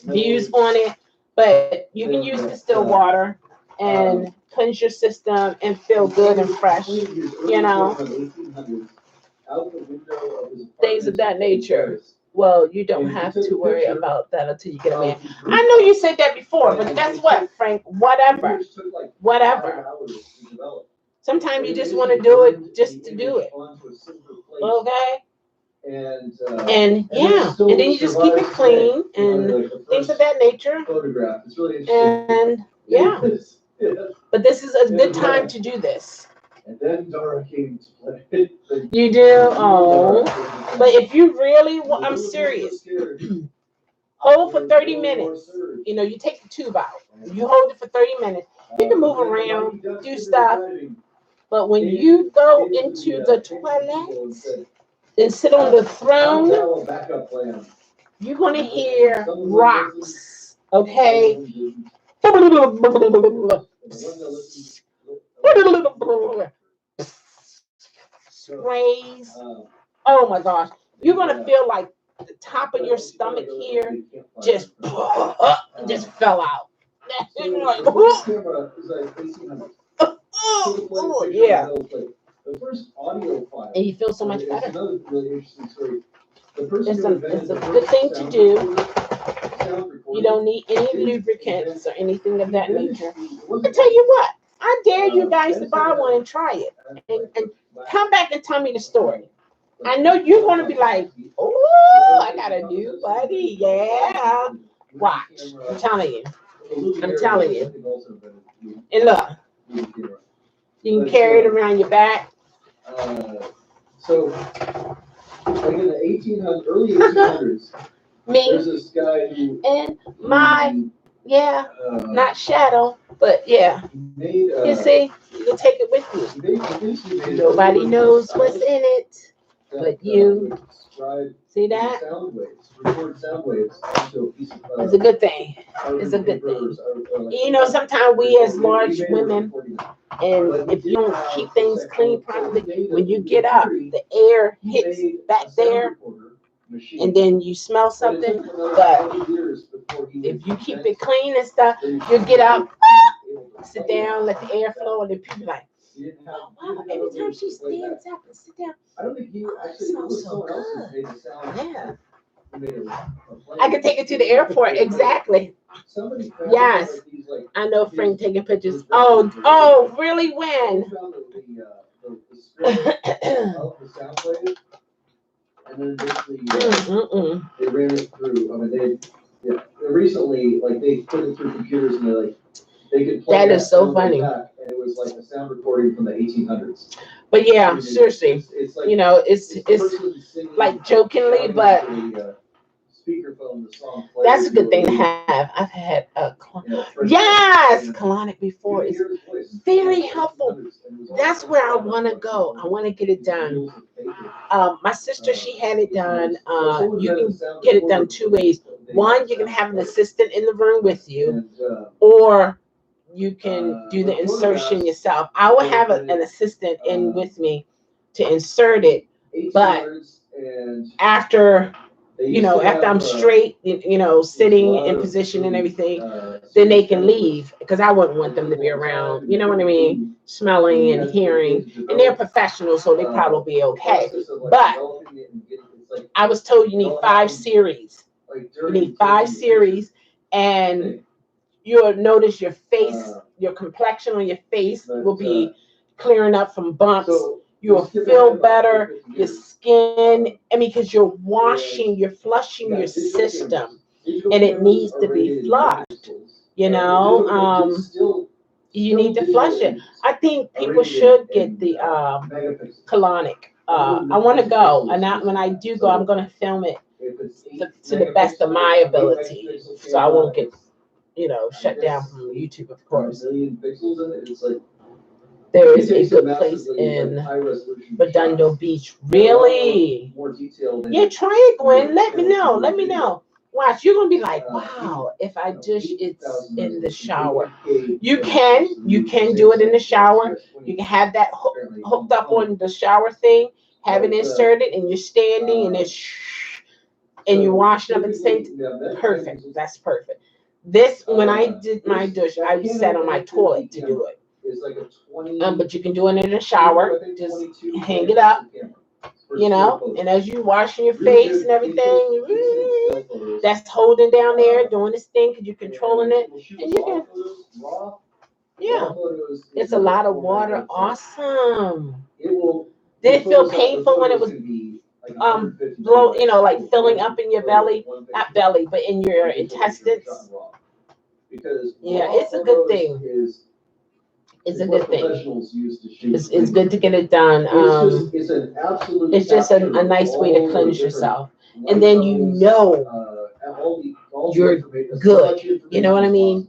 views on it, but you can use distilled water. and cleanse your system and feel good and fresh, you know, things of that nature. Well, you don't have to worry about that until you get a man. I know you said that before, but guess what, Frank? Whatever. Whatever. Sometimes you just want to do it just to do it. Okay? And yeah, and then you just keep it clean and things of that nature. And yeah, but this is a good time to do this. And then Dora came to play. You do? Oh. But if you really want, I'm serious. Hold for 30 minutes. You know, you take the tube out. You hold it for 30 minutes. You can move around, do stuff. But when you go into the toilet and sit on the throne, you're going to hear rocks. Okay? Sprays. Oh my gosh. You're going to feel like the top of your stomach here just fell out. Oh, yeah. And you feel so much better. It's a good thing to do. You don't need any lubricants or anything of that nature. I tell you what, I dare you guys to buy one and try it. And come back and tell me the story. I know you're going to be like, oh, I got a new buddy. Yeah. Watch. I'm telling you. I'm telling you. And look, you can carry it around your back. So, like in the early 1800s, Me there's this guy who and my, yeah, not shadow, but yeah. made, You see, you can take it with you. Nobody knows what's in it but you. See that? Record sound waves into a piece of, It's a good thing. It's a good thing. You know, sometimes we as large women, and if you don't keep things clean properly, when you get up, the air hits back there, and then you smell something. But if you keep it clean and stuff, you get up, sit down, let the air flow, and then people like, oh wow, every time she stands up and sit down, I don't think you it actually smells so someone else who good. made the sound. Yeah. Who made a plane. I can take it to the airport. Exactly. Somebody found Yes. like these, like, I know Frank taking pictures. Oh, really? When? found the script of the sound wave, and then basically they ran it through. I mean, they recently, like, they put it through computers and they could play That is so sound wave funny. back, and it was like a sound recording from the 1800s. But yeah, seriously, It's like, you know, it's person singing, like jokingly, shouting but into a, speakerphone, the song that's a plays good thing to through have. I've had a fresh yes, sound. colonic before. You It's hear his voice. very helpful. That's where I want to go. I want to get it done. My sister, she had it done. You can get it done two ways. One, you can have an assistant in the room with you, or you can do the insertion yourself. I will have an assistant in with me to insert it, but after, you know, after I'm straight, you know, sitting in position and everything, then they can leave, because I wouldn't want them to be around, you know what I mean, smelling and hearing, and they're professionals, so they probably be okay. But I was told you need 5 series. You need 5 series, and you'll notice your face, your complexion on your face will be clearing up from bumps. You'll feel better. Your skin, I mean, because you're washing, you're flushing your system, and it needs to be flushed. You know, you need to flush it. I think people should get the colonic. I want to go, and when I do go, I'm going to film it to the best of my ability, so I won't get, you know, shut down from YouTube, of course. There is a good place in Redondo Beach. Really? Yeah, try it, Gwen. Let me know. Let me know. Watch, you're gonna be like, wow, if I dish it's in the shower. You can do it in the shower. You can have that hooked up on the shower thing, have it inserted, and you're standing and it's and you're washing up at the same time. Perfect. That's perfect. This, when I did my douche, I sat on my toilet to do it. It's like a 20. But you can do it in the shower. Just hang it up, and as you washing your face and everything, that's holding down there, doing this thing, because you're controlling it. And you can, yeah, it's a lot of water. Awesome. Did it feel painful when it was blow, like filling up in your belly? Not belly, but in your intestines. Yeah, it's a good thing. It's a good thing. It's good to get it done. It's just a nice way to cleanse yourself, and then you're good. You know what I mean?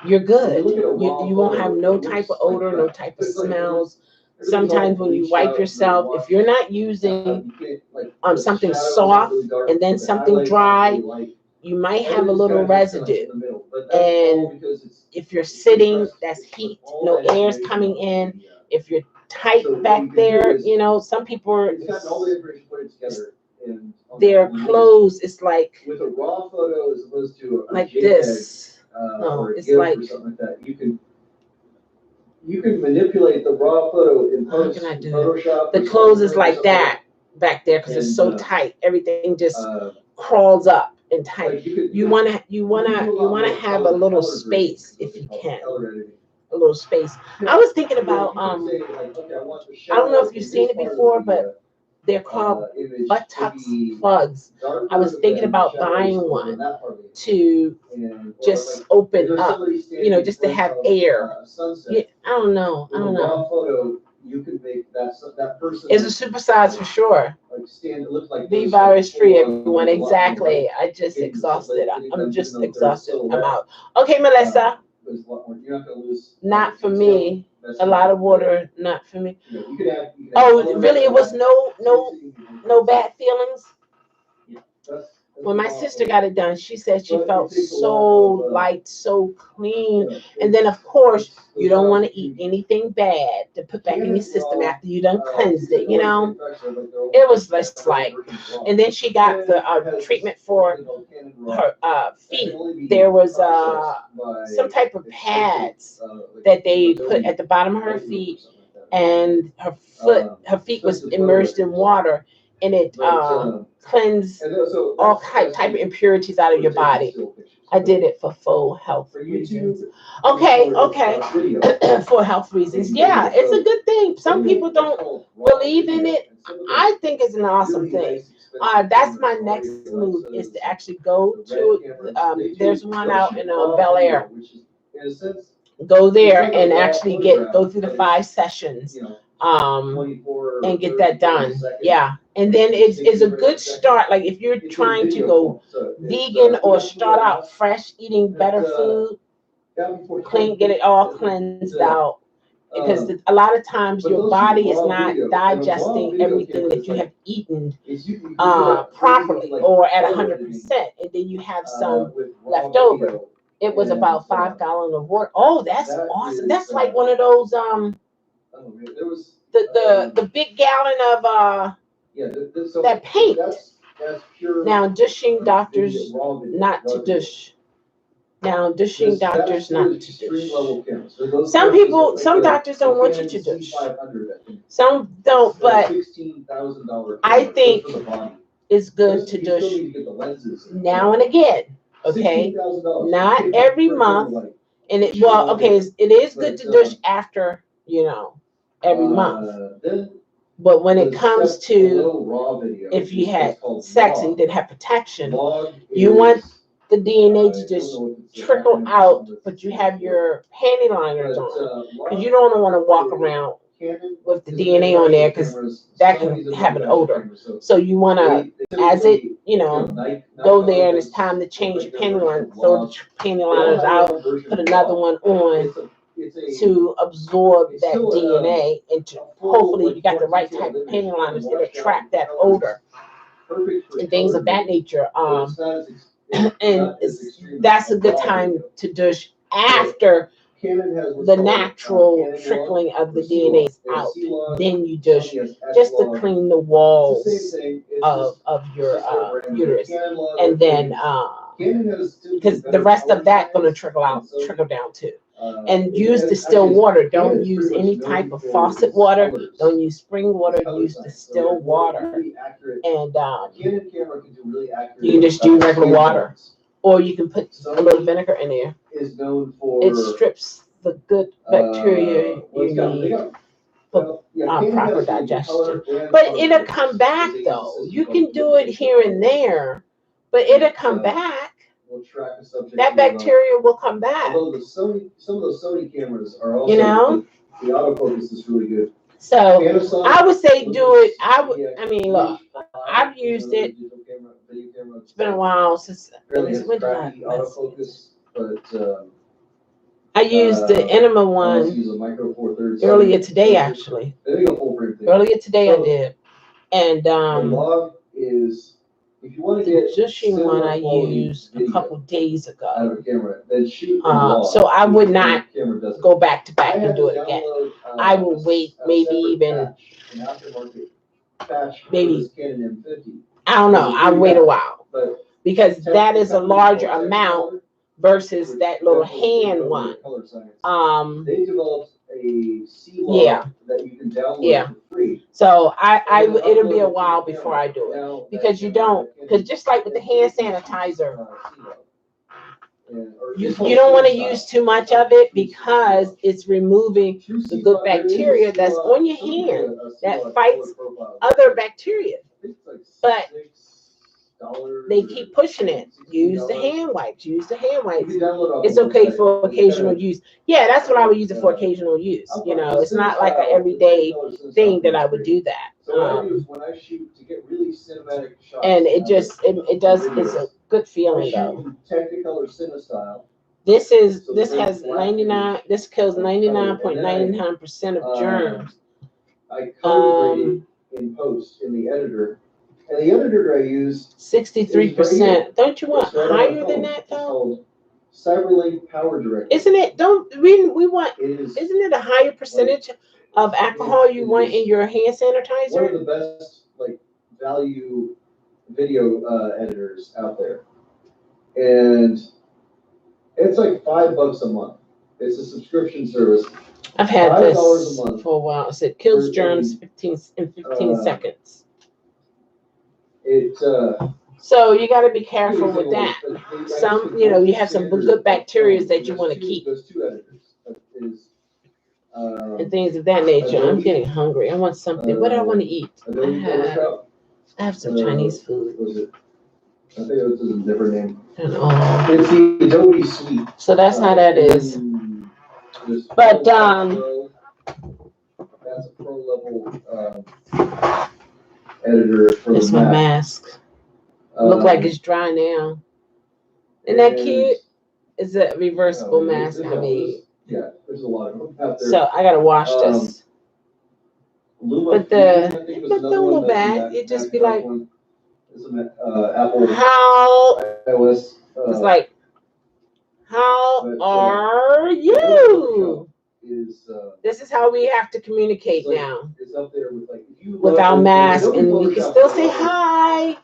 You're good. You won't have no type of odor, no type of smells. Sometimes when you wipe yourself, if you're not using something soft and then something dry, you might have a little residue. And if you're sitting, that's heat, no air's coming in. If you're tight back there, some people their clothes is like with a raw photo as opposed to like this. No, it's like you can manipulate the raw photo in post. How can I do Photoshop. The clothes is like that back there because it's so tight. Everything just crawls up and tight. Like you wanna have a little space if you can. A little space. I was thinking about I don't know if you've seen it before, but they're called buttocks plugs. I was thinking about buying one to just open up, just to have air. Yeah, I don't know. You could make that person. It's a supersize for sure. Like Be virus free, everyone. Exactly. I just exhausted. I'm just exhausted. I'm out. Okay, Melissa. Not for me. A lot of water, not for me. Oh, really? It was no bad feelings. When my sister got it done, she said she felt so light, so clean. And then, of course, you don't want to eat anything bad to put back in your system after you done cleansed it, It was just like, and then she got the treatment for her feet. There was some type of pads that they put at the bottom of her feet, and her feet was immersed in water, and it cleanse all type of impurities out of your body. I did it for full health reasons. Okay. For health reasons. Yeah, it's a good thing. Some people don't believe in it. I think it's an awesome thing. That's my next move, is to actually go to, there's one out in Bel Air. Go there and actually go through the 5 sessions. And get that done. Yeah. And then it's a good start. Like if you're trying to go vegan or start out fresh, eating better food, get it all cleansed out. Because a lot of times your body is not digesting everything that you have eaten properly or at 100%. And then you have some left over. It was about 5 gallons of water. Oh, that's awesome. That's like one of those the big gallon of that paint. That's pure. Now douching doctors not to douche. Now douching doctors not to douche. Some doctors don't want you to douche. Some don't, but I think it's good to douche now and again. Okay, not every month. And it is good to douche after every month. But when it comes to if you had sex and you didn't have protection, you want the DNA to just trickle out, but you have your panty liners on, because you don't want to walk around with the DNA on there, because that can have an odor. So you want to, as it go there and it's time to change your panty line, throw the panty liners out, put another one on to absorb that DNA, and to hopefully you got the right type of panty liners that attract that odor and things of that nature. And that's a good time to douche after the natural trickling of the DNA is out. Then you douche just to clean the walls of your uterus, and then Canon has because the rest of that gonna trickle down too. And use distilled water. Don't use any type of faucet water. Don't use spring water. Use distilled water. And Canon camera can do really accurate. you can just do regular water, or you can put a little vinegar in there. Is known for It strips the good bacteria you need for proper digestion. But it'll come back though. You can do it here and there, but it'll come back. Will track a subject. That bacteria will come back. Although some of those Sony cameras are also, You know? the autofocus is really good. So Panasonic, I would say do it. I mean, look, I've used it. It's been a while since. Really has When did crappy autofocus, but I used the Enema I one also use a Micro Four Thirds. earlier today, actually. They go full frame thing. Earlier today I So, did. And the log is, if you want to the get Jushin one I quality used a video couple days out ago. of a camera, then shoot in log. So I would not The camera doesn't. go back to back I had and do to it again. download, I will wait a maybe separate even, patch, an aftermarket patch for maybe- this Canon M50, I don't know, I'll wait a while. but Because that is a larger amount versus that little hand one. Color science. They developed a C log Yeah. that you can download Yeah. for free. So And then it'll be a upload it to while the before camera. I do it. Now, Because you don't, because just like with the hand sanitizer, you don't want to use too much of it because it's removing the good bacteria that's on your hand that fights other bacteria. But they keep pushing it. Use the hand wipes. Use the hand wipes. It's okay for occasional use. Yeah, that's what I would use it for occasional use. You know, it's not like an everyday thing that I would do that. So what I do is when I shoot to get really cinematic shots. And it just it does, it's a good feeling though. Technicolor Cinestyle. This has 99, this kills 99.99% of germs. I color grade it in post in the editor. And the editor I use 63%. Don't you want is right on higher my than phone. that It's though? called Cyberlink Power Director. Isn't it? We want, It is isn't it a higher percentage of alcohol you want in your hand one of sanitizer? the best value video editors out there. And it's like $5 a month. It's a subscription service. I've had $5 this a month for a while. It said kills for germs 15 seconds. It So you got to be careful with that. Some, you have some good bacteria that you want to keep There's two editors. That is, and things of that nature. I'm getting hungry. I want something. What do I want to eat? Adobe Photoshop. I have some Chinese food. Was it? I think it was a different name. I don't know. It's the Adobe Suite. So that's how that is. But, that's a pro level editor for It's the my Mac. mask. Look like it's dry now. Isn't that cute? It's a reversible mask I made. Yeah, there's a lot of them out there. So I gotta wash this. Luma But the, Fusion, I think, was but another don't one go that's back. an It just be Apple like, one. It's an Apple how, iOS. it's like, how but, are you? Is This is how we have to communicate it's like- now. it's up there with if you With love our it, mask, Adobe and we can Photoshop still is say like, hi.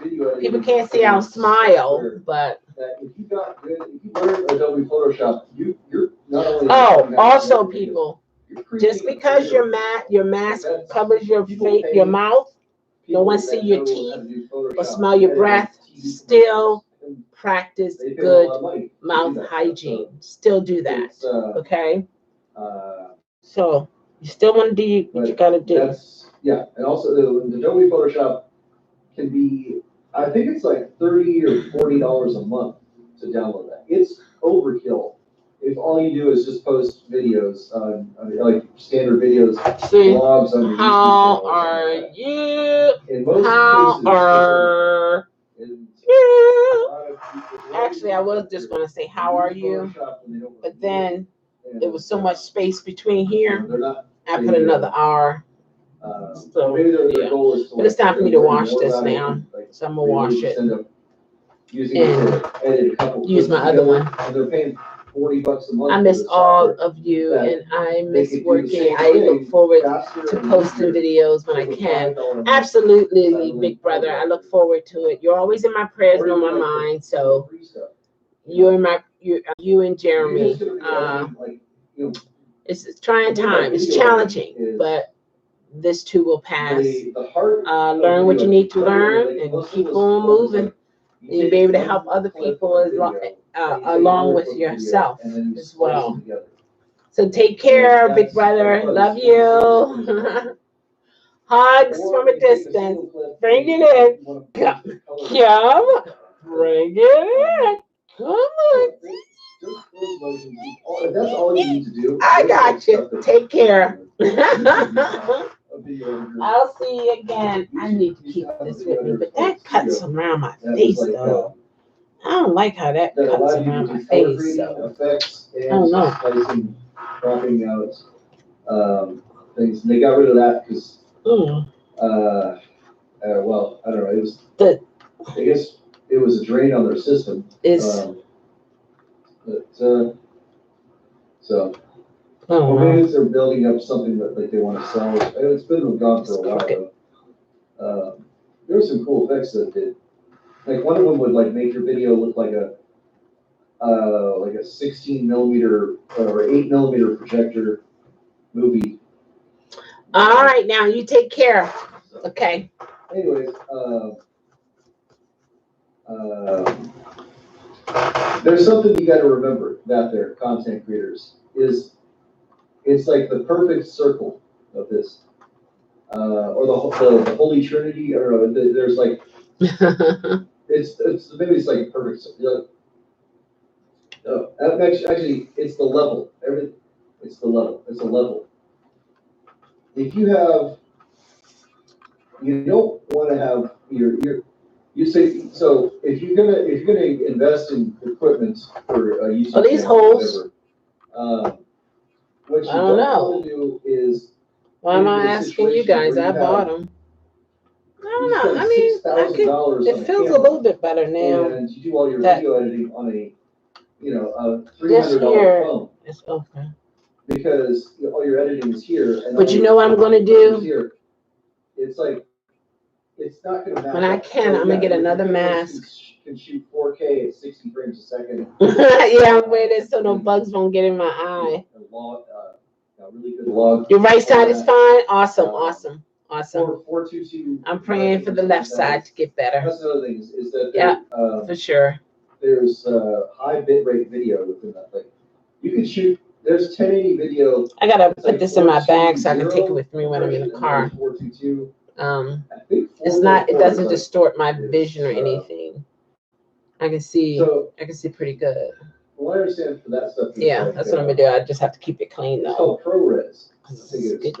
video editing People can't see our smile, but that if you learn Adobe Photoshop, you're not only also people, you're creating just because a your mask covers your face, your mouth, no one see your teeth or smell your breath, still practice good mouth hygiene. Still do that, okay? So you still want to do what you gotta do. And also the Adobe Photoshop can be, I think it's like $30 or $40 a month to download that. It's overkill if all you do is just post videos like standard videos, See, blogs on your YouTube how channel or are something like you? that. In most How cases, are in you? a lot of people- Actually, I was just gonna say, how are you? But then there was so much space between here, They're not, I put another R. So, maybe their yeah. goal is to But it's time for me to learn wash more this about it, now. like, So I'm gonna they wash really it. just end up using it to edit a couple Use clips my other together, one. And they're paying $40 a month. I for miss the all software of you, that and I they miss could do the working. same I look thing forward faster to and posting easier videos when I with a can. $5 a month Absolutely, satellite big brother. I program. look forward to it. You're always in my prayers Or and on even my like the mind. So free stuff. you're you and If you're Jeremy. just gonna be editing, like, you know, It's trying the thing about time. It's video challenging, editing is but this too will pass. the heart of Learn what you video need to editing, learn like, and most of keep us on focus, moving. like, you And you'll take be able to one help other clip people of as video, long, and you take along another with clip of video, yourself and then you as splice well. them together. So take care, big brother. Love you. Hugs Or from a you take a distance. single clip Bring and it in. you wanna put Come. the color Come. Bring it in. Come on. Just those motions. That's all you need to do. I There's, got like, you. stuff that- Take care. A video editor. I'll see you again. I need to keep this with me, but that cuts around my face though. I don't like how that That cuts allowed you around to my do color face. grading, So effects, I don't and know. splicing, cropping out things. And they got rid of that because, Mm. well, I don't know. It was I guess it was a drain on their system. It's But so. I don't Or know. maybe they're building up something that like they want to sell. It's been gone for a while though. There were some cool effects that did. Like one of them would like make your video look like a 16 millimeter or 8 millimeter projector movie. All right, now you take care. So, Okay. anyways, there's something you got to remember out there, content creators, is it's like the perfect circle of this. Or the Holy Trinity, or there's like, it's maybe it's like a perfect, actually, it's the level, it's the level, it's a level. If you don't want to have you say, so if you're gonna invest in equipment for a YouTube Are these channel or holes? whatever, what you I don't know. want to do is. Why am I asking you guys? I bought them. I don't know. I mean, it feels a little bit better now. And you do all your that- video editing on a This $300 here phone, is okay. because all your editing is here. And But all you your know what I'm gonna do? is here. It's like, it's not gonna match When I up. can, I'm gonna get your another cameras mask. Can shoot 4K at 60 frames a second. Yeah, I'm waiting so no bugs won't get in my eye. A really good log. Your right side is fine? Awesome, awesome, awesome. 422. I'm praying for the left side to get better. That's another thing is that Yeah, for sure. there's high bitrate video within that thing. You can shoot, there's 1080 video. I gotta It's put like this in my bag so I can 420 take it with me when I'm in the car. 422. I think it 444 doesn't is distort my is, vision or anything. I can see pretty good. Well, I understand for that stuff. Yeah, like, that's what I'm gonna do. I just have to keep it clean It's though. called ProRes. I think it's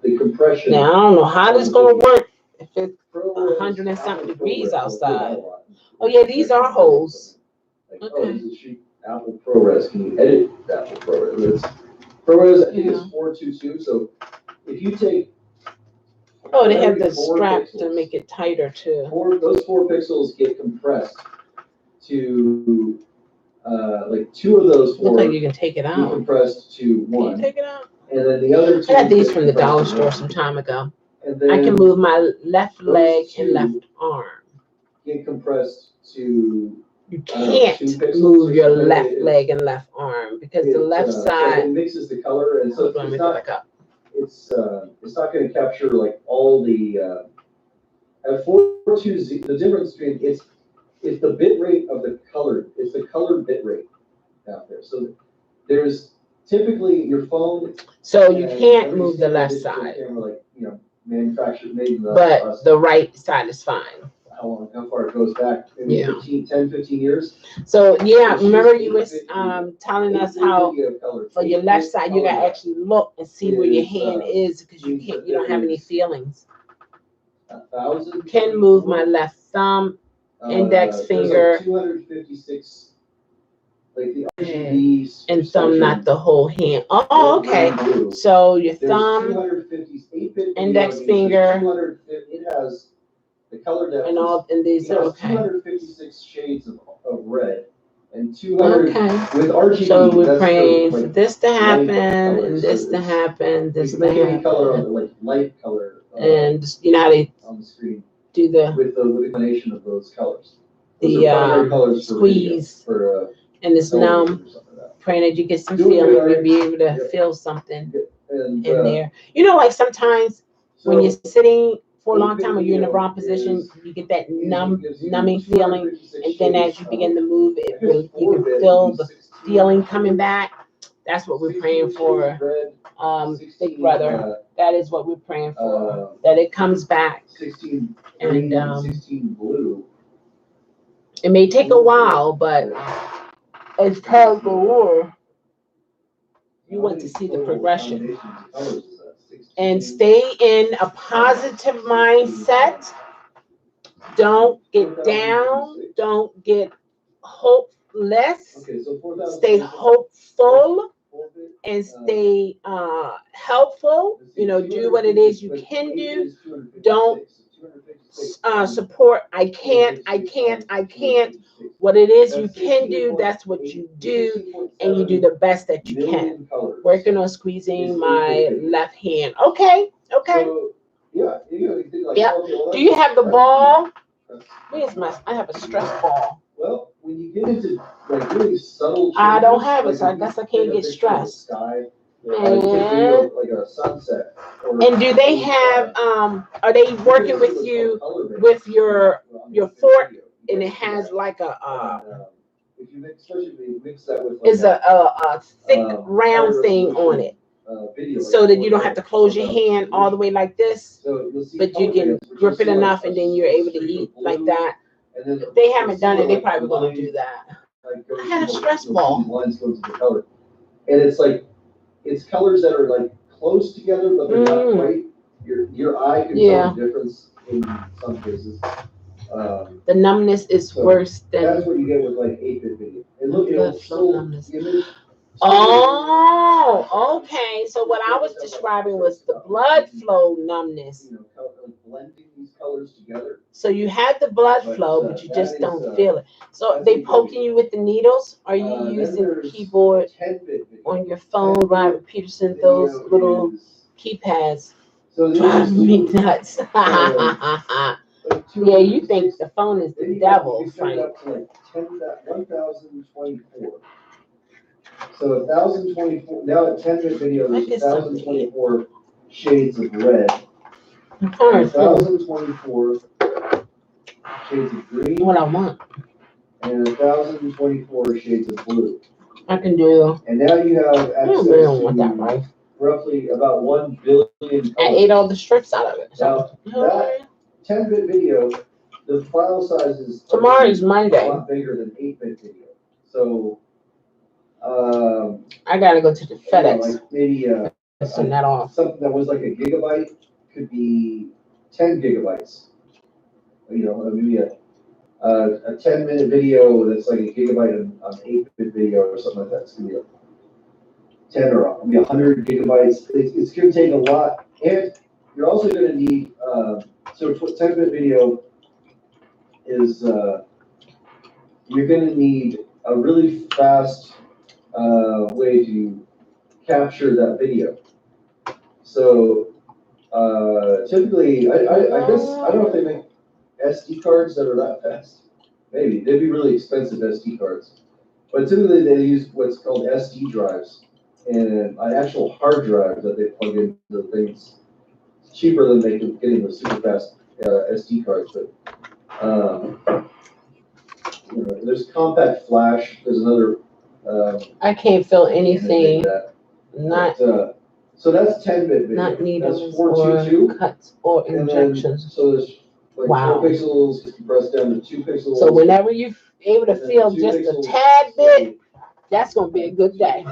the compression. Now, I don't know how this is gonna work if it's ProRes, 100 and something Apple degrees ProRes outside. will do that a lot. Oh yeah, these are holes. Like, Okay. does it shoot Apple ProRes? Can you edit Apple ProRes? ProRes, I think Yeah. it's 422. So if you take Oh, they have the every 4 strap to pixels, make it tighter too. those 4 pixels get compressed to like 2 of those 4 Looks like you can take it get out. compressed to Can you 1, take it out? and then the other 2. I got these get from the compressed dollar to store 1. some time ago. And then I can move my left those leg and 2 left arm. get compressed to. You I don't know, 2 can't pixels move or your something. left leg and left arm because the left So side. it mixes the color, and so Let me it's go not. back up. It's not going to capture like all the at 420. The difference between it's the bit rate of the color. It's the color bit rate out there. So there's typically your phone. So you and can't every move the single left digital side, camera, like, manufactured, made in the but US. the right side is fine. How far it goes back? Maybe Yeah. 15 years. So yeah, It's remember just you was 850 telling us how 850 of color. for your left side you gotta actually look and see where your is, hand is because you means can't. that You don't have any is feelings. 1,000. Can move my left thumb, index There's finger. like 256, like the RGB and thumb, not the whole hand. Oh, okay. So your thumb, 258-bit index video, finger, it has the color depth and all, and these it are has okay. 256 shades of red, And 200 Okay. with RGB. So we're that's praying for, for like, this to happen, colors, and this so to it's- happen, you this can to make any color on happen. the, like light color And you know how they on the screen do the with the combination of those colors. Those are primary colors for squeeze, video, for and it's television numb, or something like praying that you get some Doing good, feeling, Art. you'll be able to Yep. feel something that. And in there. You know, like sometimes so when you're sitting for a long eight-bit time or you're in the video wrong position, is you get that music gives you numbing feeling, 256 and then as shades you of- begin to move, it I guess will, you 4-bit can feel would be the 16 feeling coming back. That's what we're 16 praying shades for, of red, Big 16, Brother. That is what we're praying for, uh, that it comes back. 16 And, green, and 16 blue. It may take a while, but as time goes on, you want to see the progression. And stay in a positive mindset. Don't get down. Don't get hopeless. Okay, so 4,000. Stay hopeful and stay helpful. You know, do what it is you can do. Don't support. I can't. What it is you can do, that's what you do, and you do the best that you can. Working on squeezing my left hand. Okay. So, yeah, Yeah. Do you have the ball? Where's my? I have a stress ball. Well, when you get into like really subtle changes, I don't have it, like so I if guess you I can't take a get picture of the stressed. sky, Man. take a video of, like a sunset. And do they have? Are they working with you with your fork? And it has like a if you mix, especially if you mix that with like is a thick round thing on it, video, so that you don't have to close your hand all the way like this, so you'll see but you can color grip it bands, enough, and then you're able to eat like that. and then If they haven't done it, they like probably the gonna line, do that. like, goes I had a through- stress you'll see ball. these lines go to the color, and it's like it's colors that are like close together, but they're not quite. Your eye can tell the difference in some cases. The numbness is So worse than. that's what you get with like 8-bit video. And look, Blood it'll flow still numbness. image. Oh, okay. So what I was describing was the blood flow numbness. You know, blending these colors together. So you have the blood flow, but you just don't feel it. So they poking you with the needles? Are you using the keyboard 10-bit video. on your phone, Robert Peterson? Those little keypads So drive me nuts. Yeah, you think the phone is the devil, Frank. Like 1,024. So 1,024. Now at 10-bit video, there's 1,024 shades of red. 1,024 shades of green. What I want. And 1,024 shades of blue. I can do. And now you have access to roughly about 1 billion colors. I ate all the strips out of it. Now, that 10-bit video, the file size is tomorrow is Monday. A lot bigger than 8-bit video. So, I gotta go to the FedEx. Like maybe send that off. Something that was like a gigabyte could be 10 gigabytes. You know, maybe a 10-minute video that's like a gigabyte of 8-bit video or something like that. It's gonna be 10 or maybe 100 gigabytes. It's gonna take a lot, and you're also gonna need. So 10-bit video is you're gonna need a really fast way to capture that video. So typically, I guess I don't know if they make SD cards that are that fast. Maybe they'd be really expensive SD cards, but typically they use what's called SD drives and an actual hard drive that they plug into the things. It's cheaper than getting the super fast SD cards, but you know, there's compact flash. There's another. I can't feel anything. Not. But, so that's 10-bit video. Not needles that's 422. or cuts or injections. So there's like 4 pixels compressed down to 2 pixels. So whenever you're able to feel just a tad bit, that's gonna be a good day.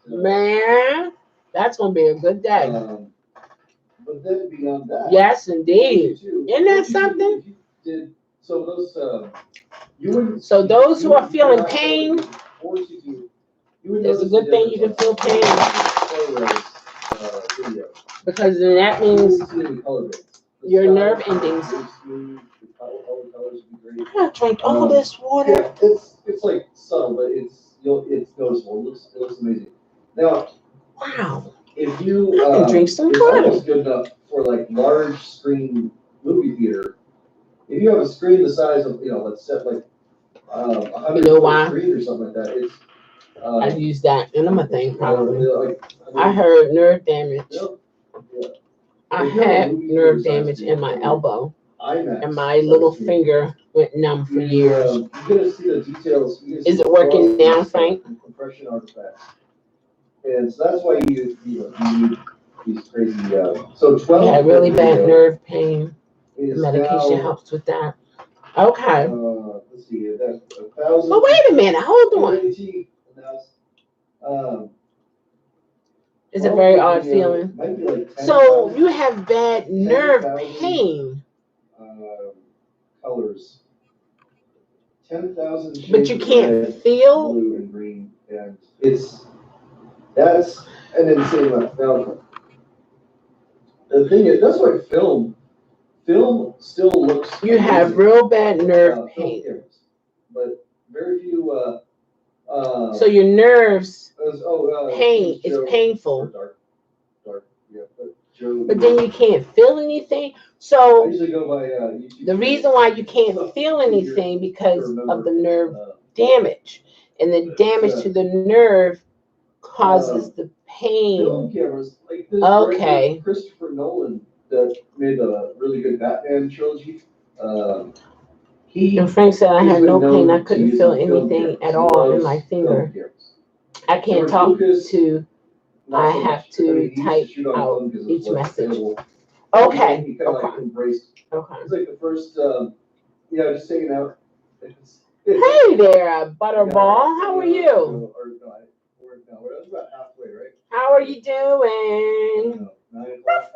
Man, that's gonna be a good day. But then beyond that. Yes, indeed. Isn't that something? So those you wouldn't. So those who are feeling pain, there's a good thing you can feel pain. Because then that means your nerve endings. I drank all this water. It's it looks amazing. Now, Wow. if you, I can drink some it's water. almost good enough for like large screen movie theater. If you have a screen the size of, let's set like 100 You know why? screen or something like that, it's. I use that in my thing probably. Like, I heard nerve damage. Yeah. I If you have a had movie nerve theater damage size in my screen, elbow, IMAX and my little size screen, finger went numb for years. You get to see the details. You get to Is see it working the now, Frank? compression artifacts. And so that's why you need these crazy. So I 12. had really bad video nerve pain. The is medication now, helps with that. Okay. let's see, that's 1,000. But wait a minute, hold on. 180, and that's, It's a very 12 odd video feeling. might be like 10,000, So you have bad nerve 10,000. pain, colors. 10,000 shades but you of can't red, feel. blue, and green, and that's an insane amount. Now, the thing is, that's why film still looks. You have amazing. real bad nerve Film pain. cameras, but very few. So your nerves pain Joe, is painful, dark, yeah. But Joe. but then you can't feel anything. I So usually go by YouTube. the reason why you can't feel anything because of the nerve damage, and the damage to the nerve causes the pain. Film cameras like this. Okay. Director Christopher Nolan that made a really good Batman trilogy. He And Frank said I has had been no pain. known I to couldn't use feel film anything cameras. at He all in loves my film finger. cameras. I can't George talk Lucas, to. not I so have much. to I mean, he used to type shoot on out film because it each was less message. available. Okay. He kind of like embraced. Okay. It's like the first, just hanging out. Hey there, Butterball. How are you? We're about halfway, right? How are you doing? 9 o'clock.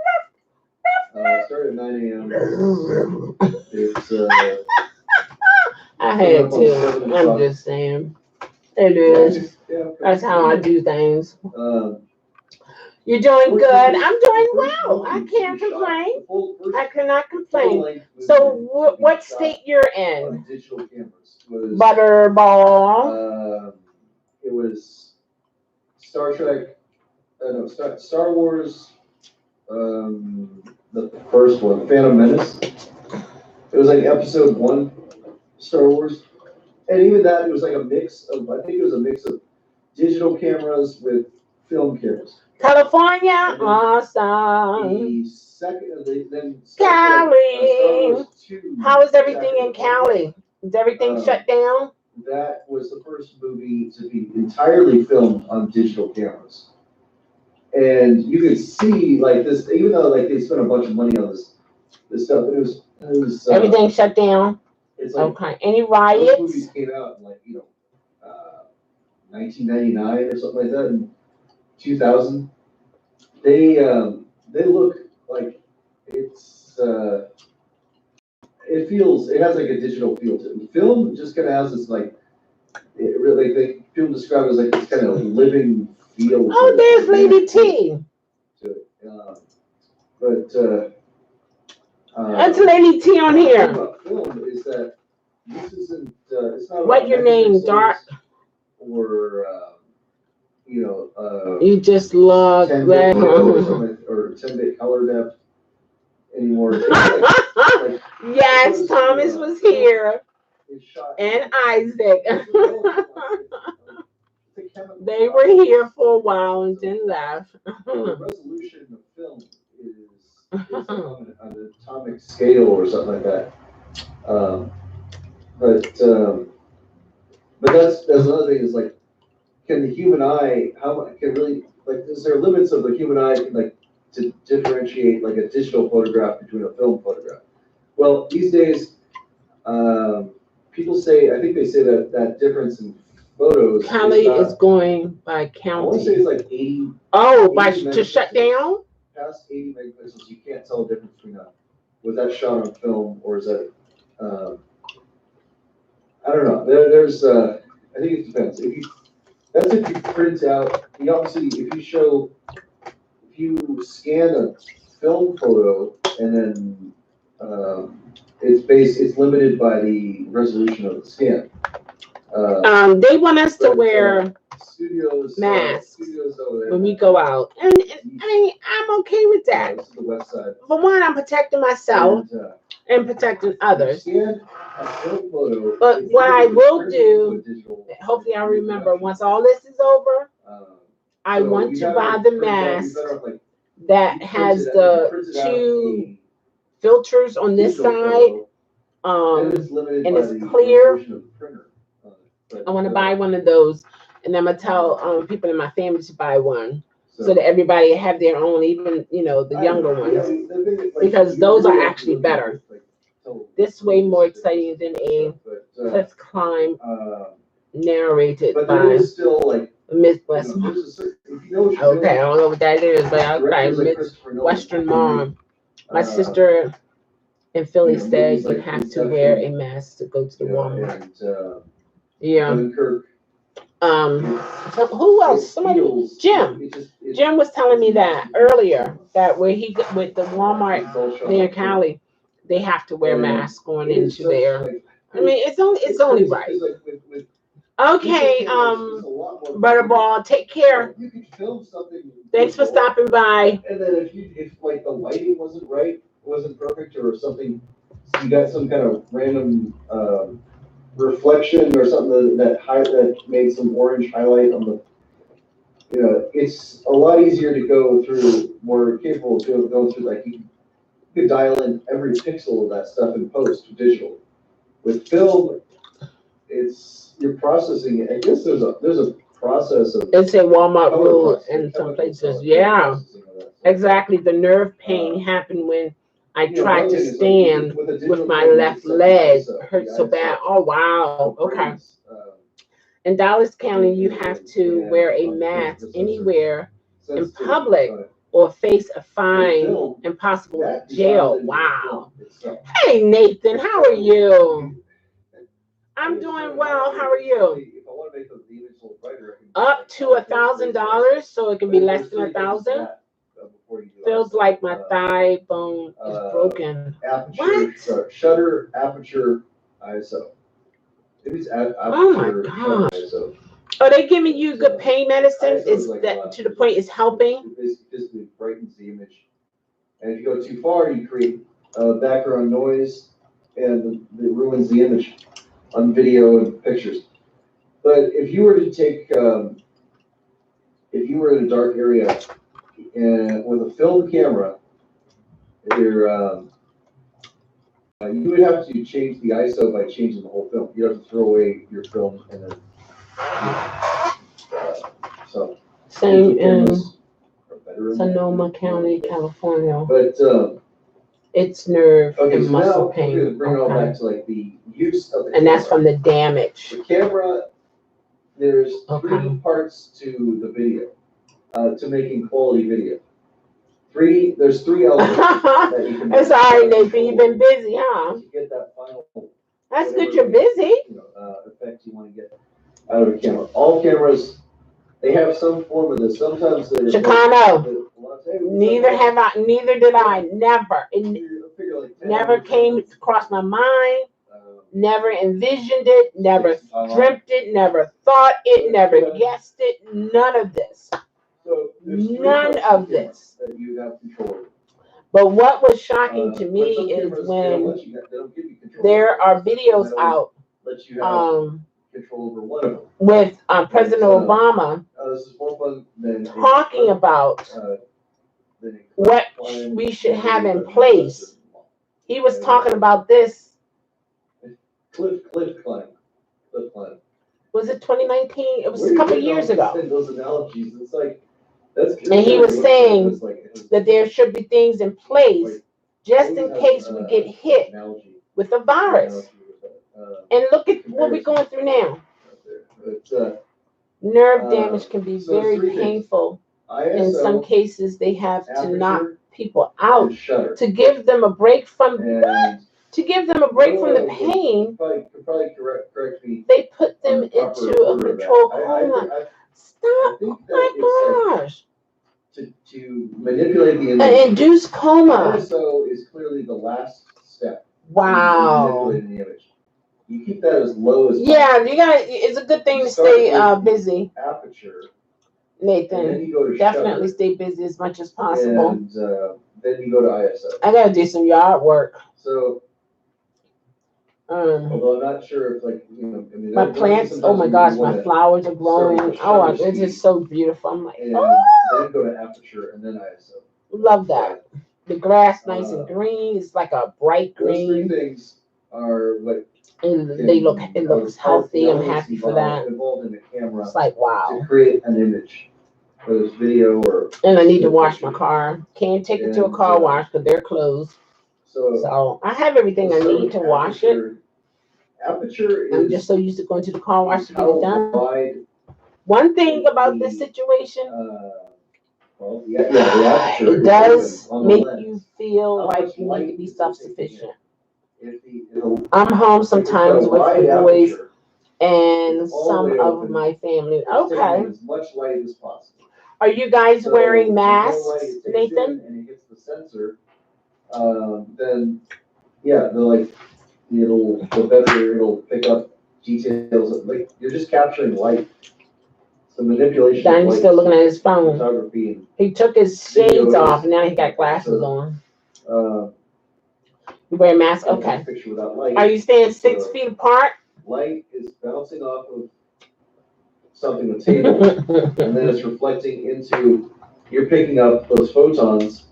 Started at 9 a.m. It's I had to. I'm just saying. It is. That's how I do things. You're doing good. I'm doing well. I can't complain. I cannot complain. So, what state you're in? Digital cameras was Butterball. It was Star Trek. No, Star Wars. The first one, Phantom Menace. It was like episode 1, Star Wars, and even that, it was like a mix of. I think it was a mix of digital cameras with film cameras. California, awesome. The second, then Cali. How is everything in Cali? Is everything shut down? That was the first movie to be entirely filmed on digital cameras. And you could see like this, even though like they spent a bunch of money on this stuff, it was everything shut down. It's like, okay. Any those riots? movies came out in like 1999 or something like that, in 2000. They look like it's it has like a digital feel to it. Film just kind of has this like film described as like this kind of living feel. Oh, there's Lady T. To it. That's Lady T on The thing here. about film is that this isn't. It's not. What your name, Dark? Or you just love 10-bit that. or 10-bit color depth anymore. Yes, Thomas was here. And Isaac. They were here for a while and then left. The resolution of film is on an atomic scale or something like that. But that's another thing is like, can the human eye, can really, like, is there limits of the human eye like to differentiate like a digital photograph between a film photograph? Well, these days, people say, I think they say that difference in photos. Cali is going by I want to say county. it's like 80. Oh, 80 to shut down? Past 80 megapixels, you can't tell the difference between was that shot on film or is that, I don't know. There's, I think it depends. If you print out, if you scan a film photo and then it's limited by the resolution of the scan. They want us to wear Studios. masks Studios over there. when we go out, and I mean, I'm okay with that. This is the west side. For one, I'm protecting myself and protecting others. Scan a still photo. But what I will do, hopefully I'll remember, once all this is over, I want to buy the mask that has the two filters on this side, and it's clear. I want to buy one of those, and I'm gonna tell people in my family to buy one, so that everybody have their own, even the younger ones, because those are actually better. This way more exciting than a cliff climb narrated by Midwest. Okay, I don't know what that is, but okay, Midwestern Mom. My sister in Philly said you have to wear a mask to go to the Walmart. Yeah. So who else? Somebody. Jim. Jim was telling me that earlier, that where he with the Walmart near Cali, they have to wear masks going into there. I mean, it's only right. Okay, Brother Ball, take care. You could film something. Thanks for stopping by. And then if like the lighting wasn't right, wasn't perfect, or something, you got some kind of random reflection or something that made some orange highlight on the. It's a lot easier to go through, more capable to go through, like you could dial in every pixel of that stuff in post digital. With film, you're processing it. I guess there's a process of. It's a Walmart rule in some places. Yeah, exactly. The nerve pain happened when I tried to stand with my left leg. Hurt so bad. Oh wow. Okay. In Dallas County, you have to wear a mask anywhere in public or face a fine and possible jail. Wow. Hey Nathan, how are you? I'm doing well. How are you? Up to $1,000, so it can be less than 1,000. Feels like my thigh bone is broken. Aperture, shutter, aperture, ISO. Oh my God. Are they giving you good pain medicine? Is that to the point it's helping? It basically brightens the image. And if you go too far, you create background noise, and it ruins the image on video and pictures. But if you were to take, if you were in a dark area and with a film camera, you would have to change the ISO by changing the whole film. You have to throw away your film and then. So. Same in Sonoma County, California. But it's nerve okay, and so muscle now pain. We're gonna bring it all back to like the use of the and that's from the damage. The camera. There's three parts to the video, to making quality video. There's three elements that you can. It's all right, Nathan. You've been busy, huh? To get that final. That's good. You're busy. Effect you want to get out of a camera. All cameras, they have some form of this. Sometimes they're. Chicano. Neither did I. Never. It never came across my mind. Never envisioned it. Never dreamt it. Never thought it. Never guessed it. None of this. None of this. That you have control over. But what was shocking to me is when there are videos out control over one of them. with President Obama this is more fun than talking about what we should have in place. He was talking about this. Cliff climb. Was it 2019? It was a couple of years ago. Those analogies, it's like. And he was saying that there should be things in place just in case we get hit with the virus. And look at what we're going through now. Nerve damage can be very painful. In some cases, they have to knock people out to give them a break from the pain. Correct me. They put them into a controlled coma. Stop! Oh my gosh! To manipulate the image. An induced coma. ISO is clearly the last step. Wow. Manipulating the image. you keep that as low as Yeah, you gotta. It's a good thing to stay busy, aperture, and then Nathan. you go to Definitely shutter, stay busy as much as possible. and then you go to ISO. I gotta do some yard work. So, although I'm not sure if like I mean, My there'll be plants. sometimes Oh my when you gosh, my wanna flowers are growing. start with Oh, shutter it's speed. just so beautiful. I'm like, And oh, then go to aperture and then ISO. love that. The grass nice and green. It's like a bright Those three green. things are what And can, it looks healthy. I'm happy for that. Involved in the camera It's like to wow. create an image, whether it's video or. And I need to wash my car. Can't take it to a And, car wash because they're closed. So So I have everything I let's start need with to wash it. Aperture I'm is just so used to going to the car wash to get how it done. wide. One thing about this situation, Well, yeah, the aperture it is does open on the make lens. you feel How like much you light need to be is self-sufficient. If the I'm home if it's sometimes got a with wide the boys aperture, and it's all some the way of open. my family. It's taking Okay. as much light as possible. Are you guys So wearing the more masks, light it takes Nathan? in and it hits the sensor, then yeah, the better it'll pick up details. Like you're just capturing light. So manipulation. Danny's still looking at his phone. Photography and He took his shades Videos. off. Now he got glasses So, on. You wear a mask? Okay. Picture without light. Are you staying 6 feet apart? Light is bouncing off of something on the table, and then it's reflecting into. You're picking up those photons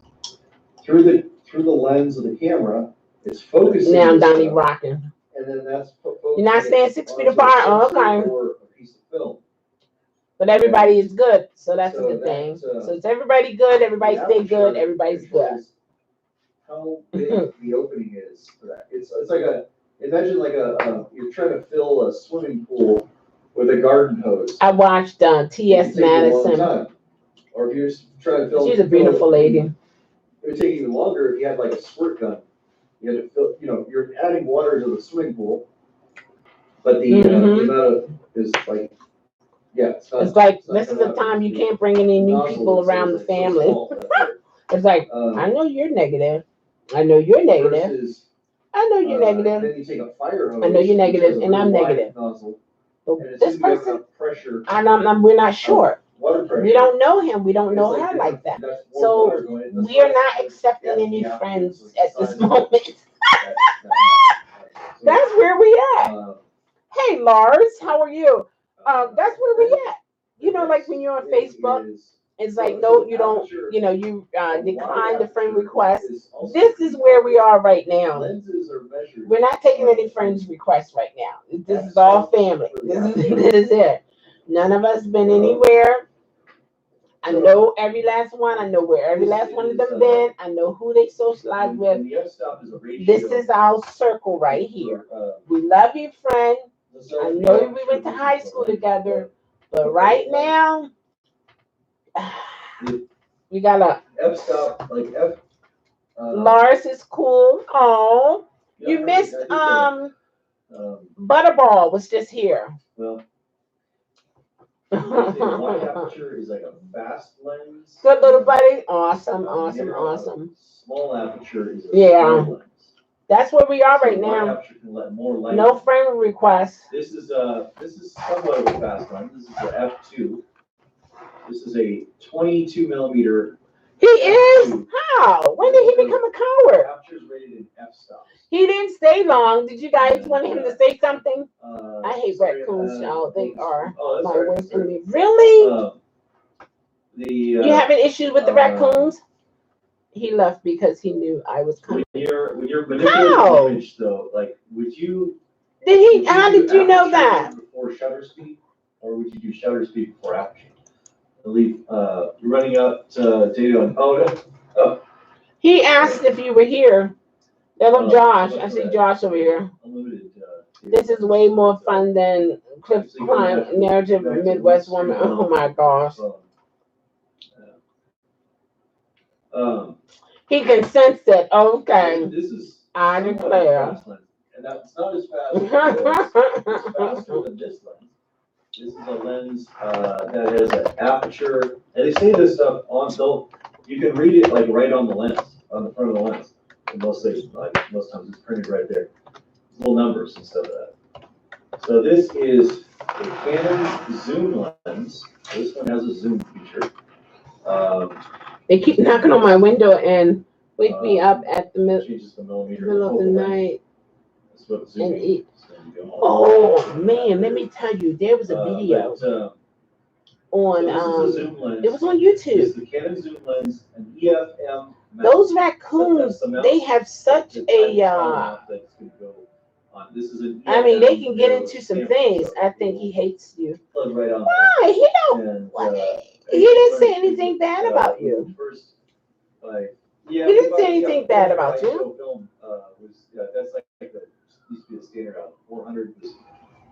through the lens of the camera. It's focusing. Now this Donnie stuff, rocking. and then that's. You're not staying 6 feet apart? Oh, okay. Or a piece of film. But everybody is good, so that's a good that, thing. So it's everybody good, everybody stay good, everybody's good. How big the opening is for that. It's like imagine like you're trying to fill a swimming pool with a garden hose. I watched T.S. Madison. Or if you're just trying to fill. She's a beautiful lady. It would take even longer if you had like a squirt gun. You had to fill, you're adding water to the swimming pool, but the amount of is like, yeah, it's like this is a time you can't bring any new people around the family. It's like I know you're negative. I know you're negative. I know you're negative. Then you take a fire hose. I know you're negative, and I'm negative. But this person, we're not sure. We don't know him. We don't know her like that. So we are not accepting any friends at this moment. That's where we at. Hey Lars, how are you? That's where we at. Like when you're on Facebook, it's like no, you don't. You decline the friend request. This is where we are right now. We're not taking any friends requests right now. This is all family. This is it. None of us been anywhere. I know every last one. I know where every last one of them been. I know who they socialize with. This is our circle right here. We love you, friend. I know we went to high school together, but right now, we got a Lars is cool. Oh, you missed Butterball was just here. Well, wide aperture is like a fast lens. Good little buddy. Awesome. Small aperture is a small lens. That's where we are right Wide now. aperture can let more light. No friend requests. This is somewhat of a fast lens. This is the f2. This is a 22 millimeter. He is? How? When did he become a coward? Aperture is rated in f-stop. He didn't stay long. Did you guys want him to say something? I hate raccoons, y'all. They are my worst enemy. Really? You having issues with the raccoons? He left because he knew I was coming. When you're manipulating the image, though, like, would you? How did you know that? Before shutter speed, or would you do shutter speed before aperture? I believe you're running out data on. Oh. He asked if you were here. Hello, Josh. I see Josh over here. Unlimited. This is way more fun than Cliff Crime Narrative Midwest Woman. Oh my gosh. He can sense it. Okay. This is I declare. And that's not as fast. It's faster than this lens. This is a lens that has an aperture, and they say this stuff you can read it like right on the lens, on the front of the lens. And most times it's printed right there. Little numbers and stuff like that. So this is a Canon zoom lens. This one has a zoom feature. They keep knocking on my window and wake me up at the Changes the millimeter middle of the focal length. night. That's what And zooming eat. is going to go on. Oh man, let me tell you, there was a video on so this is a zoom lens. it was on This YouTube. is the Canon zoom lens, an EFM mount. Those raccoons, So that's the mount. they have such The a mount that's going to go on. This is an I mean, they EFM can get into some camera, things. so I think he hates you. plug right on Why? He don't. there. And, He didn't say anything bad about you. First, like, yeah, He didn't say anything bad about you. Film was that's like the used to be the standard out. 400 was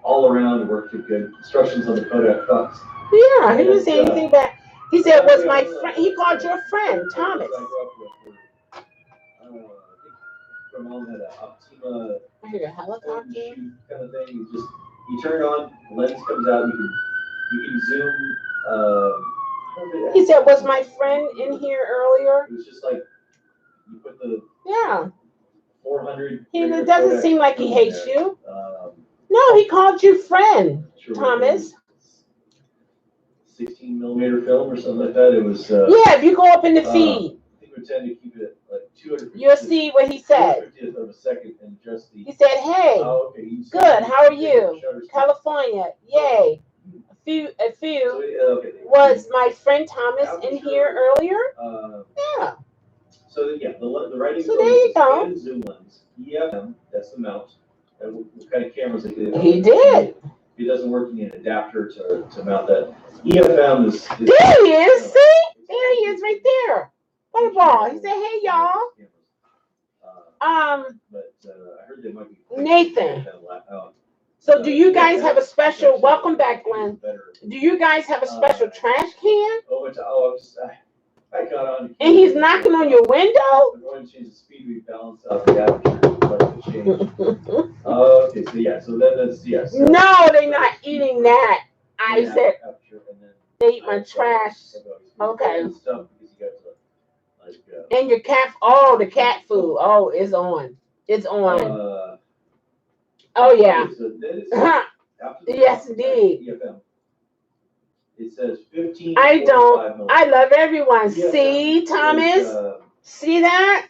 all around, worked good. Instructions on the Kodak box. Yeah, he didn't say anything bad. He said, "Was my friend?" He called your friend Thomas. My mom had an Optima I hear a helicopter. shoot kind of thing. You turn it on, the lens comes out. You can zoom. He said, "Was my friend in here earlier?" It was just like you put the Yeah. 400. It doesn't seem like he hates you. Um, No, he called you friend, sure Thomas. 16 millimeter film or something like that. It was. Yeah, if you go up in the feed, I think we tend to keep it like 200. you'll see what he said. 250th of a second and just the. He said, "Hey, Oh, okay. You good. How are you? shutter speed. California, yay." A few. So, okay. Was my friend Thomas in here earlier? Yeah. So yeah, the writing. So there you go. Canon zoom lens. EFM. That's the mount. And what kind of cameras they did? He did. It doesn't work. You need an adapter to mount that. EFM is. There he is. See? There he is, right there. Butterball. He said, "Hey, y'all." But I heard they might be. Nathan. So do you guys have a special? Welcome back, Glenn. Do you guys have a special trash can? I got on. And he's knocking on your window? I'm going to change the speed we balance out the aperture. Let it change. Okay, so yeah, so then that's yes. Yeah, so no, they're not eating that. I said they eat my trash. Okay. And your cat. Oh, the cat food. Oh, it's on. It's on. Oh yeah. Yes, indeed. It says 15. I don't. I love everyone. See, Thomas? See that?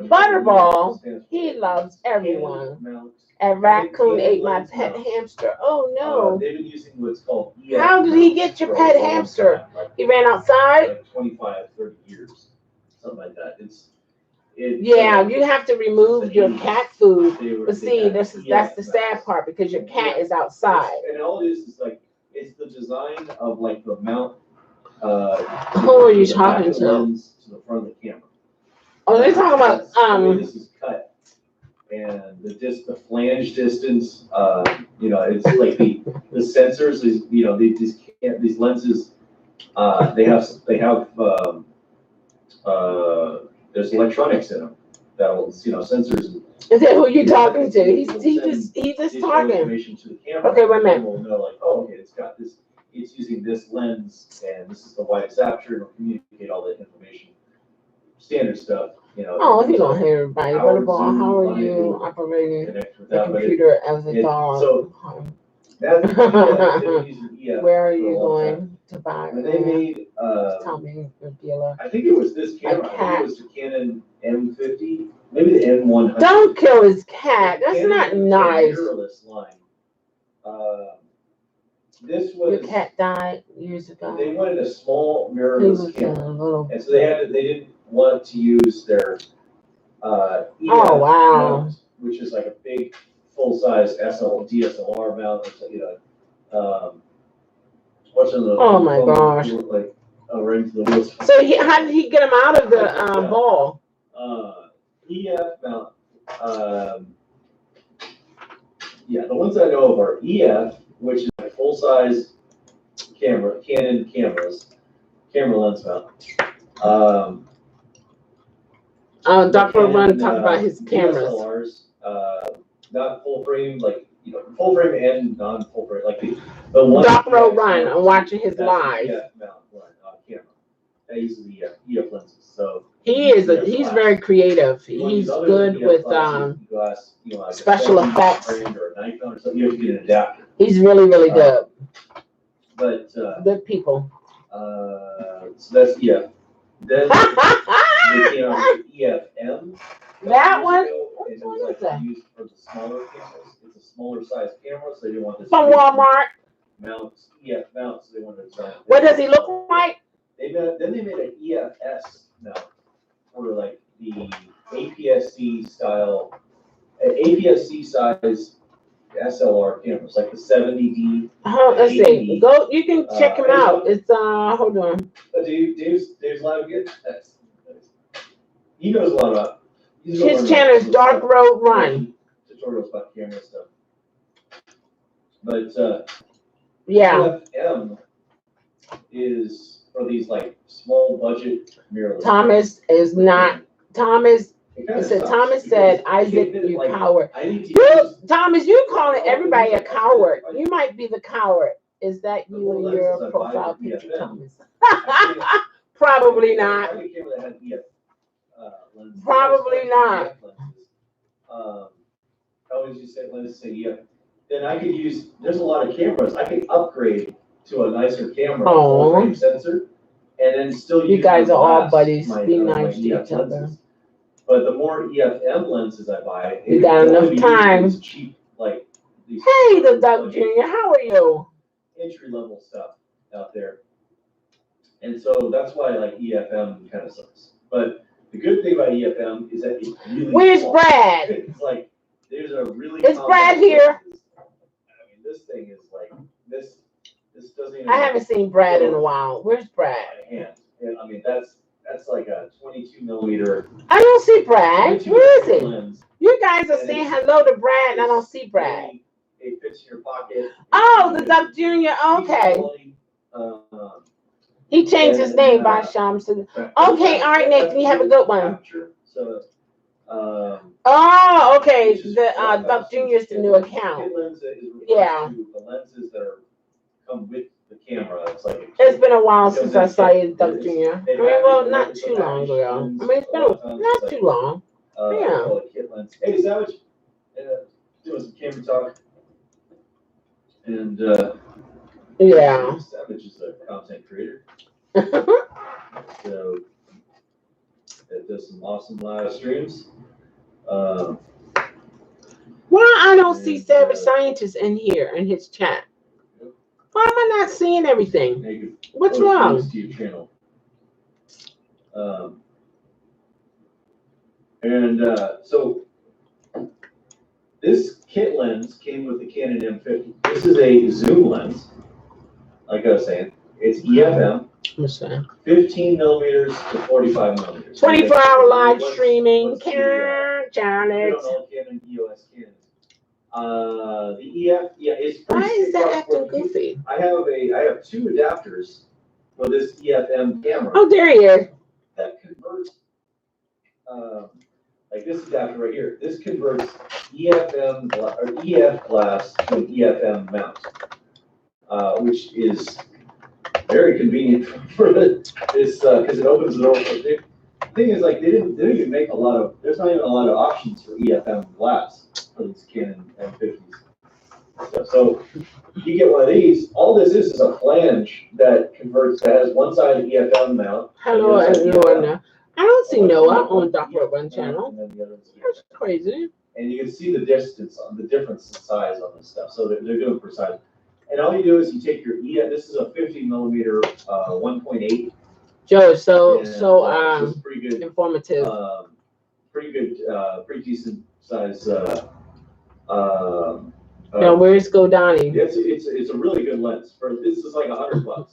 Butterball. He loves everyone. And raccoon ate my pet hamster. Oh no. They've been using what's called. How did he get your pet hamster? He ran outside? Like 25, 30 years. Something like that. Yeah, you have to remove your cat food. But see, that's the sad part because your cat is outside. And all it is like it's the design of like the mount. Who are you talking to? To the front of the camera. Oh, they're talking about This is cut, and the flange distance. It's like the sensors is these lenses. They have there's electronics in them that'll sensors. Is that who you're talking to? He's just talking. Information to the camera. Okay, wait a minute. We'll know like, oh, okay, it's got this. It's using this lens, and this is the widest aperture. It'll communicate all that information. Standard stuff, Oh, he don't hear everybody. Butterball, how are you operating the computer as a dog? So that's where are you going to buy? They made. Tell me, your dealer. I think it was this camera. I think it was the Canon M50, maybe the M100. Don't kill his cat. That's not nice. Mirrorless line. This was. Your cat died years ago. They wanted a small mirrorless camera, little... and so they didn't want to use their. Oh wow! Mount, which is like a big full-size DSLR mount. Oh my gosh! Like right into the wheels. So how did he get him out of the ball? EF mount. The ones I know of are EF, which is a full-size camera, Canon cameras, camera lens mount. Dr. Run talked about his cameras. DSLRs, not full frame, like full frame and non-full frame, like the one. Dr. Run, I'm watching his live. EF mount camera. That uses the EF lenses. So He's very creative. You want to use He's other good EF with glass, like a special 70 effects. brand or a Nikon or something, you have to get an adapter. He's really good. But Good people. so that's EF. Then they came out with EFM. That one. And it was like used for the smaller cameras. It's a smaller size camera, so they didn't want this From Walmart. mounts, EF mounts. So they wanted to design. What does he look like? Then they made an EFS mount for like the APS-C style, APS-C size SLR cameras, like the 70D. Let's see. Go. You can check him out. It's hold on. Dave's live again. He knows a lot about. His channel is Dark Road Run. Tutorials about camera stuff. But yeah. EFM is for these like small budget mirrorless. Thomas is not. Thomas. It said Thomas said Isaac, you like, coward. Thomas, you calling everybody a coward. You might be the coward. Is that you in your profile picture, Thomas? Probably not. Probably not. Always you say, let's say, yeah. Then I could use. There's a lot of cameras. I could upgrade to a nicer camera, full frame sensor, and then still use. You guys are all buddies. Be nice to each other. But the more EFM lenses I buy, you got enough time. Cheap, like these. Hey, the Doug Jr. How are you? Entry level stuff out there, and so that's why like EFM kind of sucks. But the good thing about EFM is that it's really. Where's small. Brad? It's like there's a really. Is Brad here? Lenses. I mean, this thing is like this. This doesn't even. I haven't seen Brad in a while. Where's Brad? I mean, that's like a 22 millimeter. I don't see Brad. Where is he? Lens. You guys are saying hello to Brad, and I don't see Brad. It fits in your pocket. Oh, the Duck Jr. Okay. He changed his name by Shamson. Okay, all right, Nathan, you have a good one. So, oh, okay. The Duck Jr. is the new account. Yeah. The lenses that come with the camera. It's been a while since I saw you, Duck Jr. I mean, well, not too long ago. I mean, it's been not too long. Yeah. Hey, Savage. Doing some camera talk. And yeah. Savage is a content creator. So it does some awesome live streams. Why I don't see Savage Scientist in here in his chat? Why am I not seeing everything? What's wrong? To your channel. So this kit lens came with the Canon M50. This is a zoom lens. Like I was saying, it's EFM. 15 millimeters to 45 millimeters. 24-hour live streaming. Canon, Canon. Canon, EOS, Canon. The EF, yeah, it's pretty. Why is that acting goofy? I have two adapters for this EFM camera. Oh, there he is. That converts, like this adapter right here. This converts EFM or EF glass to an EFM mount, which is very convenient for this because it opens the door. The thing is, like they didn't even make a lot of. There's not even a lot of options for EFM glass for these Canon M50s. So you get one of these. All this is a flange that converts. That has one side of the EFM mount. Hello, everyone. I don't see Noah on Dr. Run channel. That's crazy. And you can see the distance on the difference in size on this stuff. So they're doing precise. And all you do is you take your EF. This is a 50 millimeter 1.8. Joe, so pretty good, informative. Pretty good, pretty decent size. Now where's Godani? It's a really good lens. This is like $100.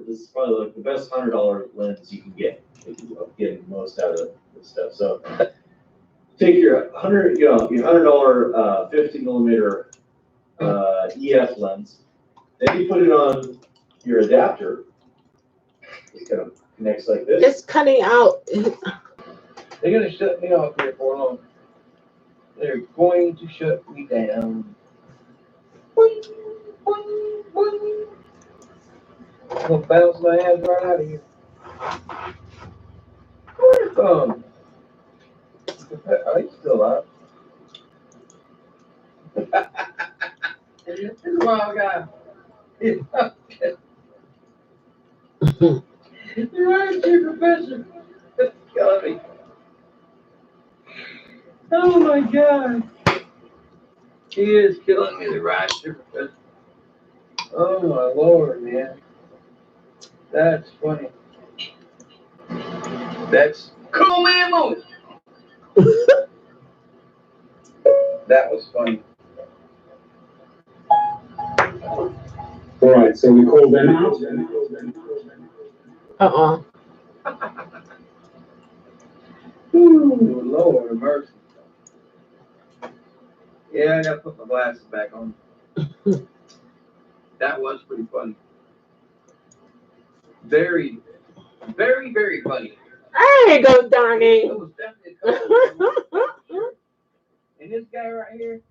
This is probably like the best $100 lens you can get. If you get most out of this stuff. So take your $100 50 millimeter EF lens. Then you put it on your adapter. It kind of connects like this. It's cutting out. They're gonna shut me off here for long. They're going to shut me down. Boing, boing, boing. I'm gonna bounce my ass right out of here. Oh, he's still alive. This wild guy. You're right, dear professor. That's killing me. Oh my god. He is killing me, the right, dear professor. Oh my lord, man. That's funny. That's cool man moment. That was funny. All right, so we called them out. Ooh, Lord mercy. Yeah, I gotta put my glasses back on. That was pretty funny. Very, very, very funny. There you go, Donnie. It was definitely a couple. And this guy right here,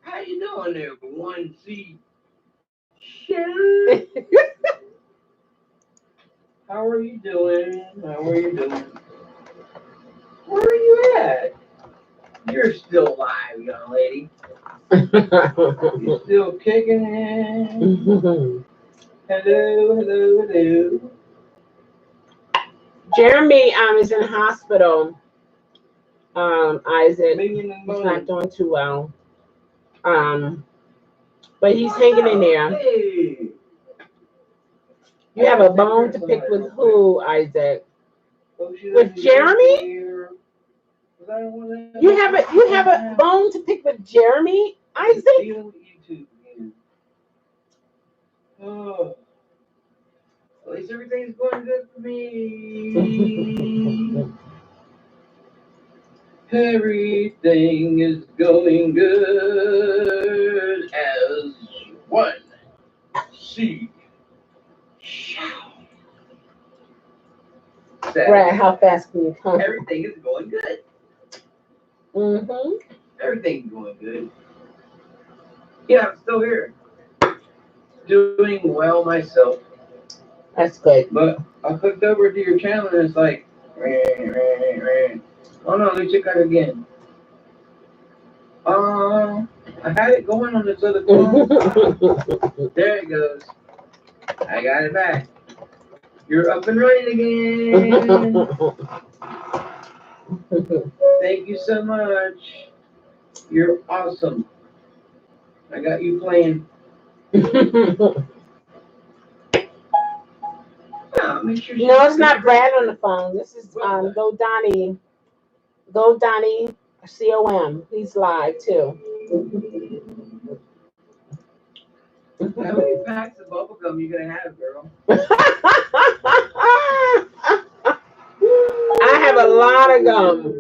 how you doing there for 1C? Chelle? How are you doing? How are you doing? Where are you at? You're still alive, young lady. You're still kicking it. Hello, hello, hello. Jeremy is in hospital. Isaac, Million and he's money. not doing too well. But he's hanging in there. Hey. You have a bone to pick with who, Isaac? With Jeremy? You have a bone to pick with Jeremy, Isaac? Dealing with YouTube again. Oh. At least everything's going good for me. Everything is going good as one. See. Brad, how fast can you come? Everything is going good. Mm-hmm. Everything's going good. Yeah, I'm still here. Doing well myself. That's good. But I clicked over to your channel and it's like, oh no, let me check out again. I had it going on this other phone. There it goes. I got it back. You're up and running again. Thank you so much. You're awesome. I got you playing. Make sure No, it's not Brad on the phone. This is Go Donnie. Go Donnie COM. He's live too. How many packs of bubblegum you gonna have, girl? I have a lot of gum.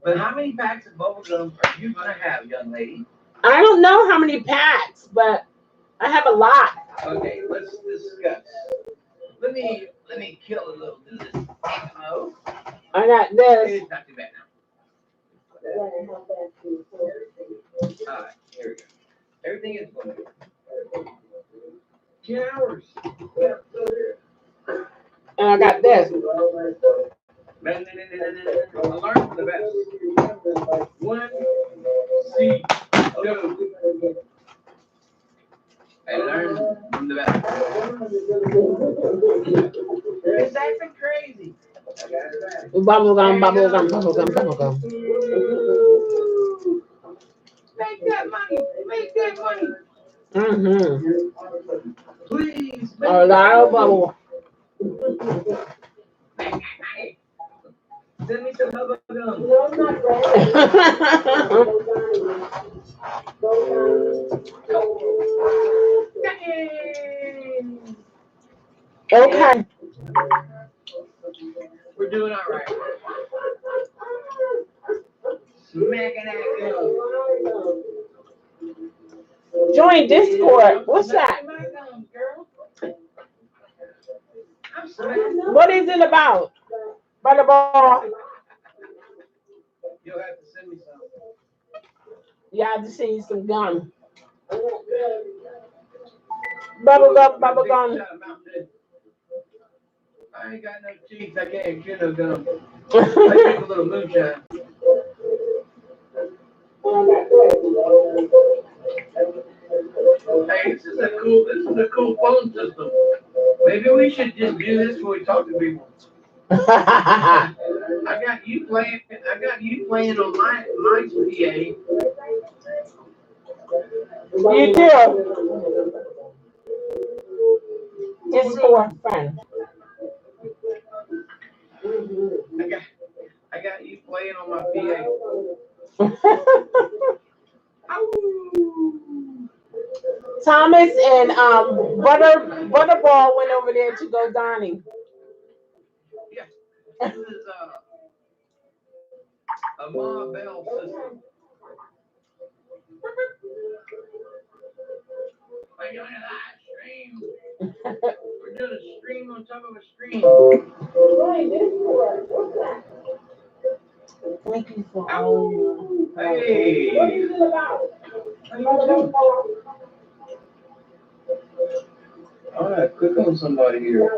But how many packs of bubblegum are you gonna have, young lady? I don't know how many packs, but I have a lot. Okay, let's discuss. Let me kill a little bit of this ammo. I got this. It's not too bad now. Alright, here we go. Everything is going good. 10 hours. And I got this. I learned from the best. 1C. Go. I learned from the best. It's acting crazy. Bubblegum, bubblegum, bubblegum, bubblegum. Make that money. Make that money. Mm-hmm. Please. A lot of bubble. Send me some bubble gum. No, it's not okay. We're doing all right. Smacking that gum. Join Discord. What's that? What is it about? Butterball. You'll have to send me some. Yeah, I have to send you some gum. Bubblegum, bubblegum. I ain't got no teeth. I can't chew no gum. I drink a little moonshine. Hey, this is a cool phone system. Maybe we should just do this when we talk to people. I got you playing on my PA. You do. It's for fun. I got you playing on my PA. Thomas and Butterball went over there to go dining. Yeah, this is a Ma Bell system. We're doing a live stream. We're doing a stream on top of a stream. Thank you for all. Hey. What are you doing about? How you doing? All right, click on somebody here.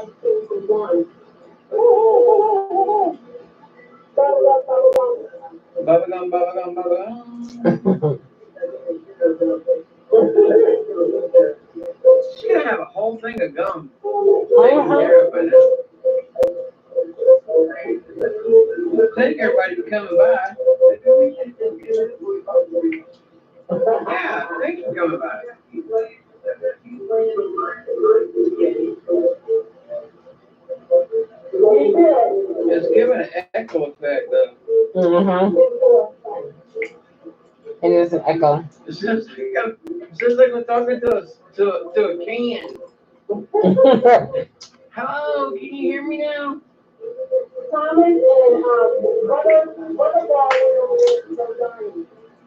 Bubblegum, bubblegum, bubblegum. She's gonna have a whole thing of gum taken care of by now. Thank everybody for coming by. Yeah, thanks for coming by. It's giving an echo effect though. It is an echo. It seems like we're talking to a can. Hello, can you hear me now? Thomas and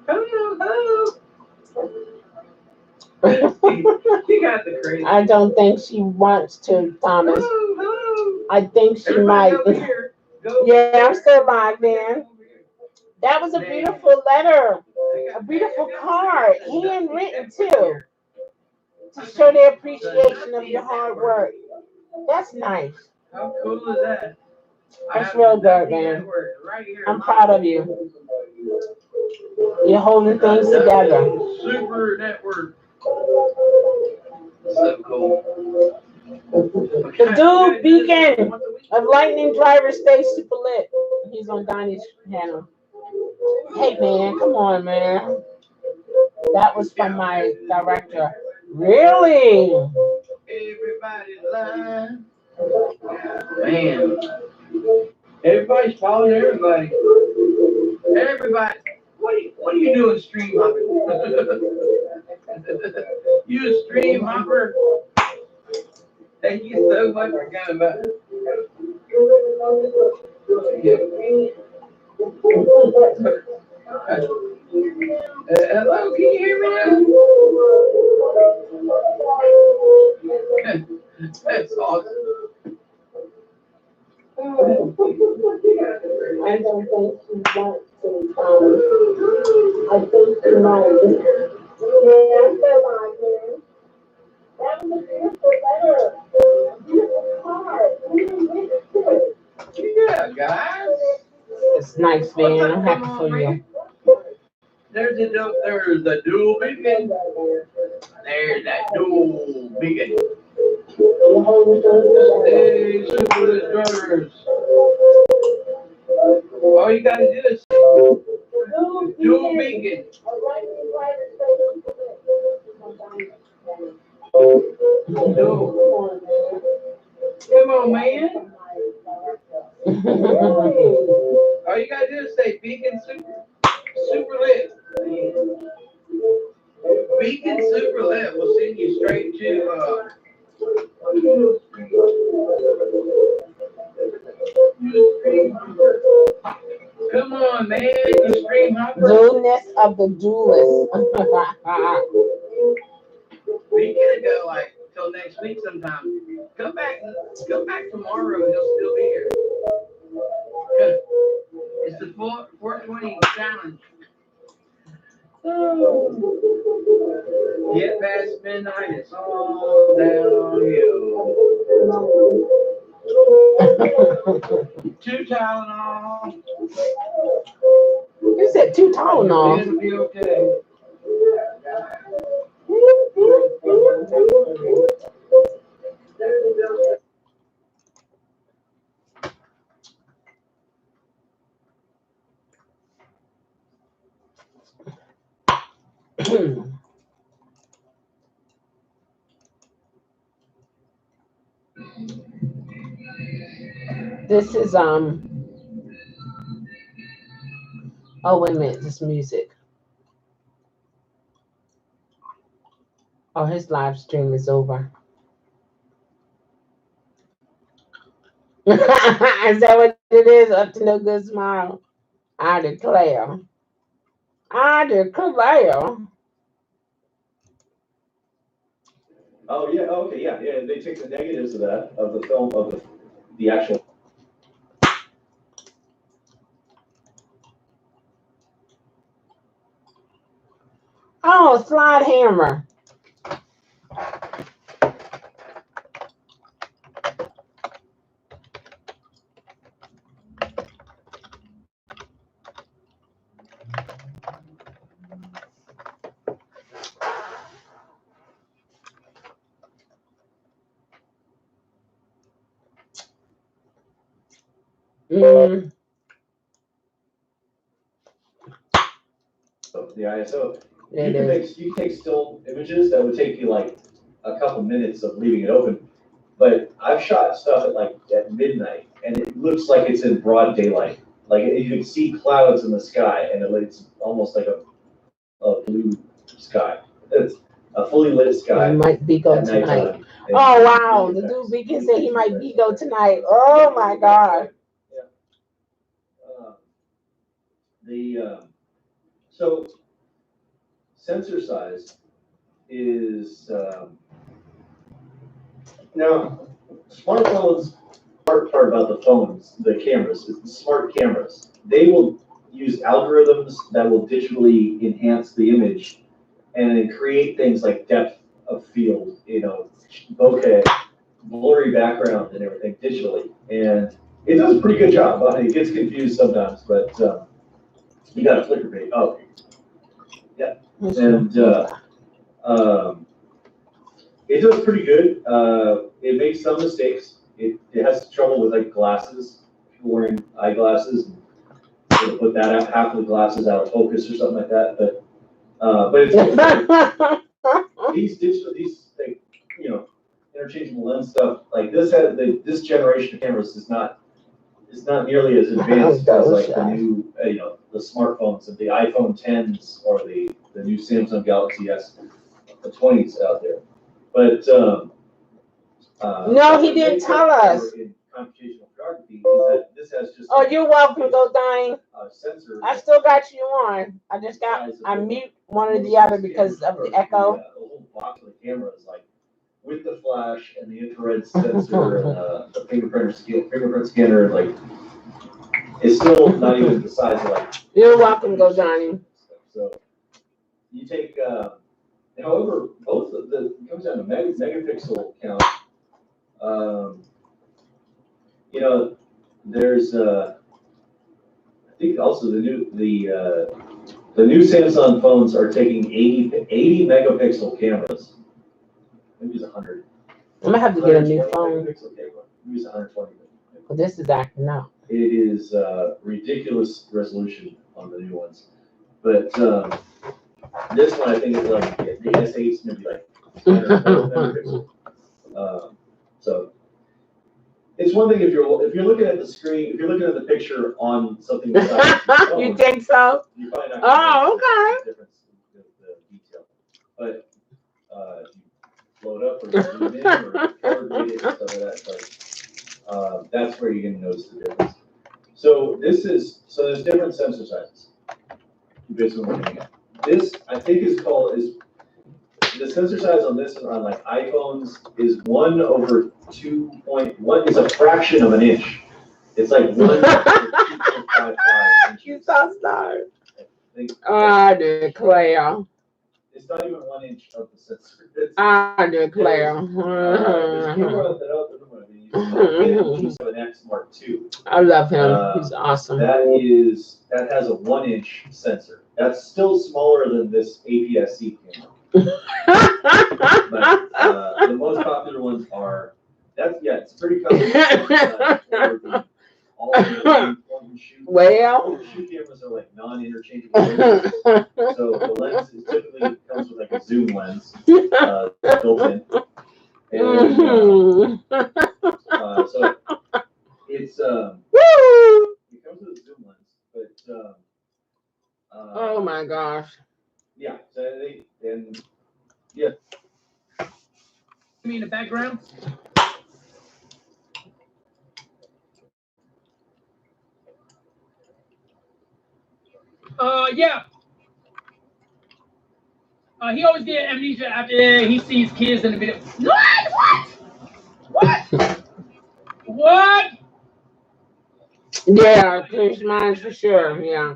Hello. She got the crazy. I don't think she wants to, Thomas. Hello. I think she Everybody might. over here. Yeah, I'm still live, man. That was a beautiful letter, a beautiful card, handwritten too, to show their appreciation of your hard work. That's nice. How cool is that? That's real good, man. I'm proud of you. You're holding things together. Super network. So cool. The dude beacon of lightning driver stays super lit. He's on Donnie's channel. Hey man, come on, man. That was from my director. Really? Everybody's lying. Man. Everybody's following everybody. Everybody. What are you doing, stream hopper? You a stream hopper? Thank you so much for coming by. Hello, can you hear me now? That's awesome. I don't think she wants to. I think she might. Yeah, I'm still on, man. That was a beautiful letter. A beautiful card. Yeah, guys. It's nice, man. I'm happy for you. There's the dual beacon. There's that dual beacon. Hey, super drivers. All you gotta do is dual beacon. Come on, man. All you gotta do is say beacon super lit. Beacon super lit will send you straight to come on, man, you stream hopper. Dualness of the duelist. We can go like till next week sometime. Come back tomorrow and he'll still be here. Good. It's the 420 challenge. Get past midnight, it's all downhill. 2 Tylenol. You said 2 Tylenol. It'll be okay. This is oh wait a minute, this music. Oh, his live stream is over. Is that what it is? Up to no good smile. I declare. I declare. Oh, yeah, okay, yeah, yeah, they take the negatives of that, of the film, of the actual. Oh, slide hammer. Mm. The ISO. It You can is. you take still images that would take you like a couple minutes of leaving it open. But I've shot stuff at midnight and it looks like it's in broad daylight. Like you can see clouds in the sky and it's almost like a blue sky. It's a fully lit sky He might be go at tonight. nighttime. And Oh wow, really the dude affects- Beacon said he might be go tonight. Oh my god. So sensor size is now smartphones. Part about the phones, the cameras, is the smart cameras. They will use algorithms that will digitally enhance the image and then create things like depth of field, bokeh, blurry background and everything digitally. And it does a pretty good job. It gets confused sometimes, but you got a flicker bait. Oh, yeah. And it does pretty good. It makes some mistakes. It has trouble with like glasses, people wearing eyeglasses. And put that out, half of the glasses out of focus or something like that. But it's these like, interchangeable lens stuff like this this generation of cameras is not nearly as advanced as like the new the smartphones and the iPhone 10s or the new Samsung Galaxy S, the 20s out there. But no, he didn't tell us. In computational photography is that this has just oh, you're welcome, go dying. Sensor. I still got you on. I mute one or the other because of the echo. The whole box of the camera is like with the flash and the infrared sensor and the fingerprint scanner, like it's still not even the size of like. You're welcome, go Johnny. So you take, however, both of the it comes down to megapixel count. There's I think also the new Samsung phones are taking 80 megapixel cameras. Maybe it's 100. I'm gonna have to get a new phone. Maybe it's 120. Well, this is acting up. It is ridiculous resolution on the new ones, but this one I think is like the S8's maybe like 100 megapixel. So it's one thing if you're looking at the screen, if you're looking at the picture on something. You think so? You probably not oh, okay. Difference in the detail, but if you blow it up or you zoom in or color it and stuff like that, that's where you're going to notice the difference. So there's different sensor sizes. Based on what you're looking at. This I think is the sensor size on this on like iPhones is 1/2.1. It's a fraction of an inch. It's like 1/2.55 inches. You so smart. I declare. It's not even 1 inch of the sensor. I declare. You brought that up. G7X Mark II. I love him. He's awesome. That has a 1-inch sensor. That's still smaller than this APS-C camera. But the most popular ones are it's pretty common. All the point and shoot. Well. Point and shoot cameras are like non-interchangeable lenses. So the lens typically comes with like a zoom lens built in. And, so it's it comes with a zoom lens, but oh my gosh. yeah. So Me in the background. Yeah. He always get amnesia after he sees kids in the video. What? What? Yeah, change minds for sure. Yeah.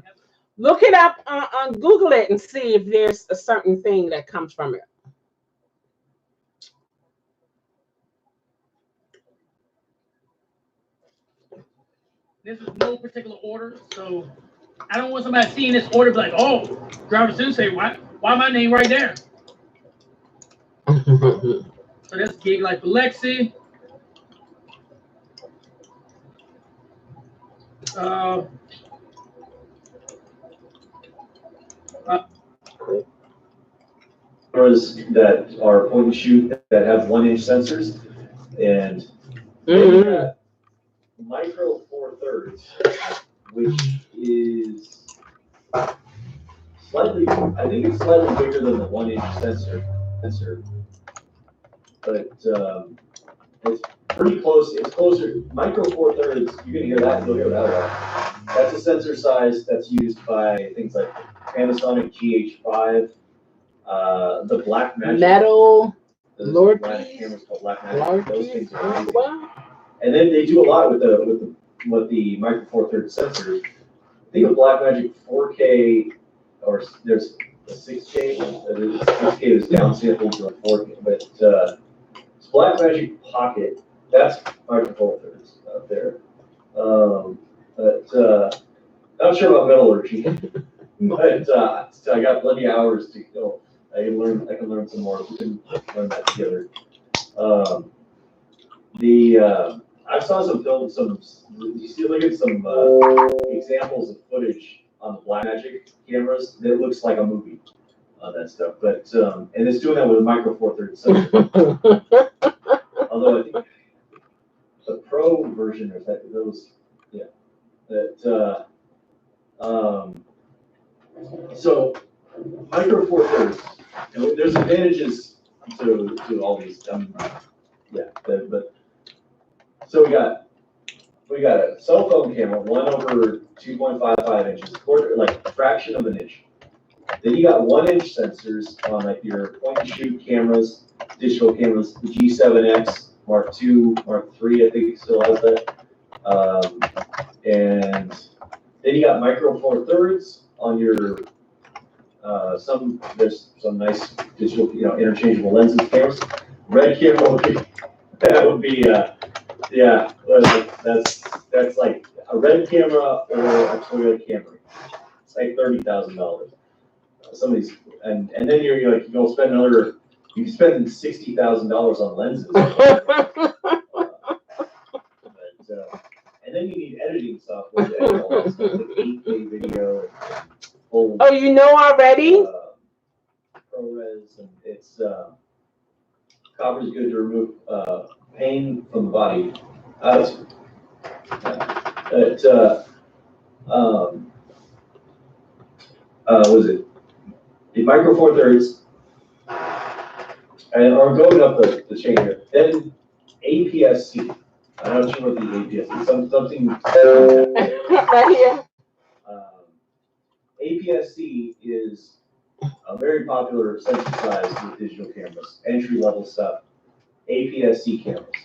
Look it up on Google it and see if there's a certain thing that comes from it. This is no particular order, so I don't want somebody seeing this order be like, oh, driver Sensei, why my name right there? So that's Gig Life Alexi. cameras that are point and shoot that have 1-inch sensors, and micro 4/3, which is slightly, I think it's slightly bigger than the 1-inch sensor, but it's pretty close. It's closer. Micro 4/3, you're gonna hear that. You'll hear that a lot. That's a sensor size that's used by things like Panasonic GH5, the Black Magic Metal. Lord cameras called Black Magic. Lord, those things are amazing. wow. And then they do a lot with the micro 4/3 sensors. I think of Black Magic 4K, or there's a 6K. The 6K is downsampled to a 4K, but it's Black Magic Pocket. That's micro 4/3 out there. But not sure about metallurgy, but so I got plenty of hours to go. I can learn some more. We can learn that together. I saw some films. You see, look at some examples of footage on the Blackmagic cameras. It looks like a movie on that stuff. But and it's doing that with a micro 4/3 sensor. Although I think the Pro version or those, yeah, that so micro 4/3. There's advantages to all these. Yeah, but so we got a cell phone camera, 1/2.55 inches, like a fraction of an inch. Then you got 1-inch sensors on like your point and shoot cameras, digital cameras, the G7X, Mark II, Mark III, I think it still has that. And then you got micro 4/3 on your there's some nice digital, interchangeable lenses cameras. Red camera would be yeah, that's like a Red camera or a Toyota Camry. It's like $30,000. Some of these, and then you're like, you can spend $60,000 on lenses. And then you need editing software to edit all that stuff, like 8K video. Oh, you know already? ProRes, and it's copper is good to remove pain from the body. Was it the micro 4/3, or going up the chain here? Then APS-C. I'm not sure what the APS-C is. Something right here. APS-C is a very popular sensor size with digital cameras, entry-level stuff. APS-C cameras.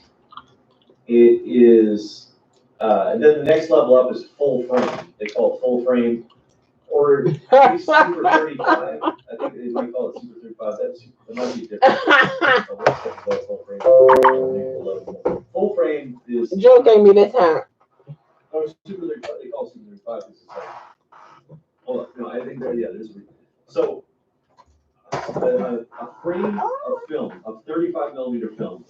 It is, and then the next level up is full frame. They call it full frame, or Super 35. I think they might call it Super 35. That might be different. Full frame is this. Joe gave me this hat. Oh, Super 35. They call it Super 35. This is like, hold on. No, I think there's so a frame of film, of 35 millimeter film.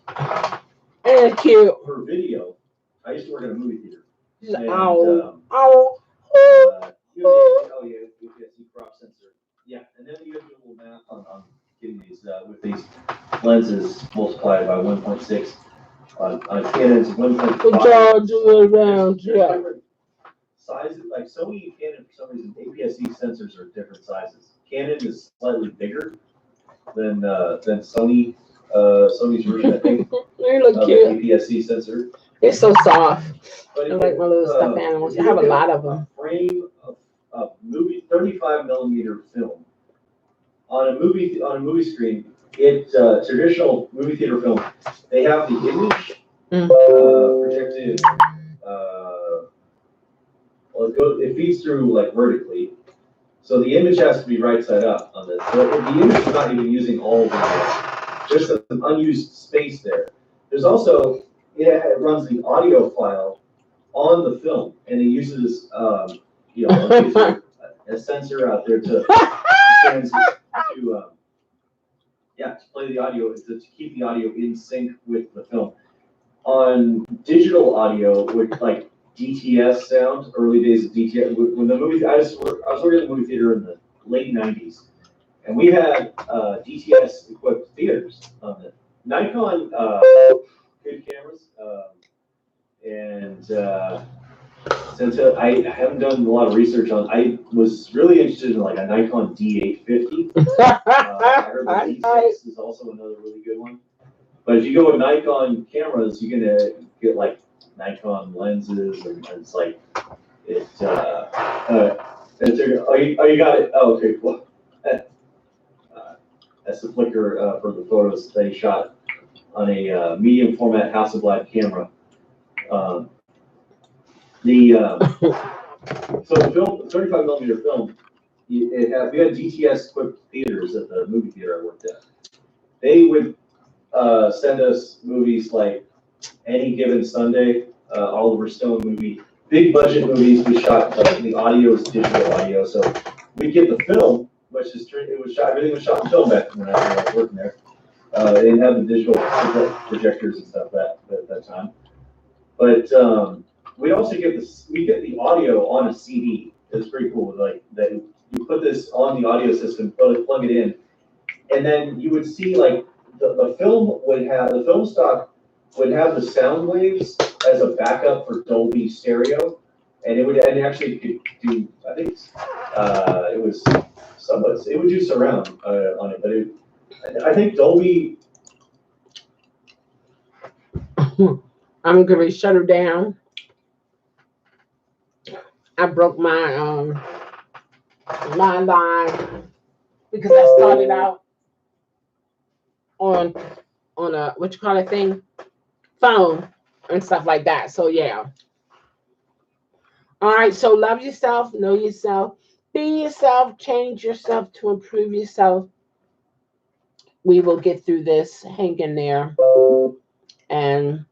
And it's cute. For video, I used to work in a movie theater. And, Ow. UPS crop sensor. Yeah, and then you have to do a little math on getting these with these lenses multiplied by 1.6 on Canon's 1.5. Good job, do it around. Yeah. Sizes like Sony and Canon for some reason APS-C sensors are different sizes. Canon is slightly bigger than Sony. Sony's version, I think, They look of cute. the APS-C sensor. It's so soft. But I like my little stuffed animals. I have a lot of them. Frame of movie 35 millimeter film on a movie screen. It traditional movie theater film. They have the image projected. Well, it feeds through like vertically, so the image has to be right side up on this. So the image is not even using all the just an unused space there. There's also it runs the audio file on the film, and it uses a sensor out there to play the audio, to keep the audio in sync with the film. On digital audio, with like DTS sound, early days of DTS, when the movie, I was working in the movie theater in the late 90s, and we had DTS equipped theaters on the Nikon good cameras, since I haven't done a lot of research on, I was really interested in like a Nikon D850. I heard the D6 is also another really good one. But if you go with Nikon cameras, you're gonna get like Nikon lenses, and it's like you got it. Oh, okay, cool. That's the flicker for the photos that he shot on a medium format Hasselblad camera. So the film, 35 millimeter film, we had DTS equipped theaters at the movie theater I worked at. They would send us movies like Any Given Sunday, Oliver Stone movie, big budget movies. We shot the audio is digital audio, so we get the film, which is everything was shot in film back when I was working there. They didn't have the digital projectors and stuff at that time, but we also get the audio on a CD. It's pretty cool. Like that, you put this on the audio system, plug it in, and then you would see like the film stock would have the sound waves as a backup for Dolby stereo, and it actually could do. I think it would do surround on it, but I think Dolby. I'm gonna shut her down. I broke my my line because I started out on a what you call it thing, phone and stuff like that. So yeah. All right. So love yourself, know yourself, be yourself, change yourself to improve yourself. We will get through this. Hang in there, and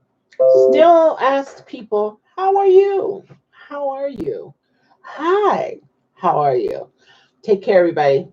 still ask people, "How are you? How are you? Hi. How are you? Take care, everybody."